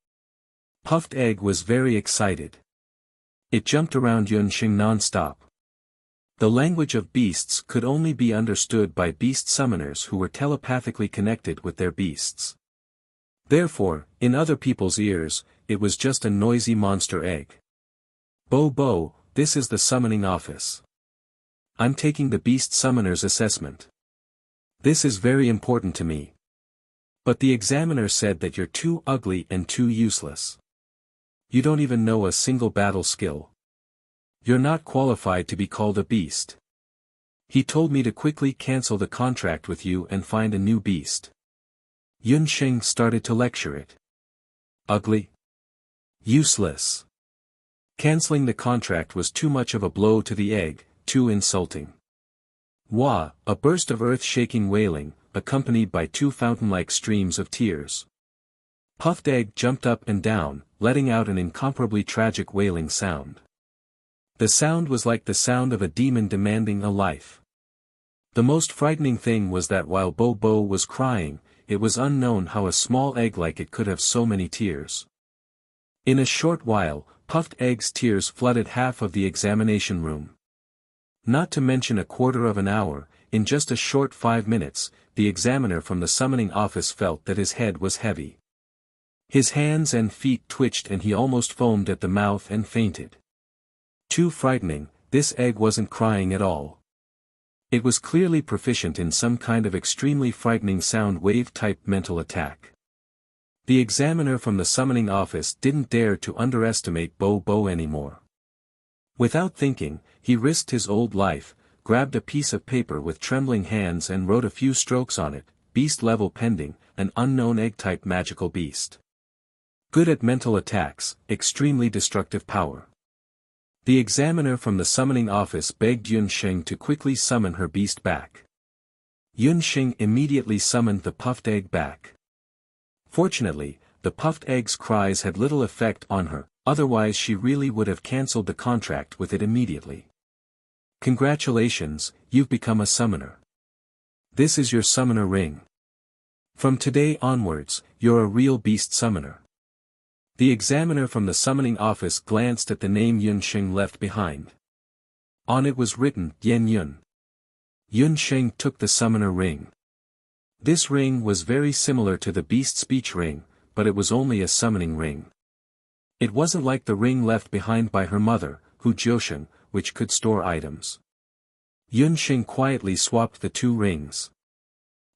Puffed Egg was very excited. It jumped around Yunsheng non-stop. The language of beasts could only be understood by beast summoners who were telepathically connected with their beasts. Therefore, in other people's ears, it was just a noisy monster egg. Bo, this is the summoning office. I'm taking the beast summoner's assessment. This is very important to me. But the examiner said that you're too ugly and too useless. You don't even know a single battle skill. You're not qualified to be called a beast. He told me to quickly cancel the contract with you and find a new beast. Yunsheng started to lecture it. Ugly. Useless. Canceling the contract was too much of a blow to the egg, too insulting. Wah, a burst of earth-shaking wailing, accompanied by 2 fountain-like streams of tears. Puffed Egg jumped up and down, letting out an incomparably tragic wailing sound. The sound was like the sound of a demon demanding a life. The most frightening thing was that while Bo was crying, it was unknown how a small egg like it could have so many tears. In a short while, Puffed Egg's tears flooded half of the examination room. Not to mention a quarter of an hour, in just a short 5 minutes, the examiner from the summoning office felt that his head was heavy. His hands and feet twitched and he almost foamed at the mouth and fainted. Too frightening, this egg wasn't crying at all. It was clearly proficient in some kind of extremely frightening sound wave-type mental attack. The examiner from the summoning office didn't dare to underestimate Bo Bo anymore. Without thinking, he risked his old life, grabbed a piece of paper with trembling hands and wrote a few strokes on it, beast level pending, an unknown egg-type magical beast. Good at mental attacks, extremely destructive power. The examiner from the summoning office begged Yun Sheng to quickly summon her beast back. Yun Sheng immediately summoned the puffed egg back. Fortunately, the puffed egg's cries had little effect on her, otherwise she really would have cancelled the contract with it immediately. Congratulations, you've become a summoner. This is your summoner ring. From today onwards, you're a real beast summoner. The examiner from the summoning office glanced at the name Yun Sheng left behind. On it was written, Yen Yun. Yun Sheng took the summoner ring. This ring was very similar to the beast speech ring, but it was only a summoning ring. It wasn't like the ring left behind by her mother, Hu Jiusheng, which could store items. Yun Sheng quietly swapped the two rings.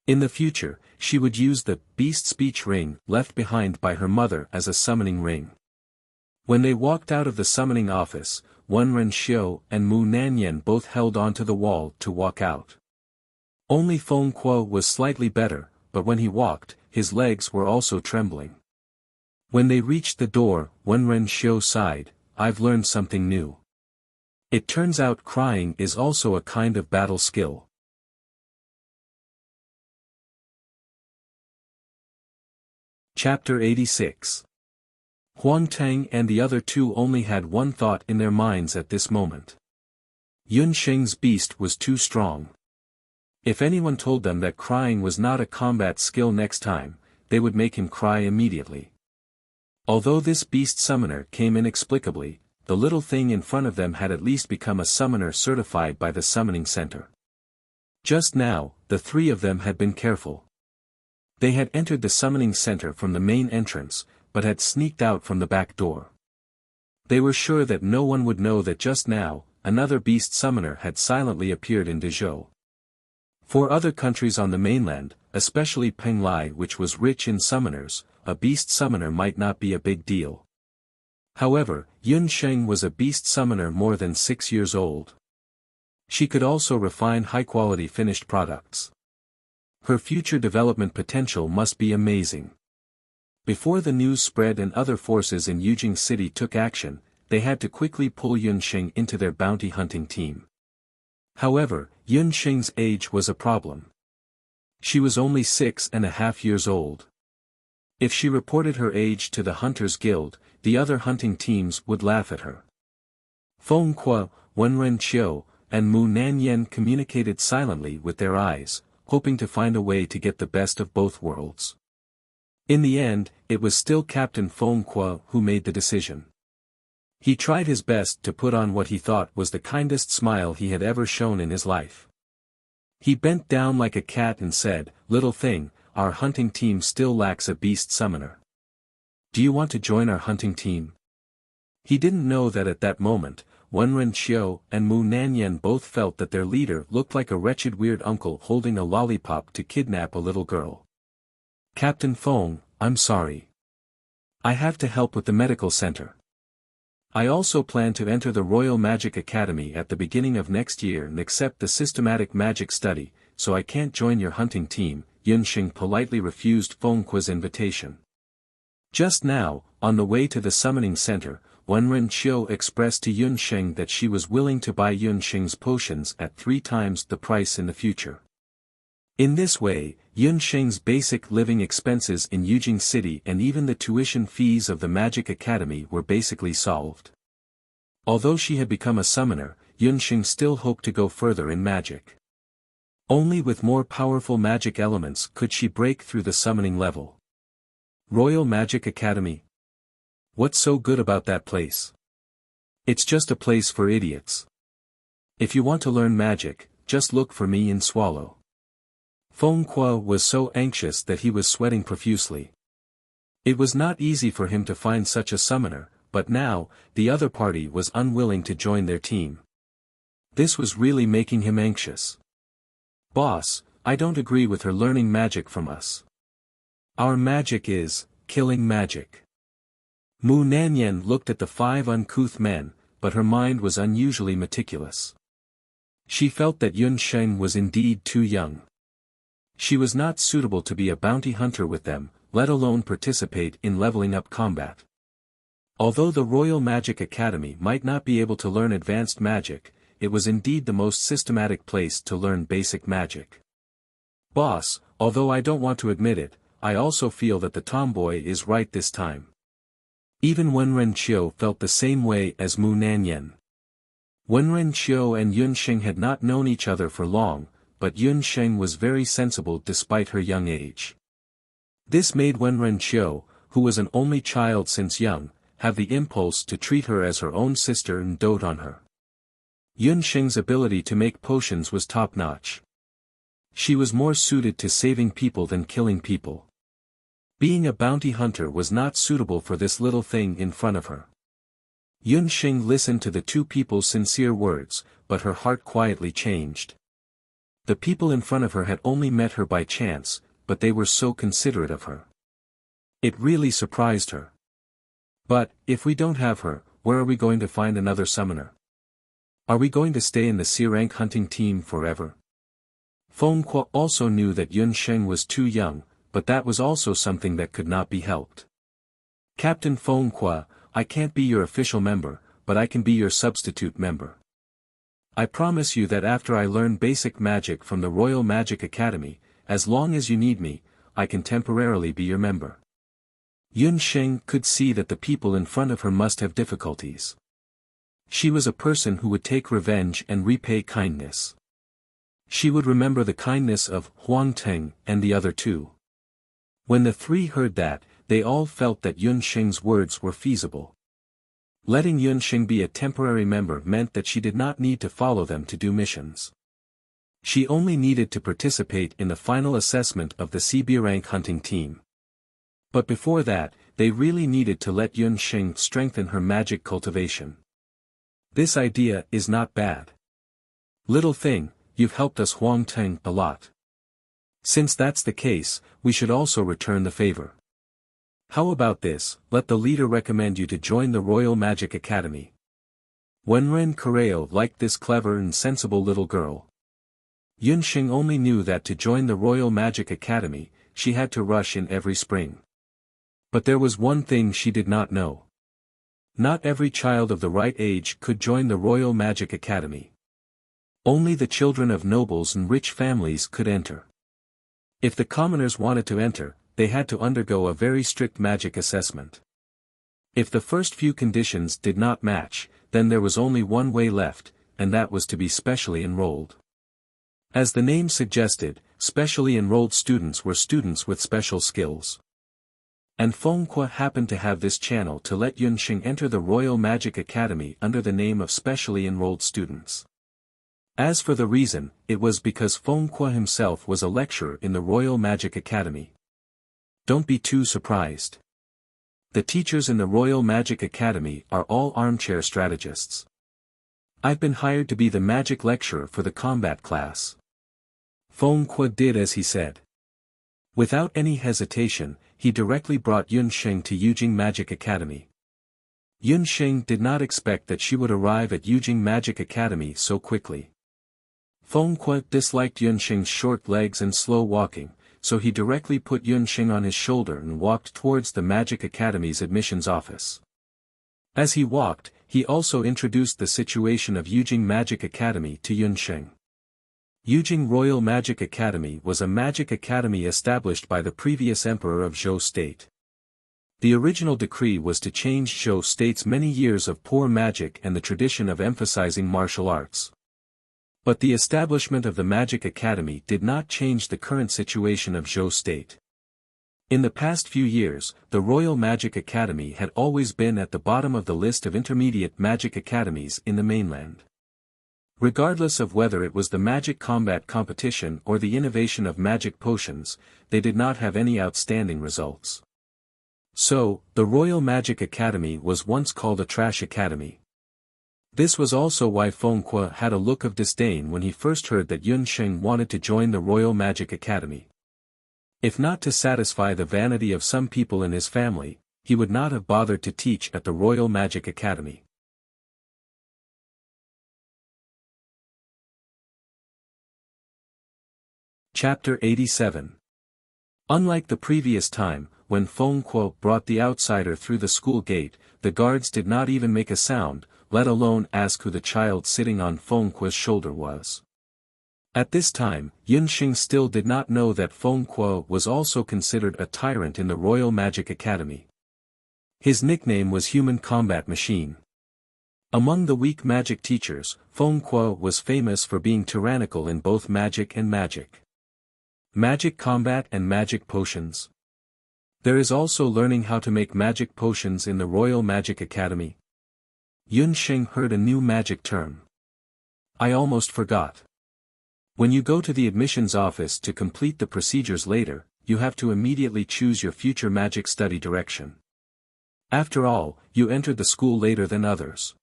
In the future, she would use the beast speech ring left behind by her mother as a summoning ring. When they walked out of the summoning office, Wen Renxiu and Mu Nanyan both held onto the wall to walk out. Only Feng Kuo was slightly better, but when he walked, his legs were also trembling. When they reached the door, Wen Renxiu sighed, I've learned something new. It turns out crying is also a kind of battle skill. Chapter 86. Huang Tang and the other two only had one thought in their minds at this moment. Yun Sheng's beast was too strong. If anyone told them that crying was not a combat skill next time, they would make him cry immediately. Although this beast summoner came inexplicably, the little thing in front of them had at least become a summoner certified by the summoning center. Just now, the three of them had been careful. They had entered the summoning center from the main entrance, but had sneaked out from the back door. They were sure that no one would know that just now, another beast summoner had silently appeared in Dezhou. For other countries on the mainland, especially Penglai which was rich in summoners, a beast summoner might not be a big deal. However, Yun Sheng was a beast summoner more than 6 years old. She could also refine high-quality finished products. Her future development potential must be amazing. Before the news spread and other forces in Yujing City took action, they had to quickly pull Yun Sheng into their bounty hunting team. However, Yun Sheng's age was a problem. She was only 6.5 years old. If she reported her age to the Hunters Guild, the other hunting teams would laugh at her. Feng Kuo, Wen Renqiu, and Mu Nanyan communicated silently with their eyes, hoping to find a way to get the best of both worlds. In the end, it was still Captain Feng Kuo who made the decision. He tried his best to put on what he thought was the kindest smile he had ever shown in his life. He bent down like a cat and said, "Little thing, our hunting team still lacks a beast summoner. Do you want to join our hunting team?" He didn't know that at that moment, Wen Renqiu and Mu Nanyan both felt that their leader looked like a wretched weird uncle holding a lollipop to kidnap a little girl. "Captain Feng, I'm sorry. I have to help with the medical center. I also plan to enter the Royal Magic Academy at the beginning of next year and accept the systematic magic study, so I can't join your hunting team." Yun Sheng politely refused Feng Kuo's invitation. Just now, on the way to the summoning center, Wen Renqiu expressed to Yun Sheng that she was willing to buy Yun Sheng's potions at 3 times the price in the future. In this way, Yun Sheng's basic living expenses in Yujing City and even the tuition fees of the Magic Academy were basically solved. Although she had become a summoner, Yun Sheng still hoped to go further in magic. Only with more powerful magic elements could she break through the summoning level. Royal Magic Academy? What's so good about that place? It's just a place for idiots. If you want to learn magic, just look for me in Swallow. Feng Kuo was so anxious that he was sweating profusely. It was not easy for him to find such a summoner, but now, the other party was unwilling to join their team. This was really making him anxious. "Boss, I don't agree with her learning magic from us. Our magic is, killing magic." Mu Nanyan looked at the 5 uncouth men, but her mind was unusually meticulous. She felt that Yun Sheng was indeed too young. She was not suitable to be a bounty hunter with them, let alone participate in leveling up combat. Although the Royal Magic Academy might not be able to learn advanced magic, it was indeed the most systematic place to learn basic magic. "Boss, although I don't want to admit it, I also feel that the tomboy is right this time." Even Wenren Qiu felt the same way as Mu Nanyan. Wenren Qiu and Yun Sheng had not known each other for long, but Yun Sheng was very sensible despite her young age. This made Wenren Qiu, who was an only child since young, have the impulse to treat her as her own sister and dote on her. Yun Sheng's ability to make potions was top-notch. She was more suited to saving people than killing people. Being a bounty hunter was not suitable for this little thing in front of her. Yun Sheng listened to the two people's sincere words, but her heart quietly changed. The people in front of her had only met her by chance, but they were so considerate of her. It really surprised her. "But, if we don't have her, where are we going to find another summoner? Are we going to stay in the C-rank hunting team forever?" Feng Kuo also knew that Yun Sheng was too young, but that was also something that could not be helped. "Captain Feng Kuo, I can't be your official member, but I can be your substitute member. I promise you that after I learn basic magic from the Royal Magic Academy, as long as you need me, I can temporarily be your member." Yun Sheng could see that the people in front of her must have difficulties. She was a person who would take revenge and repay kindness. She would remember the kindness of Huang Teng and the other two. When the three heard that, they all felt that Yun Sheng's words were feasible. Letting Yun Sheng be a temporary member meant that she did not need to follow them to do missions. She only needed to participate in the final assessment of the CB rank hunting team. But before that, they really needed to let Yun Sheng strengthen her magic cultivation. "This idea is not bad. Little thing, you've helped us Huang Teng a lot. Since that's the case, we should also return the favor. How about this, let the leader recommend you to join the Royal Magic Academy." Wenren Correo liked this clever and sensible little girl. Yun Sheng only knew that to join the Royal Magic Academy, she had to rush in every spring. But there was one thing she did not know. Not every child of the right age could join the Royal Magic Academy. Only the children of nobles and rich families could enter. If the commoners wanted to enter, they had to undergo a very strict magic assessment. If the first few conditions did not match, then there was only one way left, and that was to be specially enrolled. As the name suggested, specially enrolled students were students with special skills. And Feng Kuo happened to have this channel to let Yun Sheng enter the Royal Magic Academy under the name of specially enrolled students. As for the reason, it was because Feng Kuo himself was a lecturer in the Royal Magic Academy. Don't be too surprised. The teachers in the Royal Magic Academy are all armchair strategists. I've been hired to be the magic lecturer for the combat class. Feng Kuo did as he said. Without any hesitation, he directly brought Yun Sheng to Yujing Magic Academy. Yun Sheng did not expect that she would arrive at Yujing Magic Academy so quickly. Feng Kuo disliked Yun Sheng's short legs and slow walking, so he directly put Yun Sheng on his shoulder and walked towards the Magic Academy's admissions office. As he walked, he also introduced the situation of Yujing Magic Academy to Yun Sheng. Yujing Royal Magic Academy was a magic academy established by the previous emperor of Zhou State. The original decree was to change Zhou State's many years of poor magic and the tradition of emphasizing martial arts. But the establishment of the Magic Academy did not change the current situation of Zhou State. In the past few years, the Royal Magic Academy had always been at the bottom of the list of intermediate magic academies in the mainland. Regardless of whether it was the magic combat competition or the innovation of magic potions, they did not have any outstanding results. So, the Royal Magic Academy was once called a trash academy. This was also why Feng Kuo had a look of disdain when he first heard that Yun Sheng wanted to join the Royal Magic Academy. If not to satisfy the vanity of some people in his family, he would not have bothered to teach at the Royal Magic Academy. Chapter 87. Unlike the previous time, when Feng Kuo brought the outsider through the school gate, the guards did not even make a sound, let alone ask who the child sitting on Feng Kuo's shoulder was. At this time, Yun Sheng still did not know that Feng Kuo was also considered a tyrant in the Royal Magic Academy. His nickname was Human Combat Machine. Among the weak magic teachers, Feng Kuo was famous for being tyrannical in both magic and magic. Magic combat and magic potions. There is also learning how to make magic potions in the Royal Magic Academy. Yun Sheng heard a new magic term. I almost forgot. When you go to the admissions office to complete the procedures later, you have to immediately choose your future magic study direction. After all, you entered the school later than others.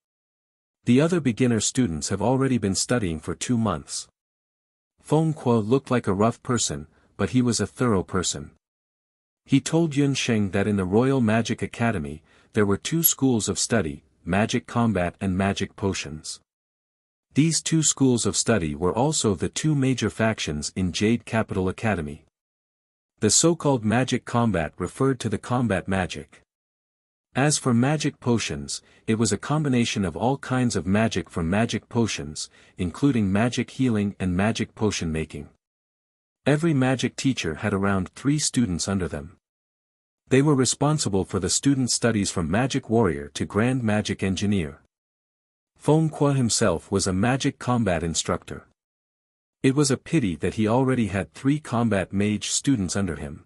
The other beginner students have already been studying for 2 months. Feng Kuo looked like a rough person, but he was a thorough person. He told Yun Sheng that in the Royal Magic Academy, there were 2 schools of study, magic combat and magic potions. These 2 schools of study were also the 2 major factions in Jade Capital Academy. The so-called magic combat referred to the combat magic. As for magic potions, it was a combination of all kinds of magic from magic potions, including magic healing and magic potion making. Every magic teacher had around 3 students under them. They were responsible for the student studies from magic warrior to grand magic engineer. Feng Kuo himself was a magic combat instructor. It was a pity that he already had 3 combat mage students under him.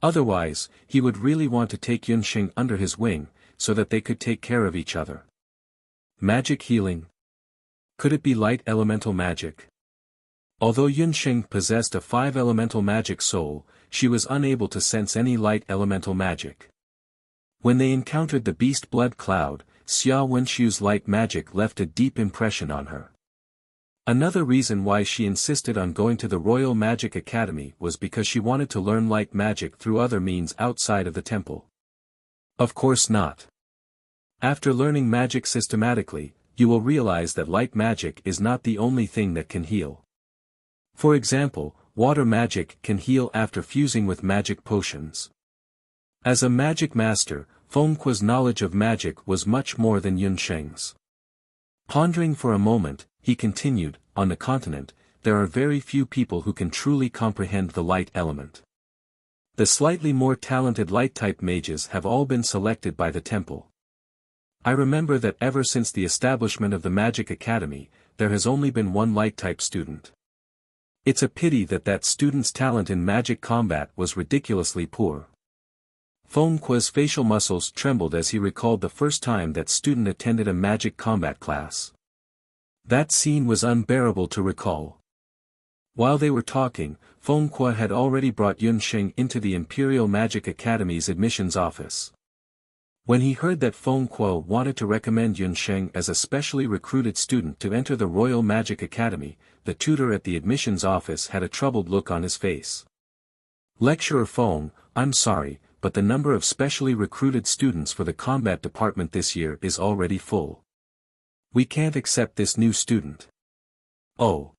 Otherwise, he would really want to take Yun Sheng under his wing, so that they could take care of each other. Magic healing. Could it be light elemental magic? Although Yun Sheng possessed a 5 elemental magic soul, she was unable to sense any light elemental magic. When they encountered the beast blood cloud, Xia Wenxu's light magic left a deep impression on her. Another reason why she insisted on going to the Royal Magic Academy was because she wanted to learn light magic through other means outside of the temple. Of course not. After learning magic systematically, you will realize that light magic is not the only thing that can heal. For example, water magic can heal after fusing with magic potions. As a magic master, Feng Kuo's knowledge of magic was much more than Yun Sheng's. Pondering for a moment, he continued, on the continent, there are very few people who can truly comprehend the light element. The slightly more talented light-type mages have all been selected by the temple. I remember that ever since the establishment of the Magic Academy, there has only been 1 light-type student. It's a pity that that student's talent in magic combat was ridiculously poor. Feng Kuo's facial muscles trembled as he recalled the first time that student attended a magic combat class. That scene was unbearable to recall. While they were talking, Feng Kuo had already brought Yun Sheng into the Imperial Magic Academy's admissions office. When he heard that Feng Kuo wanted to recommend Yun Sheng as a specially recruited student to enter the Royal Magic Academy, the tutor at the admissions office had a troubled look on his face. Lecturer Feng, I'm sorry, but the number of specially recruited students for the combat department this year is already full. We can't accept this new student. Oh.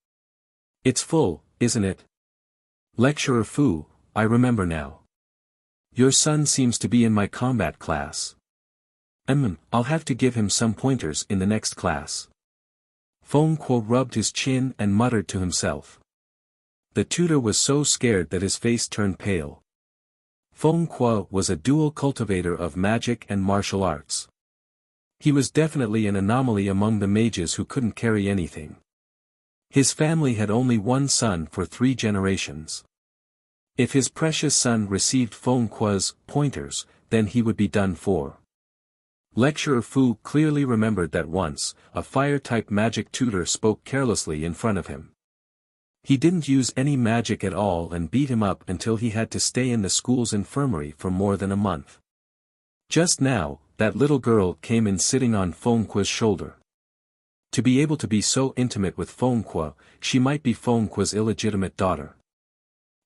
It's full, isn't it? Lecturer Fu, I remember now. Your son seems to be in my combat class. I'll have to give him some pointers in the next class. Feng Kuo rubbed his chin and muttered to himself. The tutor was so scared that his face turned pale. Feng Kuo was a dual cultivator of magic and martial arts. He was definitely an anomaly among the mages who couldn't carry anything. His family had only 1 son for 3 generations. If his precious son received Feng Kuo's pointers, then he would be done for. Lecturer Fu clearly remembered that once, a fire-type magic tutor spoke carelessly in front of him. He didn't use any magic at all and beat him up until he had to stay in the school's infirmary for more than a month. Just now, that little girl came in sitting on Feng Kuo's shoulder. To be able to be so intimate with Feng Kuo, she might be Feng Kuo's illegitimate daughter.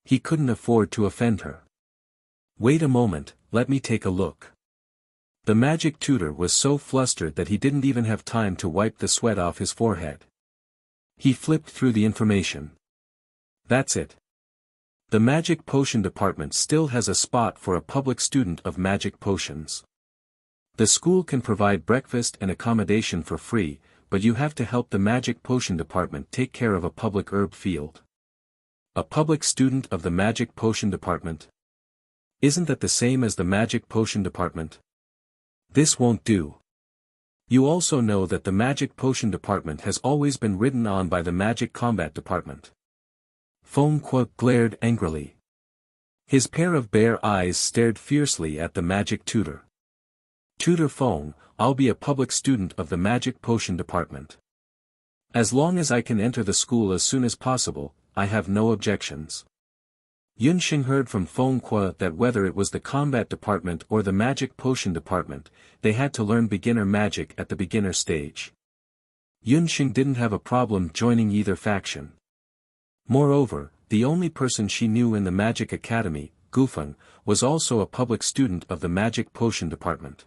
He couldn't afford to offend her. Wait a moment, let me take a look. The magic tutor was so flustered that he didn't even have time to wipe the sweat off his forehead. He flipped through the information. That's it. The magic potion department still has a spot for a public student of magic potions. The school can provide breakfast and accommodation for free, but you have to help the magic potion department take care of a public herb field. A public student of the magic potion department? Isn't that the same as the magic potion department? This won't do. You also know that the magic potion department has always been ridden on by the magic combat department. Feng Kuo glared angrily. His pair of bear eyes stared fiercely at the magic tutor. Tutor Feng, I'll be a public student of the magic potion department. As long as I can enter the school as soon as possible, I have no objections. Yunxing heard from Feng Kuo that whether it was the combat department or the magic potion department, they had to learn beginner magic at the beginner stage. Yunxing didn't have a problem joining either faction. Moreover, the only person she knew in the magic academy, Gufeng, was also a public student of the magic potion department.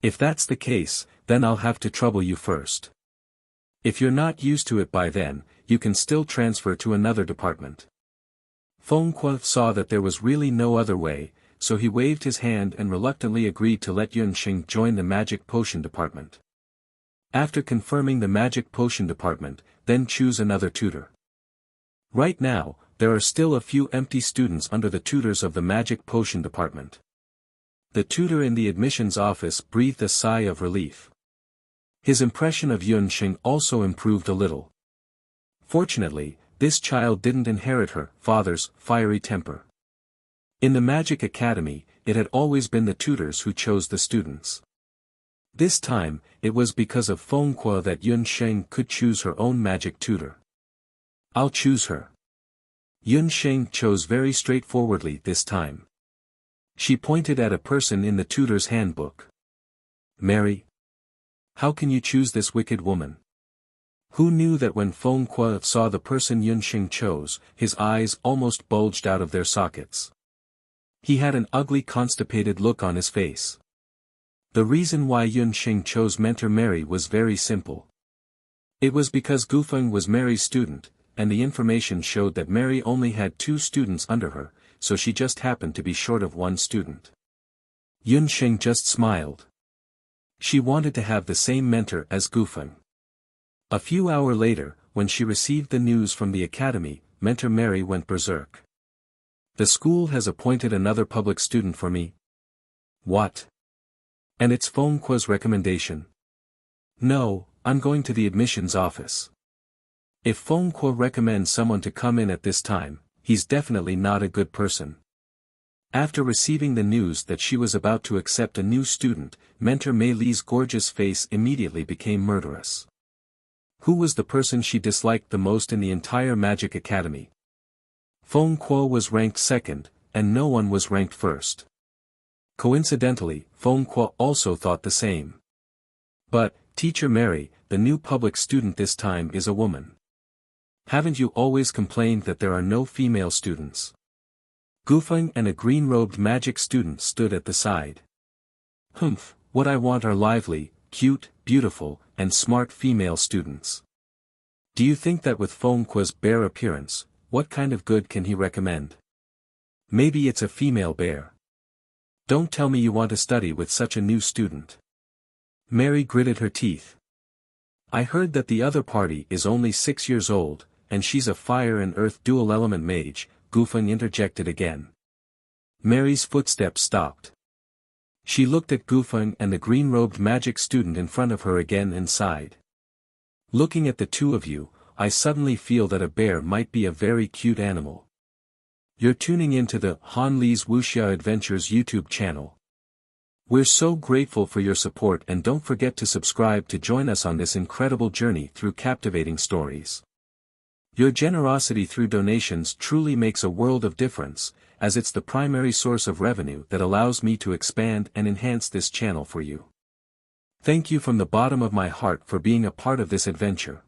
If that's the case, then I'll have to trouble you first. If you're not used to it by then, you can still transfer to another department. Feng Kuo saw that there was really no other way, so he waved his hand and reluctantly agreed to let Yunxing join the magic potion department. After confirming the magic potion department, then choose another tutor. Right now, there are still a few empty students under the tutors of the magic potion department. The tutor in the admissions office breathed a sigh of relief. His impression of Yunxing also improved a little. Fortunately, this child didn't inherit her father's fiery temper. In the Magic Academy, it had always been the tutors who chose the students. This time, it was because of Feng Kuo that Yunxing could choose her own magic tutor. I'll choose her. Yunxing chose very straightforwardly this time. She pointed at a person in the tutor's handbook. Mary. How can you choose this wicked woman? Who knew that when Feng Kuo saw the person Yunxing chose, his eyes almost bulged out of their sockets. He had an ugly constipated look on his face. The reason why Yunxing chose Mentor Mary was very simple. It was because Gufeng was Mary's student, and the information showed that Mary only had 2 students under her, so she just happened to be short of 1 student. Yunxing just smiled. She wanted to have the same mentor as Gufeng. A few hours later, when she received the news from the academy, Mentor Mary went berserk. The school has appointed another public student for me. What? And it's Feng Kuo's recommendation? No, I'm going to the admissions office. If Feng Kuo recommends someone to come in at this time, he's definitely not a good person. After receiving the news that she was about to accept a new student, Mentor Mei Li's gorgeous face immediately became murderous. Who was the person she disliked the most in the entire Magic Academy? Feng Kuo was ranked second, and no one was ranked first. Coincidentally, Feng Kuo also thought the same. But, Teacher Mary, the new public student this time is a woman. Haven't you always complained that there are no female students? Gufeng and a green-robed magic student stood at the side. Humph, what I want are lively, cute, beautiful, and smart female students. Do you think that with Feng Kuo's bear appearance, what kind of good can he recommend? Maybe it's a female bear. Don't tell me you want to study with such a new student. Mary gritted her teeth. I heard that the other party is only 6 years old, and she's a fire and earth dual-element mage, Gufeng interjected again. Mary's footsteps stopped. She looked at Gufeng and the green-robed magic student in front of her again and sighed. Looking at the two of you, I suddenly feel that a bear might be a very cute animal. You're tuning into the Han Li's Wuxia Adventures YouTube channel. We're so grateful for your support, and don't forget to subscribe to join us on this incredible journey through captivating stories. Your generosity through donations truly makes a world of difference, as it's the primary source of revenue that allows me to expand and enhance this channel for you. Thank you from the bottom of my heart for being a part of this adventure.